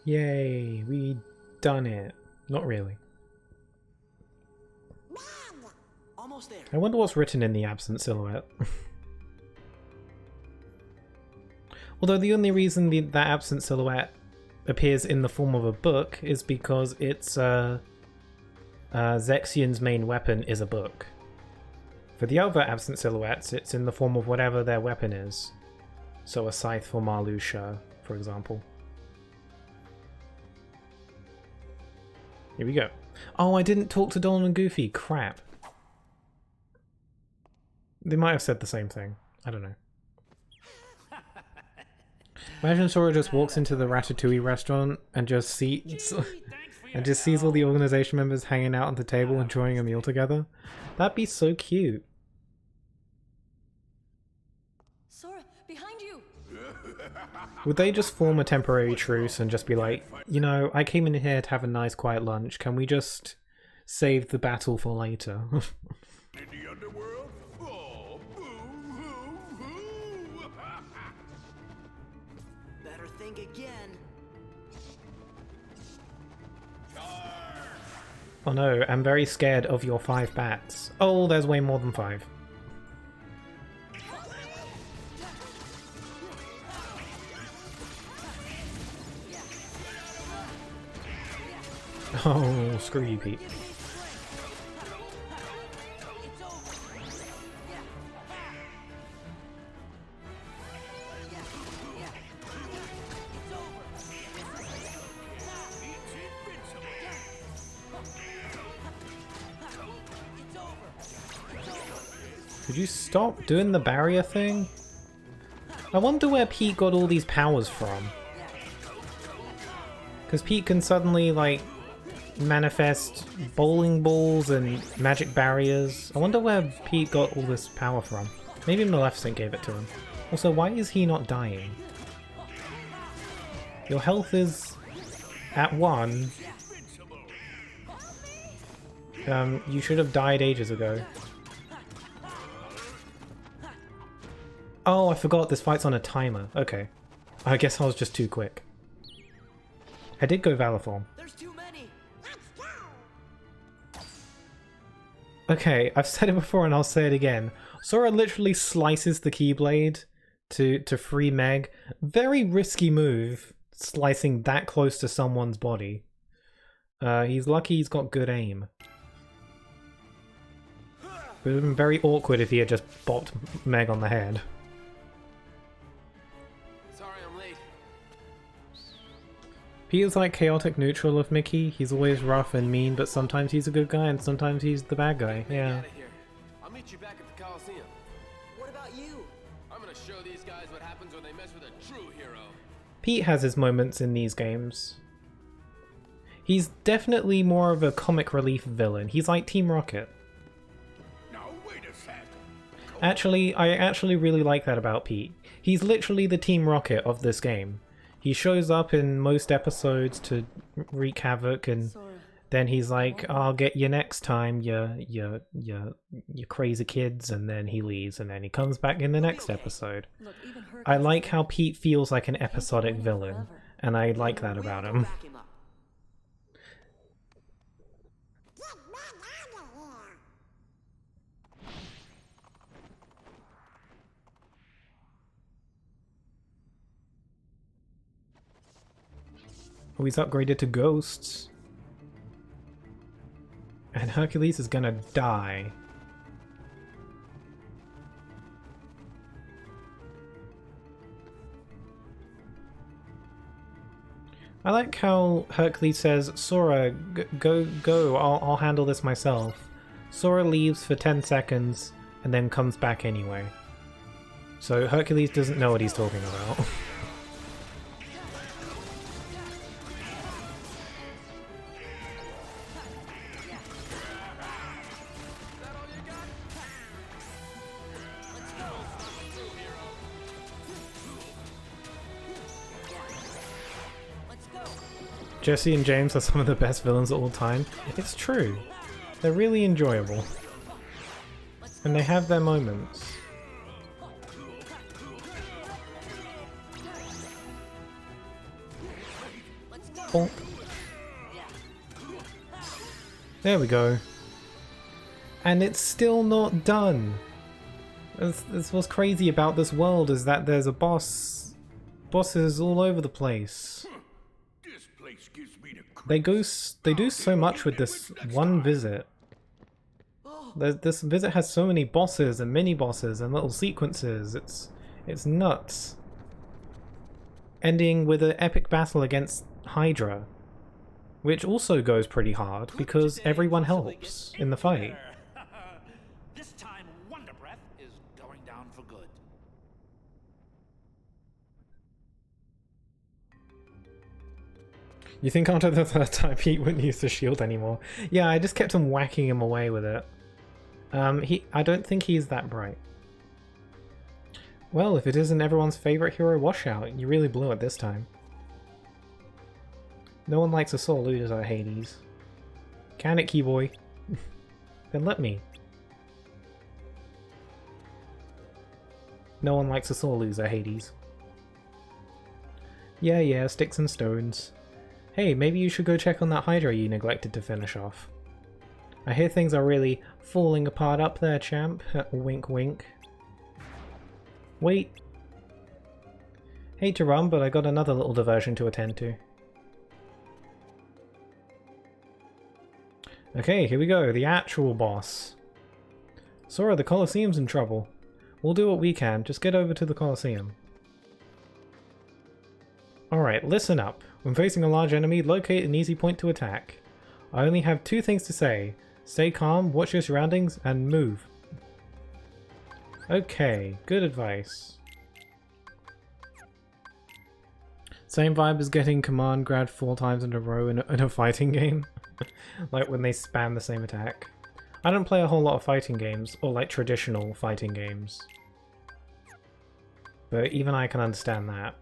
Yay, we done it. Not really. Almost there. I wonder what's written in the absent silhouette. Although the only reason that absent silhouette appears in the form of a book is because it's Zexion's main weapon is a book. For the other absent silhouettes, it's in the form of whatever their weapon is. So a scythe for Marluxia, for example. Here we go. Oh, I didn't talk to Donald and Goofy. Crap. They might have said the same thing. I don't know. Imagine Sora just walks into the Ratatouille restaurant and just sees all the organization members hanging out at the table enjoying a meal together. That'd be so cute. Sora, behind you. Would they just form a temporary truce and just be like, you know, I came in here to have a nice quiet lunch. Can we just save the battle for later? In the underworld? Oh, boo-hoo-hoo! Better think again. Oh no, I'm very scared of your 5 bats. Oh, there's way more than 5. Oh, screw you, Pete. Could you stop doing the barrier thing? I wonder where Pete got all these powers from. Because Pete can suddenly, like, manifest bowling balls and magic barriers. I wonder where Pete got all this power from. Maybe Maleficent gave it to him. Also, why is he not dying? Your health is at 1. You should have died ages ago. Oh, I forgot this fight's on a timer. Okay. I guess I was just too quick. I did go Valor form. There's too many. Okay, I've said it before and I'll say it again. Sora literally slices the Keyblade to free Meg. Very risky move, slicing that close to someone's body. He's lucky he's got good aim. It would have been very awkward if he had just bopped Meg on the head. Sorry I'm late. Peter's like chaotic neutral of Mickey. He's always rough and mean, but sometimes he's a good guy and sometimes he's the bad guy. Yeah. I'll meet you back at the Coliseum. What about you? I'm gonna show these guys what happens when they mess with a true hero. Pete has his moments in these games. He's definitely more of a comic relief villain. He's like Team Rocket. Actually, I actually really like that about Pete. He's literally the Team Rocket of this game. He shows up in most episodes to wreak havoc, and then he's like, "I'll get you next time, you crazy kids," and then he leaves, and then he comes back in the next episode. I like how Pete feels like an episodic villain, and I like that about him. Oh, he's upgraded to ghosts. And Hercules is gonna die. I like how Hercules says, "Sora, go, I'll handle this myself." Sora leaves for 10 seconds and then comes back anyway. So Hercules doesn't know what he's talking about. Jesse and James are some of the best villains of all time. It's true. They're really enjoyable. And they have their moments. Bonk. There we go. And it's still not done. That's what's crazy about this world, is that there's a boss. Bosses all over the place. They do so much with this one visit. This visit has so many bosses and mini bosses and little sequences. It's nuts. Ending with an epic battle against Hydra, which also goes pretty hard because everyone helps in the fight. This time, Wonder Breath is going down for good. You think after the third time Pete wouldn't use the shield anymore? Yeah, I just kept on whacking him away with it. I don't think he's that bright. Well, if it isn't everyone's favorite hero washout, you really blew it this time. No one likes a sore loser, Hades. Can it, Keyboy? Then let me. No one likes a sore loser, Hades. Yeah, sticks and stones. Hey, maybe you should go check on that Hydra you neglected to finish off. I hear things are really falling apart up there, champ. Wink wink. Wait. Hate to run, but I got another little diversion to attend to. Okay, here we go, the actual boss. Sora, the Colosseum's in trouble. We'll do what we can, just get over to the Colosseum. Alright, listen up. When facing a large enemy, locate an easy point to attack. I only have 2 things to say. Stay calm, watch your surroundings, and move. Okay, good advice. Same vibe as getting command grabbed 4 times in a row in a fighting game. Like when they spam the same attack. I don't play a whole lot of fighting games, or like traditional fighting games. But even I can understand that.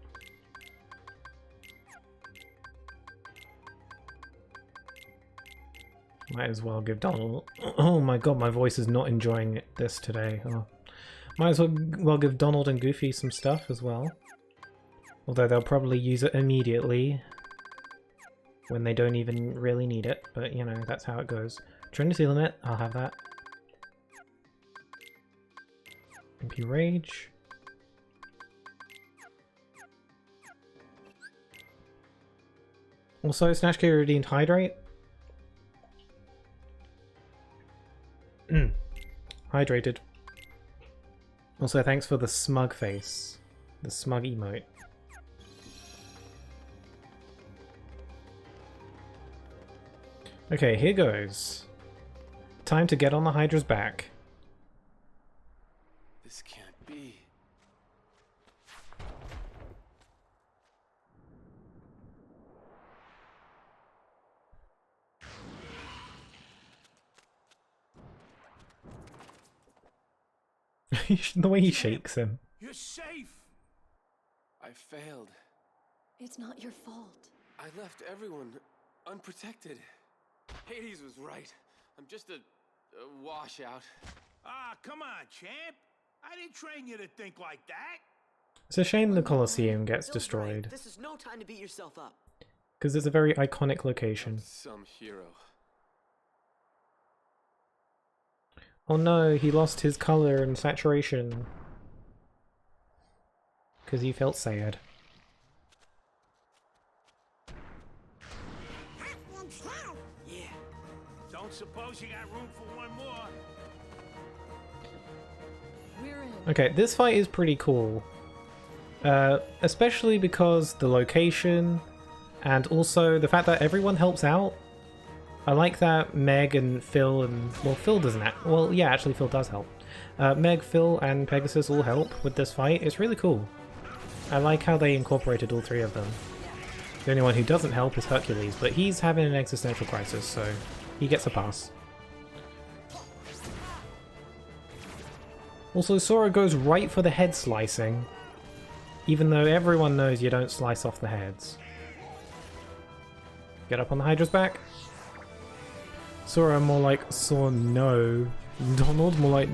Might as well give Donald... Oh my god, my voice is not enjoying this today. Oh. Might as well give Donald and Goofy some stuff as well. Although they'll probably use it immediately when they don't even really need it, but you know, that's how it goes. Trinity Limit, I'll have that. MP Rage. Also, Snatch Key redeemed Hydrate. Hydrated. Also, thanks for the smug face. The smug emote. Okay, here goes. Time to get on the Hydra's back. This can't be. The way he shakes him. You're safe! I failed. It's not your fault. I left everyone unprotected. Hades was right. I'm just a washout. Ah, come on, champ. I didn't train you to think like that. It's a shame the Colosseum gets destroyed, This is no time to beat yourself up. because it's a very iconic location. Some hero. Oh no, he lost his color and saturation. Because he felt sad. Yeah. Don't suppose you got room for one more? We're in. Okay, this fight is pretty cool. Especially because the location, and also the fact that everyone helps out. I like that Meg and Phil and... well, Phil doesn't act... well, yeah, actually Phil does help. Meg, Phil, and Pegasus all help with this fight. It's really cool. I like how they incorporated all three of them. The only one who doesn't help is Hercules, but he's having an existential crisis, so he gets a pass. Also, Sora goes right for the head slicing, even though everyone knows you don't slice off the heads. Get up on the Hydra's back. Sora more like Sora no. Donald more like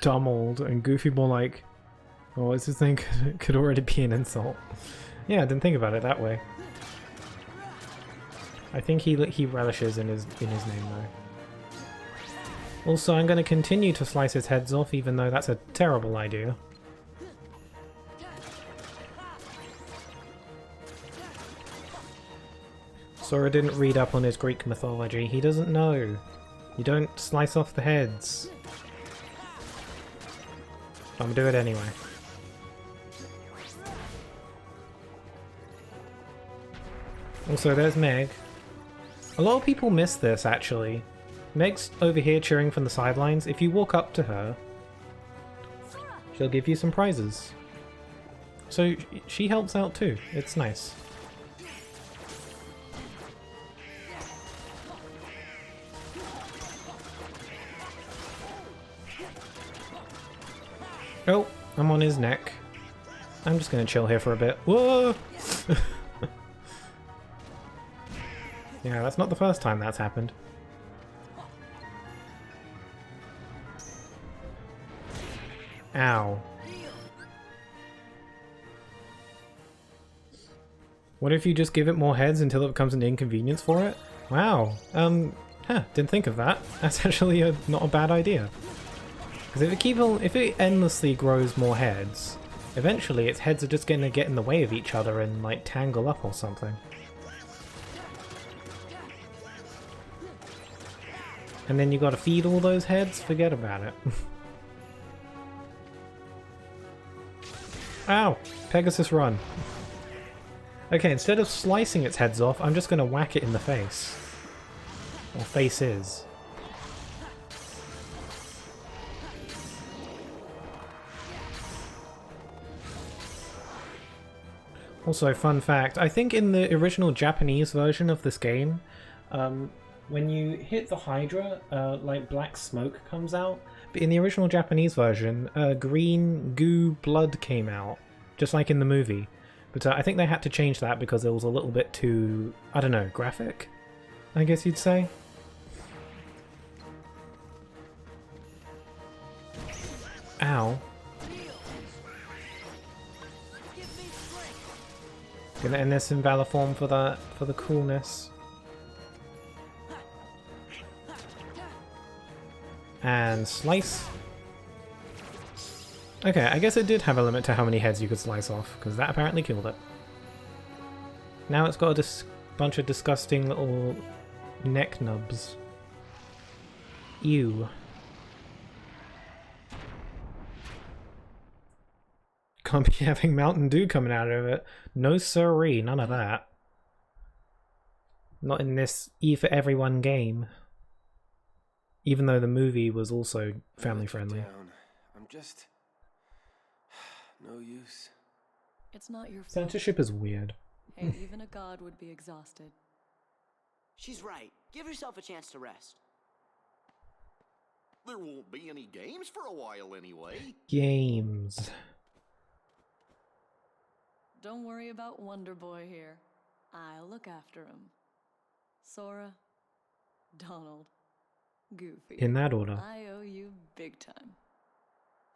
Dumbled, and Goofy more like, oh, what's his name? Could already be an insult. Yeah, I didn't think about it that way. I think he relishes in his name though. Also, I'm going to continue to slice his heads off, even though that's a terrible idea. Sora didn't read up on his Greek mythology. He doesn't know. You don't slice off the heads. I'm gonna do it anyway. Also, there's Meg. A lot of people miss this, actually. Meg's over here cheering from the sidelines. If you walk up to her, she'll give you some prizes. So she helps out too. It's nice. Oh, I'm on his neck. I'm just gonna chill here for a bit. Whoa! Yeah, that's not the first time that's happened. Ow. What if you just give it more heads until it becomes an inconvenience for it? Wow. Didn't think of that. That's actually not a bad idea. Because if it endlessly grows more heads, eventually its heads are just going to get in the way of each other and like tangle up or something. And then you got to feed all those heads? Forget about it. Ow! Pegasus, run. Okay, instead of slicing its heads off, I'm just going to whack it in the face. Or faces. Also, fun fact, I think in the original Japanese version of this game, when you hit the Hydra, like black smoke comes out, but in the original Japanese version, green goo blood came out, just like in the movie. But I think they had to change that because it was a little bit too, I don't know, graphic? I guess you'd say? Ow. Gonna end this in Valor form for the coolness. And slice. Okay, I guess it did have a limit to how many heads you could slice off, because that apparently killed it. Now it's got a bunch of disgusting little neck nubs. Ew. Can't be having Mountain Dew coming out of it. No siree, none of that. Not in this E for Everyone game. Even though the movie was also family friendly. I'm just no use. It's not your fault. Censorship is weird. Hey, even a god would be exhausted. She's right. Give yourself a chance to rest. There won't be any games for a while anyway. Games. Don't worry about Wonder Boy here. I'll look after him. Sora, Donald, Goofy. In that order. I owe you big time.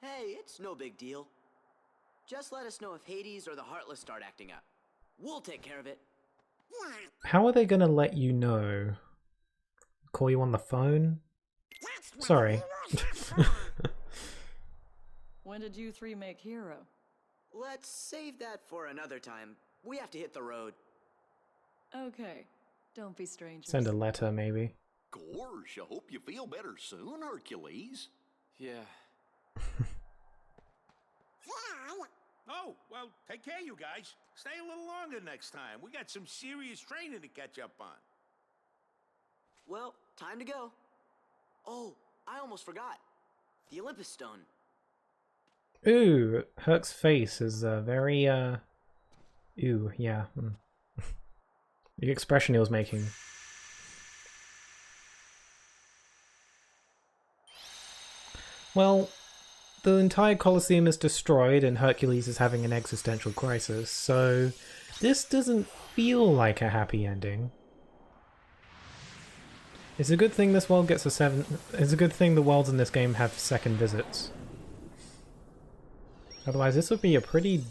Hey, it's no big deal. Just let us know if Hades or the Heartless start acting up. We'll take care of it. How are they gonna let you know? Call you on the phone? Sorry. When did you three make Hero? Let's save that for another time. We have to hit the road. Okay. Don't be strangers. Send a letter, maybe. Gosh, I hope you feel better soon, Hercules. Yeah. Oh, well, take care, you guys. Stay a little longer next time. We got some serious training to catch up on. Well, time to go. Oh, I almost forgot. The Olympus Stone. Ooh, Herc's face is very, ooh, yeah. The expression he was making. Well, the entire Colosseum is destroyed and Hercules is having an existential crisis, so this doesn't feel like a happy ending. It's a good thing this world gets it's a good thing the worlds in this game have second visits. Otherwise this would be a pretty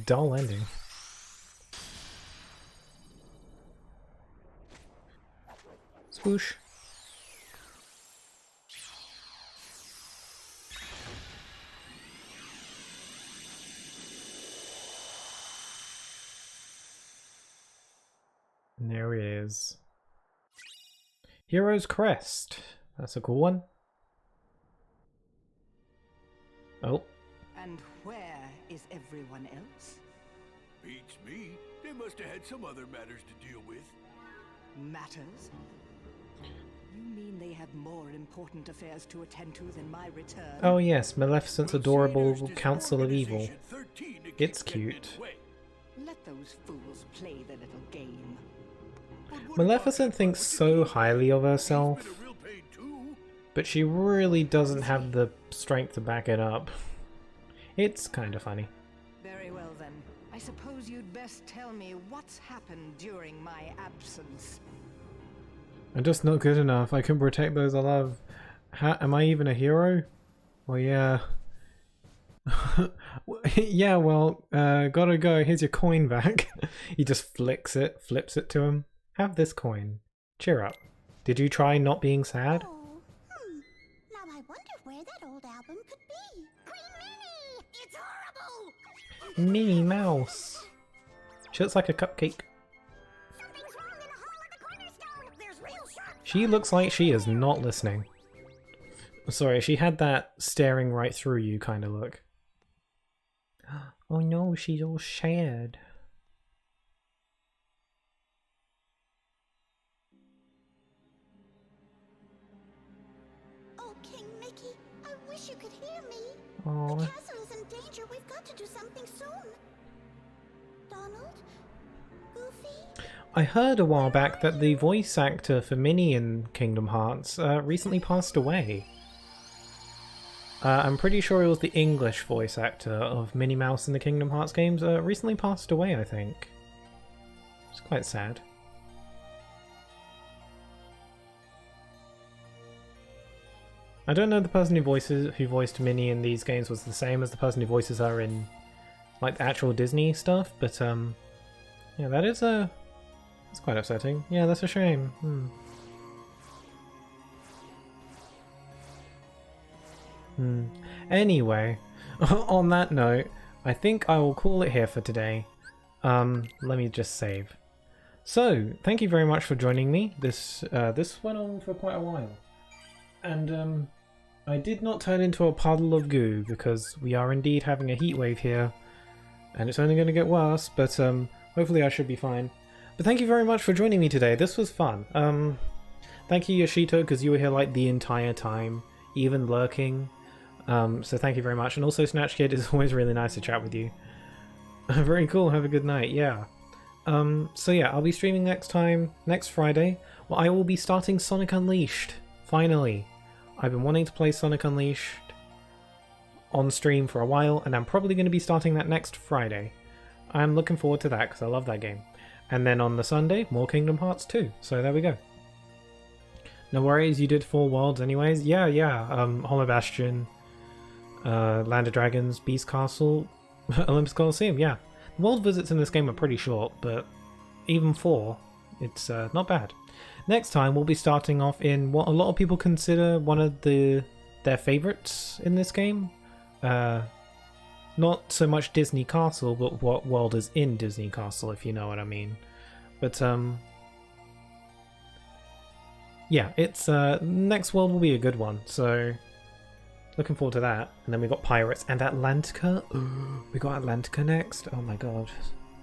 dull ending. Swoosh. And there it is. Hero's Crest. That's a cool one. Oh. And where is everyone else? Beats me. They must have had some other matters to deal with. Matters? You mean they have more important affairs to attend to than my return? Oh yes, Maleficent's adorable Council of Evil. It's cute. Let those fools play their little game. Maleficent thinks so highly of herself, but she really doesn't have the strength to back it up. It's kind of funny. Very well then. I suppose you'd best tell me what's happened during my absence. I'm just not good enough. I can protect those I love. Am I even a hero? Well, yeah. Yeah, well, gotta go. Here's your coin back. He just flips it to him. Have this coin. Cheer up. Did you try not being sad? Oh, now I wonder where that old album could be. Green Minnie! It's horrible! Minnie Mouse. She looks like a cupcake. Something's wrong in the hall of the cornerstone. There's real sharp. She looks like she is not listening. Sorry, she had that staring right through you kind of look. Oh no, she's all sad. Oh, King Mickey, I wish you could hear me. Aww. The castle is in danger. We've got to do something soon. Donald? Goofy? I heard a while back that the voice actor for Minnie in Kingdom Hearts recently passed away. I'm pretty sure it was the English voice actor of Minnie Mouse in the Kingdom Hearts games recently passed away, I think. It's quite sad. I don't know the person who voiced Minnie in these games was the same as the person who voices her in like the actual Disney stuff, but yeah, that is it's quite upsetting. Yeah, that's a shame. Anyway, on that note, I think I will call it here for today. Let me just save. So, thank you very much for joining me. This went on for quite a while. And I did not turn into a puddle of goo because we are indeed having a heat wave here. And it's only going to get worse, but hopefully I should be fine. But thank you very much for joining me today. This was fun. Thank you, Yoshito, because you were here like the entire time, even lurking. So thank you very much. And also, Snatch Kid, it's always really nice to chat with you. Very cool. Have a good night. Yeah. So yeah, I'll be streaming next Friday. Well, I will be starting Sonic Unleashed. Finally. I've been wanting to play Sonic Unleashed on stream for a while, and I'm probably going to be starting that next Friday. I'm looking forward to that because I love that game. And then on the Sunday, more Kingdom Hearts 2. So there we go. No worries, you did 4 worlds anyways. Yeah. Hollow Bastion, Land of Dragons, Beast Castle, Olympus Coliseum, yeah. The world visits in this game are pretty short, but even 4, it's not bad. Next time we'll be starting off in what a lot of people consider one of their favourites in this game. Not so much Disney Castle, but what world is in Disney Castle, if you know what I mean. But yeah, it's next world will be a good one, so looking forward to that. And then we got Pirates and Atlantica. We got Atlantica next. Oh my god,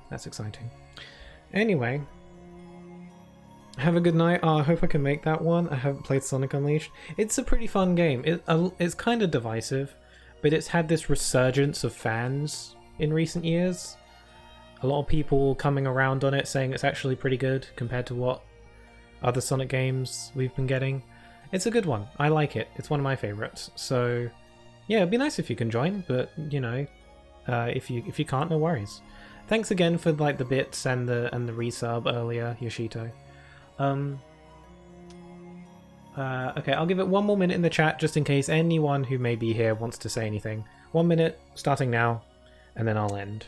that's exciting. Anyway, have a good night. I hope I can make that one. I haven't played Sonic Unleashed. It's a pretty fun game. It's kind of divisive, but it's had this resurgence of fans in recent years. A lot of people coming around on it, saying it's actually pretty good compared to what other Sonic games we've been getting. It's a good one. I like it. It's one of my favorites. So yeah, it'd be nice if you can join, but you know, if you can't, no worries. Thanks again for like the bits and the resub earlier, Yoshito. Okay, I'll give it 1 more minute in the chat just in case anyone who may be here wants to say anything. 1 minute, starting now, and then I'll end.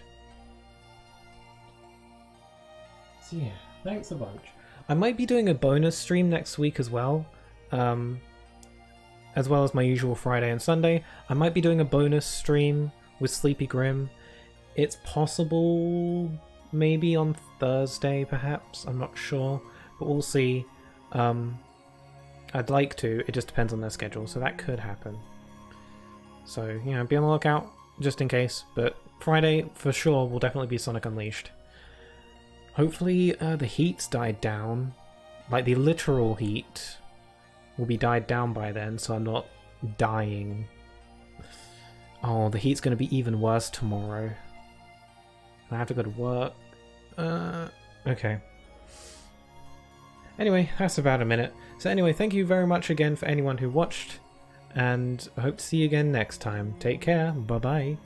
So yeah, thanks a bunch. I might be doing a bonus stream next week as well as my usual Friday and Sunday. I might be doing a bonus stream with Sleepy Grim. It's possible maybe on Thursday, perhaps. I'm not sure, but we'll see. I'd like to, it just depends on their schedule, so that could happen. So, you know, be on the lookout, just in case, but Friday, for sure, will definitely be Sonic Unleashed. Hopefully, the heat's died down. Like, the literal heat will be died down by then, so I'm not dying. Oh, the heat's going to be even worse tomorrow. I have to go to work. Okay. Anyway, that's about a minute. So anyway, thank you very much again for anyone who watched, and I hope to see you again next time. Take care, bye bye.